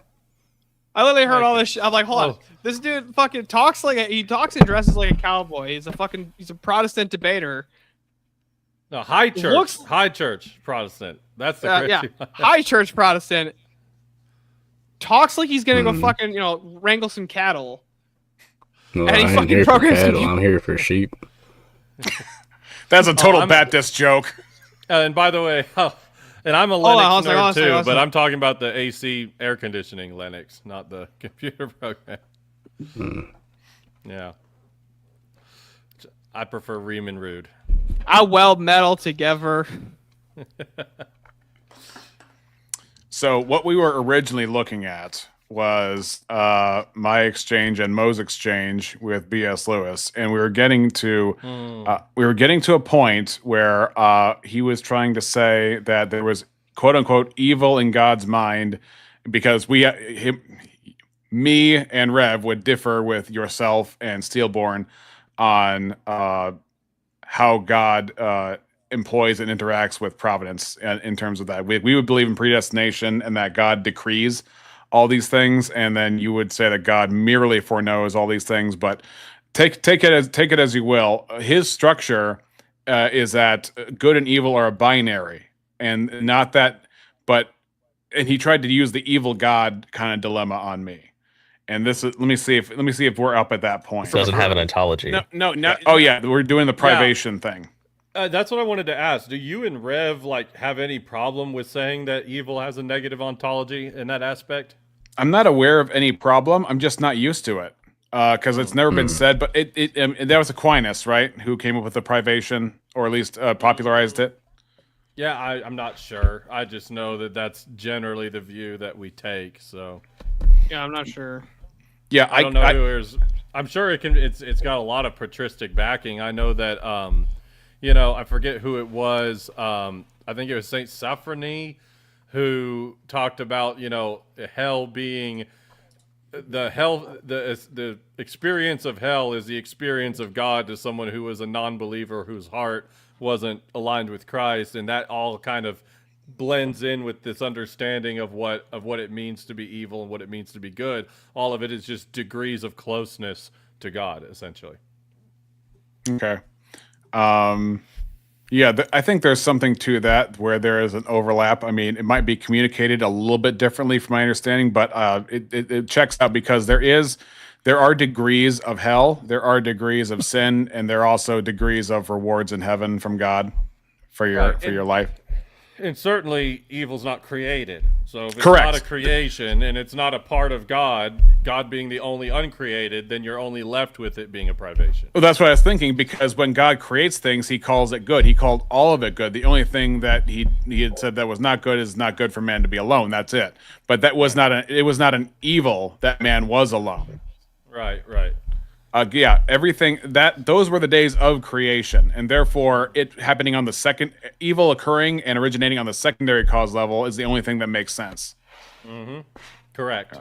I literally heard all this shit. I'm like, hold on. This dude fucking talks he talks and dresses like a cowboy. He's a Protestant debater. No, high church. Looks- High church Protestant. That's the Yeah, Christian. high church Protestant. Talks like he's gonna go fucking, wrangle some cattle. No, And he I ain't fucking here for programs cattle. computer- I'm here for sheep. That's a total I'm- Baptist joke. And by the way, and I'm a Hold on, Linux hold on, nerd hold on, too, hold on. but I'm talking about the AC air conditioning Linux, not the computer program. Yeah. I prefer Riemann Rude. I weld metal together. So what we were originally looking at was my exchange and Mo's exchange with B.S. Lewis, and we were getting to a point where he was trying to say that there was quote unquote evil in God's mind because me and Rev would differ with yourself and Steelborn on how God employs and interacts with providence in terms of that. We would believe in predestination and that God decrees all these things, and then you would say that God merely foreknows all these things. But take it as you will. His structure is that good and evil are a binary, and not that. And he tried to use the evil God kind of dilemma on me. And this is let me see if we're up at that point. It doesn't have an ontology. No. Oh yeah, we're doing the privation thing. That's what I wanted to ask. Do you and Rev have any problem with saying that evil has a negative ontology in that aspect? I'm not aware of any problem. I'm just not used to it because it's never been said. But that was Aquinas, right, who came up with the privation, or at least popularized it. Yeah, I'm not sure. I just know that that's generally the view that we take. So Yeah, I'm not sure. Yeah, I don't know who is. I'm sure it can. It's got a lot of patristic backing. I know that. I forget who it was. I think it was Saint Sophrony who talked about hell being the experience of hell is the experience of God to someone who was a non-believer whose heart wasn't aligned with Christ, and that all kind of blends in with this understanding of what it means to be evil and what it means to be good. All of it is just degrees of closeness to God, essentially. Okay. I think there's something to that where there is an overlap. I mean, it might be communicated a little bit differently from my understanding, but it checks out because there are degrees of hell, there are degrees of sin, and there are also degrees of rewards in heaven from God for your life. And certainly evil's not created. So if it's Correct. not a creation and it's not a part of God, God being the only uncreated, then you're only left with it being a privation. Well, that's what I was thinking, because when God creates things, he calls it good. He called all of it good. The only thing that he had said that was not good is not good for man to be alone. That's it. But that was not an evil that man was alone. Right. Everything those were the days of creation, and therefore it happening on the second, evil occurring and originating on the secondary cause level is the only thing that makes sense. Mm-hmm. Correct.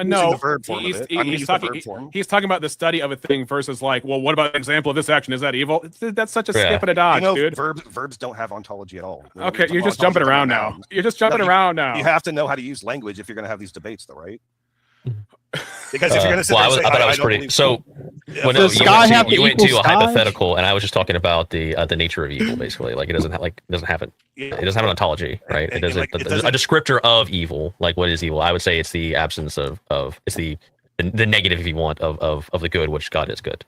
No, the verb form of it. I'm using the verb form. he's talking about the study of a thing versus like, well, what about an example of this action? Is that evil? That's such a Yeah. skip and a dodge, dude. Verbs don't have ontology at all. Okay, you're just jumping around now. You're just jumping around now. You have to know how to use language if you're going to have these debates, though, right? Because if you're going to sit well, there and say, I thought I was don't pretty. believe- So, Yeah, well, no, Does sky have to you went equal to a sky? hypothetical, and I was just talking about the nature of evil, basically. Like it doesn't have it doesn't have an ontology, right? It doesn't. A descriptor of evil, like what is evil? I would say it's the absence of it's the negative, if you want, of the good, which God is good.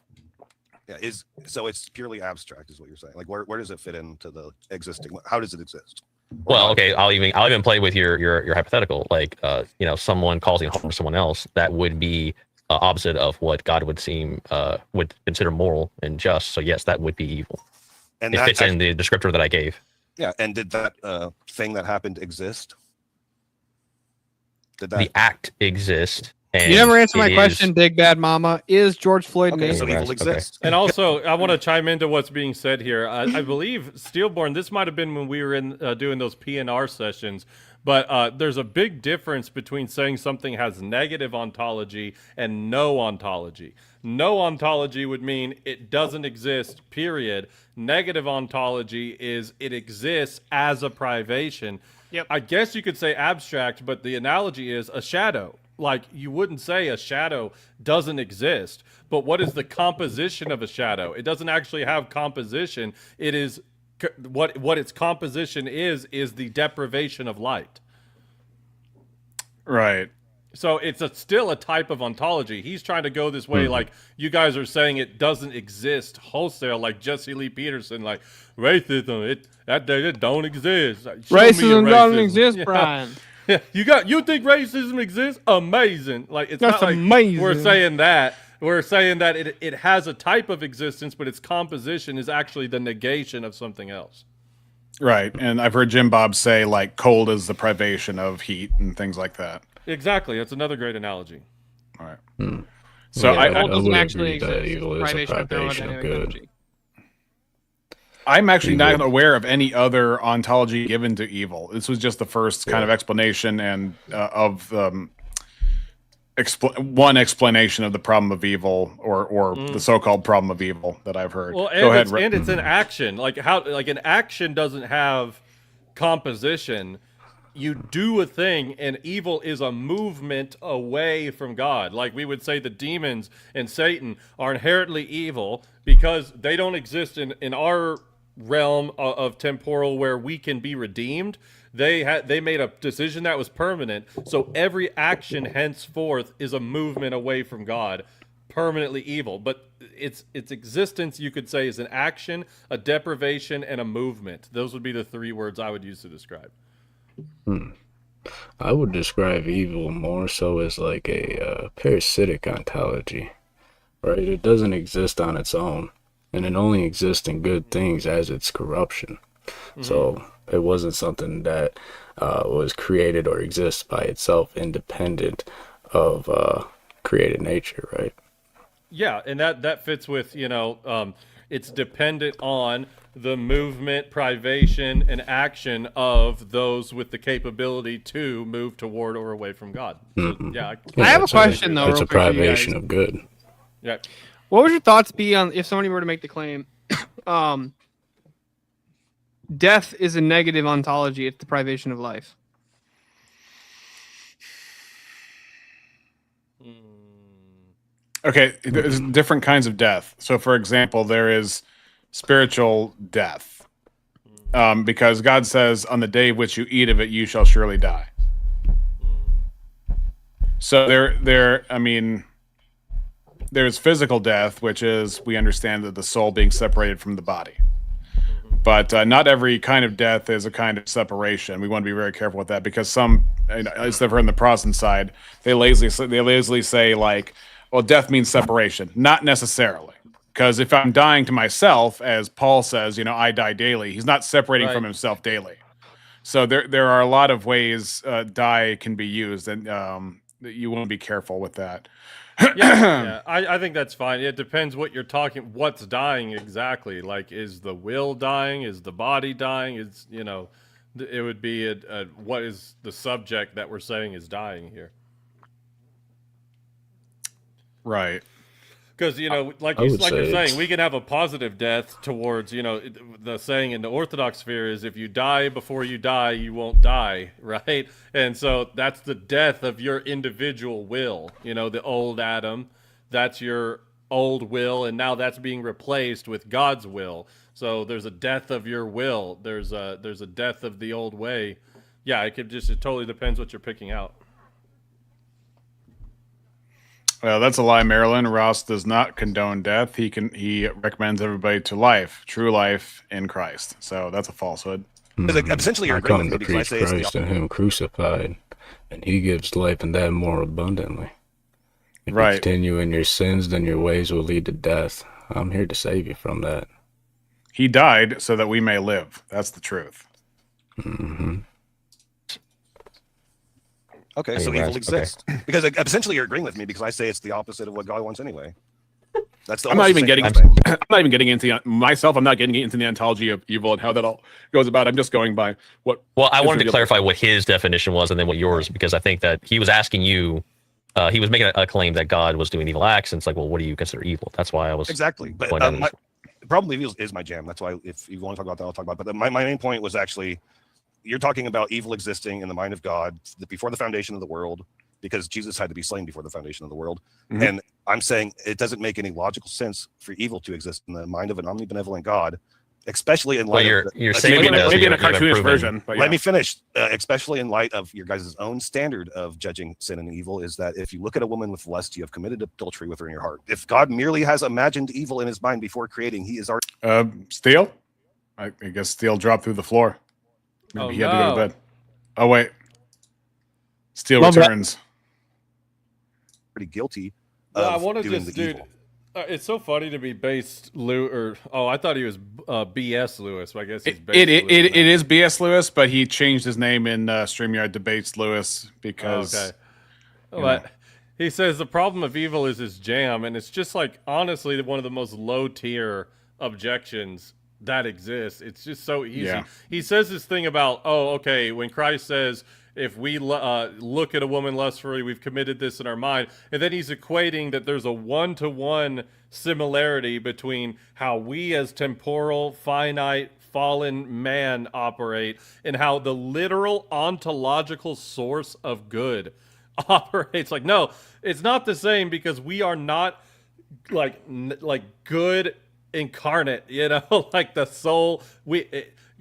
Yeah, so it's purely abstract, is what you're saying. Like, where does it fit into the existing? How does it exist? Well, okay, I'll even play with your hypothetical. Like, someone causing harm to someone else, that would be opposite of what God would consider moral and just. So yes, that would be evil. And it that fits in the descriptor that I gave. Yeah, and did that thing that happened exist? Did that? The act exist. And You never answered my it question, Big Bad Mama. Is George Floyd Okay, an so alien? evil exists. And also, I want to chime into what's being said here. I believe Steelborn, this might have been when we were in doing those PNR sessions, But there's a big difference between saying something has negative ontology and no ontology. No ontology would mean it doesn't exist, period. Negative ontology is it exists as a privation. Yep. I guess you could say abstract, but the analogy is a shadow. Like, you wouldn't say a shadow doesn't exist, but what is the composition of a shadow? It doesn't actually have composition. It is what its composition is the deprivation of light. Right. So it's still a type of ontology. He's trying to go this way, like you guys are saying it doesn't exist wholesale, like Jesse Lee Peterson, like racism, it don't exist. Show me Racism your doesn't racism. exist, Yeah. Brian. Yeah, you think racism exists? Amazing. Like, it's That's not like amazing. we're saying that. We're saying that it has a type of existence, but its composition is actually the negation of something else. Right. And I've heard Jim Bob say like cold is the privation of heat and things like that. Exactly. That's another great analogy. All right. Hmm. So Yeah, I Cold doesn't would actually agree that exist. evil is a Privation of privation of thermodynamic good. energy. I'm actually Evil. not aware of any other ontology given to evil. This was just the first kind of explanation and of one explanation of the problem of evil or the so-called problem of evil that I've heard. Well, and Go ahead. it's an action. Like an action doesn't have composition. You do a thing, and evil is a movement away from God. Like we would say the demons and Satan are inherently evil because they don't exist in our realm of temporal where we can be redeemed. They made a decision that was permanent. So every action henceforth is a movement away from God, permanently evil. But its existence, you could say, is an action, a deprivation, and a movement. Those would be the three words I would use to describe. I would describe evil more so as like a parasitic ontology, right? It doesn't exist on its own, and it only exists in good things as its corruption. So it wasn't something that was created or exists by itself, independent of created nature, right? Yeah, and that fits with, it's dependent on the movement, privation, and action of those with the capability to move toward or away from God. So, yeah, I have a it's question, though, It's real a quick for you privation guys. of good. yeah. What would your thoughts be on if somebody were to make the claim, death is a negative ontology, it's the privation of life? Okay, there's different kinds of death. So, for example, there is spiritual death, because God says, "On the day which you eat of it, you shall surely die." So there's physical death, which is we understand that the soul being separated from the body. But not every kind of death is a kind of separation. We want to be very careful with that because some, as I've heard on the Protestant side, they lazily say like, well, death means separation. Not necessarily. Because if I'm dying to myself, as Paul says, I die daily, he's not separating from himself daily. So there are a lot of ways die can be used, and you want to be careful with that. Yeah, I think that's fine. It depends what you're talking. What's dying exactly? Like, is the will dying? Is the body dying? Is it would be what is the subject that we're saying is dying here? Right. Because like I you're would say saying, it's- we can have a positive death towards the saying in the Orthodox sphere is if you die before you die, you won't die, right? And so that's the death of your individual will. The old Adam, that's your old will, and now that's being replaced with God's will. So there's a death of your will. There's a death of the old way. Yeah, it totally depends what you're picking out. Well, that's a lie, Marilyn. Ross does not condone death. He recommends everybody to life, true life in Christ. So that's a falsehood. Essentially, you're I agreeing come with to me because I preach say it's Christ and Him crucified, and He gives life and that more abundantly. If Right. you continue in your sins, then your ways will lead to death. I'm here to save you from that. He died so that we may live. That's the truth. Okay, Hey, so Russ, evil okay. exists because essentially you're agreeing with me because I say it's the opposite of what God wants anyway. That's the I'm not almost even the getting. same thing. I'm not even getting into myself. I'm not getting into the ontology of evil and how that all goes about. I'm just going by what. Well, I is wanted to revealed. clarify what his definition was and then what yours, because I think that he was asking you. He was making a claim that God was doing evil acts, and it's like, well, what do you consider evil? That's why I was Exactly. But going down this- probably evil is my jam. That's why if you want to talk about that, I'll talk about it. But my main point was actually, you're talking about evil existing in the mind of God before the foundation of the world, because Jesus had to be slain before the foundation of the world. Mhm. And I'm saying it doesn't make any logical sense for evil to exist in the mind of an omnibenevolent God, especially in light Well, of you're like, saying maybe, it does, maybe in a you haven't cartoonish proven- version. But Let yeah. me finish. Especially in light of your guys' own standard of judging sin and evil, is that if you look at a woman with lust, you have committed adultery with her in your heart. If God merely has imagined evil in his mind before creating, he is already. Steel. I guess Steel dropped through the floor. Maybe Oh, he had to go to no. bed. Oh wait. Steel Love that. returns. pretty guilty Yeah, I of want to doing just, the dude. evil. It's so funny to be based I thought he was BS Lewis, but I guess he's based It Lewis now. is B.S. Lewis, but he changed his name in StreamYard Debates Lewis because. Okay. you But know. he says the problem of evil is his jam, and it's just like honestly one of the most low tier objections that exists. It's just so easy. Yeah. He says this thing about, oh, okay, when Christ says, if we look at a woman lustfully, we've committed this in our mind. And then he's equating that there's a one-to-one similarity between how we as temporal, finite, fallen man operate and how the literal ontological source of good operates. Like, no, it's not the same, because we are not like good incarnate, you know, like the soul.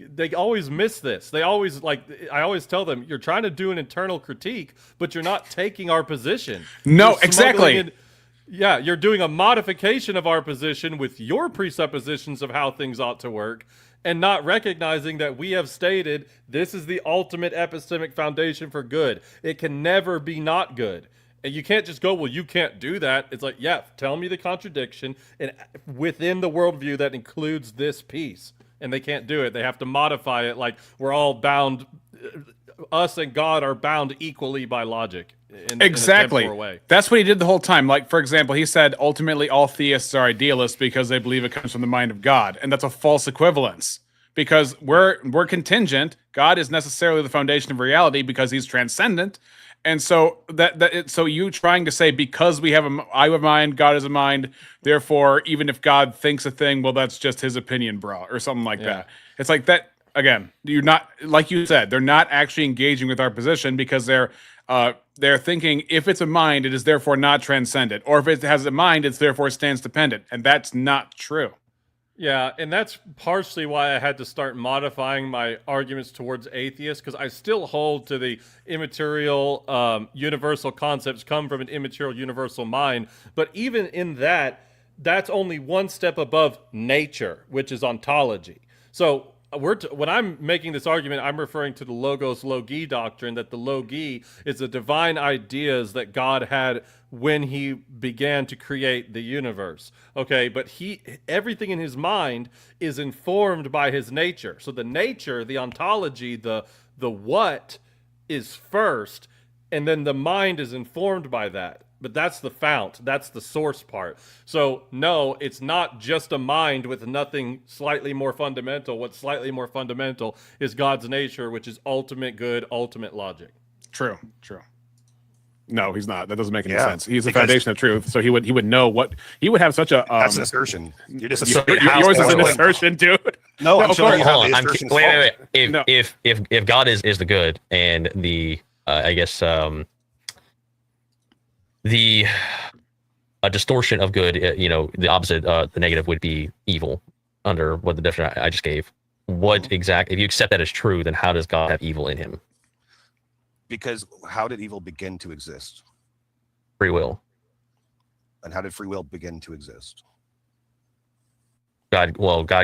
They always miss this. They always I always tell them, you're trying to do an internal critique, but you're not taking our position. No, You're smuggling exactly. in- yeah, you're doing a modification of our position with your presuppositions of how things ought to work, and not recognizing that we have stated this is the ultimate epistemic foundation for good. It can never be not good. And you can't just go, well, you can't do that. It's like, yeah, tell me the contradiction, and within the worldview that includes this piece. And they can't do it. They have to modify it like we're all bound, us and God are bound equally by logic. Exactly. In a temporal way. That's what he did the whole time. Like, for example, he said ultimately all theists are idealists because they believe it comes from the mind of God, and that's a false equivalence. Because we're contingent. God is necessarily the foundation of reality because he's transcendent. And so so you trying to say because we have I have a mind, God has a mind, therefore even if God thinks a thing, well, that's just his opinion, bro, or something like that. It's like that again. You're not, like you said, they're not actually engaging with our position because they're thinking if it's a mind, it is therefore not transcendent, or if it has a mind, it's therefore stands dependent, and that's not true. Yeah, and that's partially why I had to start modifying my arguments towards atheists, because I still hold to the immaterial universal concepts come from an immaterial universal mind. But even in that, that's only one step above nature, which is ontology. So when I'm making this argument, I'm referring to the Logos Logi doctrine, that the Logi is the divine ideas that God had when he began to create the universe. Okay, but everything in his mind is informed by his nature. So the nature, the ontology, the what is first, and then the mind is informed by that. But that's the fount, that's the source part. So no, it's not just a mind with nothing slightly more fundamental. What's slightly more fundamental is God's nature, which is ultimate good, ultimate logic. True. No, he's not. That doesn't make any Yeah, sense. He's the because- foundation of truth, so he would know what he would have such a. That's an assertion. You're just So asserting. how- yours is an hold on. assertion, dude. No, I'm of showing you course. how Hold the on. assertion's Wait. false. No. If God is the good, and the I guess the distortion of good, the opposite, the negative would be evil, under what the definition I just gave. What if you accept that as true, then how does God have evil in him? Because how did evil begin to exist? Free will. And how did free will begin to exist? God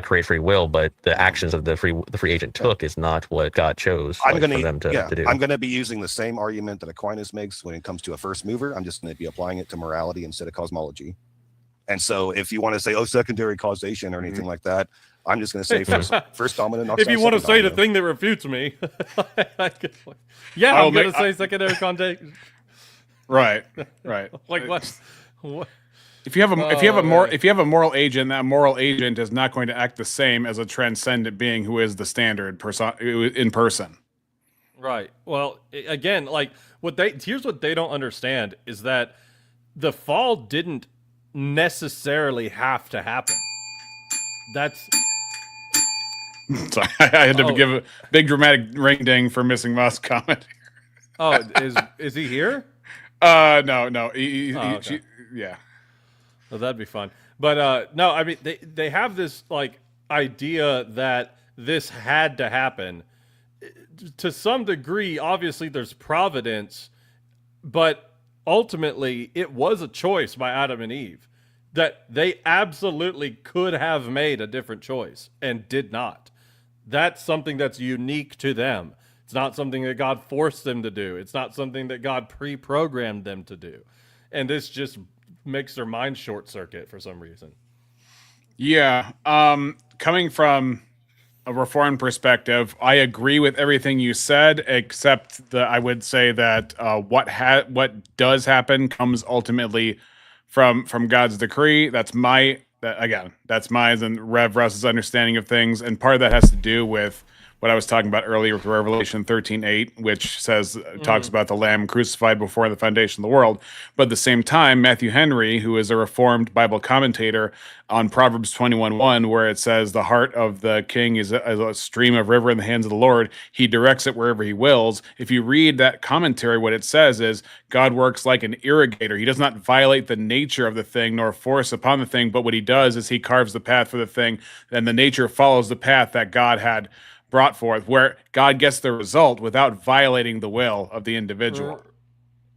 created free will, but the actions of the free agent took is not what God chose I'm for gonna them to do. I'm gonna be using the same argument that Aquinas makes when it comes to a first mover. I'm just gonna be applying it to morality instead of cosmology. And so if you want to say, secondary causation or anything like that, I'm just gonna say first dominant. knocks If you out want to second say the dominant. thing that refutes me, yeah, Oh, I'm going man, to say secondary conjugation. Right. Like what? If you have a moral agent, that moral agent is not going to act the same as a transcendent being who is the standard person in person. Right. Well, again, like here's what they don't understand is that the fall didn't necessarily have to happen. That's Sorry, I had to give a big dramatic ring ding for missing Moss comment. Oh, is he here? No. Okay. Yeah. Well, that'd be fun. But no, I mean they have this like idea that this had to happen. To some degree, obviously there's providence, but ultimately it was a choice by Adam and Eve that they absolutely could have made a different choice and did not. That's something that's unique to them. It's not something that God forced them to do. It's not something that God pre-programmed them to do. And this just makes their mind short circuit for some reason. Yeah. Coming from a Reformed perspective, I agree with everything you said, except that I would say that what does happen comes ultimately from God's decree. That's my and Rev Russ's understanding of things, and part of that has to do with what I was talking about earlier with Revelation 13:8, which talks about the Lamb crucified before the foundation of the world. But at the same time, Matthew Henry, who is a Reformed Bible commentator on Proverbs 21:1, where it says the heart of the king is a stream of river in the hands of the Lord, he directs it wherever he wills. If you read that commentary, what it says is God works like an irrigator. He does not violate the nature of the thing nor force upon the thing, but what he does is he carves the path for the thing, and the nature follows the path that God had brought forth, where God gets the result without violating the will of the individual.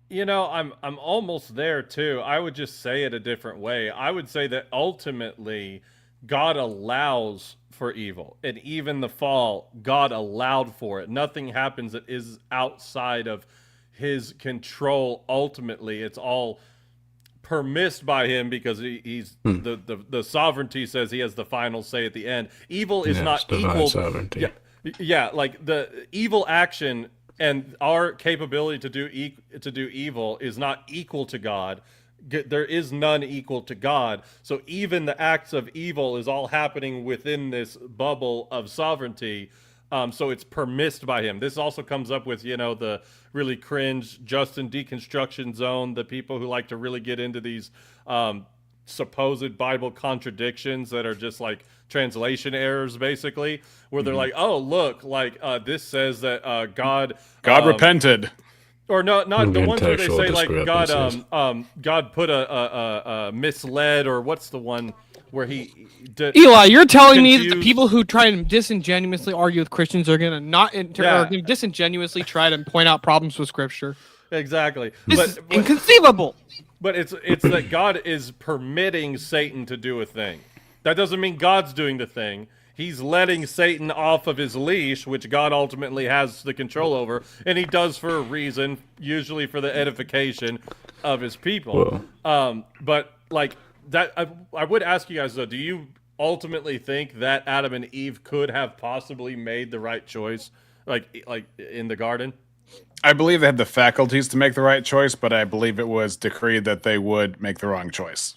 You know, I'm almost there too. I would just say it a different way. I would say that ultimately God allows for evil, and even the fall, God allowed for it. Nothing happens that is outside of his control. Ultimately, it's all permissed by him because he's the sovereignty says he has the final say at the end. Evil is not equal. Sovereignty. Yeah, like the evil action and our capability to do evil is not equal to God. There is none equal to God. So even the acts of evil is all happening within this bubble of sovereignty. So it's permissed by him. This also comes up with, the really cringe Justin deconstruction zone, the people who like to really get into these supposed Bible contradictions that are just like translation errors, basically, where they're like, oh, look, like this says that God repented. Or not the ones where they say like discrepancies. God put a misled, or what's the one where he Eli, you're telling me that the people who try and disingenuously argue with Christians are gonna are gonna disingenuously try to point out problems with Scripture. Exactly. This is inconceivable. But it's that God is permitting Satan to do a thing. That doesn't mean God's doing the thing. He's letting Satan off of his leash, which God ultimately has the control over, and he does for a reason, usually for the edification of his people. But like that, I would ask you guys though, do you ultimately think that Adam and Eve could have possibly made the right choice, like in the garden? I believe they had the faculties to make the right choice, but I believe it was decreed that they would make the wrong choice.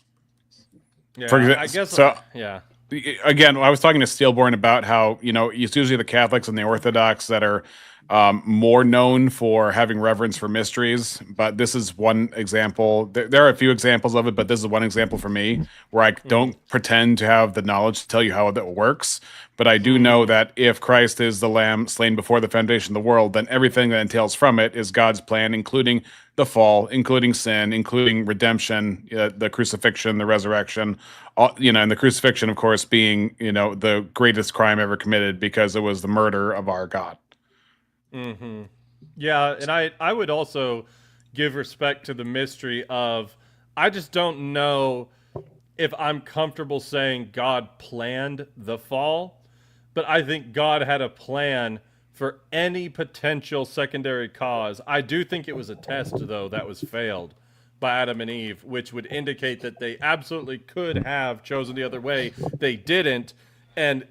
Yeah, I guess so. Yeah. Again, I was talking to Steelborn about how, it's usually the Catholics and the Orthodox that are more known for having reverence for mysteries. But this is one example. There are a few examples of it, but this is one example for me where I don't pretend to have the knowledge to tell you how that works. But I do know that if Christ is the Lamb slain before the foundation of the world, then everything that entails from it is God's plan, including the fall, including sin, including redemption, the crucifixion, the resurrection, and the crucifixion, of course, being, the greatest crime ever committed because it was the murder of our God. Mm-hmm. Yeah, and I would also give respect to the mystery of, I just don't know if I'm comfortable saying God planned the fall, but I think God had a plan for any potential secondary cause. I do think it was a test, though, that was failed by Adam and Eve, which would indicate that they absolutely could have chosen the other way. They didn't, and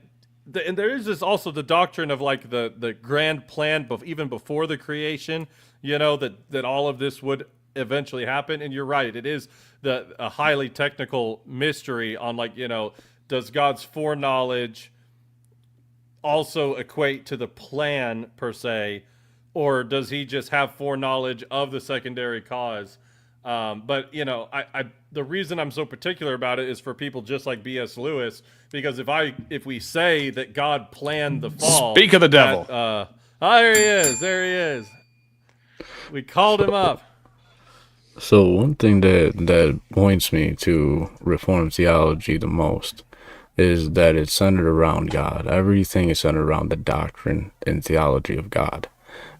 there is this also the doctrine of like the grand plan, even before the creation. That all of this would eventually happen. And you're right, it is a highly technical mystery on, like, does God's foreknowledge also equate to the plan per se, or does he just have foreknowledge of the secondary cause? But the reason I'm so particular about it is for people just like B.S. Lewis, because if we say that God planned the fall, Speak of the devil. There he is. We called him up. So one thing that points me to Reformed theology the most is that it's centered around God. Everything is centered around the doctrine and theology of God.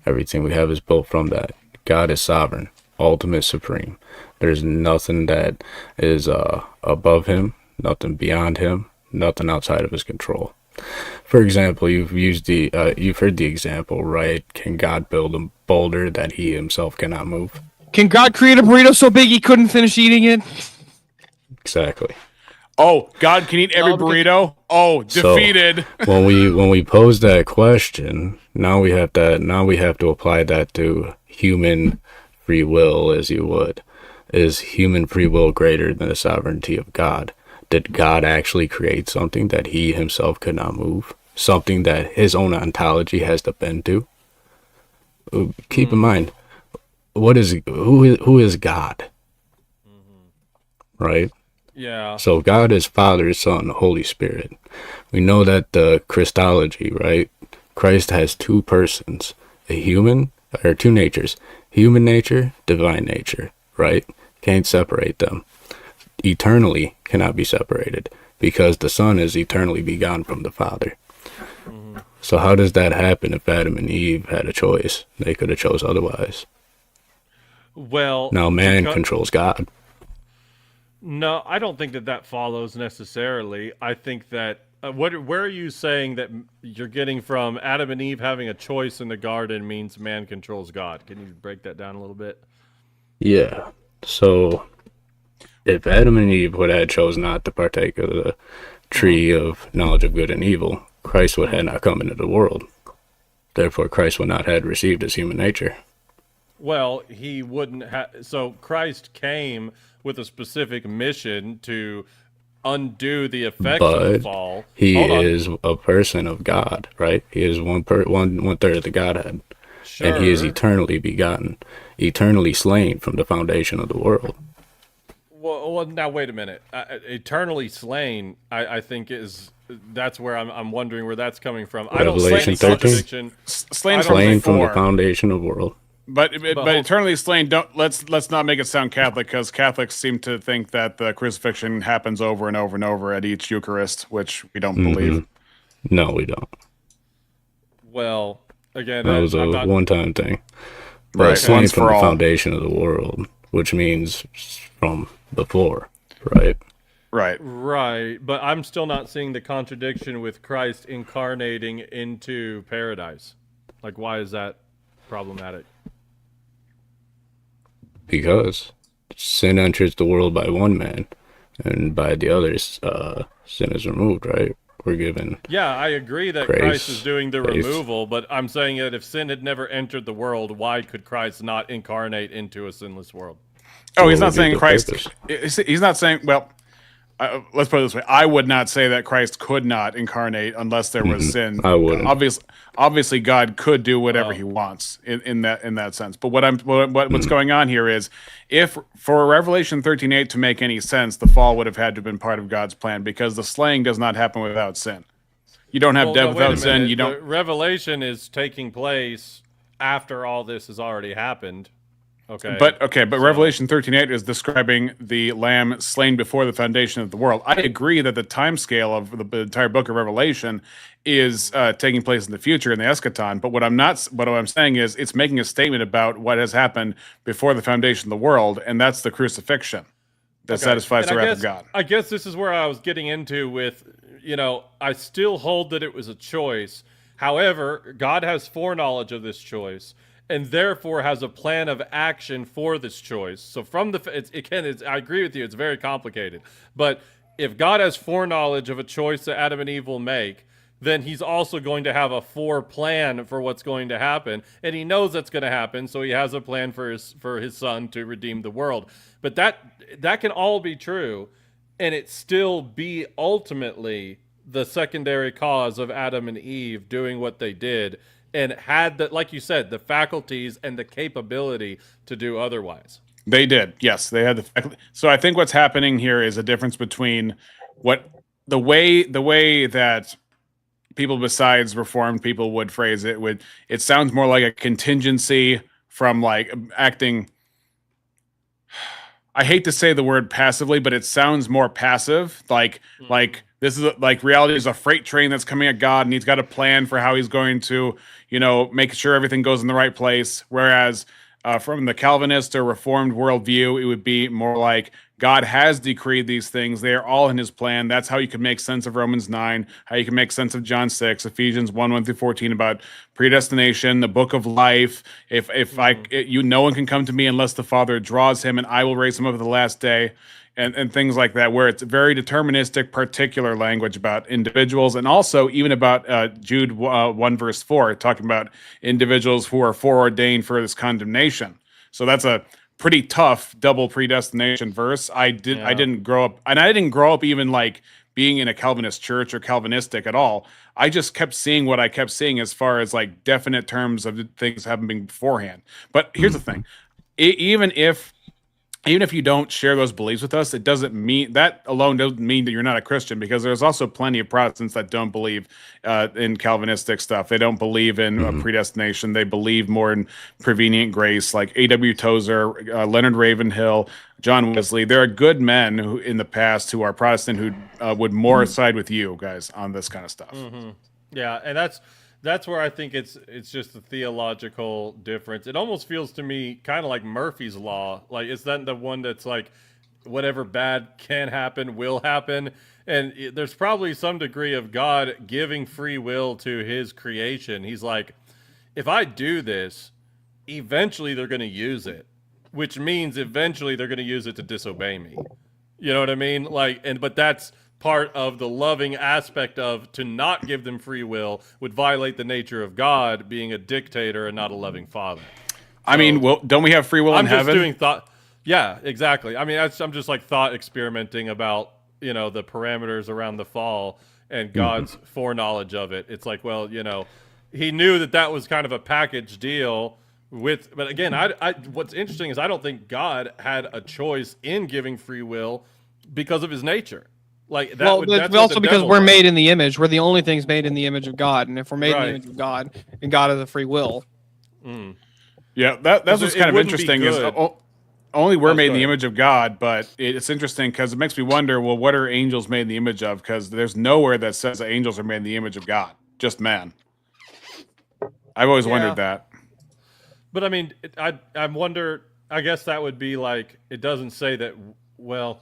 Everything we have is built from that. God is sovereign, ultimate, supreme. There's nothing that is above him, nothing beyond him, nothing outside of his control. For example, you've heard the example, right? Can God build a boulder that he himself cannot move? Can God create a burrito so big he couldn't finish eating it? Exactly. Oh, God can eat every burrito? Oh, defeated. So, when we pose that question, now we have to apply that to human free will, as you would. Is human free will greater than the sovereignty of God? Did God actually create something that he himself could not move? Something that his own ontology has to bend to? Keep in mind, who is God? Right? Yeah. So God is Father, Son, Holy Spirit. We know that the Christology, right? Christ has two persons, two natures, human nature, divine nature, right? Can't separate them. Eternally cannot be separated because the Son is eternally begotten from the Father. So how does that happen if Adam and Eve had a choice? They could have chose otherwise. Well, now man controls God. No, I don't think that follows necessarily. I think that where are you saying that you're getting from Adam and Eve having a choice in the garden means man controls God? Can you break that down a little bit? Yeah. So if Adam and Eve would have chose not to partake of the tree of knowledge of good and evil, Christ would have not come into the world. Therefore, Christ would not have received his human nature. Well, he wouldn't have. So Christ came with a specific mission to undo the effects of the fall. He is a person of God, right? He is one third of the Godhead. Sure. And he is eternally begotten, eternally slain from the foundation of the world. Well, now wait a minute. Eternally slain, I think that's where I'm wondering where that's coming from. Revelation 13. Slain from the foundation of the world. But eternally slain. Let's not make it sound Catholic, because Catholics seem to think that the crucifixion happens over and over and over at each Eucharist, which we don't believe. No, we don't. Well, again, that was a one-time thing. Right, slain from the foundation of the world, which means from before, right? Right. But I'm still not seeing the contradiction with Christ incarnating into paradise. Like, why is that problematic? Because sin enters the world by one man, and by the others, sin is removed, right? We're given. Yeah, I agree that Christ is doing the removal, but I'm saying that if sin had never entered the world, why could Christ not incarnate into a sinless world? Oh, he's not saying Christ. He's not saying. Well, let's put it this way: I would not say that Christ could not incarnate unless there was sin. I wouldn't. Obviously, God could do whatever He wants in that sense. But what's going on here is, if for Revelation 13:8 to make any sense, the fall would have had to have been part of God's plan, because the slaying does not happen without sin. You don't have death without sin. You don't. Revelation is taking place after all this has already happened. But Revelation 13:8 is describing the Lamb slain before the foundation of the world. I agree that the time scale of the entire book of Revelation is taking place in the future in the eschaton. But what I'm saying is it's making a statement about what has happened before the foundation of the world, and that's the crucifixion that satisfies the wrath of God. I guess this is where I was getting into with, I still hold that it was a choice. However, God has foreknowledge of this choice, and therefore has a plan of action for this choice. So I agree with you, it's very complicated. But if God has foreknowledge of a choice that Adam and Eve will make, then he's also going to have a plan for what's going to happen, and he knows that's going to happen, so he has a plan for his son to redeem the world. But that can all be true, and it still be ultimately the secondary cause of Adam and Eve doing what they did, and had the, like you said, the faculties and the capability to do otherwise. They did. Yes, they had the. So I think what's happening here is a difference between the way that people besides Reformed people would phrase it. It sounds more like a contingency from like acting. I hate to say the word passively, but it sounds more passive. Like this is like reality is a freight train that's coming at God, and he's got a plan for how he's going to, make sure everything goes in the right place. Whereas from the Calvinist or Reformed worldview, it would be more like God has decreed these things. They are all in his plan. That's how you can make sense of Romans 9, how you can make sense of John 6, Ephesians 1 through 14 about predestination, the book of life. No one can come to me unless the Father draws him, and I will raise him up at the last day. And things like that, where it's very deterministic, particular language about individuals, and also even about Jude 1 verse 4, talking about individuals who are foreordained for this condemnation. So that's a pretty tough double predestination verse. I didn't grow up even like being in a Calvinist church or Calvinistic at all. I just kept seeing what I kept seeing as far as like definite terms of things happening beforehand. But here's the thing: even if you don't share those beliefs with us, it doesn't mean that alone doesn't mean that you're not a Christian, because there's also plenty of Protestants that don't believe in Calvinistic stuff. They don't believe in predestination. They believe more in prevenient grace, like A.W. Tozer, Leonard Ravenhill, John Wesley. There are good men who in the past who are Protestant who would more side with you guys on this kind of stuff. Mm-hmm. Yeah, and that's where I think it's just a theological difference. It almost feels to me kind of like Murphy's Law. Like, is that the one that's like, whatever bad can happen will happen? And there's probably some degree of God giving free will to his creation. He's like, if I do this, eventually they're going to use it, which means eventually they're going to use it to disobey me. You know what I mean? But that's part of the loving aspect of, to not give them free will would violate the nature of God being a dictator and not a loving father. I mean, well, don't we have free will in heaven? I'm just doing thought. Yeah, exactly. I mean, I'm just like thought experimenting about, the parameters around the fall and God's foreknowledge of it. It's like, well, he knew that was kind of a package deal but again, what's interesting is I don't think God had a choice in giving free will because of his nature. Like that. That's also because we're made in the image. We're the only things made in the image of God, and if we're made in the image of God, and God has a free will. Yeah, that's what's kind of interesting is only we're made in the image of God, but it's interesting because it makes me wonder, well, what are angels made in the image of? Because there's nowhere that says that angels are made in the image of God, just man. I've always wondered that. But I mean, I wonder. I guess that would be like, it doesn't say that. Well,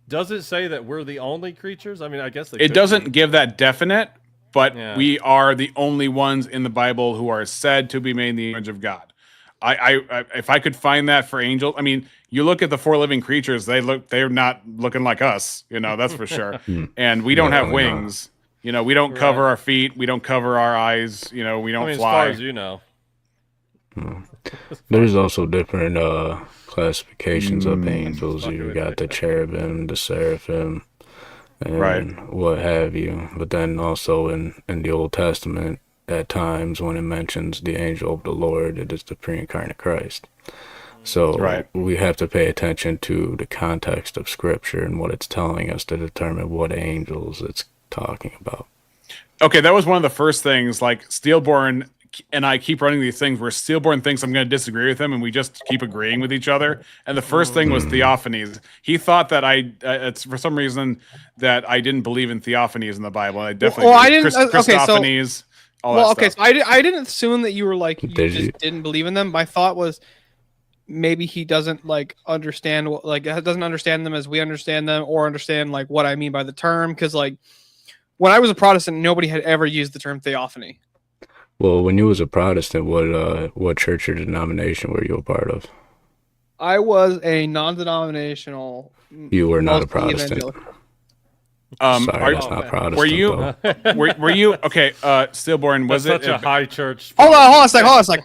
does it say that we're the only creatures? I mean, I guess it doesn't give that definite, but we are the only ones in the Bible who are said to be made in the image of God. I if I could find that for angels, I mean, you look at the four living creatures; they're not looking like us, that's for sure. And we don't have wings, we don't cover our feet, we don't cover our eyes, we don't fly. As far as you know. There's also different classifications of angels. You got the cherubim, the seraphim, and what have you. But then also in the Old Testament, at times when it mentions the angel of the Lord, it is the pre-incarnate Christ. So we have to pay attention to the context of Scripture and what it's telling us to determine what angels it's talking about. Okay, that was one of the first things, like Steelborn and I keep running these things where Steelborn thinks I'm going to disagree with him, and we just keep agreeing with each other. And the first thing was theophanies. He thought that it's for some reason that I didn't believe in theophanies in the Bible. I definitely I didn't. Christophanies. So I didn't assume that you were like didn't believe in them. My thought was maybe he doesn't understand doesn't understand them as we understand them, or understand what I mean by the term. Because when I was a Protestant, nobody had ever used the term theophany. Well, when you was a Protestant, what church or denomination were you a part of? I was a non-denominational. You were not a Protestant. Sorry, that's Oh, not man. Protestant. were you though. were you okay? Stillborn, was That's it? such a high church. Hold on a sec.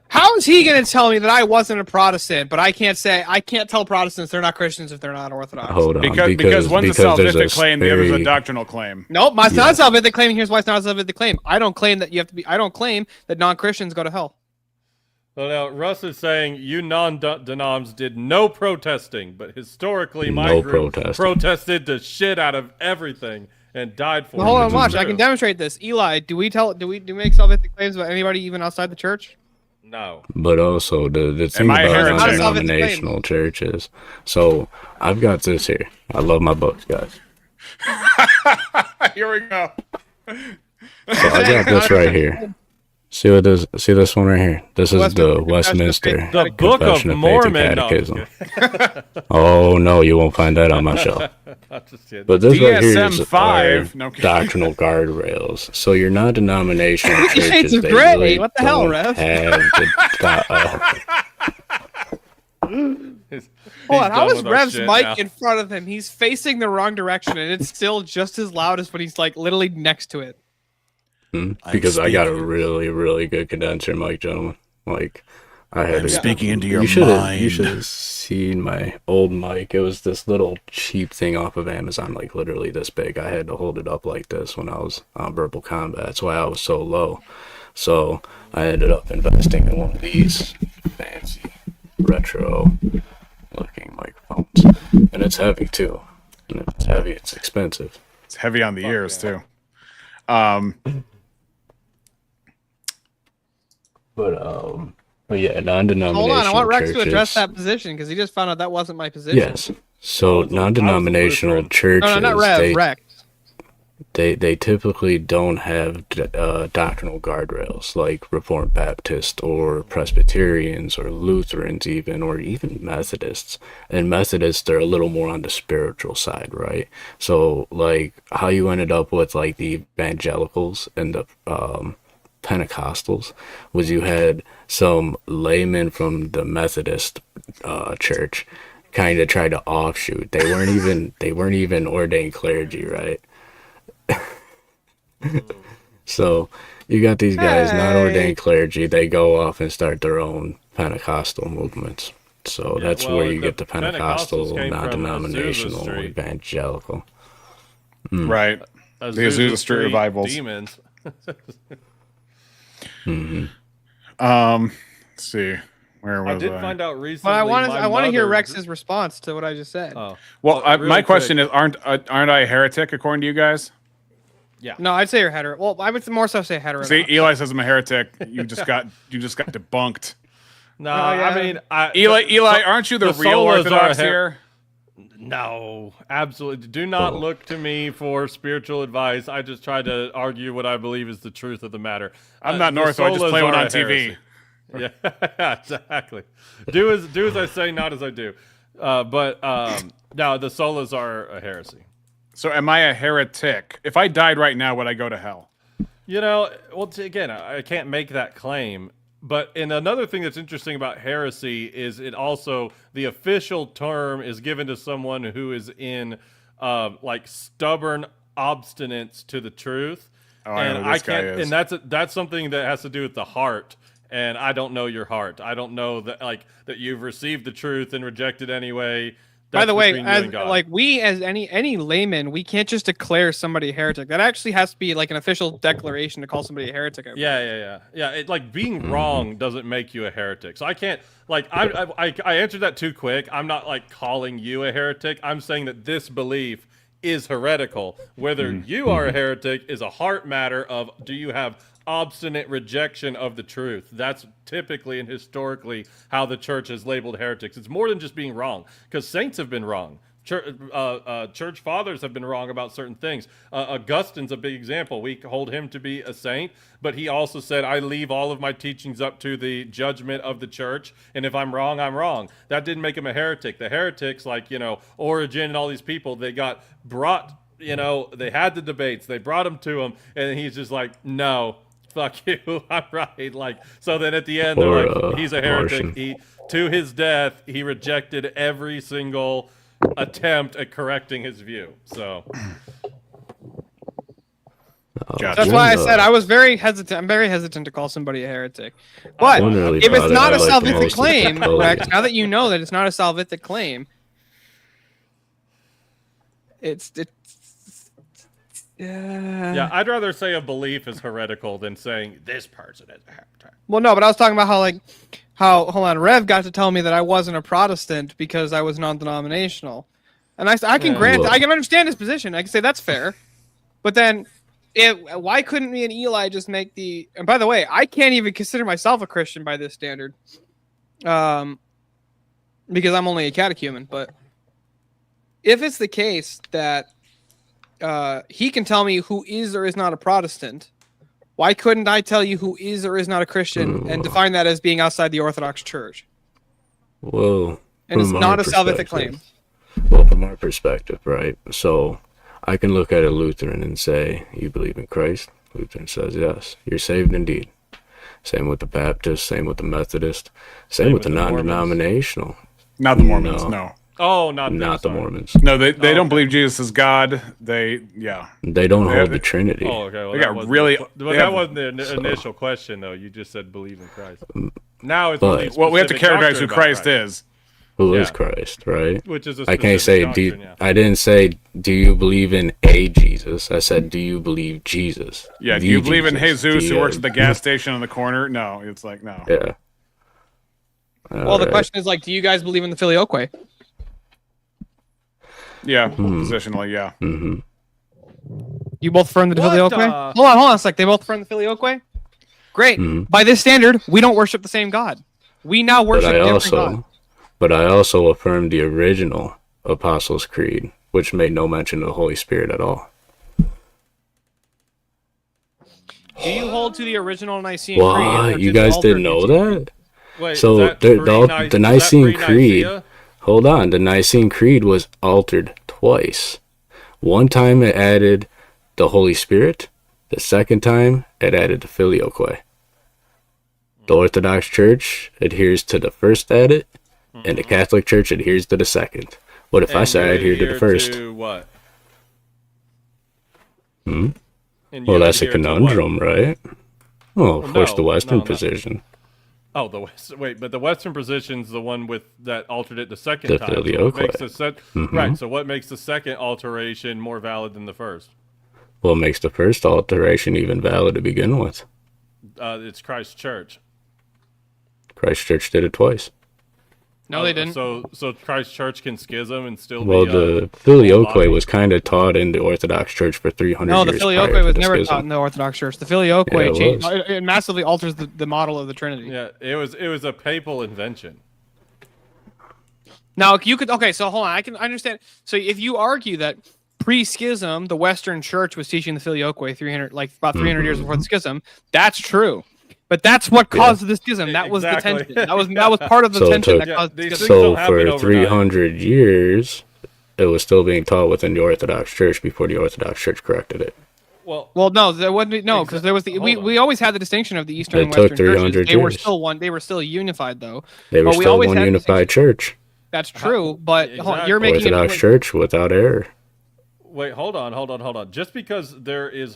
How is he going to tell me that I wasn't a Protestant, but I can't tell Protestants they're not Christians if they're not Orthodox? Hold on, because one's a there's salvific claim, the other's a very- doctrinal claim. Nope, it's not a salvific claim. Here's why it's not a salvific claim. I don't claim that you have to be. I don't claim that non-Christians go to hell. Well, now Russ is saying you non-denoms did no protesting, but historically my No group protesting. protested the shit out of everything and died for Well, it. hold on, which is watch. I true. can demonstrate this. Eli, do we make salvific claims about anybody even outside the church? No. But also the thing I a about heretic? non-denominational churches. So I've got this here. I love my books, guys. Here we go. So I got this right here. See this one right here. This is the Westminster The Book of Confession of Faith and Mormon. No, I'm just Catechism. Oh no, you won't find that on my shelf. I'm just kidding. But this right here is DSM-5. our No kidding. doctrinal guardrails. So your non-denominational Fifty churches, Shades of they Grey. really What the hell, don't Rev? have Hold on, how done is with our Rev's shit mic now. in front of him? He's facing the wrong direction, and it's still just as loud as when he's like literally next to it. because I got a speaking. really, really good condenser mic, gentlemen. Like I had I'm speaking into your you should mind. have seen my old mic. It was this little cheap thing off of Amazon, like literally this big. I had to hold it up like this when I was on Verbal Combat. That's why I was so low. So I ended up investing in one of these fancy retro looking microphones. And it's heavy too. And if it's heavy, it's expensive. It's heavy on the ears too. But yeah, non-denominational Hold on, I want Rex churches. to address that position because he just found out that wasn't my position. Yes. So non-denominational Lutheran. churches, No, not Rev. Rex. they typically don't have doctrinal guardrails like Reformed Baptists or Presbyterians or Lutherans or even Methodists. And Methodists, they're a little more on the spiritual side, right? So like how you ended up with like the evangelicals and the Pentecostals was you had some laymen from the Methodist church kind of try to offshoot. They weren't even ordained clergy, right? So you got these guys not ordained clerigy. They go off and start their own Pentecostal movements. So Yeah, that's well, where you the get the Pentecostal, Pentecostals came from non-denominational, Azusa Street. evangelical. Right. The Azusa Street revivals. Demons. Let's see. Where I was did find out recently. But I want to hear mother- Rex's response to what I just said. Oh. Well, Really my quick. question is, aren't I a heretic according to you guys? Yeah. No, I'd say you're hetero. Well, I would more so say hetero. See, Eli says I'm a heretic. You just got debunked. No, Oh, yeah. I mean, Eli, aren't you the real solas are Orthodox a here? No, absolutely. Do not look to me for spiritual advice. I just try to argue what I believe is the truth of the matter. I'm not the Northo. I just solas play one are on a TV. heresy. Yeah, exactly. Do as I say, not as I do. No, the solas are a heresy. So am I a heretic? If I died right now, would I go to hell? You know, well, again, I can't make that claim. But another thing that's interesting about heresy is it also, the official term is given to someone who is in like stubborn obstinance to the truth. Oh, I know and who this guy is. and that's something that has to do with the heart. And I don't know your heart. I don't know that that you've received the truth and rejected anyway. By That's the way, between you as and God. like we as any layman, we can't just declare somebody a heretic. That actually has to be like an official declaration to call somebody a heretic. Yeah. It, like being wrong doesn't make you a heretic. So I can't like I answered that too quick. I'm not like calling you a heretic. I'm saying that this belief is heretical. Whether you are a heretic is a heart matter of do you have obstinate rejection of the truth. That's typically and historically how the church has labeled heretics. It's more than just being wrong, because saints have been wrong. Church fathers have been wrong about certain things. Augustine's a big example. We hold him to be a saint, but he also said, I leave all of my teachings up to the judgment of the church, and if I'm wrong, I'm wrong. That didn't make him a heretic. The heretics, like, Origen and all these people, they got brought, they had the debates, they brought him to him, and he's just like, no, fuck you, I'm right. Like, so then at the end, they're like, he's a heretic. Martian. To his death, he rejected every single attempt at correcting his view. So That's why I said I was very hesitant. I'm very hesitant to call somebody a heretic. But really if it's bothered. not I a like the salvific most of the claim, proposal. Rex, now that you know that it's not a salvific claim, it's yeah, I'd rather say a belief is heretical than saying this person is a heretic. Well, no, but I was talking about how hold on, Rev got to tell me that I wasn't a Protestant because I was non-denominational, and I can grant, I can understand his position. I can say that's fair, but then why couldn't me and Eli just make the? And by the way, I can't even consider myself a Christian by this standard, because I'm only a catechumen. But if it's the case that he can tell me who is or is not a Protestant, why couldn't I tell you who is or is not a Christian and define that as being outside the Orthodox Church? Well, And it's from not our a salvific perspective- claim. Well, from our perspective, right? So I can look at a Lutheran and say, you believe in Christ? Lutheran says, yes. You're saved indeed. Same with the Baptist, same with the Methodist, same with the with the non-denominational. Not the Mormons, no. Oh, not the Mormons. No, they don't believe Jesus is God. They They don't hold the Trinity. Oh, okay. Well, They that got wasn't really- the- they but that have- wasn't the initial question, though. You just said believe in Christ. Now it's But- believe Well, we have to specific characterize who doctrine about Christ is. Who is Yeah. Christ, right? Which is a I can't say, specific doctrine, yeah. I didn't say, do you believe in a Jesus? I said, do you believe Jesus? Yeah, do The you believe in Jesus, Jesus who the, works at the gas station on the corner? No, it's like no. Yeah. Well, the question is do you guys believe in the Filioque? Yeah, positionally, yeah. Mm-hmm. You both affirm the What Filioque? the- Hold on a sec. They both affirm the Filioque? Great. Mhm. By this standard, we don't worship the same God. We now worship different God. But I also affirmed the original Apostles' Creed, which made no mention of the Holy Spirit at all. Do you hold to the original Nicene Creed? What? or You just guys alter didn't know that? Wait, So is that the pre-Nic- the is that Nicene Creed. pre-Nicea? Hold on, the Nicene Creed was altered twice. One time it added the Holy Spirit. The second time it added the Filioque. The Orthodox Church adheres to the first edit, and the Catholic Church adheres to the second. What if I And say I you adhere to the first? To what? Hmm? And Well, you that's a adhere to what? conundrum, right? Well, of Well, course, no, the Western no. position. Oh, the West. Wait, but the Western position's the one with that altered it the second The time. So what Filioque. makes the Mhm. Right. So what makes the second alteration more valid than the first? What makes the first alteration even valid to begin with? It's Christ's church. Christ Church did it twice. No, they didn't. So Christ's church can schism and still Well, be. the Filioque was kind of taught in the Orthodox Church for 300 No, years. the Filioque prior to was the never schism. taught in the Orthodox Church. The Filioque Yeah, it changed, was. it massively alters the model of the Trinity. Yeah, it was a papal invention. Now you could so hold on, I can understand. So if you argue that pre-schism the Western Church was teaching the Filioque about 300 years before the schism, that's true. But that's what caused the schism. That was Exactly. the tension. That was part of the So it tension took- that caused the these schism. things So don't happen for overnight. 300 years, it was still being taught within the Orthodox Church before the Orthodox Church corrected it. Well, No, there wasn't. No, because there was we always had the distinction of the Eastern It and took Western 300 churches. They were years. still one. They were still unified, though. They were But we still always one had unified church. That's true, but hold on, you're Exactly. making Orthodox it. Church without error. wait, hold on. Just because there is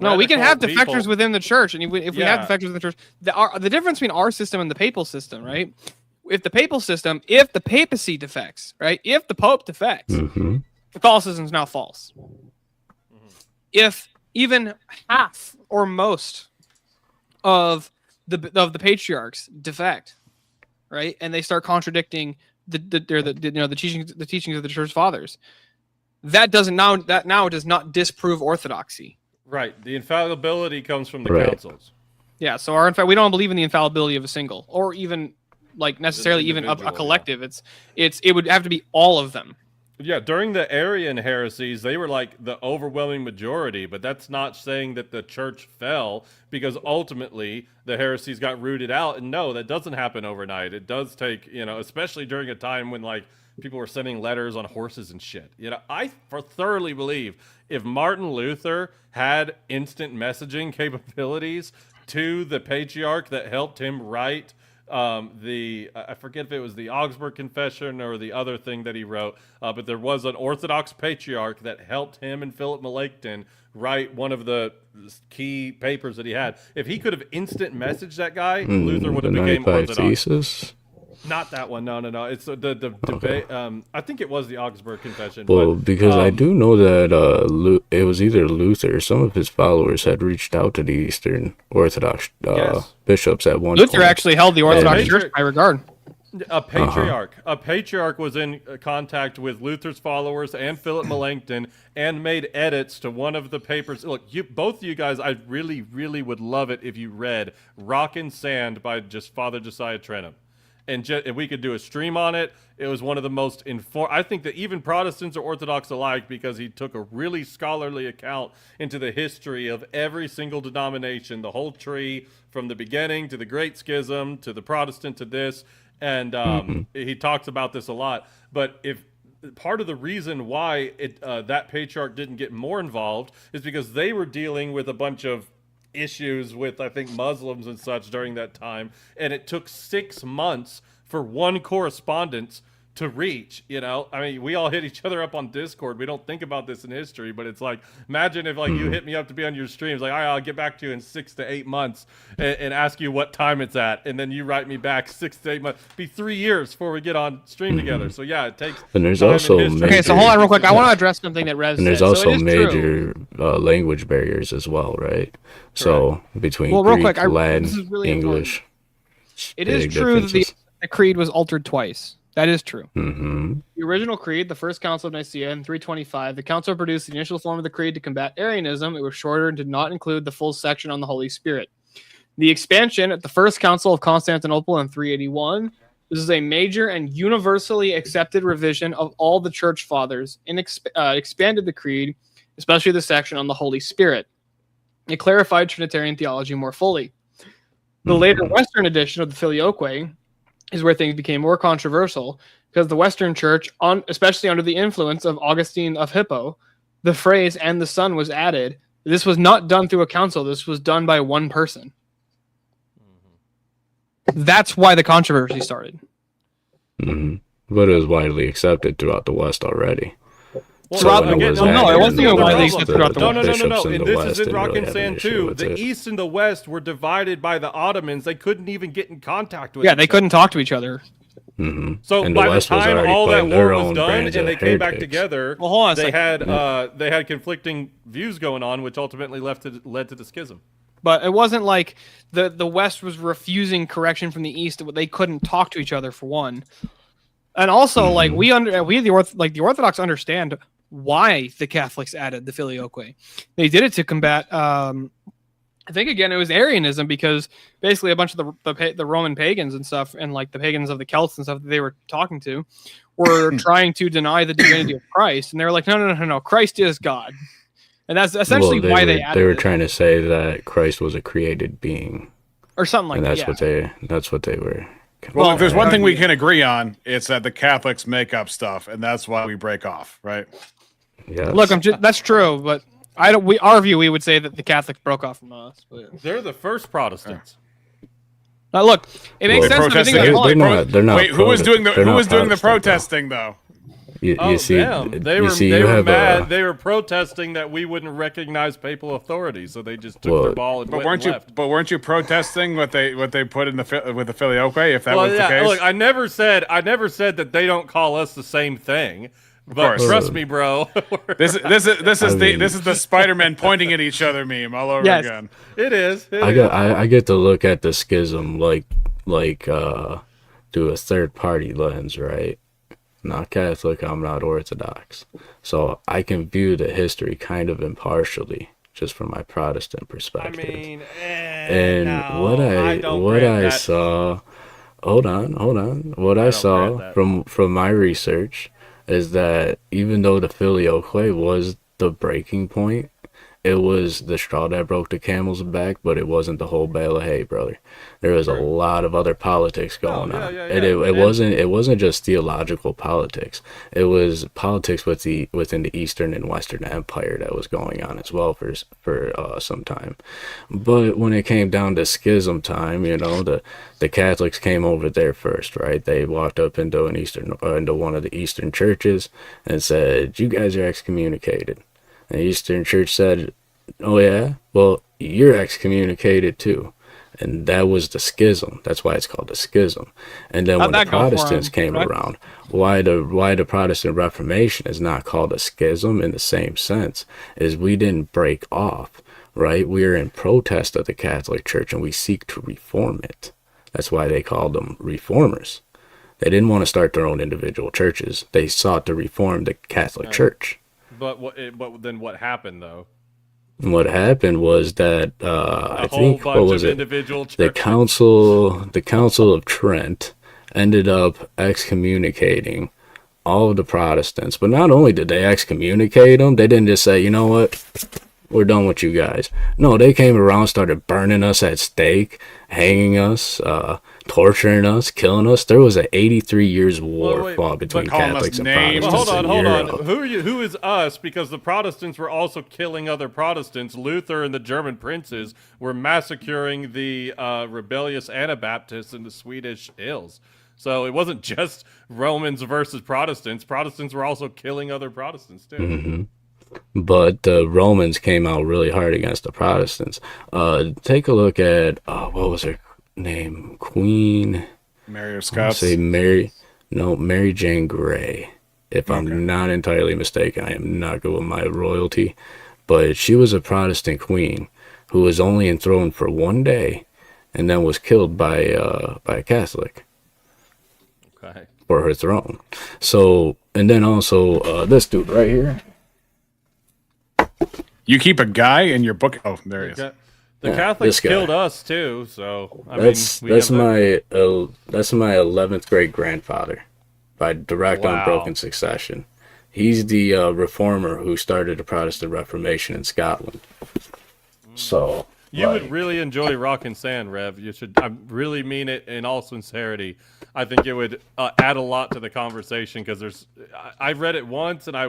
No, we can have heretical defectors people- within the church, and if we have Yeah. defectors in the church, the difference between our system and the papal system, right? If the papal system, if the papacy defects, right? If the Pope defects, Hmm. Catholicism is now false. If even half or most of the patriarchs defect, right, and they start contradicting the teachings of the church fathers, that does not disprove orthodoxy. Right. The infallibility comes from the Right. councils. Yeah, so in fact, we don't believe in the infallibility of a single, or even necessarily even of a individual, collective. It would have to be all of them. Yeah, during the Arian heresies, they were like the overwhelming majority, but that's not saying that the church fell, because ultimately the heresies got rooted out. And no, that doesn't happen overnight. It does take, especially during a time when people were sending letters on horses and shit. I thoroughly believe if Martin Luther had instant messaging capabilities to the patriarch that helped him write I forget if it was the Augsburg Confession or the other thing that he wrote, but there was an Orthodox patriarch that helped him and Philip Melanchthon write one of the key papers that he had. If he could have instant messaged that guy, Luther would have became Orthodox. Thesis? Not that one. No. It's the debate. I think it was the Augsburg Confession. Well, but, because I do know that it was either Luther or some of his followers had reached out to the Eastern Orthodox Yes. bishops at one Luther point. actually held the Orthodox And- Church in high regard. A patriarch was in contact with Luther's followers and Philip Melanchthon and made edits to one of the papers. Look, both of you guys, I really, really would love it if you read Rock and Sand by just Father Josiah Trenum. And if we could do a stream on it, it was one of the most I think that even Protestants or Orthodox alike, because he took a really scholarly account into the history of every single denomination, the whole tree from the beginning to the Great Schism to the Protestant to this. And he talks about this a lot. But if part of the reason why that patriarch didn't get more involved is because they were dealing with a bunch of issues with, I think, Muslims and such during that time, and it took 6 months for one correspondence to reach. I mean, we all hit each other up on Discord. We don't think about this in history, but it's like, imagine if you hit me up to be on your streams, like, all right, I'll get back to you in 6 to 8 months and ask you what time it's at, and then you write me back 6 to 8 months. Be 3 years before we get on stream together. So yeah, it takes. And there's time also and history. Okay, so hold on real quick. I want to address something that Rev And there's said. also So it is true. major language barriers as well, right? So between Well, real Greek, quick, Latin, this is really English. It is big true that differences. the creed was altered twice. That is true. Mm-hmm. The original creed, the First Council of Nicaea in 325, the council produced the initial form of the creed to combat Arianism. It was shorter and did not include the full section on the Holy Spirit. The expansion at the First Council of Constantinople in 381. This is a major and universally accepted revision of all the church fathers and expanded the creed, especially the section on the Holy Spirit. It clarified Trinitarian theology more fully. The later Western edition of the Filioque is where things became more controversial because the Western Church, especially under the influence of Augustine of Hippo, the phrase "and the Son" was added. This was not done through a council. This was done by one person. That's why the controversy started. Mm-hmm. But it was widely accepted throughout the West already. Well, Throughout no, the again, West. No, it wasn't even widely accepted throughout the No, West. And this is in Rock and Sand too. The East and the West were divided by the Ottomans. They couldn't even get in contact with. Yeah, they couldn't talk to each other. Mm-hmm. So and by the West was time already all that playing their war was own done brands and of they came back heretics. together, Well, hold on a they second. had conflicting views going on, which ultimately led to the schism. But it wasn't like the West was refusing correction from the East. They couldn't talk to each other for one, and also like the Orthodox understand why the Catholics added the Filioque. They did it to combat. I think again it was Arianism because basically a bunch of the Roman pagans and stuff and like the pagans of the Celts and stuff that they were talking to were trying to deny the divinity of Christ, and they were like, no, Christ is God. And that's essentially why they added they were it. trying to say that Christ was a created being, Or something like and that's that. what they were. Well, if there's one thing we can agree on, it's that the Catholics make up stuff, and that's why we break off, right? Yeah. Look, that's true, but our view, we would say that the Catholics broke off from us. But They're the first Protestants. now, look, it makes sense. Protesting. Everything They're not Wait, who was doing the Protestant, though. protesting though? You see, damn. They were have mad. They were protesting that we wouldn't recognize papal authority, so they just took their ball and left. But weren't you protesting what they put in with the Filioque? If that was the case, look, I never said that they don't call us the same thing. But course. trust me, bro. this is the Spider-Man pointing at each other meme all over again. It is. I get to look at the schism like through a third party lens, right? Not Catholic, I'm not Orthodox. So I can view the history kind of impartially, just from my Protestant perspective. I mean, what I saw, hold on. What I saw from my research is that even though the Filioque was the breaking point it was the straw that broke the camel's back, but it wasn't the whole bale of hay, brother. There was a lot of other politics going on. And it wasn't just theological politics. It was politics within the Eastern and Western Empire that was going on as well for some time. But when it came down to schism time, the Catholics came over there first, right? They walked up into into one of the Eastern churches and said, "You guys are excommunicated." And the Eastern Church said, "Oh yeah, well, you're excommunicated too." And that was the schism. That's why it's called a schism. And then when the Protestants came around, why the Protestant Reformation is not called a schism in the same sense is we didn't break off, right? We are in protest of the Catholic Church and we seek to reform it. That's why they called them reformers. They didn't want to start their own individual churches. They sought to reform the Catholic Church. But then what happened though? What happened was that I think what was it? The Council of Trent ended up excommunicating all of the Protestants. But not only did they excommunicate them, they didn't just say, "You know what? We're done with you guys." No, they came around, started burning us at stake, hanging us, torturing us, killing us. There was an 83 years war fought between Catholics and Protestants. Well, hold on. Who is us? Because the Protestants were also killing other Protestants. Luther and the German princes were massacring the rebellious Anabaptists in the Swedish hills. So it wasn't just Romans versus Protestants. Protestants were also killing other Protestants too. Mm-hmm. But the Romans came out really hard against the Protestants. Take a look at what was her name? Queen Mary of Scots. Mary Jane Grey. If I'm not entirely mistaken, I am not good with my royalty, but she was a Protestant queen who was only enthroned for one day, and then was killed by a Catholic. Okay. For her throne. So, and then also this dude right here. You keep a guy in your book. Oh, there he is. The Catholics killed us too, so that's my 11th great grandfather by direct unbroken succession. He's the reformer who started the Protestant Reformation in Scotland. So you would really enjoy Rock and Sand, Rev. You should. I really mean it in all sincerity. I think it would add a lot to the conversation because I read it once and I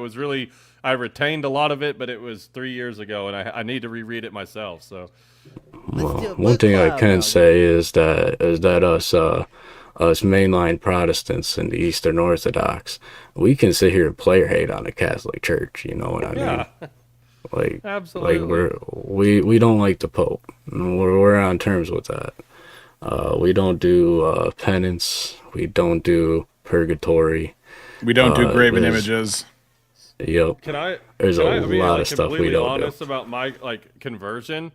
retained a lot of it, but it was 3 years ago, and I need to reread it myself. So, well, one thing I can say is that us mainline Protestants and the Eastern Orthodox, we can sit here and player hate on the Catholic Church. You know what I mean? Like, absolutely. Like we don't like the Pope. We're on terms with that. We don't do penance. We don't do purgatory. We don't do graven images. Yep. There's a lot of stuff we don't do. Honest about my conversion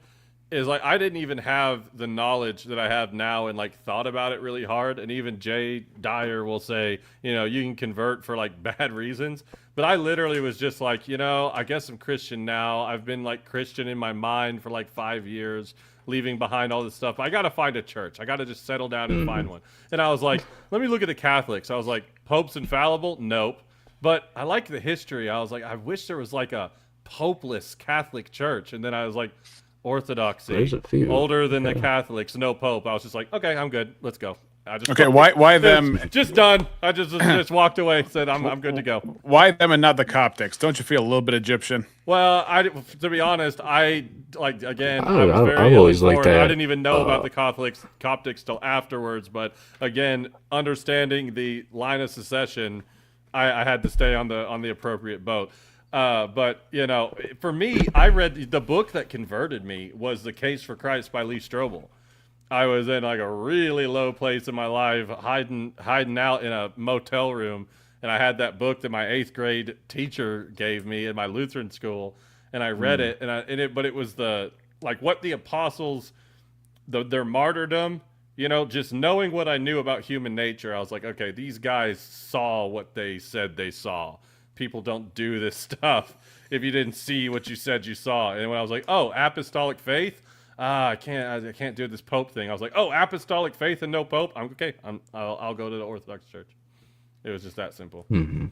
is I didn't even have the knowledge that I have now and thought about it really hard. And even Jay Dyer will say, you can convert for bad reasons. But I literally was just I guess I'm Christian now. I've been Christian in my mind for 5 years, leaving behind all this stuff. I got to find a church. I got to just settle down and find one. And I was like, let me look at the Catholics. I was like, Pope's infallible? Nope. But I like the history. I was like, I wish there was a popeless Catholic church. And then I was like, Orthodoxy, older than the Catholics, no Pope. I was just like, okay, I'm good. Let's go. Why them? Just done. I just walked away. Said I'm good to go. Why them and not the Coptics? Don't you feel a little bit Egyptian? Well, to be honest, I was very always liked that. I didn't even know about the Coptics till afterwards. But again, understanding the line of secession, I had to stay on the appropriate boat. But for me, I read the book that converted me was The Case for Christ by Lee Strobel. I was in a really low place in my life, hiding out in a motel room, and I had that book that my 8th grade teacher gave me in my Lutheran school, and I read it, but it was what the apostles, their martyrdom, just knowing what I knew about human nature. I was like, okay, these guys saw what they said they saw. People don't do this stuff if you didn't see what you said you saw. And when I was like, oh, apostolic faith. I can't do this Pope thing. I was like, oh, apostolic faith and no Pope. I'm okay. I'll go to the Orthodox Church. It was just that simple. Mm-hmm.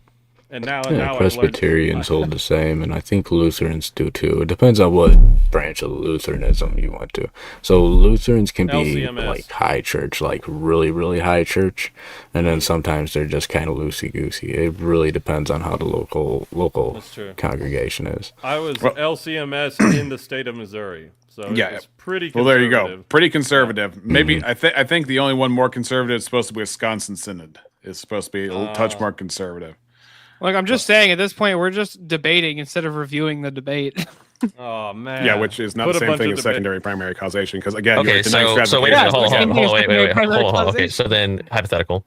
And now, Yeah, now Presbyterians hold the same, and I think Lutherans do too. It depends on what branch of Lutheranism you went to. So Lutherans can be LCMS. like high church, like really, really high church, and then sometimes they're just kind of loosey-goosey. It really depends on how the local That's true. congregation is. I was Well- LCMS in the state of Missouri, so Yeah. it's pretty Well, conservative. there you go. Pretty conservative. Maybe I think the only one more conservative is supposed to be Wisconsin Synod. It's supposed to be a touch more conservative. Like I'm just saying, at this point, we're just debating instead of reviewing the debate. Oh man. Yeah, which is not Put the a same bunch thing of as debate- secondary primary causation because again, Okay, you're denying so wait a Yeah, minute, it's hold the on, same hold on, thing as wait. secondary Okay, so causation. then hypothetical.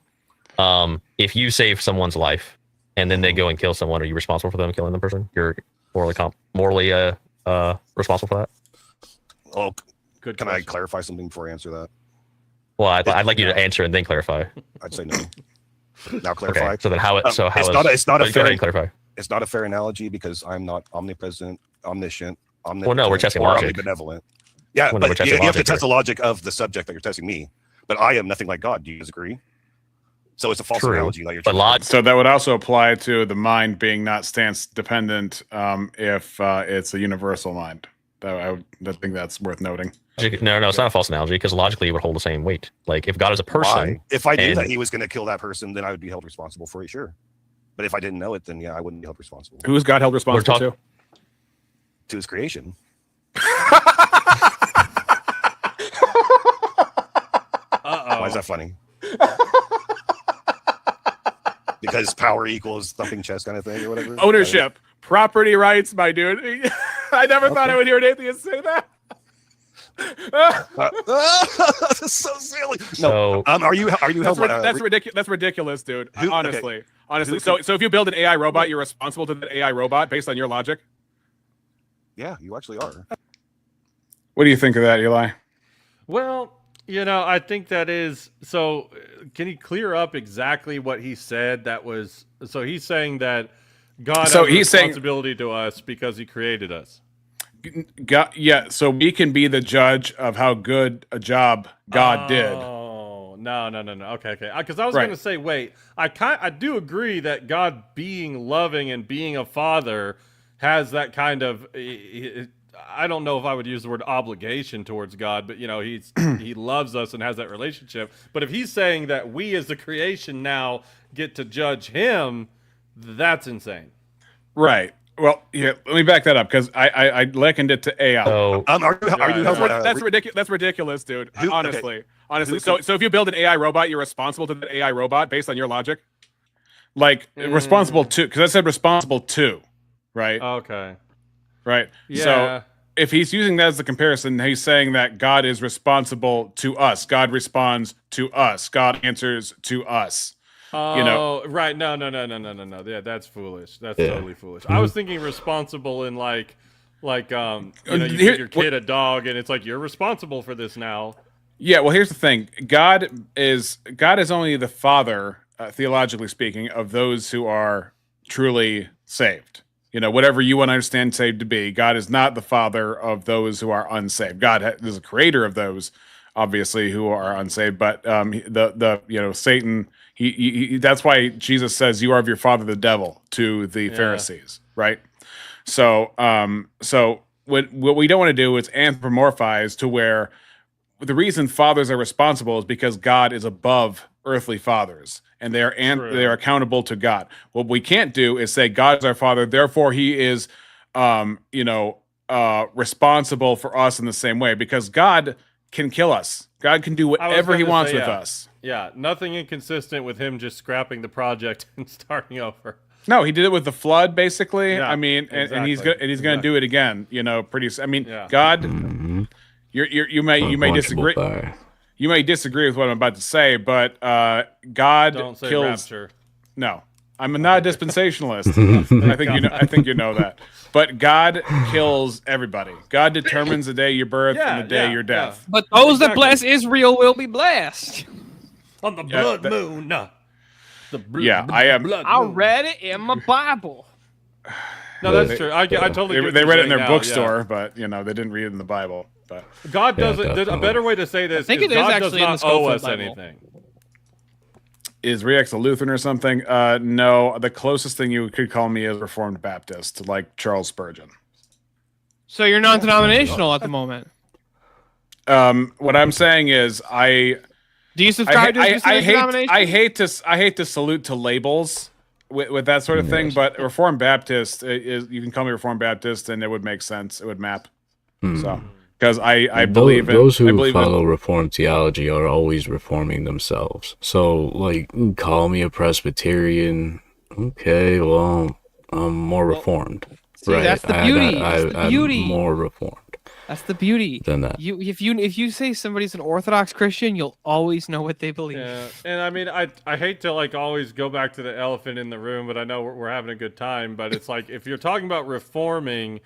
If you save someone's life and then they go and kill someone, are you responsible for them killing the person? You're morally responsible for that? Oh, Good can I question. clarify something before I answer that? Well, I'd like you to answer and then clarify. I'd say no. Now clarify. Okay, so then how? So how it's is? not. It's not a go ahead fair. and clarify. It's not a fair analogy because I'm not omnipresent, omniscient, Well, no, we're testing or logic. omnibenevolent. Yeah, Well, no, we're but you testing have to logic test the logic of the subject that you're testing me. But I am nothing like God. Do you disagree? So it's a false True, analogy. Like you're but trying to- So that would also apply to the mind being not stance dependent if it's a universal mind. I think that's worth noting. No, it's not a false analogy because logically it would hold the same weight. Like if God is a person, Why? If I knew and- that he was going to kill that person, then I would be held responsible for it. Sure. But if I didn't know it, then yeah, I wouldn't be held responsible Who's God held responsible talk- to? to his creation. Uh-oh. Why is that funny? Because power equals thumping chest kind of thing or whatever. Ownership, property rights, my dude. I never thought I would hear an atheist say that. That's so silly. No. So Are you held? That's ridiculous. That's ridiculous, dude. Who- Honestly, okay. honestly. Who So if you build an AI robot, you're responsible to that AI robot based on your logic. Yeah, you actually are. What do you think of that, Eli? Well, I think that is so. Can he clear up exactly what he said? That was so. He's saying that God So has a he's saying- responsibility to us because He created us. God, yeah. So we can be the judge of how good a job God did. Oh no. Okay. Because I was Right. going to say, wait. I do agree that God being loving and being a father has that kind of. I don't know if I would use the word obligation towards God, but He loves us and has that relationship. But if He's saying that we as the creation now get to judge Him, that's insane. Right. Well, yeah. Let me back that up because I likened it to AI. so Are you held? That's ridiculous. That's ridiculous, dude. Who- Honestly. Who So can- if you build an AI robot, you're responsible to that AI robot based on your logic. Like responsible to, because I said responsible to, right? Okay. Right. Yeah. So if he's using that as the comparison, he's saying that God is responsible to us. God responds to us. God answers to us. Oh, right. No. Yeah, that's foolish. That's totally foolish. I was thinking responsible in you Here- give your kid a dog and it's like you're responsible for this now. Yeah. Well, here's the thing. God is only the father, theologically speaking, of those who are truly saved. Whatever you want to understand saved to be, God is not the father of those who are unsaved. God is a creator of those, obviously, who are unsaved. But Satan, he that's why Jesus says, "You are of your father the devil," to the Pharisees, right? So, what we don't want to do is anthropomorphize to where the reason fathers are responsible is because God is above earthly fathers and they are accountable to God. What we can't do is say God is our father, therefore he is responsible for us in the same way, because God can kill us. God can do whatever he gonna wants say, with yeah. us. Yeah, nothing inconsistent with him just scrapping the project and starting over. No, he did it with the flood, basically. Yeah, I mean, and he's exactly. going to do it again. Pretty. I mean, Yeah. God. You may disagree. Fire. You may disagree with what I'm about to say, but God Don't say kills. rapture. No, I'm not a dispensationalist. I think you know that. But God kills everybody. God determines the day you birth and the day your death. But those that Exactly. bless Israel will be blessed. On the Yeah, blood that- moon. Yeah, I am. I read it in my Bible. No, that's true. I totally. They get what read you're it in their saying now, bookstore, but they didn't read it in the Bible. But Yeah. God Yeah, doesn't. A definitely. better way to say this think is it is God actually does in the not scope owe of us the Bible. anything. Is Rex a Lutheran or something? No, the closest thing you could call me is Reformed Baptist, like Charles Spurgeon. So you're non-denominational at the moment. What I'm saying is, Do you subscribe to a specific denomination? I hate to salute to labels with that sort of thing, but Reformed Baptist is, you can call me Reformed Baptist, and it would make sense. It would map. So because I believe those who believe follow Reformed theology are always reforming themselves. So, like, call me a Presbyterian. Okay, well, I'm more reformed. See, right? that's the beauty. I'm more reformed. That's the beauty. Than that. If you say somebody's an Orthodox Christian, you'll always know what they believe. Yeah, and I mean, I hate to like always go back to the elephant in the room, but I know we're having a good time. But it's like if you're talking about reforming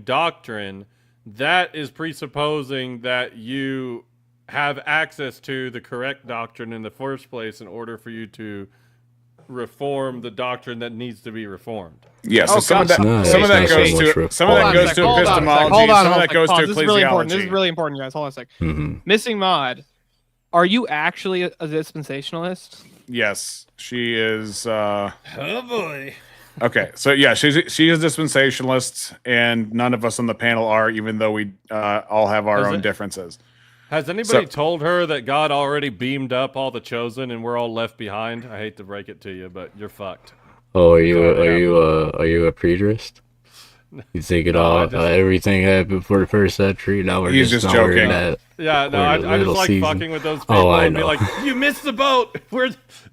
doctrine, that is presupposing that you have access to the correct doctrine in the first place in order for you to reform the doctrine that needs to be reformed. Yeah, so some of that goes to epistemology. Some of that goes to ecclesiology. This is really important, guys. Hold on a sec. Missing Mod, are you actually a dispensationalist? Yes, she is. Oh boy. Okay, so yeah, she is a dispensationalist, and none of us on the panel are, even though we all have our own differences. Has anybody told her that God already beamed up all the chosen and we're all left behind? I hate to break it to you, but you're fucked. Oh, are you a preterist? You think everything happened for the first century? Now we're just joking. Yeah, no, I just like fucking with those people and be like, you missed the boat.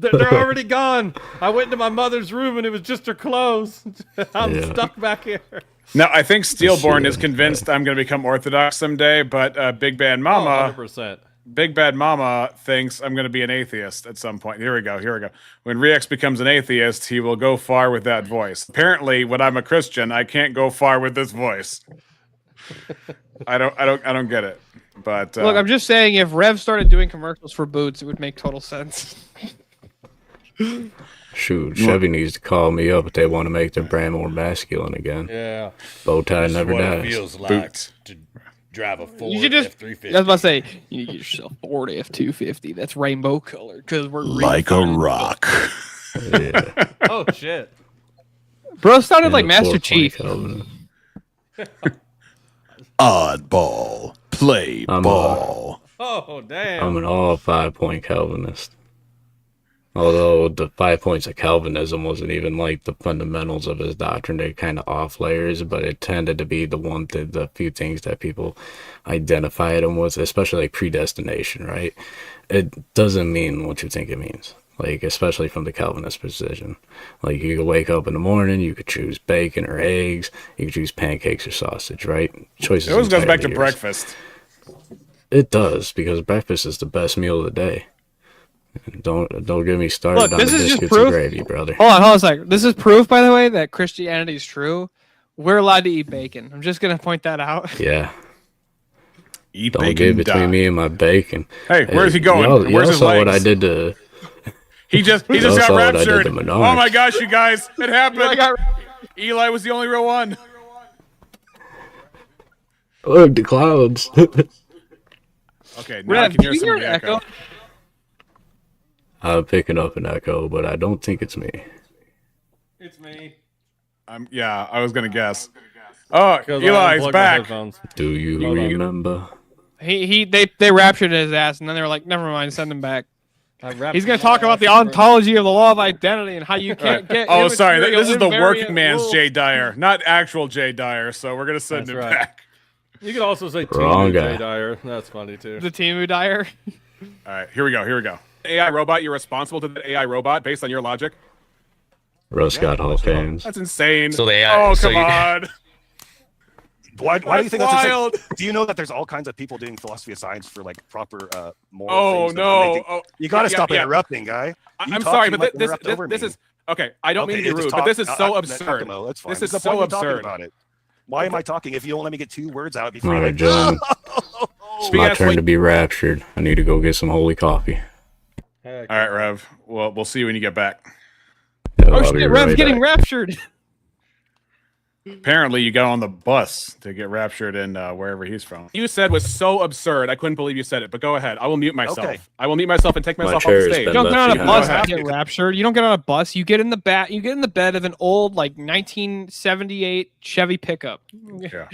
They're already gone. I went to my mother's room and it was just her clothes. I'm stuck back here. No, I think Steelborn is convinced I'm going to become Orthodox someday, but Big Bad Mama, 100%. Big Bad Mama thinks I'm going to be an atheist at some point. Here we go. When Rex becomes an atheist, he will go far with that voice. Apparently, when I'm a Christian, I can't go far with this voice. I don't get it. But look, I'm just saying, if Rev started doing commercials for boots, it would make total sense. Shoot, Chevy needs to call me up if they want to make their brand more masculine again. Yeah. Bow tie never dies. It feels like to drive a Ford You should just, F-350. I was about to say, you need to get yourself a Ford F-250. That's rainbow color, because we're like a rock. Yeah. Oh, shit. Bro sounded like Master Chief. Oddball. Play ball. Oh, damn. I'm an all 5-point Calvinist. Although the 5 points of Calvinism wasn't even like the fundamentals of his doctrine, they're kind of off layers, but it tended to be the few things that people identified him with, especially like predestination, right? It doesn't mean what you think it means, like especially from the Calvinist position. Like you could wake up in the morning, you could choose bacon or eggs, you could choose pancakes or sausage, right? Choices. It always goes back to breakfast. It does, because breakfast is the best meal of the day. Don't get me started on the biscuits and gravy, brother. Hold on a sec. This is proof, by the way, that Christianity is true. We're allowed to eat bacon. I'm just gonna point that out. Yeah. Eat Don't bacon. get between me and my bacon. Hey, where's he going? Where's his legs? What I did to? He just got raptured. Oh my gosh, you guys! It happened. Eli was the only real one. Look, the clouds. Okay, now I can hear some of the echo. I'm picking up an echo, but I don't think it's me. It's me. Yeah, I was gonna guess. Oh, Eli's back. Do you remember? They raptured his ass, and then they were like, "Never mind, send him back." He's gonna talk about the ontology of the law of identity and how you can't get. Oh, sorry, this is the working man's Jay Dyer, not actual Jay Dyer. So we're gonna send him back. You could also say Wrong Timu guy. Jay Dyer. That's funny too. The Timu Dyer. All right, here we go. AI robot, you're responsible to the AI robot based on your logic. Russ got Hall fans. That's insane. So the AI, oh, so come on. Why do you think that's wild? insane? Do you know that there's all kinds of people doing philosophy of science for like proper moral Oh things? no! You got to stop interrupting, guy. I'm sorry, but this is okay. I don't mean to be rude, but this is so absurd. That's fine. This is the so point of talking absurd. about it. Why am I talking if you won't let me get 2 words out before? All right, like, John. It's my turn to be raptured. I need to go get some holy coffee. All right, Rev. Well, we'll see you when you get back. Yeah, Oh I'll be shit, Rev's right getting back. raptured. Apparently, you got on the bus to get raptured in wherever he's from. You said was so absurd. I couldn't believe you said it. But go ahead. I will mute myself. Okay. I will mute myself and take My myself off chair the has stage. been You don't get on a Yeah. bus Go ahead. to get raptured. You don't get on a bus. You get in the bat. You get in the bed of an old like 1978 Chevy pickup. Yeah.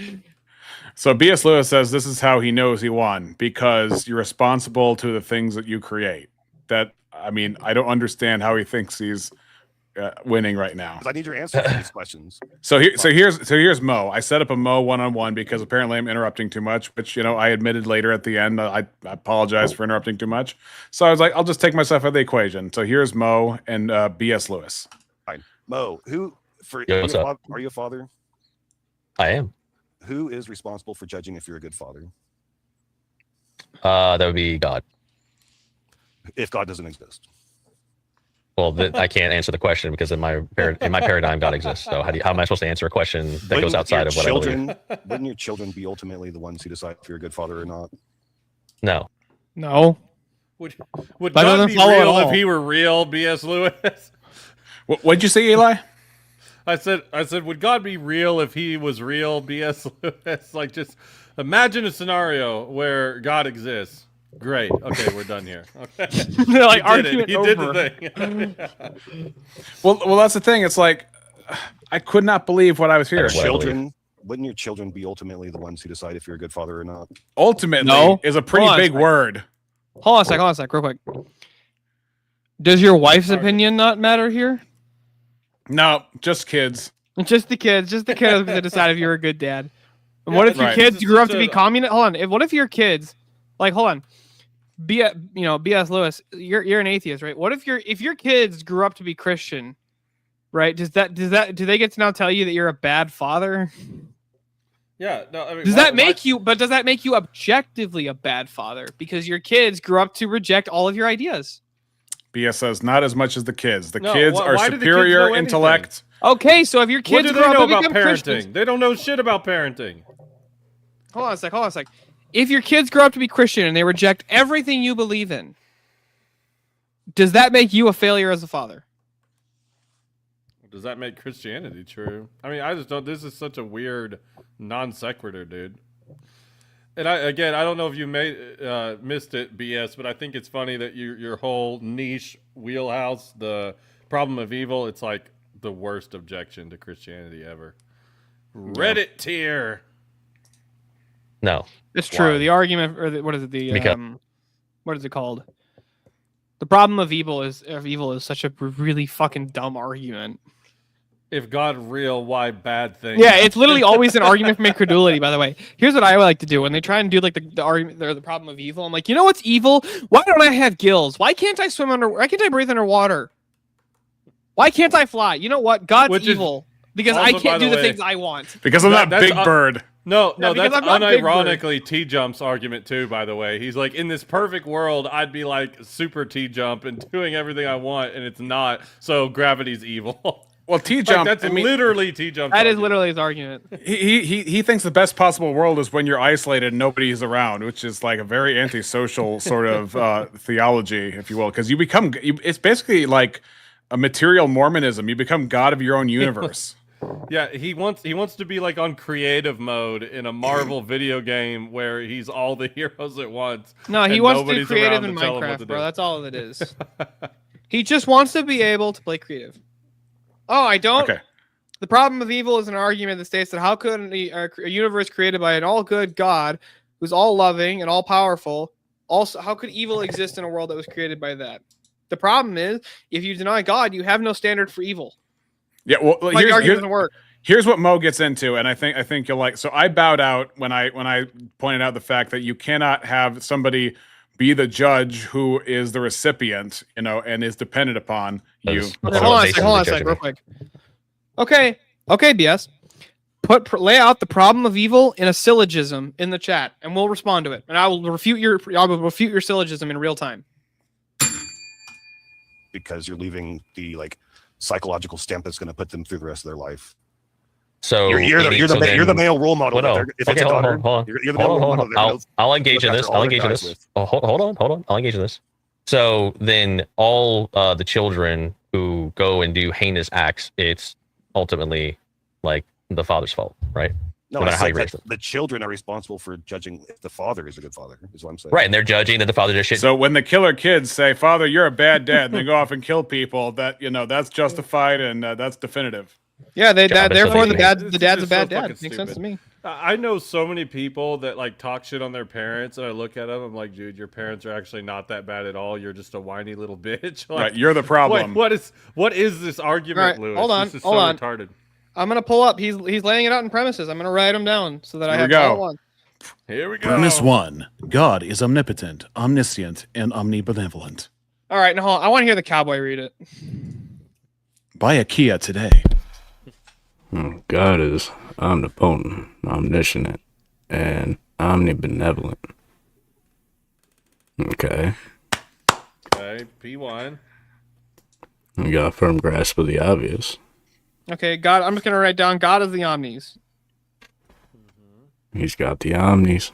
So B.S. Lewis says this is how he knows he won, because you're responsible to the things that you create. That, I mean, I don't understand how he thinks he's winning right now. 'Cause I need your answer to these questions. So here's Mo. I set up a Mo one-on-one because apparently I'm interrupting too much, which I admitted later at the end. I apologize for interrupting too much. So I was like, I'll just take myself out of the equation. So here's Mo and B.S. Lewis. Fine. Mo, who for Yo, what's up? are you a father? I am. Who is responsible for judging if you're a good father? That would be God. If God doesn't exist. Well, I can't answer the question because in my paradigm, God exists. So how am I supposed to answer a question that goes outside of what I believe? Wouldn't your children be ultimately the ones who decide if you're a good father or not? No. No. Would That God doesn't be follow at real all. if he were real, B.S. Lewis? What'd you say, Eli? I said, would God be real if he was real, B.S. Lewis? Like, just imagine a scenario where God exists. Great. Okay, we're done here. Okay. Like, He did it. argument He did over. the thing. Well, that's the thing. It's like I could not believe what I was hearing. Wouldn't your children be ultimately the ones who decide if you're a good father or not? Ultimately No. is a pretty Hold on a big sec. word. Hold on a sec, real quick. Does your wife's opinion not matter here? No, just kids. Just the kids that decide if you're a good dad. And what if your right. kids This is grew up such to be a- communist? Hold on. What if your kids, like, hold on, B.S. Lewis, you're an atheist, right? What if your kids grew up to be Christian, right? Do they get to now tell you that you're a bad father? Yeah. No. I mean, Does that make you? But does that make you objectively a bad father because your kids grew up to reject all of your ideas? BS says not as much as the kids. The No, kids why- are why do the kids superior know anything? intellect. Okay, so if your What kids do grew they up know to about become parenting? Christians, They don't know shit about parenting. hold on a sec. If your kids grow up to be Christian and they reject everything you believe in, does that make you a failure as a father? Does that make Christianity true? I mean, I just don't. This is such a weird non sequitur, dude. And I don't know if you missed it, BS, but I think it's funny that your whole niche wheelhouse, the problem of evil, it's like the worst objection to Christianity ever. Reddit tier. No. It's true. Why? The argument, or what is it? Because- What is it called? The problem of evil is such a really fucking dumb argument. If God real, why bad things? Yeah, it's literally always an argument from incredulity. By the way, here's what I like to do when they try and do like the argument or the problem of evil. I'm like, you know what's evil? Why don't I have gills? Why can't I swim under? Why can't I breathe underwater? Why can't I fly? You know what? God's Which is evil because also, I by can't the do the way- things I want. Because I'm not That's Big Bird. No, Yeah, because that's I'm not Big Bird. unironically T-Jump's argument too, by the way. He's like, in this perfect world, I'd be like super T-Jump and doing everything I want, and it's not, so gravity's evil. Well, T-Jump. That's I mean, literally T-Jump's That is argument. literally his argument. he thinks the best possible world is when you're isolated and nobody's around, which is like a very antisocial sort of theology, if you will, because it's basically like a material Mormonism. You become God of your own universe. Yeah, he wants to be like on creative mode in a Marvel video game where he's all the heroes at once. No, he and wants to do nobody's creative around in to tell him what Minecraft, to bro. do. That's all it is. He just wants to be able to play creative. Oh, I don't. Okay. The problem of evil is an argument that states that how could a universe created by an all-good God, who's all-loving and all-powerful, also how could evil exist in a world that was created by that? The problem is, if you deny God, you have no standard for evil. Yeah, well, Like, the argument doesn't work. Here's what Mo gets into, and I think you'll like. So I bowed out when I pointed out the fact that you cannot have somebody be the judge who is the recipient, and is dependent upon you. Okay, hold on a sec, real quick. Okay, BS. Lay out the problem of evil in a syllogism in the chat, and we'll respond to it. And I will refute your syllogism in real time. Because you're leaving the psychological stamp that's going to put them through the rest of their life. So you're the male role model. Well, no. If Okay, it's a hold daughter, on, hold on. you're the male role model. I'll engage in this. I'll engage in this. Oh, hold on. I'll engage in this. So then all the children who go and do heinous acts, it's ultimately like the father's fault, right? No, No I matter how said you raise them. the children are responsible for judging if the father is a good father, is what I'm saying. Right, and they're judging that the father did shit. So when the killer kids say, "Father, you're a bad dad," and they go off and kill people, that that's justified and that's definitive. Yeah, therefore the dad's This a is bad so fucking dad. Makes sense stupid. to me. I know so many people that like talk shit on their parents, and I look at them. I'm like, dude, your parents are actually not that bad at all. You're just a whiny little bitch. Like, Right, you're the problem. What is this argument, All right, Lewis? hold on, This is hold so on. retarded. I'm gonna pull up. He's laying it out in premises. I'm gonna write them down so that I Here we have all go. one. Here we go. Premise 1: God is omnipotent, omniscient, and omnibenevolent. All right, now hold on. I want to hear the cowboy read it. Buy a Kia today. God is omnipotent, omniscient, and omnibenevolent. Okay. Okay, P1. We got a firm grasp of the obvious. Okay, God. I'm just gonna write down God is the omnis. He's got the omnis.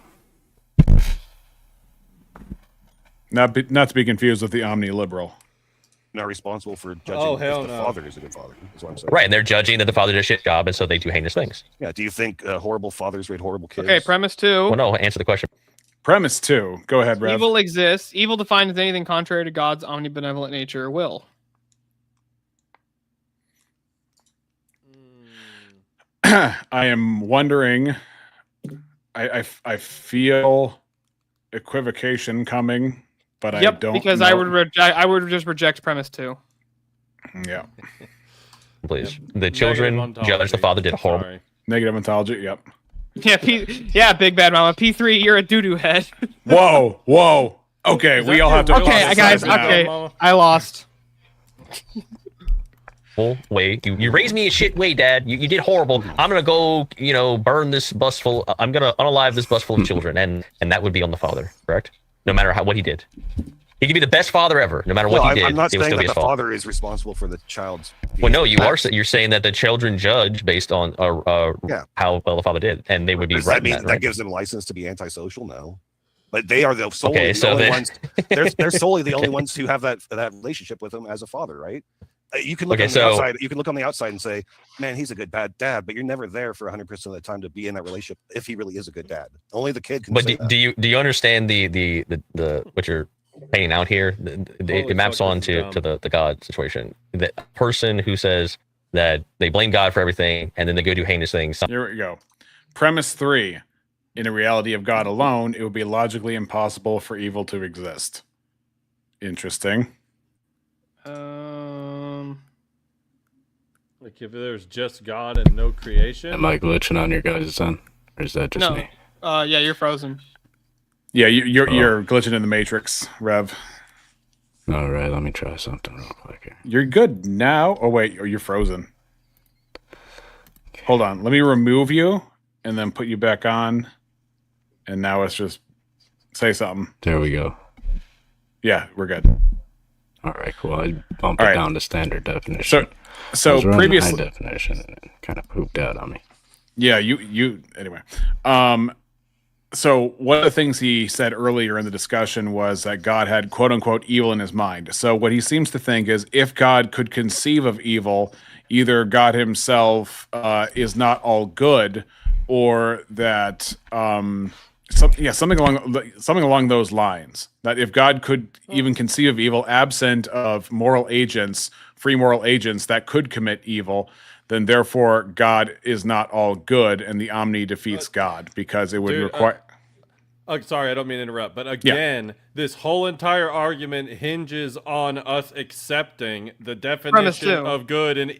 Not to be confused with the omni-liberal. Not responsible for judging hell if the no. father is a good father, is what I'm saying. Right, and they're judging that the father did a shit job, and so they do heinous things. Yeah. Do you think horrible fathers raise horrible kids? Okay, premise 2. Well, no, answer the question. Premise 2. Go ahead, Rev. Evil exists. Evil defined as anything contrary to God's omnibenevolent nature or will. I am wondering. I feel equivocation coming, but I don't. Because know. I would just reject premise 2. Yeah. Please, the children judge the father did horrible. Sorry. Negative ontology. Yep. Yeah, big bad mama. P3, you're a doo-doo head. Whoa. Okay, we all have to. Okay, guys. Okay, I lost. Well, wait, you raised me a shit way, Dad. You did horrible. I'm gonna go, burn this bus full. I'm gonna unalive this bus full of children, and that would be on the father, correct? No matter what he did, he could be the best father ever. No matter what he did, I'm not it would saying still be that his the fault. father is responsible for the child's. Well, no, you are. You're saying that the children judge based on Yeah. how well the father did, and they would be Does right. that mean in that, right? that gives them license to be antisocial? No, but they are the solely Okay, the so only then- ones. They're solely the only ones who have that relationship with him as a father, right? You can look Okay, on the so- outside. You can look on the outside and say, "Man, he's a good bad dad," but you're never there for 100% of the time to be in that relationship if he really is a good dad. Only the kid can. But say do, that. do you understand the what you're painting out here? It maps fuck, on this is to the God situation. The person who says that they blame God for everything and then they go do heinous things. Here we go. Premise 3. In a reality of God alone, it would be logically impossible for evil to exist. Interesting. Like if there's just God and no creation. Am I glitching on your guys' end? Or is that just No. me? Yeah, you're frozen. Yeah, you're glitching in the matrix, Rev. All right, let me try something real quick here. You're good now. Oh wait, you're frozen. Hold on, let me remove you and then put you back on. And now let's just say something. There we go. Yeah, we're good. All right, cool. I bumped All it right. down to standard definition. So I was running previously, high definition and it kind of pooped out on me. yeah, you anyway. So one of the things he said earlier in the discussion was that God had quote unquote evil in his mind. So what he seems to think is if God could conceive of evil, either God himself is not all good, or that something along those lines. That if God could even conceive of evil absent of moral agents, free moral agents that could commit evil, then therefore God is not all good, and the omni defeats God because it would Dude, require. Sorry, I don't mean to interrupt, but again, this whole entire argument hinges on us accepting the definition two. of good and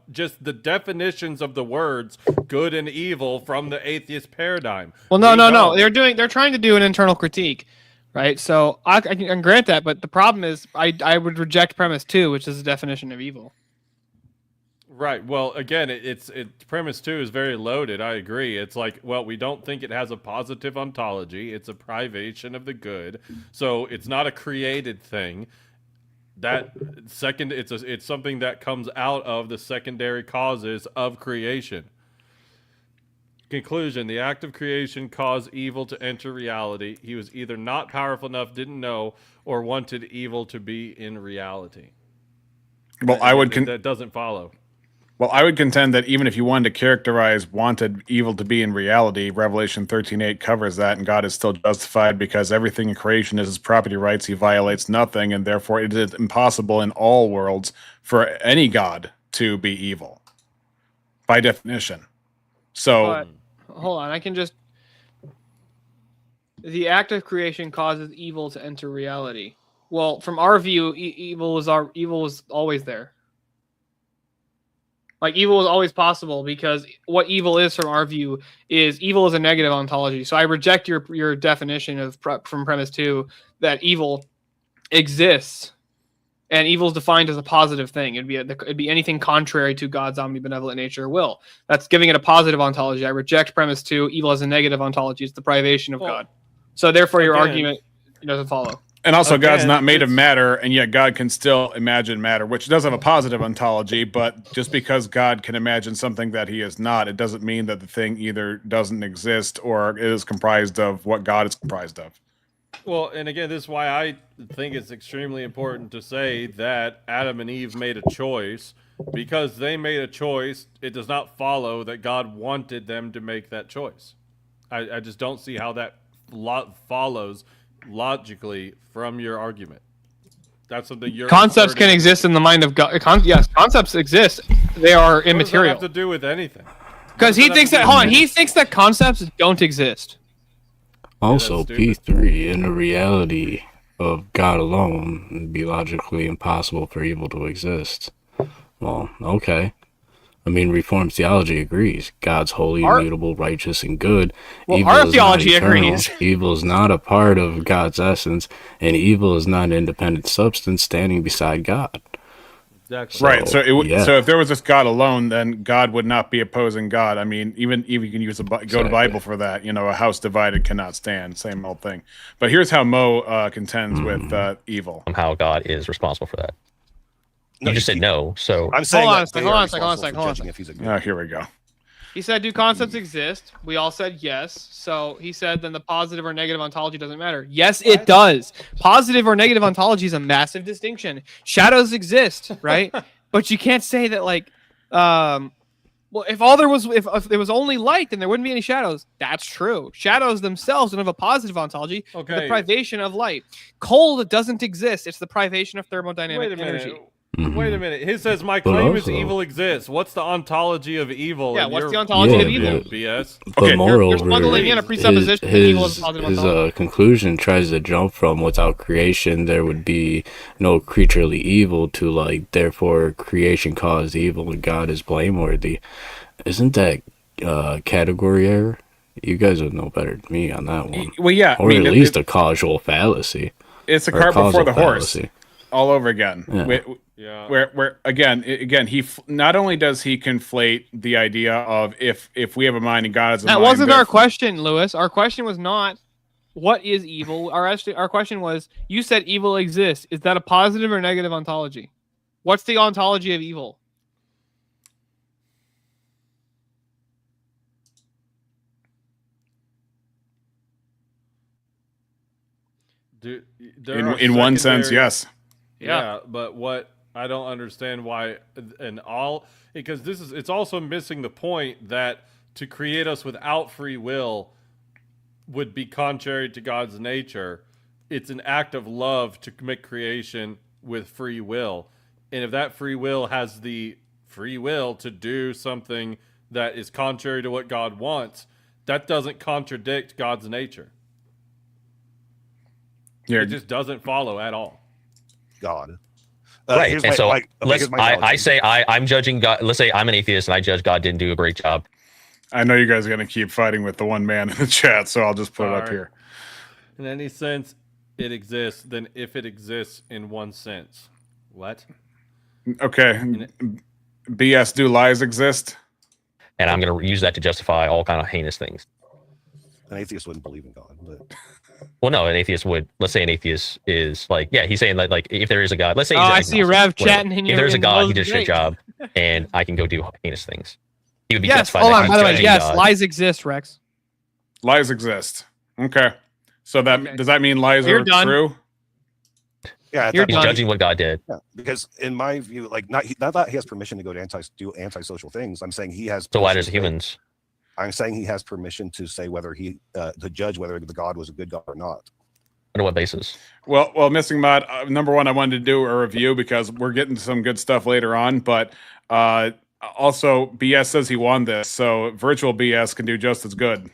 just the definitions of the words good and evil from the atheist paradigm. Well, no. We don't. They're trying to do an internal critique, right? So I can grant that, but the problem is I would reject premise 2, which is the definition of evil. Right. Well, again, it's premise 2 is very loaded. I agree. It's like, well, we don't think it has a positive ontology. It's a privation of the good, so it's not a created thing. That second, it's something that comes out of the secondary causes of creation. Conclusion: the act of creation caused evil to enter reality. He was either not powerful enough, didn't know, or wanted evil to be in reality. Well, I would. That doesn't follow. Well, I would contend that even if you wanted to characterize wanted evil to be in reality, Revelation 13:8 covers that, and God is still justified because everything in creation is his property rights. He violates nothing, and therefore it is impossible in all worlds for any God to be evil, by definition. So, But, hold on, I can just... The act of creation causes evil to enter reality. Well, from our view, evil was always there. Like, evil is always possible because what evil is from our view is evil is a negative ontology. So I reject your definition of from premise 2 that evil exists, and evil is defined as a positive thing. It'd be anything contrary to God's omnibenevolent nature or will. That's giving it a positive ontology. I reject premise 2. Evil as a negative ontology. It's the privation of God. So therefore, your argument doesn't follow. and also God's not made of matter, and yet God can still imagine matter, which does have a positive ontology, but just because God can imagine something that he is not, it doesn't mean that the thing either doesn't exist or is comprised of what God is comprised of. Well, and again, this is why I think it's extremely important to say that Adam and Eve made a choice. Because they made a choice, it does not follow that God wanted them to make that choice. I just don't see how that follows logically from your argument. That's something you're concepts can exist in the mind of God. Yes, concepts exist. They are immaterial. What does that have to do with anything? Because he thinks that. Hold on, he thinks that concepts don't exist. Also, P3, in the reality of God alone, it'd be logically impossible for evil to exist. Well, okay. I mean, Reformed theology agrees. God's holy, immutable, righteous, and good. Well, our theology agrees. Evil is not a part of God's essence, and evil is not an independent substance standing beside God. Exactly. Right. So if there was just God alone, then God would not be opposing God. I mean, even you can use go to Bible for that. You know, a house divided cannot stand. Same old thing. But here's how Mo contends with evil. How God is responsible for that. You just said no, so I'm saying hold on a second. Oh, here we go. He said, do concepts exist? We all said yes. So he said, then the positive or negative ontology doesn't matter. Yes, it does. Positive or negative ontology is a massive distinction. Shadows exist, right? But you can't say that, like, well, if there was only light, then there wouldn't be any shadows. That's true. Shadows themselves don't have a positive ontology. Okay. The privation of light. Cold doesn't exist. It's the privation of thermodynamic energy. Wait a minute. He says my claim is evil exists. What's the ontology of evil? Yeah, what's the ontology of evil? BS. But moreover, bundling in a presupposition that evil is a positive ontology. His conclusion tries to jump from without creation there would be no creaturely evil to, like, therefore creation caused evil and God is blameworthy. Isn't that category error? You guys would know better than me on that one. Well, yeah, or at least a causal fallacy. It's a cart before the horse, all over again. Yeah. Where again, he not only does he conflate the idea of if we have a mind and God has a mind. That wasn't our question, Lewis. Our question was not what is evil. Our question was, you said evil exists. Is that a positive or negative ontology? What's the ontology of evil? Dude, in one sense, yes. Yeah, but what I don't understand why because it's also missing the point that to create us without free will would be contrary to God's nature. It's an act of love to make creation with free will. And if that free will has the free will to do something that is contrary to what God wants, that doesn't contradict God's nature. It just doesn't follow at all. God. Right, and so I say I'm judging God. Let's say I'm an atheist and I judge God didn't do a great job. I know you guys are going to keep fighting with the one man in the chat, so I'll just put it up here. In any sense it exists, then if it exists in one sense. What? Okay. BS, do lies exist? And I'm going to use that to justify all kind of heinous things. An atheist wouldn't believe in God, but... Well, no, an atheist would. Let's say an atheist is like, yeah, he's saying like if there is a God, let's say. I see Rev chatting in your. If there's a God, he did a shit job, and I can go do heinous things. He would be justified. Hold on, by the way, yes, God. Lies exist, Rex. Lies exist. Okay, so that does that mean lies are true? Yeah, You're He's done. judging what God did. Yeah, because in my view, like not that he has permission to go to do antisocial things. I'm saying he has. So why permission does to say- humans? I'm saying he has permission to say whether to judge whether the God was a good God or not. On what basis? Well, Missing Mod, number one, I wanted to do a review because we're getting some good stuff later on, but also BS says he won this, so virtual BS can do just as good.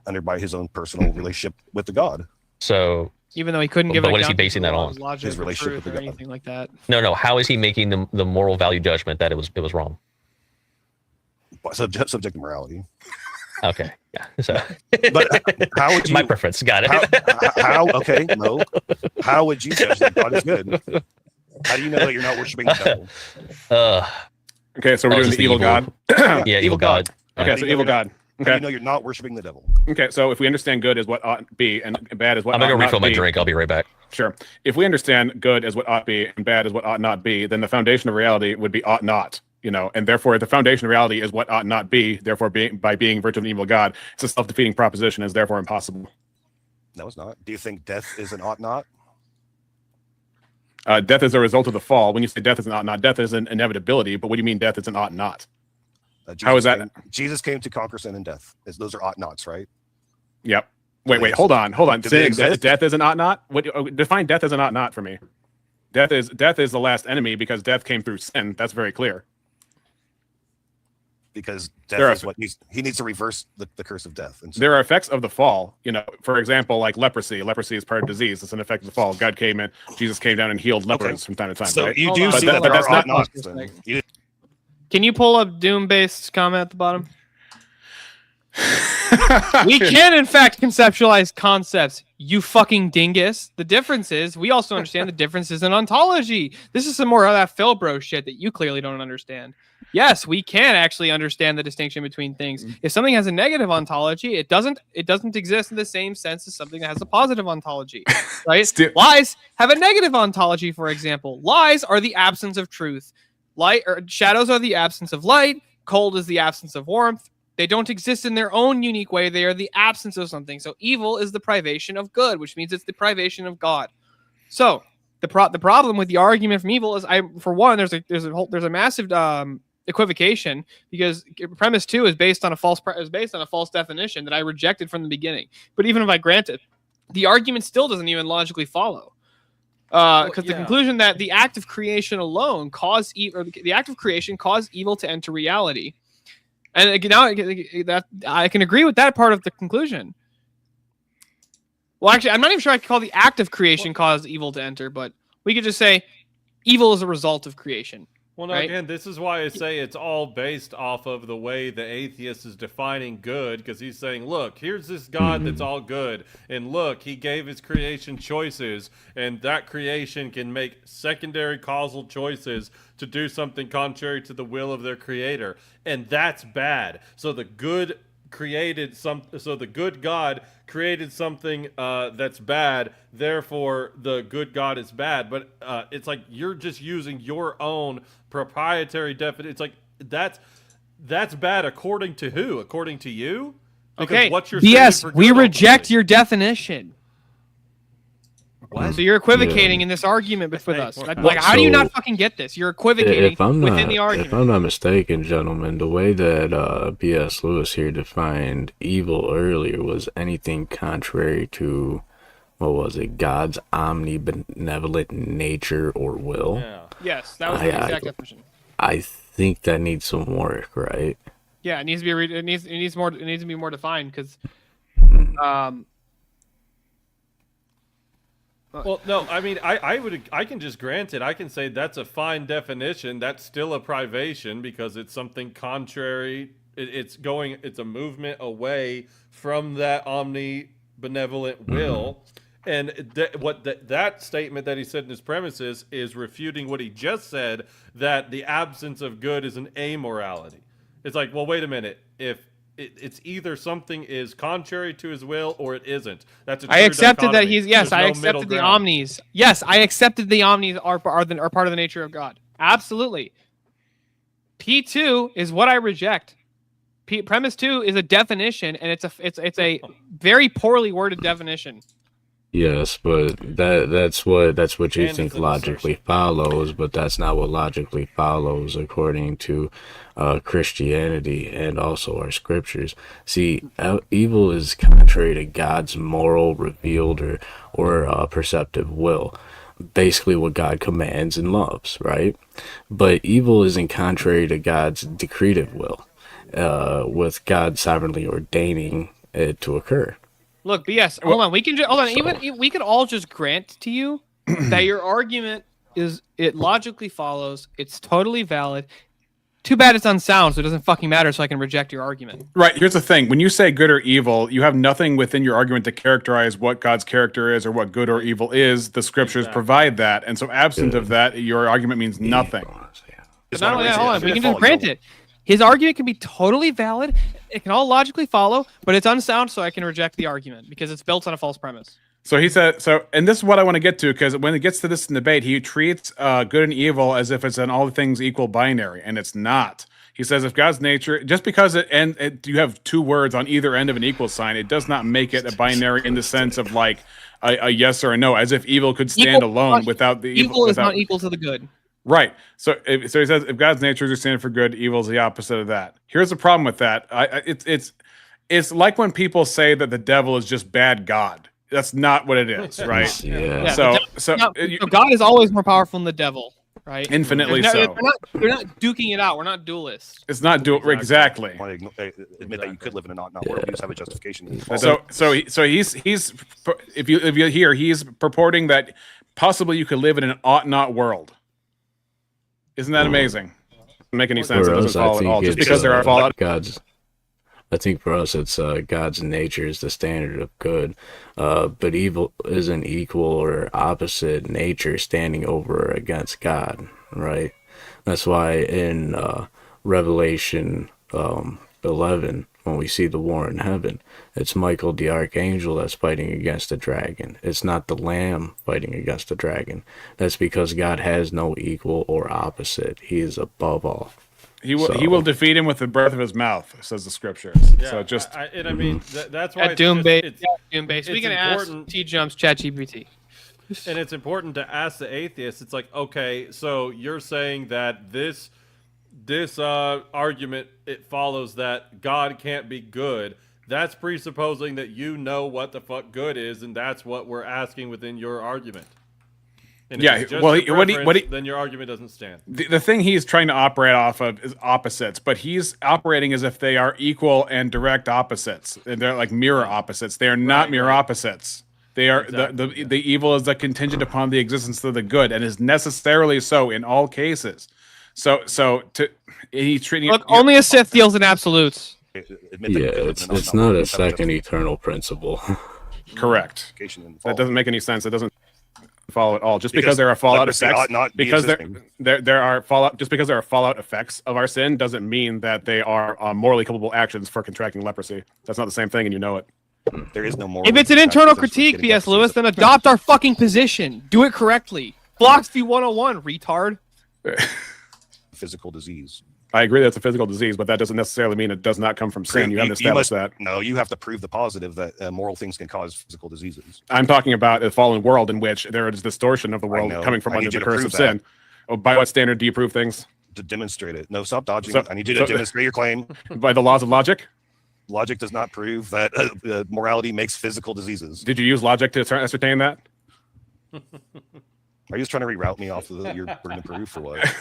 Under by his own personal relationship with the God. So Even though he couldn't give But an what is he account basing that of on? logic His or relationship truth with or the God. anything like that. no. How is he making the moral value judgment that it was wrong? Subject to morality. Okay, yeah. So, But how would you? my preference? Got it. How? Okay, no. How would you judge that God is good? How do you know that you're not worshiping the devil? Okay, so we're doing just the evil God. Yeah, evil God. Okay, so evil God. How do Okay. you know you're not worshiping the devil? Okay, so if we understand good is what ought be and bad is what I'm gonna ought go not refill my be. drink. I'll be right back. Sure. If we understand good is what ought be and bad is what ought not be, then the foundation of reality would be ought not, and therefore the foundation of reality is what ought not be. Therefore, by being virtue of an evil God, it's a self-defeating proposition. Is therefore impossible. No, it's not. Do you think death is an ought not? Death is a result of the fall. When you say death is an ought not, death is an inevitability. But what do you mean death is an ought not? How is that? Jesus came to conquer sin and death. Those are ought nots, right? Yep. Wait. Hold on. Do they exist? Death is an ought not. Define death as an ought not for me. Death is the last enemy because death came through sin. That's very clear. Because There death are- is what he needs to reverse the curse of death. And so, There are effects of the fall. For example, like leprosy. Leprosy is part of disease. It's an effect of the fall. God came in. Jesus came down and healed lepers from time to time. so right? you Hold do on, see but that that- there but are that's ought not- nots. Then. You- Can you pull up Doom-based comment at the bottom? We can, in fact, conceptualize concepts, you fucking dingus. The difference is, we also understand the differences in ontology. This is some more of that Phil bro shit that you clearly don't understand. Yes, we can actually understand the distinction between things. If something has a negative ontology, it doesn't exist in the same sense as something that has a positive ontology, right? Lies have a negative ontology, for example. Lies are the absence of truth. Light or shadows are the absence of light. Cold is the absence of warmth. They don't exist in their own unique way. They are the absence of something. So evil is the privation of good, which means it's the privation of God. So the problem with the argument from evil is, there's a massive equivocation, because premise 2 is based on a false definition that I rejected from the beginning. But even if I grant it, the argument still doesn't even logically follow. Because the conclusion that the act of creation alone caused the act of creation caused evil to enter reality. And now that I can agree with that part of the conclusion. Well, actually, I'm not even sure I can call the act of creation caused evil to enter, but we could just say evil is a result of creation. Well, no, right? again, this is why I say it's all based off of the way the atheist is defining good, because he's saying, look, here's this God that's all good, and look, he gave his creation choices, and that creation can make secondary causal choices to do something contrary to the will of their creator, and that's bad. So the good God created something that's bad, therefore the good God is bad. But it's like you're just using your own proprietary definition. It's like that's bad according to who? According to you? Because Okay. what's your BS, standard for we good reject your definition. What? So you're equivocating Yeah. in this argument with us. Well, Like, how do you so- not fucking get this? You're equivocating If I'm within the not, argument. if I'm not mistaken, gentlemen, the way that B.S. Lewis here defined evil earlier was anything contrary to, what was it, God's omnibenevolent nature or will. Yeah. Yes, that was the exact definition. I think that needs some work, right? Yeah, it needs to be it needs to be more defined, because Well, no, I mean, I can just grant it. I can say that's a fine definition. That's still a privation because it's something contrary. It's a movement away from that omnibenevolent will. And that statement that he said in his premises is refuting what he just said, that the absence of good is an amorality. It's like, well, wait a minute. If it's either something is contrary to his will or it isn't. That's a true I accepted that dichotomy. he's yes. There's I no accepted middle the ground. omnis. Yes, I accepted the omnis are part of the nature of God. Absolutely. P2 is what I reject. Premise 2 is a definition, and it's a very poorly worded definition. Yes, but that's what you And think it's an logically assertion. follows, but that's not what logically follows according to Christianity and also our scriptures. See, evil is contrary to God's moral, revealed, or perceptive will. Basically, what God commands and loves, right? But evil isn't contrary to God's decretive will, with God sovereignly ordaining it to occur. Look, BS. Hold on. We can hold on. Even we could all just grant to you that your argument is it logically follows. It's totally valid. Too bad it's unsound, so it doesn't fucking matter. So I can reject your argument. Right. Here's the thing. When you say good or evil, you have nothing within your argument to characterize what God's character is or what good or evil is. The scriptures provide that. And so absent of that, your argument means nothing. But not only that, hold on. We can just grant it. His argument can be totally valid. It can all logically follow, but it's unsound, so I can reject the argument because it's built on a false premise. So he said, and this is what I want to get to, because when it gets to this debate, he treats good and evil as if it's an all things equal binary, and it's not. He says if God's nature, just because you have two words on either end of an equal sign, it does not make it a binary in the sense of like a yes or a no, as if evil could stand alone without the evil. Evil is not equal to the good. Right. So he says if God's nature is standard for good, evil is the opposite of that. Here's the problem with that. It's like when people say that the devil is just bad God. That's not what it is, right? Yeah. So God is always more powerful than the devil, right? Infinitely so. They're not duking it out. We're not dualists. It's not exactly. I want to admit that you could live in a not world. You just have a justification. So he's if you hear, he's purporting that possibly you could live in an ought not world. Isn't that amazing? Doesn't make any sense. It doesn't follow at all. Just because there are fallout. I think for us, it's God's nature is the standard of good, but evil isn't equal or opposite nature standing over against God, right? That's why in Revelation 11, when we see the war in heaven, it's Michael the archangel that's fighting against the dragon. It's not the lamb fighting against the dragon. That's because God has no equal or opposite. He is above all. He will defeat him with the breath of his mouth, says the scriptures. Yeah, so just I mean that's why At Doom Base. it's We can ask T-Jumps ChatGPT. And it's important to ask the atheist. It's like, okay, so you're saying that this argument, it follows that God can't be good. That's presupposing that you know what the fuck good is, and that's what we're asking within your argument. And yeah, if it's just well, your then your argument doesn't stand. The thing he's trying to operate off of is opposites, but he's operating as if they are equal and direct opposites. And they're like mirror opposites. They are not mirror opposites. They are the evil is a contingent upon the existence of the good, and is necessarily so in all cases. So he's treating Look, only a Sith deals in absolutes. Yeah, it's not a second eternal principle. Correct. That doesn't make any sense. It doesn't follow at all. Just because there are fallout effects, because there are fallout. Just because there are fallout effects of our sin doesn't mean that they are morally culpable actions for contracting leprosy. That's not the same thing, and you know it. There is no moral. If it's an internal critique, B.S. Lewis, then adopt our fucking position. Do it correctly. Philosophy 101, retard. Physical disease. I agree that's a physical disease, but that doesn't necessarily mean it does not come from sin. You haven't established that. No, you have to prove the positive that moral things can cause physical diseases. I'm talking about a fallen world in which there is distortion of the world coming from under the curse of sin. Oh, by what standard do you prove things? To demonstrate it. No, stop dodging. I need you to demonstrate your claim. By the laws of logic? Logic does not prove that morality makes physical diseases. Did you use logic to ascertain that? Are you just trying to reroute me off of your burden of proof or what?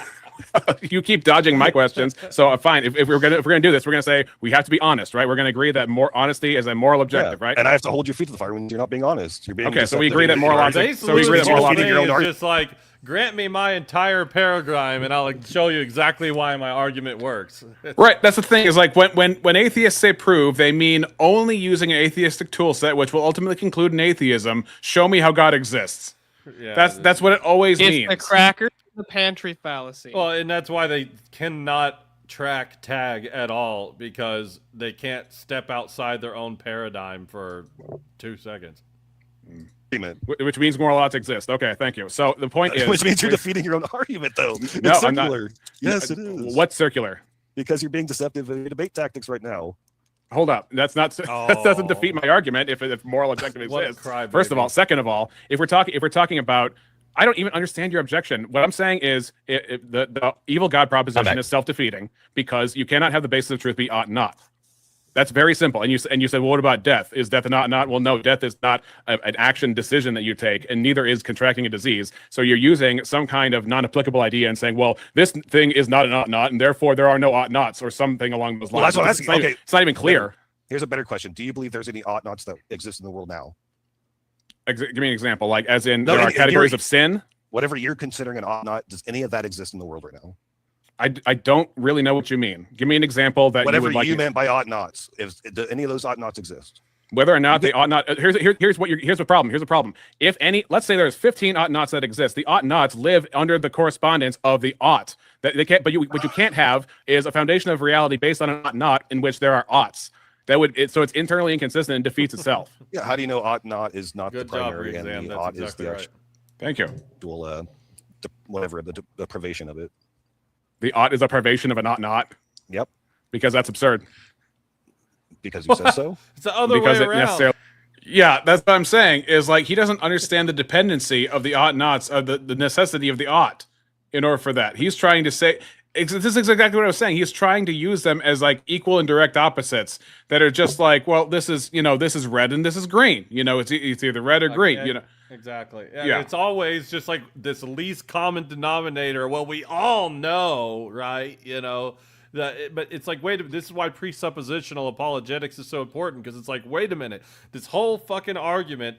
You keep dodging my questions. So fine. If we're gonna do this, we're gonna say we have to be honest, right? We're gonna agree that more honesty is a moral objective, right? And I have to hold your feet to the fire when you're not being honest. You're being okay. So we agree that moral objective. So we agree that moral objective is just like grant me my entire paradigm, and I'll show you exactly why my argument works. Right. That's the thing. Is like when atheists say prove, they mean only using an atheistic tool set, which will ultimately conclude in atheism. Show me how God exists. Yeah, that's what it always means. It's the cracker, the pantry fallacy. Well, and that's why they cannot track tag at all, because they can't step outside their own paradigm for 2 seconds. Which means moral ought to exist. Okay, thank you. So the point is, which means you're defeating your own argument, though. No, it's I'm not. Yes, it is. What's circular? Because you're being deceptive in debate tactics right now. hold up. That's not that doesn't defeat my argument if moral objective What a exists. crybaby. First of all, second of all, if we're talking about, I don't even understand your objection. What I'm saying is the evil God proposition is self-defeating because you cannot have the basis of truth be ought not. That's very simple. And you said, well, what about death? Is death an ought not? Well, no, death is not an action decision that you take, and neither is contracting a disease. So you're using some kind of non-applicable idea and saying, well, this thing is not an ought not, and therefore there are no ought nots, or something along those lines. Well, that's what I'm asking. Okay, it's not even clear. Here's a better question: do you believe there's any ought nots that exist in the world now? Give me an example, like as in there are categories of sin. Whatever you're considering an ought not, does any of that exist in the world right now? I don't really know what you mean. Give me an example that whatever you would like. You meant by ought nots. Do any of those ought nots exist? Whether or not they ought not. Here's the problem. Here's the problem. If any, let's say there's 15 ought nots that exist. The ought nots live under the correspondence of the ought. That they can't. But what you can't have is a foundation of reality based on an ought not in which there are oughts. So it's internally inconsistent and defeats itself. Yeah. How do you know ought not is not Good the primary job, and the That's ought exactly is the right. Thank you. actual whatever the deprivation of it? The ought is a privation of an ought not. Yep. Because that's absurd. Because you said so. It's the other way around. Yeah, that's what I'm saying. Is like he doesn't understand the dependency of the ought nots, of the necessity of the ought, in order for that. He's trying to say. This is exactly what I was saying. He's trying to use them as like equal and direct opposites that are just like, well, this is red and this is green. It's either red or green. Exactly. Yeah. It's always just like this least common denominator. Well, we all know, right? But it's like, wait a minute. This is why presuppositional apologetics is so important, because it's like, wait a minute. This whole fucking argument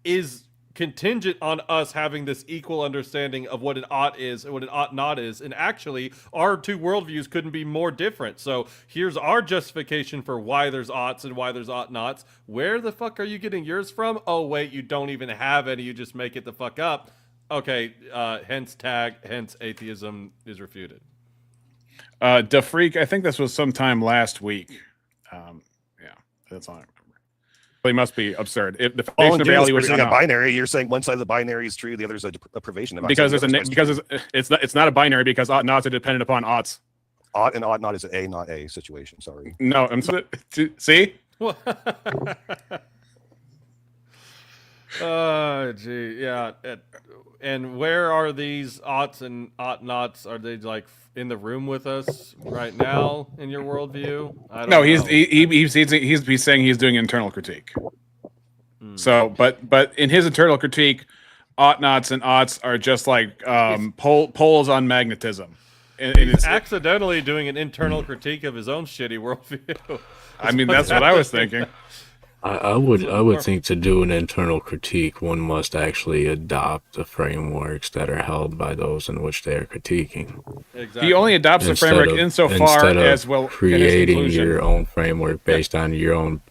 is contingent on us having this equal understanding of what an ought is and what an ought not is, and actually our two worldviews couldn't be more different. So here's our justification for why there's oughts and why there's ought nots. Where the fuck are you getting yours from? Oh wait, you don't even have any, you just make it the fuck up. Okay, hence atheism is refuted. Da Freak, I think this was sometime last week. Yeah, that's all I remember. They must be absurd. If the foundation of reality was a binary, you're saying one side of the binary is true, the other is a deprivation. Because it's not a binary, because ought nots are dependent upon oughts. Ought and ought not is an A, not A situation. Sorry. No, I'm sorry. See? Oh, gee, yeah. And where are these oughts and ought nots? Are they like in the room with us right now in your worldview? I don't know. He's saying he's doing internal critique. So, but in his internal critique, ought nots and oughts are just like poles on magnetism. And he's accidentally doing an internal critique of his own shitty worldview. I mean, that's what I was thinking. I would think to do an internal critique, one must actually adopt the frameworks that are held by those in which they are critiquing. Exactly. He only adopts the framework insofar as well creating your own framework based on your own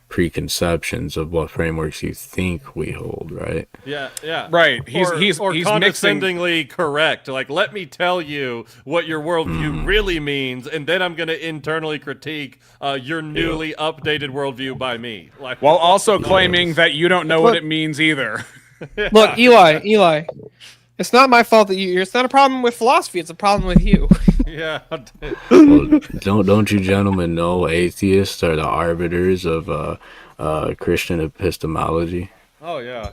preconceptions of what frameworks you think we hold, right? Yeah. Right. He's condescendingly correct. Like, let me tell you what your worldview really means, and then I'm going to internally critique your newly updated worldview by me. Like, while also claiming that you don't know what it means either. Look, Eli, it's not my fault that it's not a problem with philosophy. It's a problem with you. Yeah. Well, don't you gentlemen know atheists are the arbiters of Christian epistemology? Oh yeah.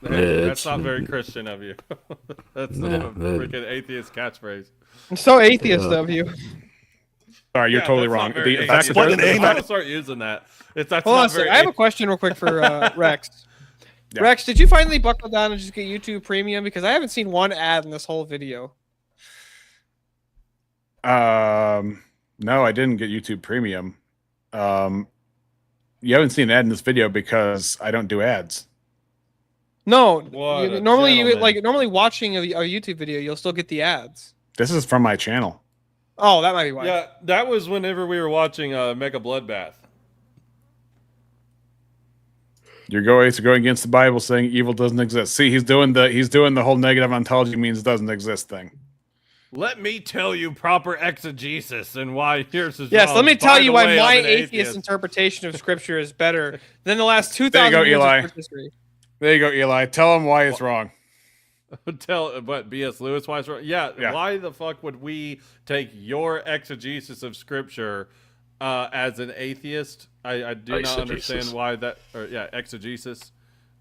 That's not very Christian of you. That's a freaking atheist catchphrase. It's so atheist of you. Sorry, you're totally wrong. I'm gonna start using that. Hold on a second. I have a question real quick for Rex. Yeah. Rex, did you finally buckle down and just get YouTube Premium? Because I haven't seen one ad in this whole video. No, I didn't get YouTube Premium. You haven't seen an ad in this video because I don't do ads. No, normally watching a YouTube video, you'll still get the ads. This is from my channel. Oh, that might be why. Yeah, that was whenever we were watching Mega Bloodbath. You're going against the Bible, saying evil doesn't exist. See, he's doing the whole negative ontology means doesn't exist thing. Let me tell you proper exegesis and why yours is yes, wrong. Let me tell you why my atheist interpretation of Scripture is better than the last 2,000 years of church history. There you go, Eli. Tell him why it's wrong. But B.S. Lewis, why it's wrong? Yeah, why the fuck would we take your exegesis of Scripture as an atheist. I do not understand Eisegesis. why that. Or yeah, exegesis.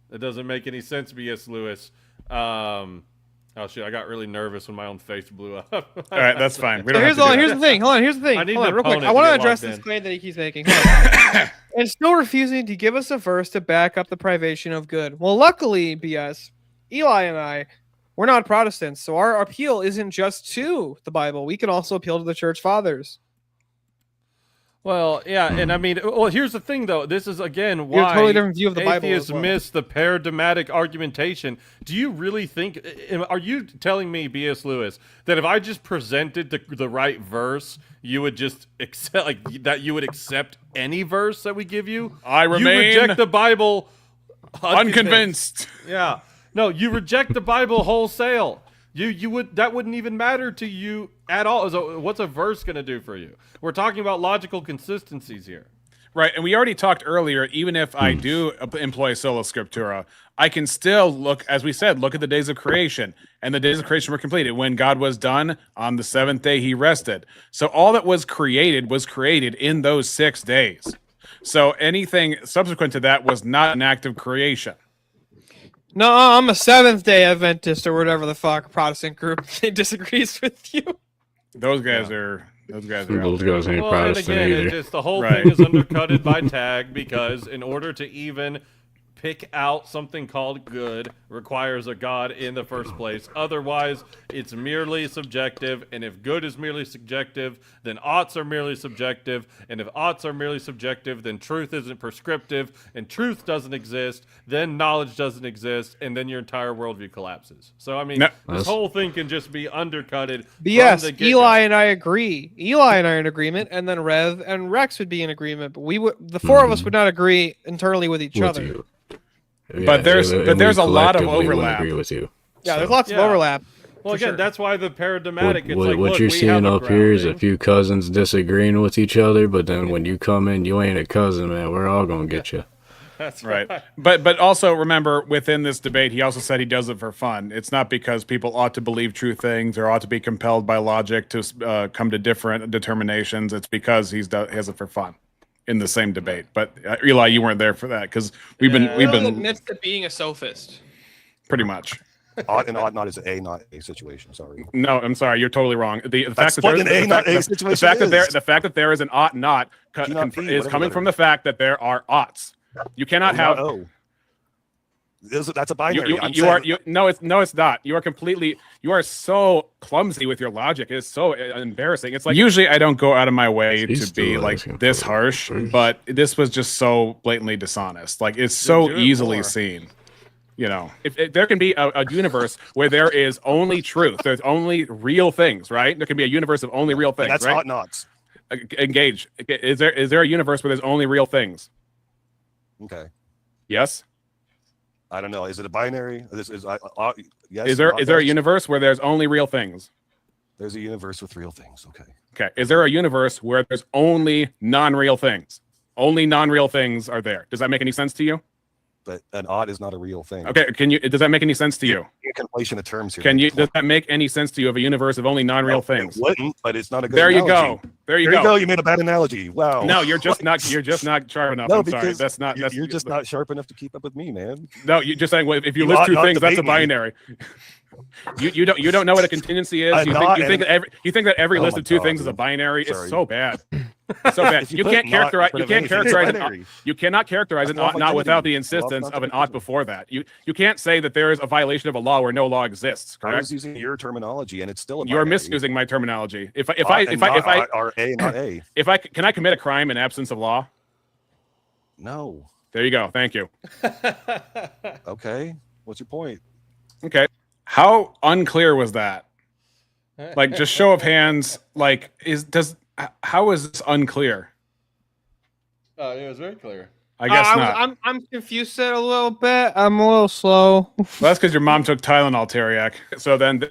That doesn't make any sense, B.S. Lewis. Oh shit! I got really nervous when my own face blew up. All right, that's fine. We So don't have here's, to do here's that. the thing. Hold on. Here's the thing. I need Hold an on, real quick. opponent I to want to get address locked this in. claim that he keeps making. Hold on. And still refusing to give us a verse to back up the privation of good. Well, luckily, BS, Eli and I, we're not Protestants, so our appeal isn't just to the Bible. We can also appeal to the church fathers. Well, yeah, and I mean, well, here's the thing, though. This is again You have why a totally different view of the Bible atheists as well. miss the paradigmatic argumentation. Do you really think? Are you telling me, B.S. Lewis, that if I just presented the right verse, you would just accept like that? You would accept any verse that we give you? I You remain reject the Bible unconvinced. Yeah, no, you reject the Bible wholesale. You would that wouldn't even matter to you at all. So what's a verse going to do for you? We're talking about logical consistencies here. Right, and we already talked earlier, even if I do employ sola scriptura, I can still look, as we said, look at the days of creation. And the days of creation were completed. When God was done, on the seventh day he rested. So all that was created in those 6 days. So anything subsequent to that was not an act of creation. No, I'm a Seventh-day Adventist or whatever the fuck Protestant group disagrees with you. Those guys are Those out guys there. ain't Well, and Protestant again, either. it's just the whole Right. thing is undercutted by tag because in order to even pick out something called good requires a God in the first place. Otherwise, it's merely subjective. And if good is merely subjective, then oughts are merely subjective. And if oughts are merely subjective, then truth isn't prescriptive. And truth doesn't exist. Then knowledge doesn't exist. And then your entire worldview collapses. So, I mean, No. this whole thing can just be undercutted. But yes, from the get-go. Eli and I agree. Eli and I are in agreement, and then Rev and Rex would be in agreement. But the four of us would not agree internally with each With other. you. But there's and but we there's a lot of collectively wouldn't overlap. agree with you. Yeah, there's So, lots of Yeah. overlap. Well, for again, sure. that's why the paradigmatic. It's what like, look, you're we seeing have a up here is a grounding. few cousins disagreeing with each other, but then when you come in, you ain't a cousin, man. We're all gonna get you. That's Right. But also remember, within this debate, he also said he does it for fun. It's not because people ought to believe true things or ought to be compelled by logic to come to different determinations. It's because he has it for fun in the same debate. But Eli, you weren't there for that because we've been admits to being a sophist. pretty much. Ought and ought not is a not a situation. Sorry. No, I'm sorry, you're totally wrong. The fact That's that what there's an A, not A the situation fact that is. the fact that there is an ought not G not P, is whatever coming letter. from the fact that there are oughts. You cannot have That's a binary. no, it's not. You are so clumsy with your logic. It's so embarrassing. It's like usually I don't go out of my way He's to be still like asking this for harsh, first. but this was just so blatantly dishonest. Like it's so do it easily more. seen. You know, if there can be a universe where there is only truth, there's only real things, right? There can be a universe of only real things, That's right? ought nots. Engage. Is there a universe where there's only real things? Okay. Yes. I don't know. Is it a binary? This is yes. Is there a yes. universe where there's only real things? There's a universe with real things. Okay. Okay. Is there a universe where there's only non-real things? Only non-real things are there. Does that make any sense to you? But an odd is not a real thing. Okay. Does that make any sense to you? Conflation of terms here. Does that make any sense to you of a universe of only non-real things? It wouldn't, but it's not a good There you analogy. go. There you There go. You made a bad analogy. Wow. No, you're just not sharp enough. No, I'm sorry. because That's not. you're just not sharp enough to keep up with me, man. No, you're just saying well, if you You list ought two not things, that's a debate me. binary. You don't know what a contingency is. You think that every Oh list my of two God, things is a dude. binary. Sorry. It's so bad. It's so bad. If you You put can't not in characterize. front You of can't anything, it's characterize. binary. You cannot characterize an That's ought not without the well, insistence that's of an not ought before that. You can't say that there is a violation of a law where no law exists. I was Correct. using your terminology, and it's still a You're binary. misusing my terminology. If Ought and not ought are a, not a. if I can I commit a crime in absence of law? No. There you go. Thank you. Okay. What's your point? Okay. How unclear was that? Like, just show of hands. Like, how is this unclear? It was very clear. I guess not. I'm confused a little bit. I'm a little slow. Well, that's because your mom took Tylenol, Teriak. So then,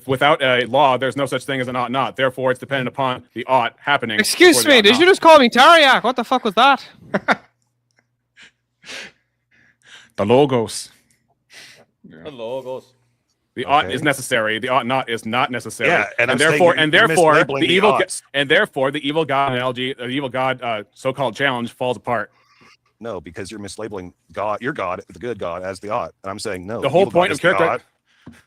without a law, there's no such thing as an ought not. Therefore, it's dependent upon the ought happening. Excuse before the me, ought did not. you just call me Tariak? What the fuck was that? The logos? The logos. The ought Okay. is necessary. The ought not is not necessary. Yeah, and I'm saying therefore, you're mislabeling the the evil, oughts. and therefore the evil God analogy, the evil God so-called challenge falls apart. No, because you're mislabeling God, your God, the good God, as the ought. And I'm saying no. The whole evil God point is of the character- ought,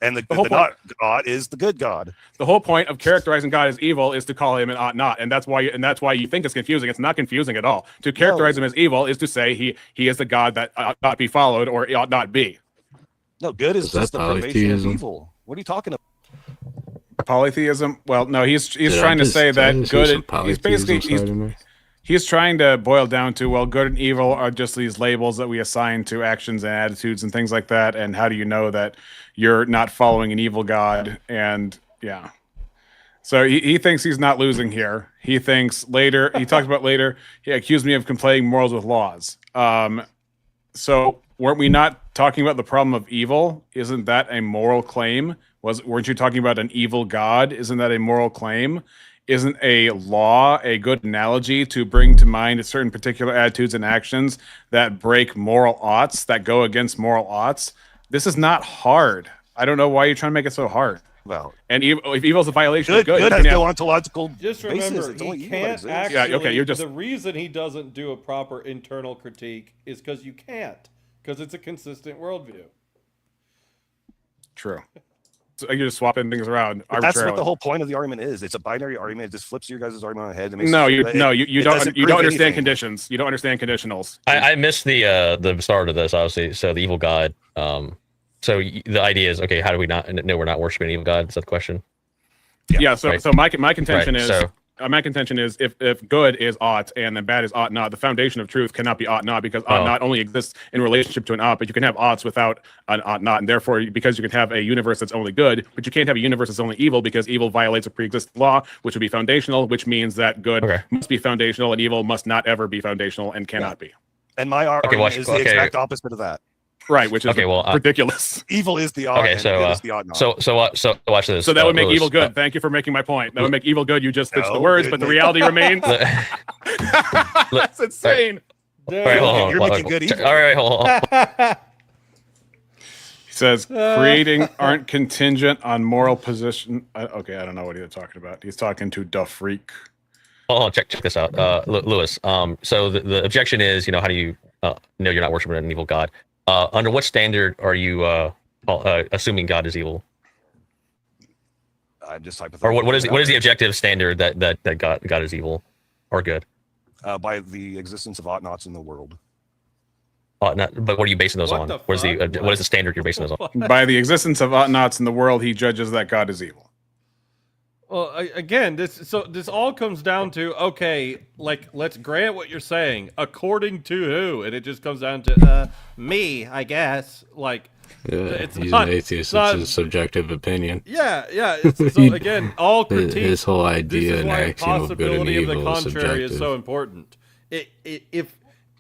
and the whole not God is the good God. The whole point of characterizing God as evil is to call him an ought not, and that's why you think it's confusing. It's not confusing at all. To characterize him as evil is to say he is the God that ought not be followed or ought not be. No, good is Is that just the privation of polytheism? evil. What are you talking about? Polytheism? Well, no, he's Did I trying to just- say did I that just hear good. some He's polytheism basically starting there? he's trying to boil down to, well, good and evil are just these labels that we assign to actions and attitudes and things like that. And how do you know that you're not following an evil God? And yeah. So he thinks he's not losing here. He thinks later, he talks about later, he accused me of conflating morals with laws. So weren't we not talking about the problem of evil? Isn't that a moral claim? Weren't you talking about an evil God? Isn't that a moral claim? Isn't a law a good analogy to bring to mind certain particular attitudes and actions that break moral oughts, that go against moral oughts? This is not hard. I don't know why you're trying to make it so hard. Well, and if evil is a violation of good good, has you can no have- ontological Just basis. remember, It's only he evil that can't exists. actually. Yeah, okay, you're just- The reason he doesn't do a proper internal critique is because you can't, because it's a consistent worldview. True. So you're just swapping things around But that's what arbitrarily. the whole point of the argument is. It's a binary argument. It just flips your guys' argument on the head. And makes No, it- you it- no, you it don't doesn't you prove don't understand anything. conditions. You don't understand conditionals. I missed the start of this, obviously. So the evil God. So the idea is, okay, how do we not know we're not worshiping an evil God? Is that the question? Yeah. So Right. so my contention Right, is so- my contention is if good is ought and then bad is ought not, the foundation of truth cannot be ought not, because ought Oh. not only exists in relationship to an ought, but you can have oughts without an ought not, and therefore because you can have a universe that's only good, but you can't have a universe that's only evil, because evil violates a pre-existing law, which would be foundational, which means that good must be foundational and evil must not ever be foundational and cannot be. And my argument watch- is the okay. exact opposite of that. Right, which is Okay, well, ridiculous. Evil is the odd. Okay, and so good is the odd not. so watch this. So that would make Lewis, evil good. Thank you for making my point. That would make evil good. You just switched the No, words, it but the make- reality remains. That's insane. All right, hold on, You're hold on. making good evil. All right, hold on. He says creating aren't contingent on moral position. Okay, I don't know what he's talking about. He's talking to Da Freak. Hold on, check this out, Lewis. So the objection is, how do you know you're not worshiping an evil God? Under what standard are you assuming God is evil? I'm just Or hypothetical. what is the objective standard that God is evil or good? By the existence of ought nots in the world. But what are you basing those What on? the What is the fuck? what is the standard you're basing those on? By the existence of ought nots in the world, he judges that God is evil. Well, again, this all comes down to, okay, like, let's grant what you're saying, according to who, and it just comes down to me, I guess. Like, Yeah, it's he's not- an atheist. it's not- It's his subjective opinion. yeah. So again, all critique. His whole This idea is and why axiom of good and possibility of the evil is contrary is subjective. so important.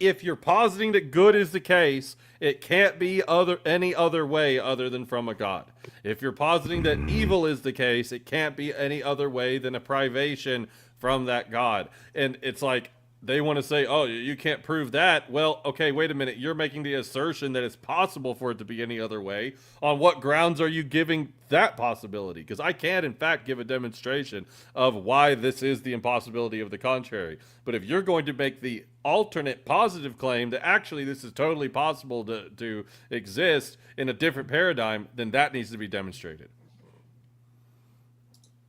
If you're positing that good is the case, it can't be any other way other than from a god. If you're positing that evil is the case, it can't be any other way than a privation from that god. And it's like they want to say, oh, you can't prove that. Well, okay, wait a minute. You're making the assertion that it's possible for it to be any other way. On what grounds are you giving that possibility? Because I can, in fact, give a demonstration of why this is the impossibility of the contrary. But if you're going to make the alternate positive claim that actually this is totally possible to exist in a different paradigm, then that needs to be demonstrated.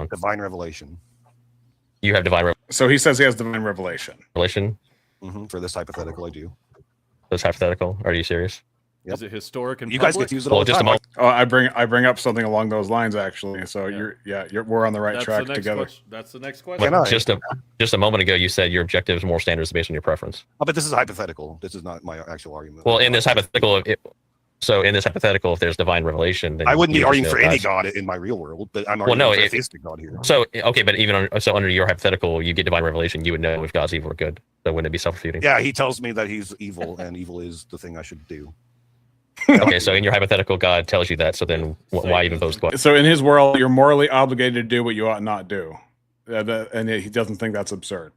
Divine revelation. You have divine So he says he has divine revelation. revelation. For this hypothetical, I do. That's hypothetical. Are you serious? Yep. Is it historic and You guys public? get to use it Well, all the just a time. moment. Oh, I bring up something along those lines actually. So we're on the right That's track the next together. question. That's the next question. Can I? Just a moment ago, you said your objective is more standards based on your preference. Oh, but this is hypothetical. This is not my actual argument. Well, in this hypothetical, if there's divine revelation, then I wouldn't be you arguing just for know any God's- god in my real world, but I'm Well, arguing no, for a if- theistic god here. So okay, but even under your hypothetical, you get divine revelation. You would know if God's evil or good. So wouldn't it be self-refuting? Yeah, he tells me that he's evil, and evil is the thing I should do. Okay, so in your hypothetical, God tells you that. So then why even pose the question? So in his world, you're morally obligated to do what you ought not do, and he doesn't think that's absurd.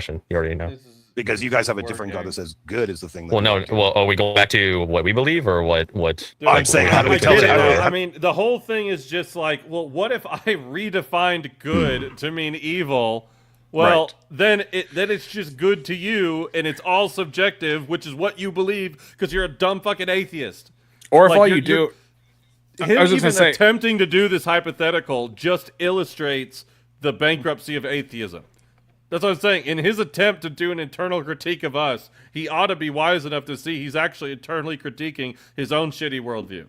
You already know. Because you guys have a Word different God game. that says good is the thing. That Well, we no. like. Well, are we going back to what we believe or what? Dude, I'm saying, how do we I tell get it. that? I mean, the whole thing is just like, well, what if I redefined good to mean evil? Well, Right. then it's just good to you, and it's all subjective, which is what you believe because you're a dumb fucking atheist. Or if Like, all you're- you do, Him I was just even gonna say, attempting to do this hypothetical just illustrates the bankruptcy of atheism. That's what I'm saying. In his attempt to do an internal critique of us, he ought to be wise enough to see he's actually internally critiquing his own shitty worldview.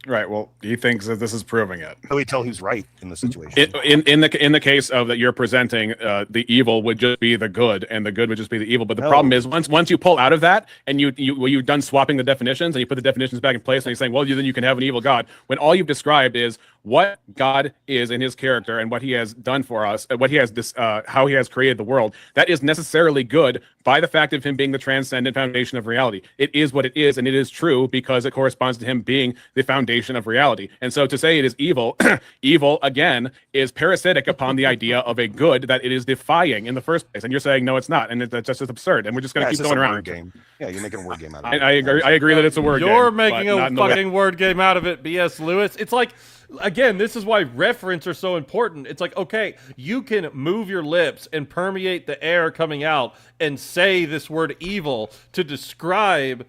right? Well, he thinks that this is proving it. How do we tell who's right in the situation? In the case of that you're presenting, the evil would just be the good, and the good would just be the evil. But the No. problem is once you pull out of that, and you've done swapping the definitions, and you put the definitions back in place, and you're saying, well, then you can have an evil God. When all you've described is what God is in His character and what He has done for us, what He has how He has created the world. That is necessarily good by the fact of Him being the transcendent foundation of reality. It is what it is, and it is true because it corresponds to Him being the foundation of reality. And so to say it is evil, evil again is parasitic upon the idea of a good that it is defying in the first place. And you're saying no, it's not, and that's just absurd. And we're just going to It's keep just going a around. word game. Yeah, you're making a word game out of it. I agree. I agree that it's a word game. You're but making not a in the way- fucking word game out of it, B.S. Lewis. It's like, again, this is why reference are so important. It's like, okay, you can move your lips and permeate the air coming out and say this word evil to describe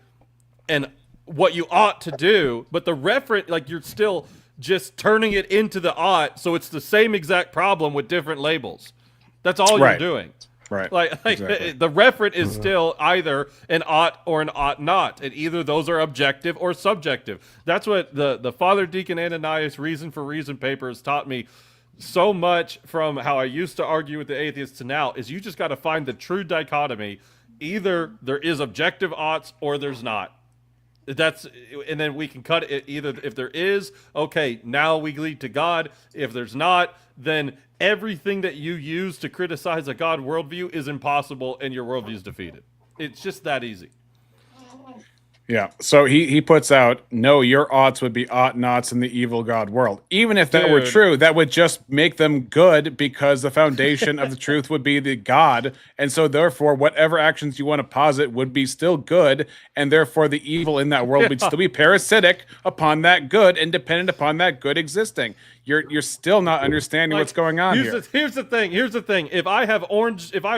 what you ought to do, but the reference, like, you're still just turning it into the ought, so it's the same exact problem with different labels. That's all Right. you're doing. Right. Like Exactly. the referent is still either an ought or an ought not, and either those are objective or subjective. That's what the Father Deacon Ananias Reason for Reason paper has taught me so much from how I used to argue with the atheists to now, is you just got to find the true dichotomy. Either there is objective oughts or there's not. And then we can cut it. Either if there is, okay, now we lead to God. If there's not, then everything that you use to criticize a God worldview is impossible and your worldview is defeated. It's just that easy. Yeah. So he puts out, no, your oughts would be ought nots in the evil God world. Even if that were Dude. true, that would just make them good because the foundation of the truth would be the God. And so therefore, whatever actions you want to posit would be still good. And therefore the evil in that world would still be parasitic upon that good and dependent upon that good existing. You're still not understanding Like, what's going on here. Here's the thing. If I have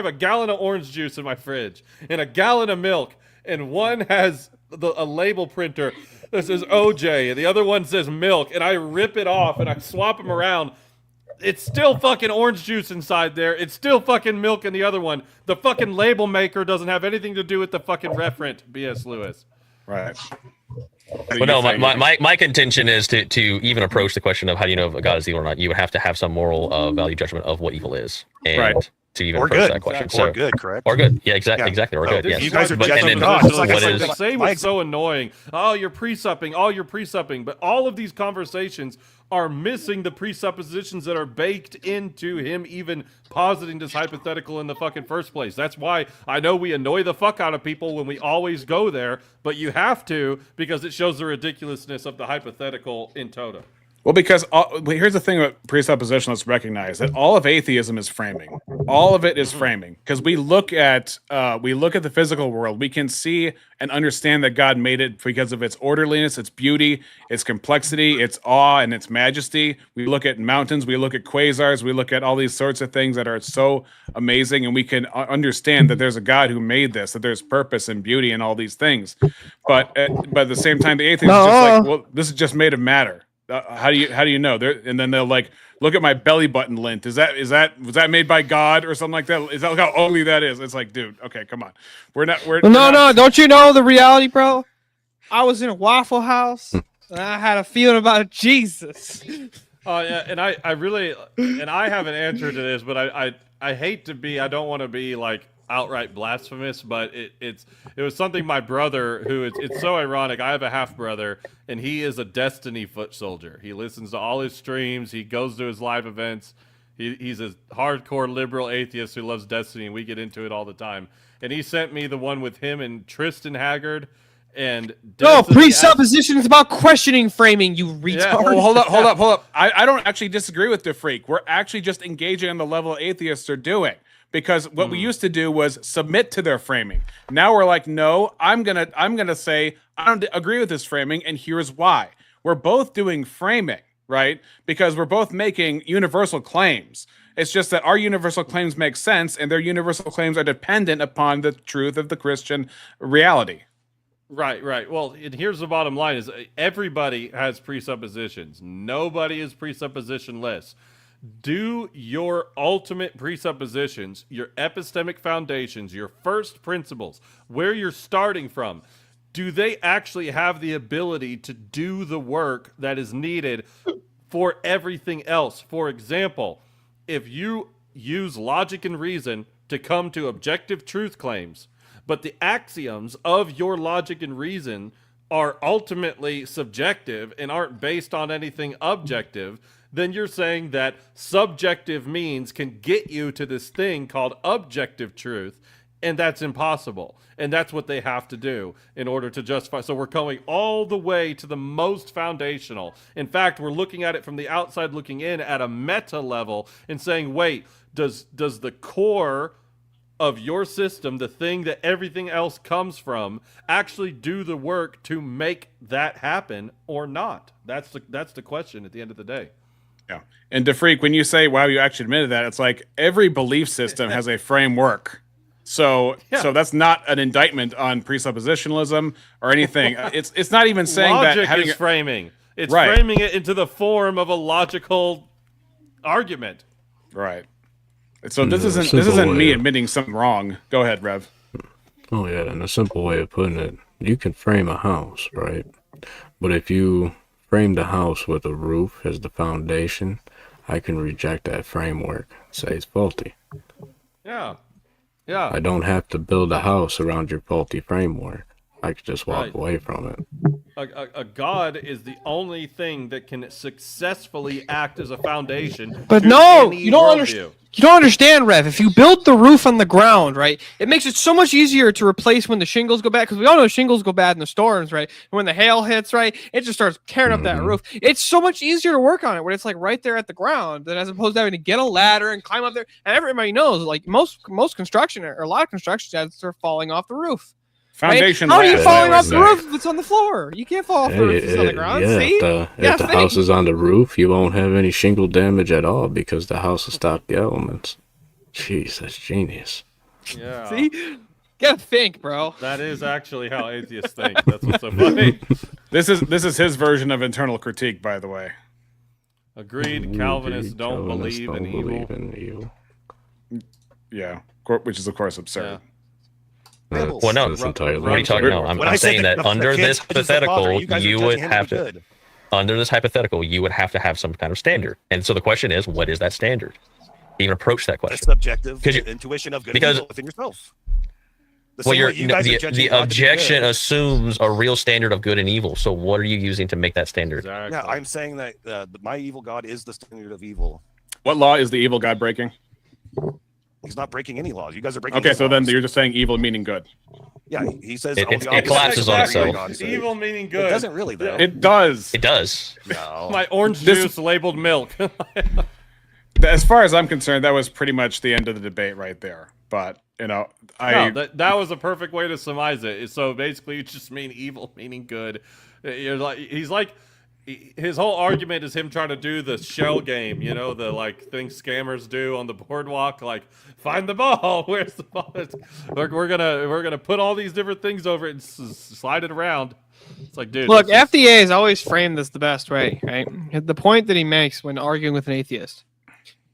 a gallon of orange juice in my fridge and a gallon of milk, and one has a label printer that says OJ and the other one says milk, and I rip it off and I swap them around, it's still fucking orange juice inside there. It's still fucking milk in the other one. The fucking label maker doesn't have anything to do with the fucking referent, B.S. Lewis. Right. But no, my contention is to even approach the question of how do you know if God is evil or not, you would have to have some moral value judgment of what evil is. And Right. to even Or approach good. that question. Or good, correct? Or good. Yeah, exactly. Yeah. Exactly. Or Oh, good. this- Yes. you guys are But- judging and then God. It's like I what said, is- The same my- was so annoying. Oh, you're presupping. But all of these conversations are missing the presuppositions that are baked into him even positing this hypothetical in the fucking first place. That's why I know we annoy the fuck out of people when we always go there, but you have to because it shows the ridiculousness of the hypothetical in toto. Well, because here's the thing about presupposition. Let's recognize that all of atheism is framing. All of it is framing because we look at the physical world. We can see and understand that God made it because of its orderliness, its beauty, its complexity, its awe, and its majesty. We look at mountains. We look at quasars. We look at all these sorts of things that are so amazing, and we can understand that there's a God who made this. That there's purpose and beauty in all these things. But at the same time, the atheist is just like, well, this is just made of matter. How do you know? And then they'll like look at my belly button lint. Was that made by God or something like that? Is that how ugly that is? It's like, dude, okay, come on. No, don't you know the reality, bro? I was in a Waffle House and I had a feeling about Jesus. Yeah, and I really I have an answer to this, but I hate to be. I don't want to be like outright blasphemous, but it was something my brother, who it's so ironic. I have a half brother, and he is a Destiny foot soldier. He listens to all his streams. He goes to his live events. He's a hardcore liberal atheist who loves Destiny, and we get into it all the time. And he sent me the one with him and Tristan Haggard. And No, Destiny presupposition is about questioning framing, you retard. Yeah. Oh, hold up. I don't actually disagree with the freak. We're actually just engaging on the level atheists are doing. because what we used to do was submit to their framing. Now we're like, no, I'm gonna say I don't agree with this framing, and here's why. We're both doing framing, right? Because we're both making universal claims. It's just that our universal claims make sense, and their universal claims are dependent upon the truth of the Christian reality. Right. Well, and here's the bottom line: is everybody has presuppositions. Nobody is presuppositionless. Do your ultimate presuppositions, your epistemic foundations, your first principles, where you're starting from, do they actually have the ability to do the work that is needed for everything else? For example, if you use logic and reason to come to objective truth claims, but the axioms of your logic and reason are ultimately subjective and aren't based on anything objective, then you're saying that subjective means can get you to this thing called objective truth, and that's impossible. And that's what they have to do in order to justify. So we're going all the way to the most foundational. In fact, we're looking at it from the outside looking in at a meta level and saying, wait, does the core of your system, the thing that everything else comes from, actually do the work to make that happen or not? That's the question at the end of the day. Yeah. And DeFreak, when you say, wow, you actually admitted that, it's like every belief system has a framework. So that's not an indictment on presuppositionalism or anything. It's not even saying Logic that having is framing. It's right. framing it into the form of a logical argument. Right. So this isn't me admitting something wrong. Go ahead, Rev. Oh yeah, and a simple way of putting it, you can frame a house, right? But if you frame the house with a roof as the foundation, I can reject that framework, say it's faulty. Yeah. I don't have to build a house around your faulty framework. I could just walk away from it. A god is the only thing that can successfully act as a foundation. But to no, any you don't worldview. understand. You don't understand, Rev. If you build the roof on the ground, right, it makes it so much easier to replace when the shingles go bad, because we all know shingles go bad in the storms, right? And when the hail hits, right, it just starts tearing up that roof. It's so much easier to work on it when it's like right there at the ground, than as opposed to having to get a ladder and climb up there. And everybody knows, like most construction or a lot of construction sites are falling off the roof. Foundation. Right? How are you labs, falling I off the would say. roof if it's on the floor? You can't fall off the roof if it's on the ground. Yeah, See? if the house is on the roof, you won't have any shingle damage at all because the house will stop the elements. Jeez, that's genius. Yeah. See? Gotta think, bro. That is actually how atheists think. That's what's so funny. This is his version of internal critique, by the way. Agreed. Calvinists don't believe in evil. Yeah, which is of course absurd. Well, no, what are you talking about? I'm saying that under this hypothetical, you would have to. Under this hypothetical, you would have to have some kind of standard. And so the question is, what is that standard? Even approach that question. A subjective intuition of good and evil within yourself. Well, the objection assumes a real standard of good and evil. So what are you using to make that standard? Exactly. Yeah, I'm saying that my evil God is the standard of evil. What law is the evil God breaking? He's not breaking any laws. You guys are breaking. Okay, so then you're just saying evil meaning good. Yeah, he says it collapses on itself. Evil meaning good. It doesn't really, though. It does. It does. No. My orange juice labeled milk. As far as I'm concerned, that was pretty much the end of the debate right there. But that was a perfect way to surmise it. So basically, you just mean evil meaning good. You're like his whole argument is him trying to do the shell game, the like things scammers do on the boardwalk, like find the ball. Where's the ball? We're gonna put all these different things over it and slide it around. It's like, dude. Look, FDA has always framed this the best way, right? The point that he makes when arguing with an atheist.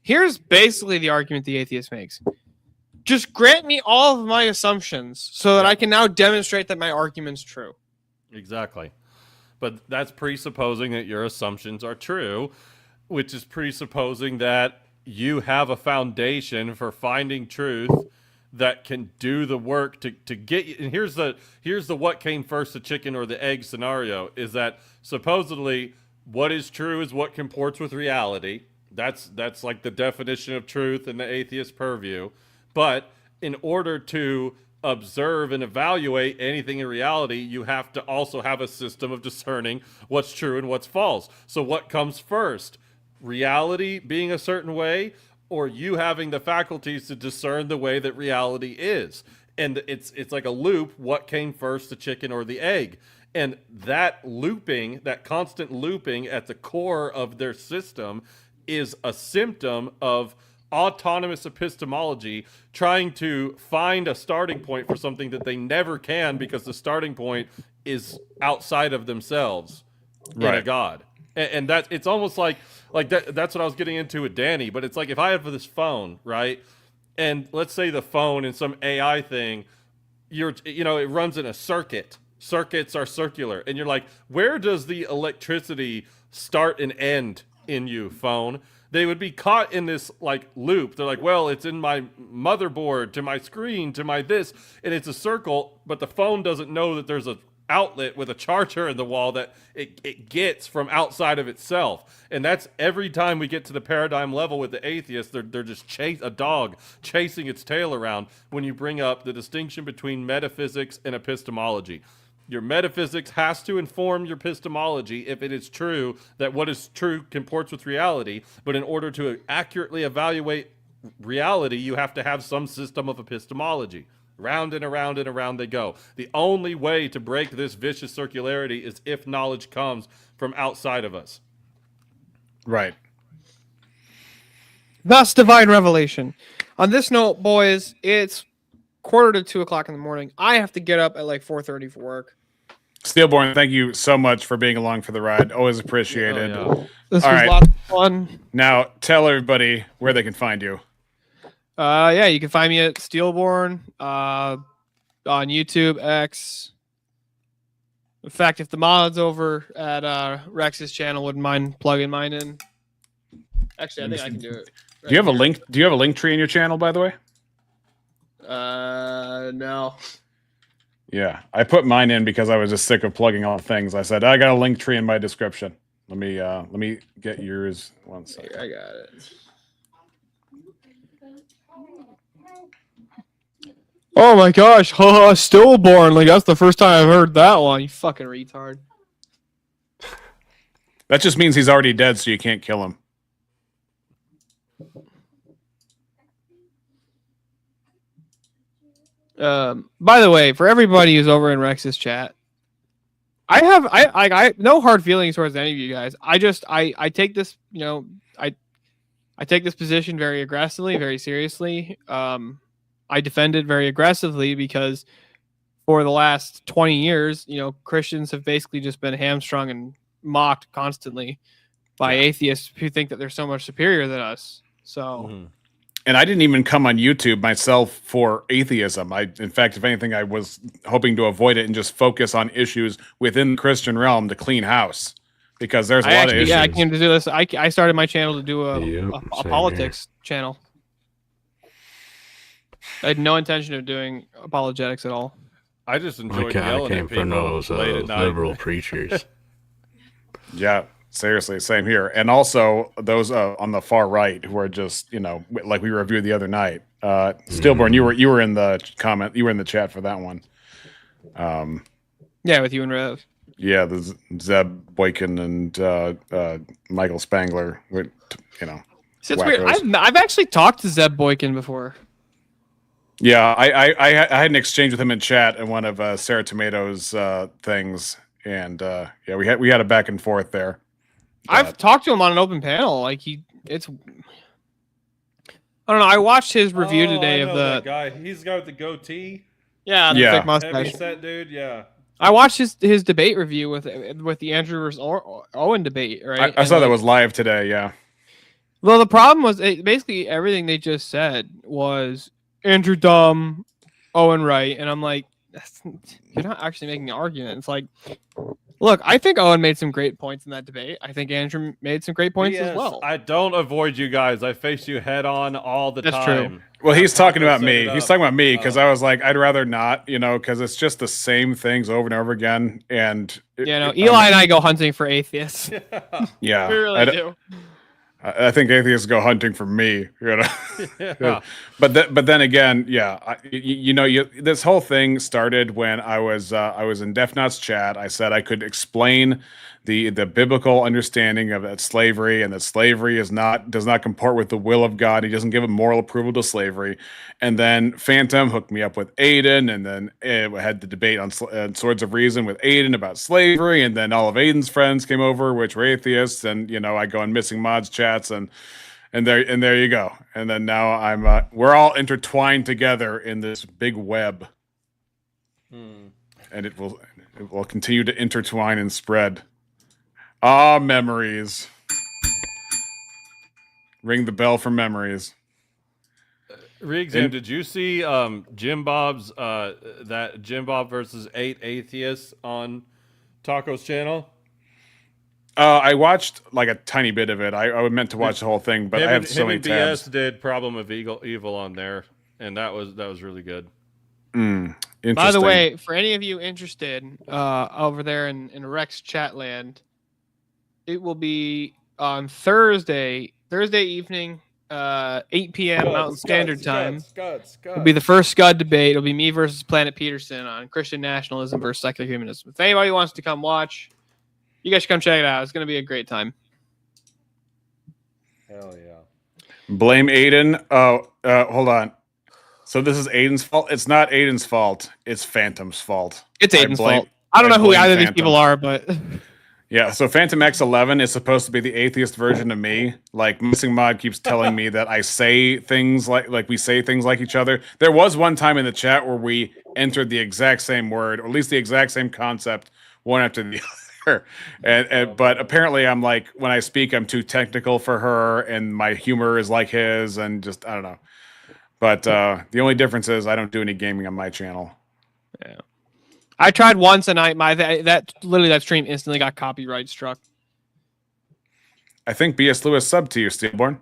Here's basically the argument the atheist makes. Just grant me all of my assumptions so that I can now demonstrate that my argument's true. Exactly. But that's presupposing that your assumptions are true, which is presupposing that you have a foundation for finding truth that can do the work to get you. And here's the what came first, the chicken or the egg scenario, is that supposedly what is true is what comports with reality. That's like the definition of truth in the atheist purview. But in order to observe and evaluate anything in reality, you have to also have a system of discerning what's true and what's false. So what comes first? Reality being a certain way, or you having the faculties to discern the way that reality is. And it's like a loop. What came first, the chicken or the egg? And that looping, that constant looping at the core of their system is a symptom of autonomous epistemology trying to find a starting point for something that they never can because the starting point is outside of themselves in a God. And that it's almost like that's what I was getting into with Danny. But it's like if I have this phone, right? And let's say the phone in some AI thing, it runs in a circuit. Circuits are circular. And you're like, where does the electricity start and end in you, phone? They would be caught in this like loop. They're like, well, it's in my motherboard, to my screen, to my this, and it's a circle, but the phone doesn't know that there's a outlet with a charger in the wall that it gets from outside of itself. And that's every time we get to the paradigm level with the atheists, they're just a dog chasing its tail around when you bring up the distinction between metaphysics and epistemology. Your metaphysics has to inform your epistemology if it is true that what is true comports with reality. But in order to accurately evaluate reality, you have to have some system of epistemology. Round and around and around they go. The only way to break this vicious circularity is if knowledge comes from outside of us. Right. Thus, divine revelation. On this note, boys, it's 1:45 in the morning. I have to get up at like 4:30 for work. Steelborn, thank you so much for being along for the ride. Always appreciated. This All was right. lots of fun. Now, tell everybody where they can find you. Yeah, you can find me at Steelborn on YouTube, X. In fact, if the mod's over at Rex's channel, wouldn't mind plugging mine in. Actually, I think I can do it. Do you have a link? Do you have a link tree in your channel, by the way? No. Yeah, I put mine in because I was just sick of plugging all the things. I said I got a link tree in my description. Let me get yours. One second. I got it. Oh my gosh, Stillborn. Like, that's the first time I've heard that one. You fucking retard. That just means he's already dead, so you can't kill him. By the way, for everybody who's over in Rex's chat, I no hard feelings towards any of you guys. I take this, I take this position very aggressively, very seriously. I defend it very aggressively because for the last 20 years, Christians have basically just been hamstrung and mocked constantly by atheists who think that they're so much superior than us. So, And I didn't even come on YouTube myself for atheism. In fact, if anything, I was hoping to avoid it and just focus on issues within the Christian realm to clean house, because there's a lot of issues. Yeah, I came to do this. I started my channel to do a politics channel. I had no intention of doing apologetics at all. I just I enjoyed kind of yelling came at from people those late at night. liberal preachers. Yeah, seriously, same here. And also those on the far right who are just, like we reviewed the other night. Stillborn, you were in the comment, you were in the chat for that one. Yeah, with you and Rev. Yeah, the Zeb Boykin and Michael Spangler, See, it's weird. I've actually talked to Zeb Boykin before. Yeah, I had an exchange with him in chat in one of Sarah Tomato's things, and yeah, we had a back and forth there. I've talked to him on an open panel. Like I don't know. I watched his review today of the that guy. He's the guy with the goatee. Yeah, the thick mustache. Heavy set dude. Yeah. I watched his debate review with the Andrew versus Owen debate. Right. I saw that was live today. Yeah. Well, the problem was basically everything they just said was Andrew dumb, Owen right, and I'm like, you're not actually making an argument. It's like, look, I think Owen made some great points in that debate. I think Andrew made some great points as well. I don't avoid you guys. I face you head on all the That's time. true. Well, he's talking about me. He's talking about me because I was like, I'd rather not, because it's just the same things over and over again. And Eli and I go hunting for atheists. Yeah, we really do. I think atheists go hunting for me, Yeah. But then again, yeah, this whole thing started when I was in Defnot's chat. I said I could explain the biblical understanding of that slavery, and that slavery does not comport with the will of God. He doesn't give a moral approval to slavery. And then Phantom hooked me up with Aiden, and then had the debate on Swords of Reason with Aiden about slavery, and then all of Aiden's friends came over, which were atheists, and I go in Missing Mods chats, and there you go. And then now we're all intertwined together in this big web, and it will continue to intertwine and spread. Ah, memories. Ring the bell for memories. Re-exam, did you see Jim Bob's that Jim Bob versus 8 atheists on Taco's channel? I watched like a tiny bit of it. I meant to watch the whole thing, but I have so many tabs. BS did Problem of Evil on there, and that was really good. By the way, for any of you interested over there in Rex Chatland, it will be on Thursday evening, 8 p.m. Mountain Standard Time. It'll be the first Scud debate. It'll be me versus Planet Peterson on Christian nationalism versus secular humanism. If anybody wants to come watch, you guys should come check it out. It's going to be a great time. Hell yeah. Blame Aiden. Oh, hold on. So this is Aiden's fault? It's not Aiden's fault. It's Phantom's fault. It's Aiden's fault. I don't know who either of these people are, but... Yeah, so Phantom X11 is supposed to be the atheist version of me. Like, Missing Mod keeps telling me that I say things like we say things like each other. There was one time in the chat where we entered the exact same word, or at least the exact same concept, one after the other. But apparently I'm like, when I speak, I'm too technical for her, and my humor is like his, and just, I don't know. But the only difference is I don't do any gaming on my channel. Yeah. I tried once, and that stream instantly got copyright struck. I think B.S. Lewis subbed to you, Steelborn.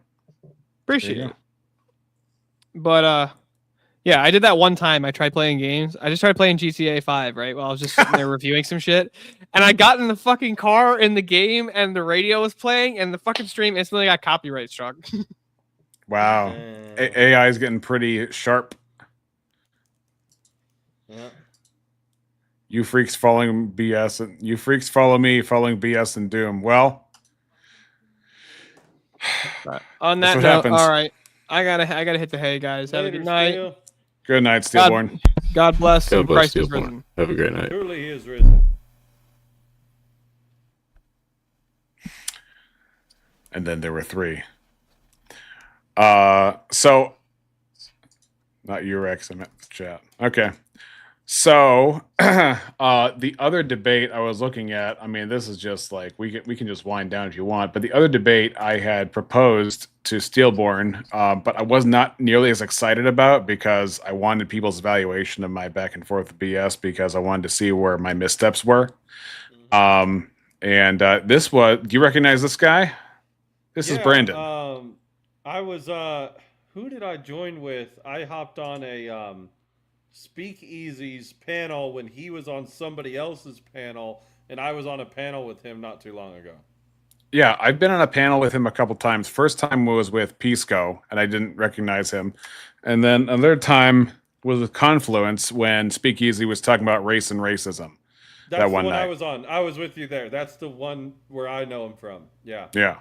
Appreciate it. But yeah, I did that one time. I tried playing games. I just tried playing GTA 5, right? While I was just sitting there reviewing some shit, and I got in the fucking car in the game, and the radio was playing, and the fucking stream instantly got copyright struck. Wow, AI is getting pretty sharp. Yeah. You freaks following BS, and you freaks follow me following BS and Doom. Well, on that note, all right, I gotta hit the hay, guys. Have a good night. Good night, Steelborn. God bless. God bless Christ is Steelborn. risen. Have a great night. Truly, he is risen. And then there were 3. So not you, Rex. I meant the chat. Okay. So the other debate I was looking at, I mean, this is just like we can just wind down if you want, but the other debate I had proposed to Steelborn, but I was not nearly as excited about because I wanted people's evaluation of my back and forth with BS because I wanted to see where my missteps were. And this was, do you recognize this guy? This is Brandon. I was who did I join with? I hopped on a Speakeasy's panel when he was on somebody else's panel, and I was on a panel with him not too long ago. Yeah, I've been on a panel with him a couple times. First time was with Pisco, and I didn't recognize him. And then another time was with Confluence when Speakeasy was talking about race and racism. That's that one the one night. I was on. I was with you there. That's the one where I know him from. Yeah. Yeah.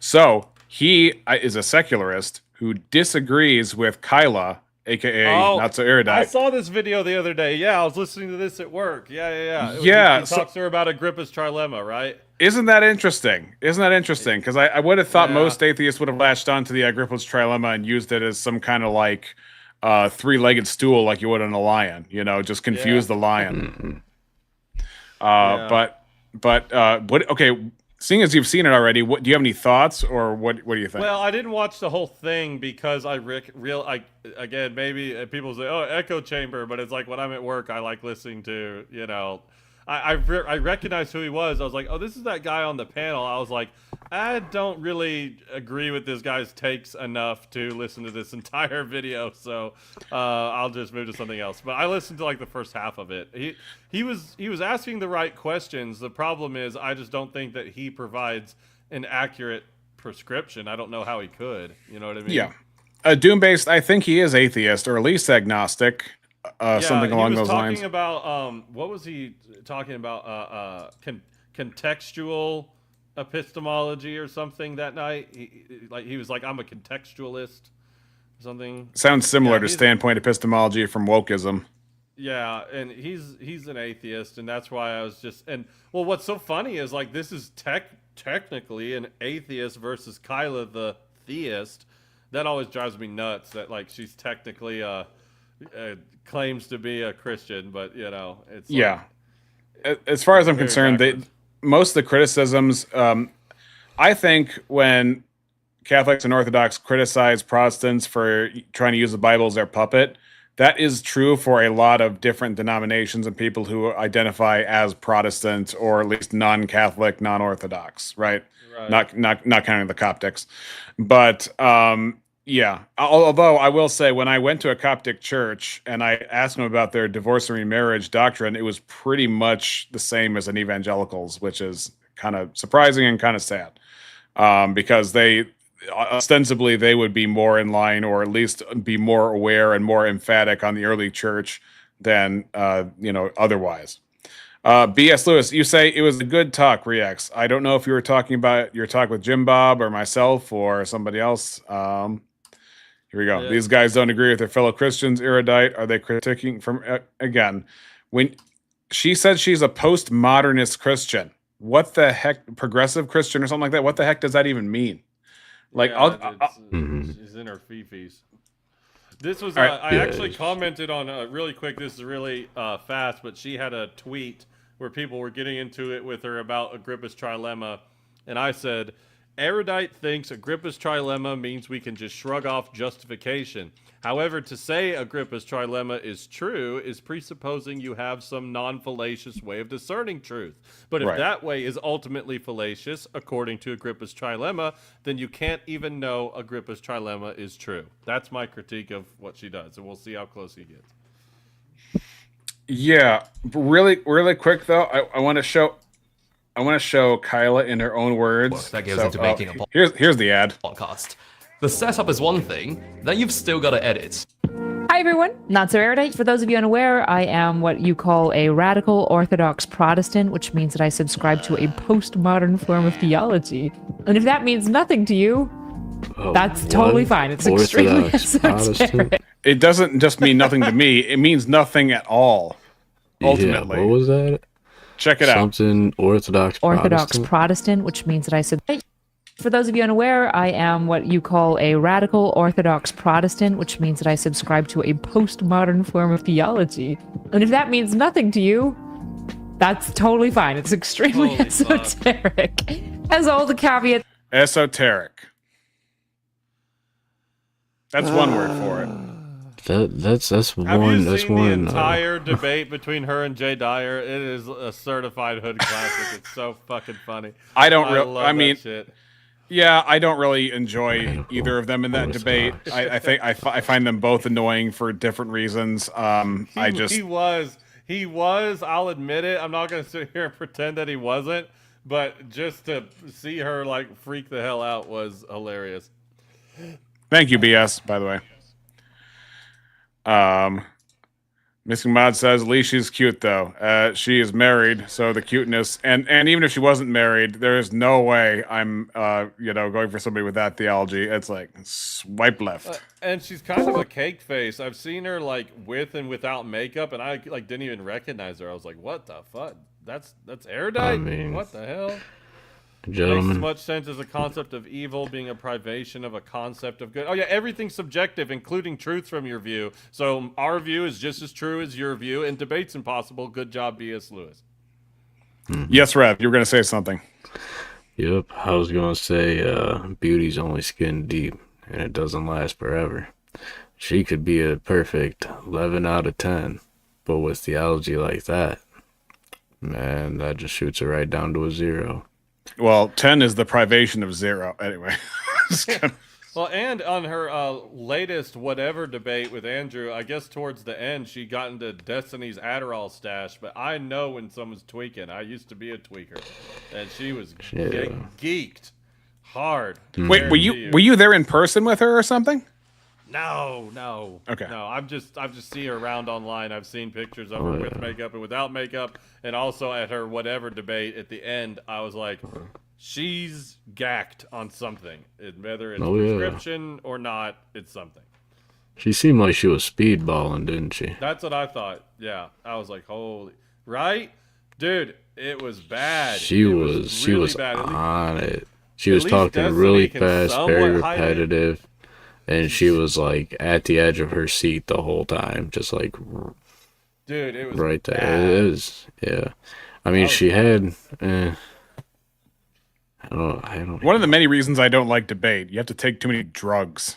So he is a secularist who disagrees with Kyla, aka Not So Erudite. I saw this video the other day. Yeah, I was listening to this at work. Yeah. Yeah, He talks to her about Agrippa's trilemma, right? Isn't that interesting? Because I would have thought most atheists would have latched onto the Agrippa's trilemma and used it as some kind of like three-legged stool like you would on a lion. Just confuse the lion. But what? Okay, seeing as you've seen it already, do you have any thoughts, or what do you think? Well, I didn't watch the whole thing because again, maybe people say, "Oh, echo chamber," but it's like when I'm at work, I like listening to, I recognized who he was. I was like, "Oh, this is that guy on the panel." I was like, I don't really agree with this guy's takes enough to listen to this entire video, so I'll just move to something else. But I listened to like the first half of it. He was asking the right questions. The problem is I just don't think that he provides an accurate prescription. I don't know how he could. You know what I mean? Yeah. Doom-based, I think he is atheist, or at least agnostic. Something along those lines. About what was he talking about? contextual epistemology or something that night. He was like, I'm a contextualist or something. Sounds similar Yeah, to he's- standpoint epistemology from wokeism. Yeah, and he's an atheist, and that's why I was just what's so funny is like this is technically an atheist versus Kyla the theist. That always drives me nuts. That like she's technically claims to be a Christian, but it's like, Yeah. As far as I'm very concerned, most of the criticisms, I think when Catholics and Orthodox criticize Protestants for trying to use the Bible as their puppet, that is true for a lot of different denominations and people who identify as Protestant or at least non-Catholic, non-Orthodox, right? Right. Not counting the Coptics. But yeah, although I will say when I went to a Coptic church and I asked them about their divorce and remarriage doctrine, it was pretty much the same as an evangelicals, which is kind of surprising and kind of sad, because they ostensibly they would be more in line or at least be more aware and more emphatic on the early church than otherwise. B.S. Lewis, you say it was a good talk, Rex. I don't know if you were talking about your talk with Jim Bob or myself or somebody else. Here we go. Yeah. These guys don't agree with their fellow Christians. Erudite. Are they critiquing from again? When she said she's a postmodernist Christian, what the heck? Progressive Christian or something like that? What the heck does that even mean? Like, she's in her fifis. This was All right. I actually commented on really quick. This is really fast, but she had a tweet where people were getting into it with her about Agrippa's trilemma, and I said, "Erudite thinks Agrippa's trilemma means we can just shrug off justification. However, to say Agrippa's trilemma is true is presupposing you have some non-fallacious way of discerning truth. But if Right. that way is ultimately fallacious, according to Agrippa's trilemma, then you can't even know Agrippa's trilemma is true." That's my critique of what she does, and we'll see how close he gets. Yeah, really quick though. I want to show Kyla in her own words. That goes into making a here's the ad. podcast. The setup is one thing, then you've still got to edit. Hi everyone, Not So Erudite. For those of you unaware, I am what you call a radical Orthodox Protestant, which means that I subscribe to a postmodern form of theology. And if that means nothing to you, that's totally fine. It's extremely Orthodox Protestant? esoteric. It doesn't just mean nothing to me. It means nothing at all. Ultimately, Yeah, what was that? Check it out. Something Orthodox Protestant, which means that I subscribe. For those of you unaware, I am what you call a radical Orthodox Protestant, which means that I subscribe to a postmodern form of theology. And if that means nothing to you, that's totally fine. It's extremely Holy fuck. esoteric. Has all the caveats. Esoteric. That's one word for it. That's Have one. you That's seen one. the entire debate between her and Jay Dyer? It is a certified hood classic. It's so fucking funny. I don't really. love I that mean, shit. yeah, I don't really enjoy either of them in that debate. I think I find them both annoying for different reasons. He was. I'll admit it. I'm not gonna sit here and pretend that he wasn't. But just to see her like freak the hell out was hilarious. Thank you, BS. By the way. Missing Mod says, at least she's cute though. She is married, so the cuteness, and even if she wasn't married, there is no way I'm going for somebody with that theology. It's like swipe left. And she's kind of a cake face. I've seen her like with and without makeup, and I like didn't even recognize her. I was like, what the fuck? That's Erudite? I mean, what the hell? Makes as Gentlemen, much sense as a concept of evil being a privation of a concept of good. Oh yeah, everything's subjective, including truth from your view. So our view is just as true as your view, and debate's impossible. Good job, B.S. Lewis. Yes, Rev, you were going to say something. Yep, I was gonna say beauty's only skin deep, and it doesn't last forever. She could be a perfect 11 out of 10, but with theology like that, man, that just shoots her right down to a 0. Well, 10 is the privation of 0. Anyway. Well, and on her latest whatever debate with Andrew, I guess towards the end, she got into Destiny's Adderall stash. But I know when someone's tweaking. I used to be a tweaker, and she was geeked hard. Wait, were you there in person with her or something? No. Okay. No, I've just seen her around online. I've seen pictures of her Oh, with yeah. makeup and without makeup, and also at her whatever debate at the end, I was like, she's gacked on something. Whether it's Oh, yeah. prescription or not, it's something. She seemed like she was speedballing, didn't she? That's what I thought. Yeah, I was like, holy, right, dude, it was bad. She It was really bad. on it. She at was least talking Destiny really can fast, very somewhat hide it. repetitive, and she was like at the edge of her seat the whole time, just like Dude, it was right there. bad. It is, yeah. I mean, she had. I don't. One of the many reasons I don't like debate, you have to take too many drugs.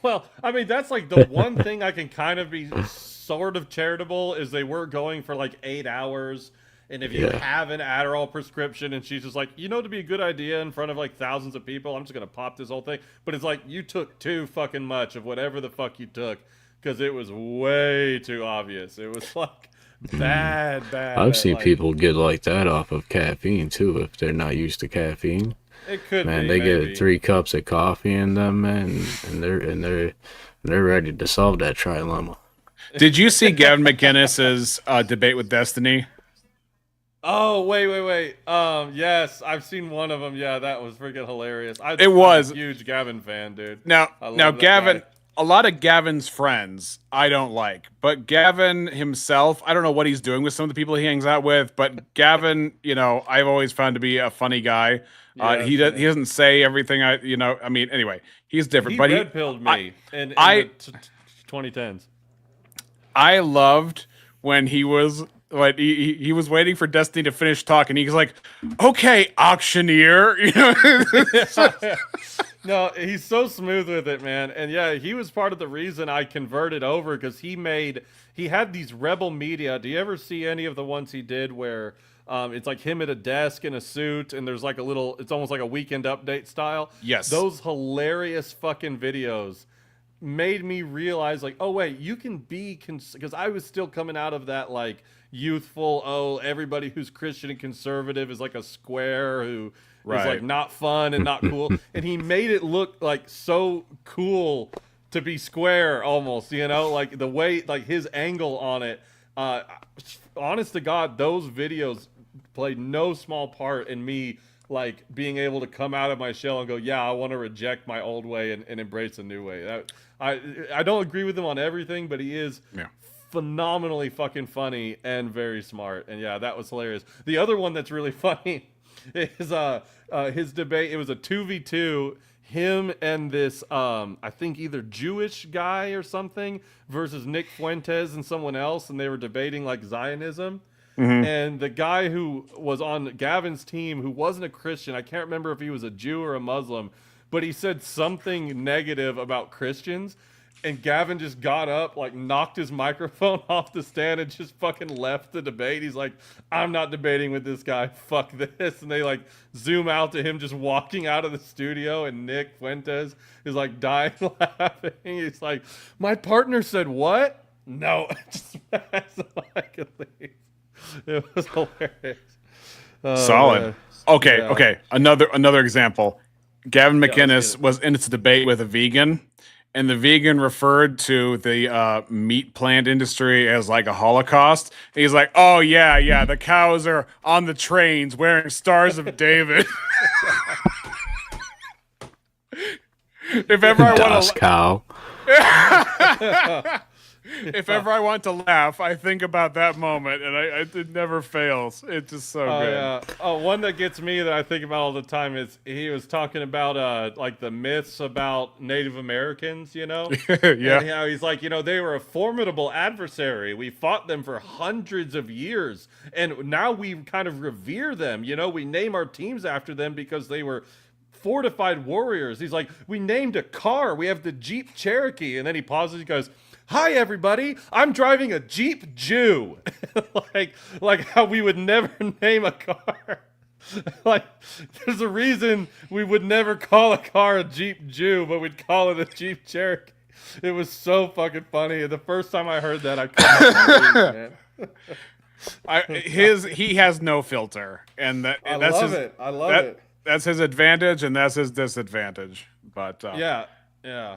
Well, I mean, that's like the one thing I can kind of be sort of charitable is they were going for like 8 hours. And if you Yeah. have an Adderall prescription and she's just like, to be a good idea in front of like thousands of people, I'm just going to pop this whole thing. But it's like, you took too fucking much of whatever the fuck you took because it was way too obvious. It was like bad. I've seen like, people get like that off of caffeine too if they're not used to caffeine. It could Man, be, they maybe. get 3 cups of coffee in them, man, and they're ready to solve that trilemma. Did you see Gavin McInnes's debate with Destiny? Oh, wait. Yes, I've seen one of them. Yeah, that was freaking hilarious. I'm was. a huge Gavin fan, dude. Now, I love now, that Gavin. guy. A lot of Gavin's friends I don't like, but Gavin himself, I don't know what he's doing with some of the people he hangs out with. But Gavin, I've always found to be a funny guy. Yes, He doesn't say everything. I mean, anyway, he's different. He but red pilled me in I- the 2010s. I loved when he was like he was waiting for Destiny to finish talking. He's like, "Okay, auctioneer," No, he's so smooth with it, man. And yeah, he was part of the reason I converted over because he had these Rebel Media. Do you ever see any of the ones he did where it's like him at a desk in a suit and there's like it's almost like a Weekend Update style? Yes. Those hilarious fucking videos made me realize like, oh wait, you can be because I was still coming out of that like youthful, everybody who's Christian and conservative is like a square who is like Right. not fun and not cool. And he made it look like so cool to be square almost, like the way, like his angle on it. Honest to God, those videos played no small part in me like being able to come out of my shell and go, yeah, I want to reject my old way and embrace a new way. I don't agree with him on everything, but he is phenomenally fucking funny and very smart. And yeah, that was hilarious. The other one that's really funny is his debate. It was a 2v2, him and this I think either Jewish guy or something versus Nick Fuentes and someone else, and they were debating like Zionism. And the guy who was on Gavin's team, who wasn't a Christian, I can't remember if he was a Jew or a Muslim, but he said something negative about Christians. And Gavin just got up, like knocked his microphone off the stand and just fucking left the debate. He's like, I'm not debating with this guy. Fuck this. And they like zoom out to him just walking out of the studio. And Nick Fuentes is like dying laughing. He's like, my partner said what? No. Just so I could leave. It was hilarious. Oh, Solid. man. Okay, Yeah. okay. Another example. Gavin let's McInnes get was in its debate with a vegan, and the vegan referred to the meat plant industry as like a Holocaust. And he's like, "Oh yeah, the cows are on the trains wearing Stars of David." If ever I Das want to, Cow. if ever I want to laugh, I think about that moment, and it never fails. It's just so good. Yeah. Oh, one that gets me that I think about all the time is he was talking about like the myths about Native Americans, Yeah. And how he's like, they were a formidable adversary. We fought them for hundreds of years, and now we kind of revere them. We name our teams after them because they were fortified warriors. He's like, we named a car. We have the Jeep Cherokee, and then he pauses. He goes, "Hi, everybody. I'm driving a Jeep Jew." like how we would never name a car. Like, there's a reason we would never call a car a Jeep Jew, but we'd call it a Jeep Cherokee. It was so fucking funny. The first time I heard that, I couldn't believe it, man. He has no filter, and that's love his, it. I love that- it. That's his advantage, and that's his disadvantage. But Yeah. yeah.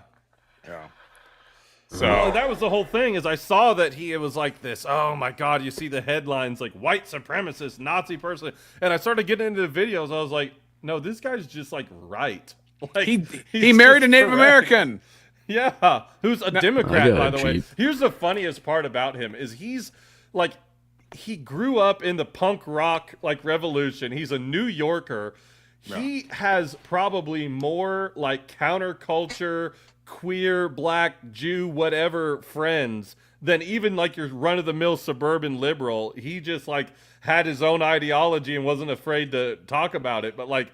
So Well, that was the whole thing. Is I saw that it was like this. Oh my God! You see the headlines like white supremacist, Nazi person, and I started getting into the videos. I was like, no, this guy's just like right. Like he married a just Native correct. American. Yeah, who's a Democrat, got by it, the way. Chief. Here's the funniest part about him is he's like, he grew up in the punk rock like revolution. He's a New Yorker. He has probably more like counterculture, queer, black, Jew, whatever friends than even like your run-of-the-mill suburban liberal. He just like had his own ideology and wasn't afraid to talk about it. But like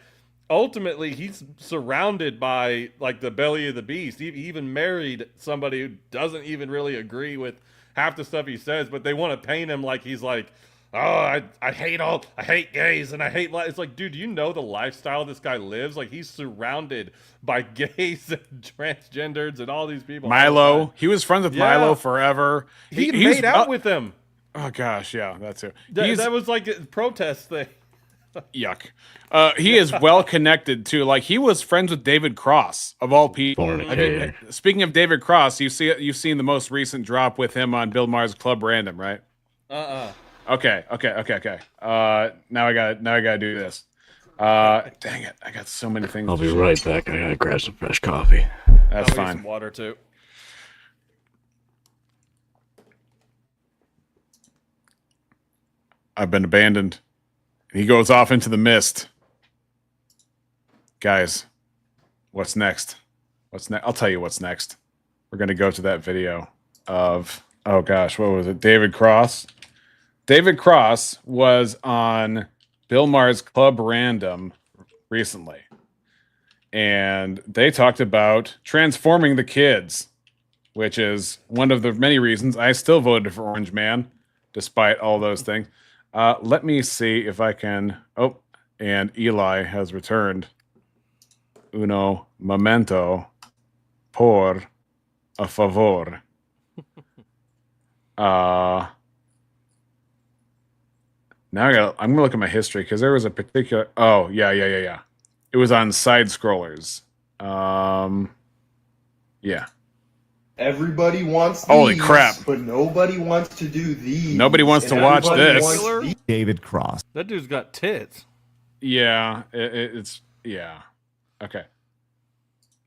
ultimately he's surrounded by like the belly of the beast. He even married somebody who doesn't even really agree with half the stuff he says, but they want to paint him like he's like, oh, I hate gays and I hate it's like, dude, do you know the lifestyle this guy lives? Like he's surrounded by gays and transgenders and all these people. Milo, he was friends with Milo forever. He he's made out with him. Oh gosh, yeah, that's it. That was like a protest thing. Yuck. He is well connected too. Like he was friends with David Cross of all people. Fornicator. Speaking of David Cross, you've seen the most recent drop with him on Bill Maher's Club Random, right? Okay. Now I gotta do this. Dang it! I got so many things. I'll to be show. right back. I gotta grab some fresh coffee. That's I'll get fine. some water too. I've been abandoned. He goes off into the mist. Guys, what's next? What's next? I'll tell you what's next. We're gonna go to that video of, oh gosh, what was it? David Cross. David Cross was on Bill Maher's Club Random recently, and they talked about transforming the kids, which is one of the many reasons I still voted for Orange Man, despite all those things. Let me see if I can. Oh, and Eli has returned. Uno momento por a favor. Now I'm gonna look at my history because there was a particular. Oh yeah. It was on Side Scrollers. Yeah. Everybody wants these, Holy crap. but nobody wants to do these. Nobody wants to and watch everybody this. wants these. David Cross. That dude's got tits. Yeah. It's yeah. Okay.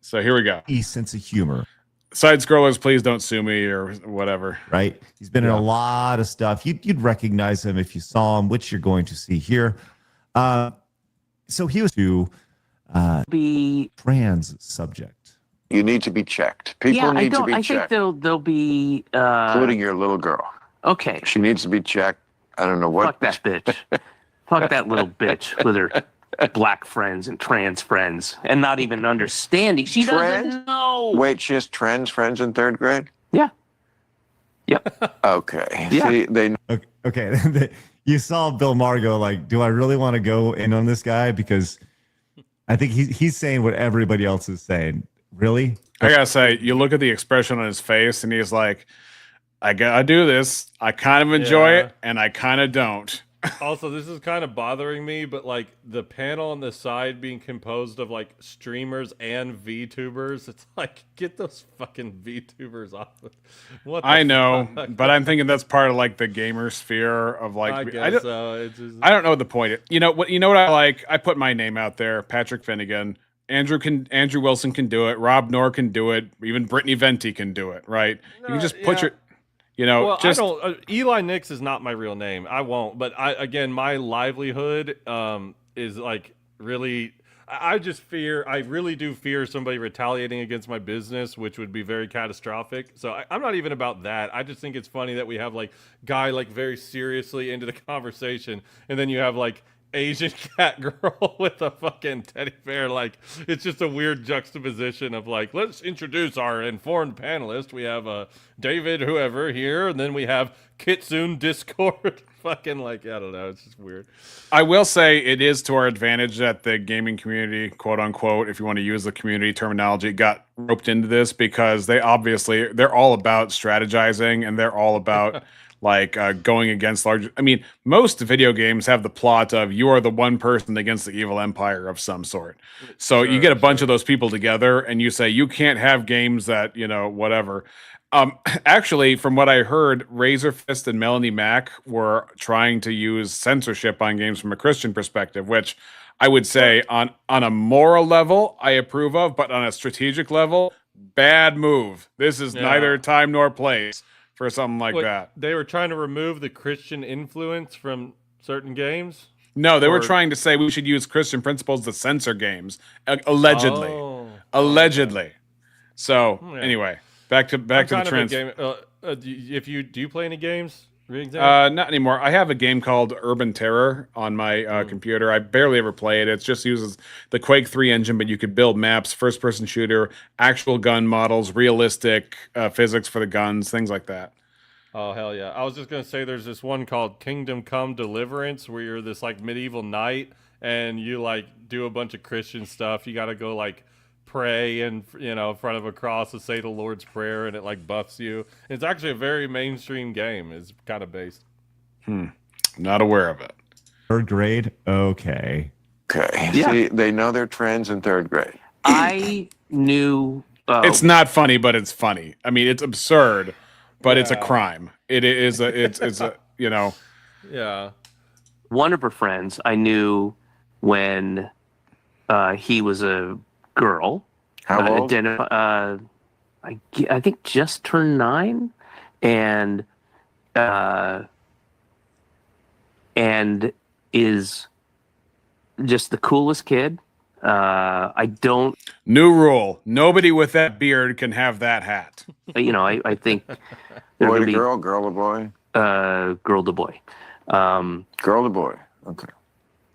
So here we go. His sense of humor, Side Scrollers, please don't sue me or whatever. right? He's been in a lot of stuff. You'd recognize him if you saw him, which you're going to see here. So he was to be trans subject. You need to be checked. People need to be I checked, think they'll be including your little girl. okay. She needs to be checked. I don't know what. Fuck that bitch. Fuck that little bitch with her black friends and trans friends and not even understanding. She Trans? doesn't know. Wait, she has trans friends in third grade? Yeah. Yep. Okay. Yeah. See, they Okay. You saw Bill Maher go like, do I really want to go in on this guy? Because I think he's saying what everybody else is saying. Really? I gotta say, you look at the expression on his face, and he's like, "I gotta do this. I kind of enjoy Yeah. it, and I kind of don't." Also, this is kind of bothering me, but like the panel on the side being composed of like streamers and VTubers, it's like, get those fucking VTubers off. What the I know, fuck? but I'm thinking that's part of like the gamer sphere of like. I guess don't, so. It's just, I don't know what the point is. You know what? You know what I like? I put my name out there. Patrick Finnegan. Andrew Wilson can do it. Rob Knorr can do it. Even Brittany Venti can do it. Right? You can just put yeah. your. You know, well, just I don't. Eli Nix is not my real name. I won't. But my livelihood is like really. I just fear. I really do fear somebody retaliating against my business, which would be very catastrophic. So I'm not even about that. I just think it's funny that we have like guy like very seriously into the conversation, and then you have like Asian cat girl with a fucking teddy bear. Like, it's just a weird juxtaposition of like, let's introduce our informed panelist. We have David whoever here, and then we have Kitsune Discord. Fucking like, I don't know, it's just weird. I will say it is to our advantage that the gaming community, quote unquote, if you want to use the community terminology, got roped into this because they're all about strategizing, and they're all about like going against large. I mean, most video games have the plot of you are the one person against the evil empire of some sort. So you get a bunch of those people together, and you say you can't have games that, you know, whatever. Actually, from what I heard, Razor Fist and Melanie Mack were trying to use censorship on games from a Christian perspective, which I would say on a moral level I approve of, but on a strategic level, bad move. This is neither time nor place for something like that. They were trying to remove the Christian influence from certain games. No, they were trying to say we should use Christian principles to censor games, allegedly. Allegedly. So anyway, back to the trends. Do you play any games? Not anymore. I have a game called Urban Terror on my computer. I barely ever play it. It just uses the Quake 3 engine, but you could build maps, first-person shooter, actual gun models, realistic physics for the guns, things like that. Oh, hell yeah. I was just going to say there's this one called Kingdom Come Deliverance where you're this like medieval knight and you like do a bunch of Christian stuff. You got to go like pray and in front of a cross to say the Lord's Prayer and it like buffs you. It's actually a very mainstream game. It's kind of based. Not aware of it. Third grade? Okay. Yeah. See, they know their trends in third grade. I knew. It's not funny, but it's funny. I mean, it's absurd, but it's a crime. It's a Yeah. One of her friends I knew when he was a girl. How old? I think just turned 9, and is just the coolest kid. I don't. New rule: nobody with that beard can have that hat. I think boy to girl, girl to boy, girl to boy, girl to boy. Okay.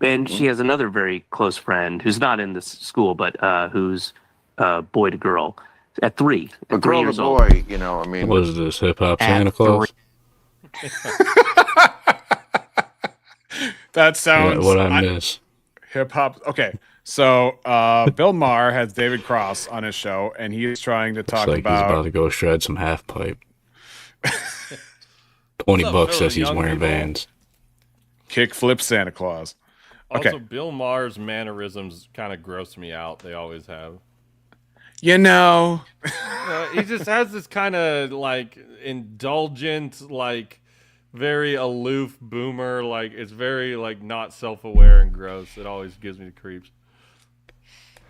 And she has another very close friend who's not in this school, but who's boy to girl at 3. But girl to boy, I mean. What is this, hip hop Santa Claus? That sounds. What I miss. Hip hop. Okay, so Bill Maher has David Cross on his show, and he's trying to talk He's about to go shred some half pipe. $20 says he's wearing Vans. Kickflip Santa Claus. Okay. Also, Bill Maher's mannerisms kind of gross me out. They always have. He just has this kind of like indulgent, like very aloof boomer. Like it's very like not self-aware and gross. It always gives me the creeps.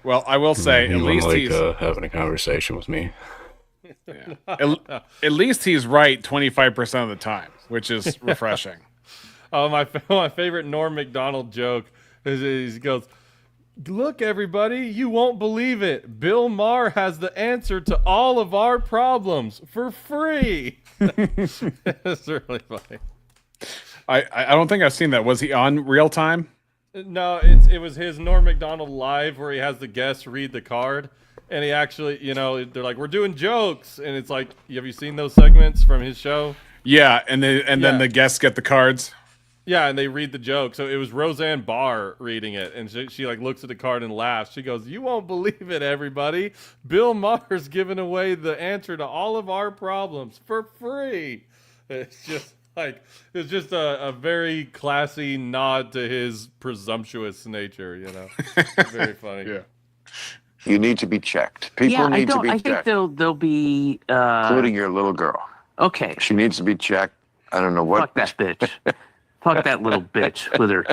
Well, I will say At least he's having a conversation with me. Yeah. At least he's right 25% of the time, which is refreshing. Oh, my favorite Norm Macdonald joke is he goes, "Look, everybody, you won't believe it. Bill Maher has the answer to all of our problems for free." It's really funny. I don't think I've seen that. Was he on Real Time? No, it was his Norm Macdonald Live where he has the guests read the card. And he actually, they're like, "We're doing jokes." And it's like, have you seen those segments from his show? Yeah, and then the guests get the cards. Yeah, and they read the joke. So it was Roseanne Barr reading it, and she like looks at the card and laughs. She goes, "You won't believe it, everybody. Bill Maher's giving away the answer to all of our problems for free." It's just a very classy nod to his presumptuous nature, Very funny. Yeah. You need to be checked. People need to be checked. I think they'll be including your little girl. Okay. She needs to be checked. I don't know what. Fuck that bitch. Fuck that little bitch with her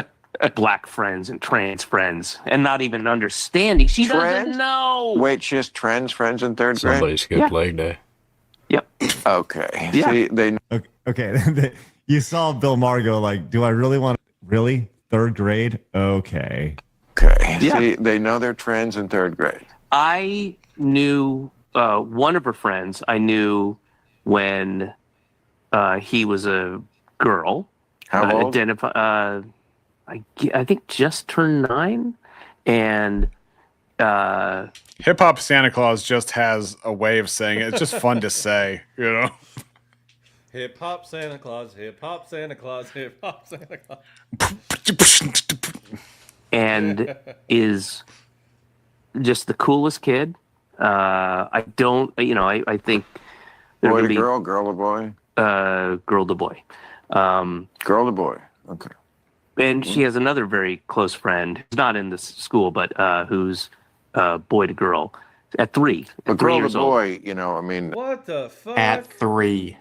black friends and trans friends and not even understanding. She doesn't know. Wait, she has trans friends in third grade? Somebody skipped leg day. Yep. Okay. Yeah. See, they. Okay. You saw Bill Maher go like, "Do I really want really third grade?" Okay. Okay. Yeah. See, they know their trends in third grade. I knew one of her friends. I knew when he was a girl. How old? I think just turned 9, and Hip Hop Santa Claus just has a way of saying it. It's just fun to say, Hip hop Santa Claus, hip hop Santa Claus, hip hop Santa Claus. And is just the coolest kid. I think boy to girl, girl to boy, girl to boy, girl to boy. Okay. And she has another very close friend who's not in this school, but who's boy to girl At 3. A At 3 girl years to old. boy, you know, I mean, What the fuck? At 3.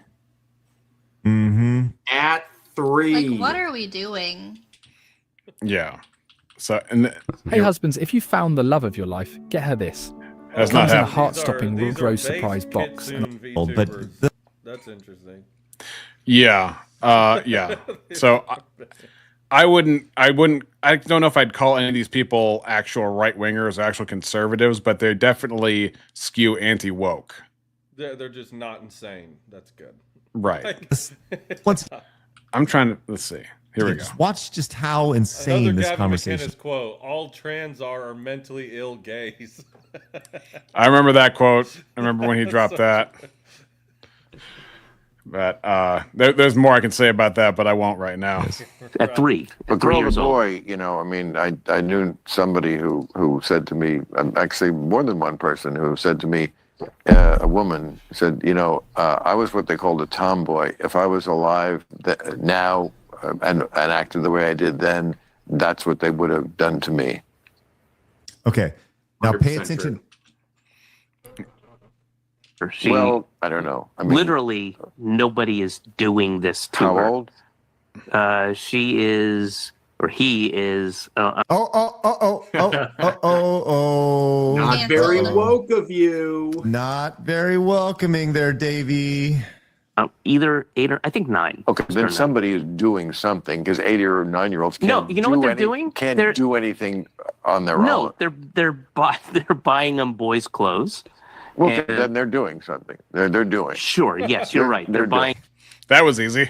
Mm-hmm. At 3. Like, what are we doing? Yeah. So and Hey, husbands, if you found the love of your life, get her this. That's It not comes in a happening. heart-stopping These are rose base surprise box. Kitsune But VTubers. That's interesting. Yeah. Yeah. So I don't know if I'd call any of these people actual right wingers or actual conservatives, but they definitely skew anti woke. They're just not insane. That's good. Right. Once I'm trying to let's see. Here we go. watch just how insane Another this Gavin conversation. McInnes quote: "All trans are mentally ill gays." I remember that quote. I remember when he dropped that. But there's more I can say about that, but I won't right now. At 3. a At 3 girl years to old. boy, you know, I mean, I knew somebody who said to me, actually more than one person who said to me, a woman said, you know, I was what they called a tomboy. If I was alive now and acted the way I did then, that's what they would have done to me. Okay. Now pay 100% attention. She, Well, I don't know. I mean, literally, nobody is doing this to how her. old? She is, or he is. Oh. Not very woke of you. Not very welcoming there, Davey. Either 8 or I think 9. Okay, then somebody is doing something because 8 or 9-year-olds can't No, you know what they're doing? Can't They're- do anything on their No, own. they're buying them boys' clothes. Well, and- then they're doing something. They're doing. Sure, yes, you're right. They're buying. That was easy.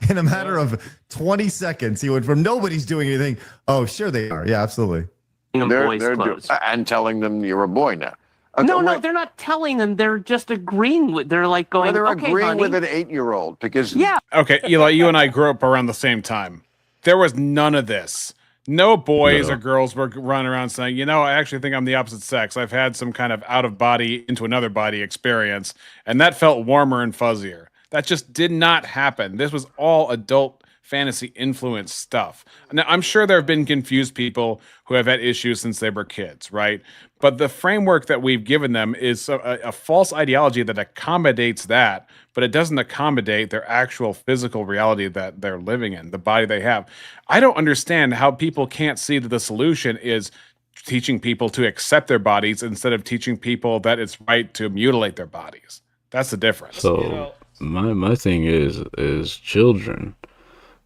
In a matter of 20 seconds, he went from nobody's doing anything. Oh, sure they are. Yeah, absolutely. They're and telling them you're a boy now. No, they're not telling them. They're just agreeing with. They're like going. Well, they're okay, agreeing honey. with an 8-year-old because Yeah. Okay, Eli, you and I grew up around the same time. There was none of this. No boys No. or girls were running around saying, you know, I actually think I'm the opposite sex. I've had some kind of out of body into another body experience, and that felt warmer and fuzzier. That just did not happen. This was all adult fantasy influence stuff. Now, I'm sure there have been confused people who have had issues since they were kids, right? But the framework that we've given them is a false ideology that accommodates that, but it doesn't accommodate their actual physical reality that they're living in, the body they have. I don't understand how people can't see that the solution is teaching people to accept their bodies instead of teaching people that it's right to mutilate their bodies. That's the difference. So my thing is children,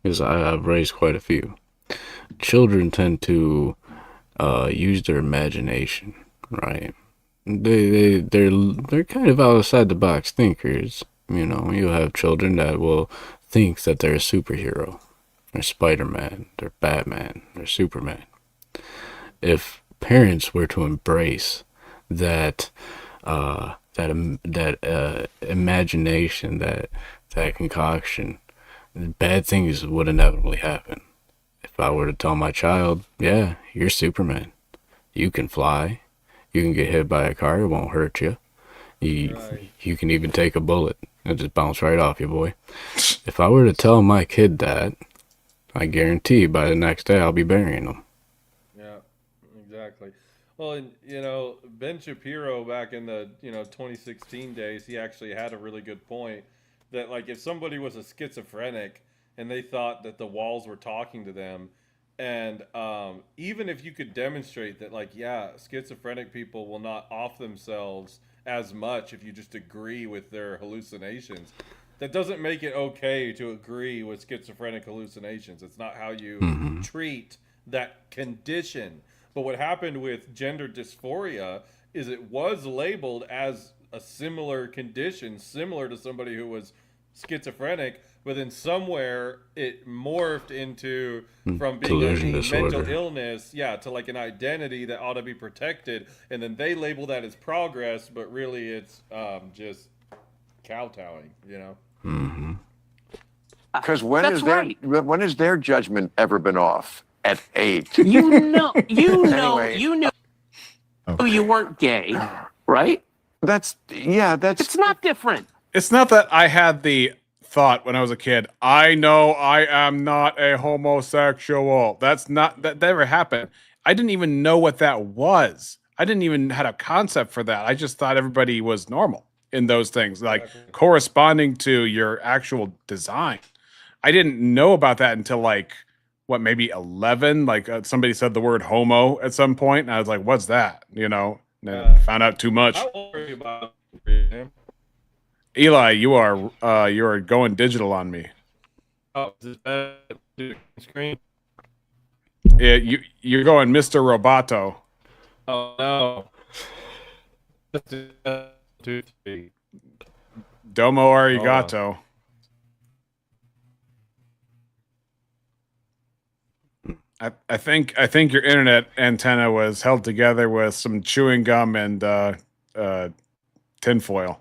because I've raised quite a few. Children tend to use their imagination, right? They're kind of outside the box thinkers. You know, you have children that will think that they're a superhero. They're Spider-Man, they're Batman, they're Superman. If parents were to embrace that imagination, that concoction, bad things would inevitably happen. If I were to tell my child, yeah, you're Superman, you can fly, you can get hit by a car, it won't hurt you. You can even take a bullet, it'll just bounce right off you, boy. If I were to tell my kid that, I guarantee by the next day I'll be burying them. Yeah, exactly. Well, and, you know, Ben Shapiro back in the 2016 days, he actually had a really good point that, like, if somebody was a schizophrenic and they thought that the walls were talking to them, and even if you could demonstrate that, like, yeah, schizophrenic people will not off themselves as much if you just agree with their hallucinations, that doesn't make it okay to agree with schizophrenic hallucinations. It's not how you treat that condition. But what happened with gender dysphoria is it was labeled as a similar condition, similar to somebody who was schizophrenic, but then somewhere it morphed into from being Delusion a mental disorder. illness, to like an identity that ought to be protected, and then they label that as progress, but really it's just kowtowing, you know. because when That's has their judgment ever been off? At 8. You know, Anyway. you knew you weren't gay, right? That's It's not different. It's not that I had the thought when I was a kid, I know I am not a homosexual. That never happened. I didn't even know what that was. I didn't even had a concept for that. I just thought everybody was normal in those things, like corresponding to your actual design. I didn't know about that until like what, maybe 11. Like somebody said the word homo at some point, and I was like, "What's that?" And I found out too much. How old are you about? Man? Eli, you are going digital on me. Oh, is this better? Screen. Yeah, you're going Mr. Roboto. Oh no. 2, 3. Domo arigato. I think your internet antenna was held together with some chewing gum and tinfoil.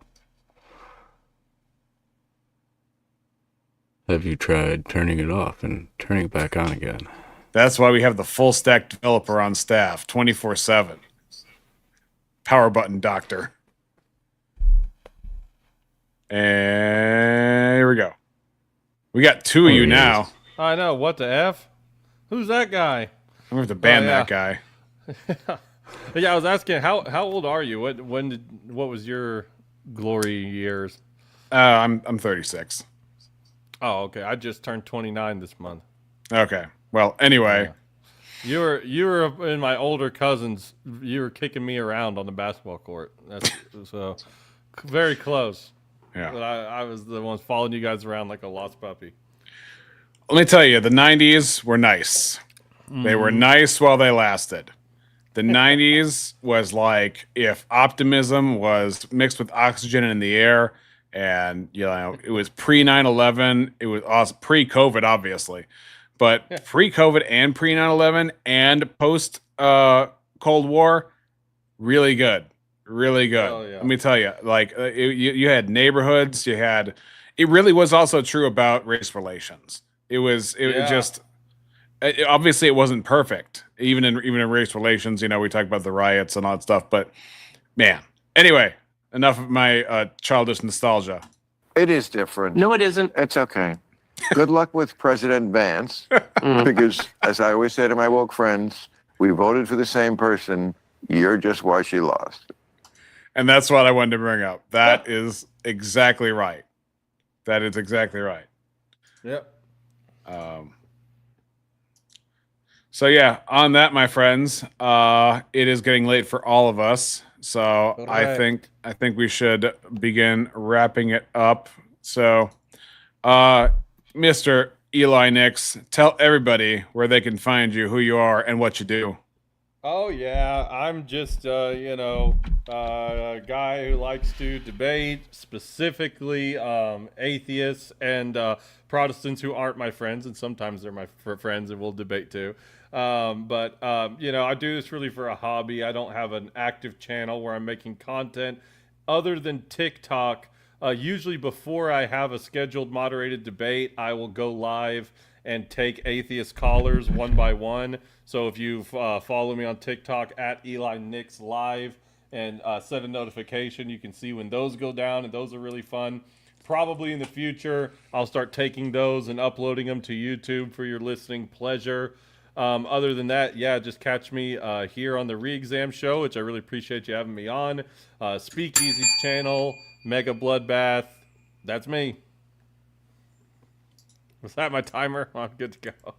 Have you tried turning it off and turning it back on again? That's why we have the full stack developer on staff 24/7. Power button doctor. And here we go. We got two of you now. I know. What the F? Who's that guy? I'm going to have to ban that guy. Yeah, I was asking, how old are you? What was your glory years? I'm 36. Oh, okay. I just turned 29 this month. Okay. Well, anyway. Yeah. You were in my older cousins. You were kicking me around on the basketball court. That's so very close. Yeah. But I was the one following you guys around like a lost puppy. Let me tell you, the 90s were nice. They were nice while they lasted. The 90s was like if optimism was mixed with oxygen in the air, and it was pre 9/11. It was awesome. Pre-COVID, obviously, but pre-COVID and pre 9/11 and post Cold War, really good, really good. Oh, yeah. Let me tell you, like you had neighborhoods. It really was also true about race relations. Obviously it wasn't perfect, even in race relations. We talk about the riots and all that stuff, but man. Anyway, enough of my childish nostalgia. It is different. No, it isn't. It's okay. Good luck with President Vance, because as I always say to my woke friends, we voted for the same person. You're just why she lost. And that's what I wanted to bring up. That is exactly right. That is exactly right. Yep. So yeah, on that, my friends, it is getting late for all of us. So right. I think we should begin wrapping it up. So, Mr. Eli Nix, tell everybody where they can find you, who you are, and what you do. Oh yeah, I'm just a guy who likes to debate, specifically atheists and Protestants who aren't my friends, and sometimes they're my friends and we'll debate too. But I do this really for a hobby. I don't have an active channel where I'm making content other than TikTok. Usually before I have a scheduled moderated debate, I will go live and take atheist callers one by one. So if you follow me on TikTok at Eli Nix Live and set a notification, you can see when those go down, and those are really fun. Probably in the future, I'll start taking those and uploading them to YouTube for your listening pleasure. Other than that, yeah, just catch me here on the Re-Exam Show, which I really appreciate you having me on. Speakeasy's channel, Mega Bloodbath. That's me. Was that my timer? I'm good to go.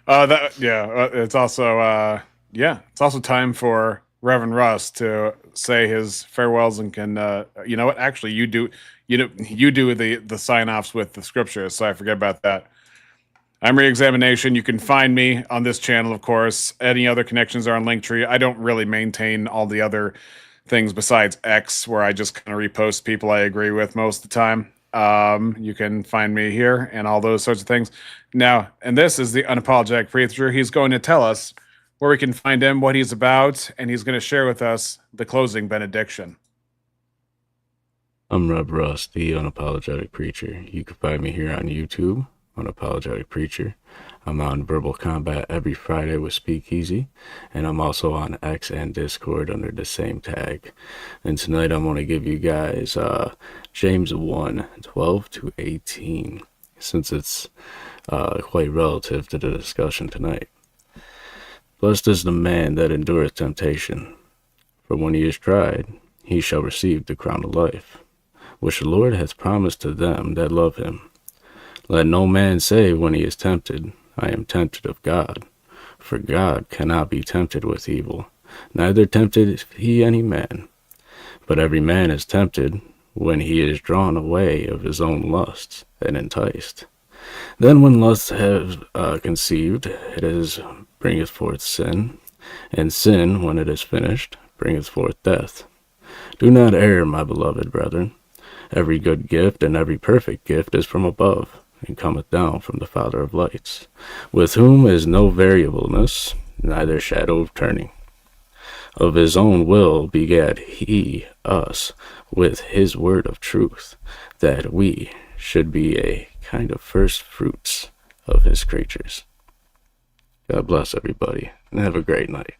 It's also it's also time for Reverend Russ to say his farewells and can you know what? Actually, you do the sign-offs with the scriptures, so I forget about that. I'm Re-Examination. You can find me on this channel, of course. Any other connections are on Linktree. I don't really maintain all the other things besides X, where I just kind of repost people I agree with most of the time. You can find me here and all those sorts of things. Now, and this is the Unapologetic Preacher. He's going to tell us where we can find him, what he's about, and he's going to share with us the closing benediction. I'm Reb Russ, the Unapologetic Preacher. You can find me here on YouTube, Unapologetic Preacher. I'm on Verbal Combat every Friday with Speakeasy, and I'm also on X and Discord under the same tag. And tonight I'm going to give you guys James 1:12-18, since it's quite relative to the discussion tonight. Blessed is the man that endureth temptation, For when he is tried, he shall receive the crown of life, which the Lord hath promised to them that love him. Let no man say when he is tempted, I am tempted of God. For God cannot be tempted with evil, neither tempted he any man. But every man is tempted when he is drawn away of his own lusts and enticed. Then when lust have conceived, it bringeth forth sin, and sin, when it is finished, bringeth forth death. Do not err, my beloved brethren. Every good gift and every perfect gift is from above, and cometh down from the Father of lights, with whom is no variableness, neither shadow of turning. Of his own will begat he us with his word of truth, that we should be a kind of first fruits of his creatures. God bless everybody, and have a great night.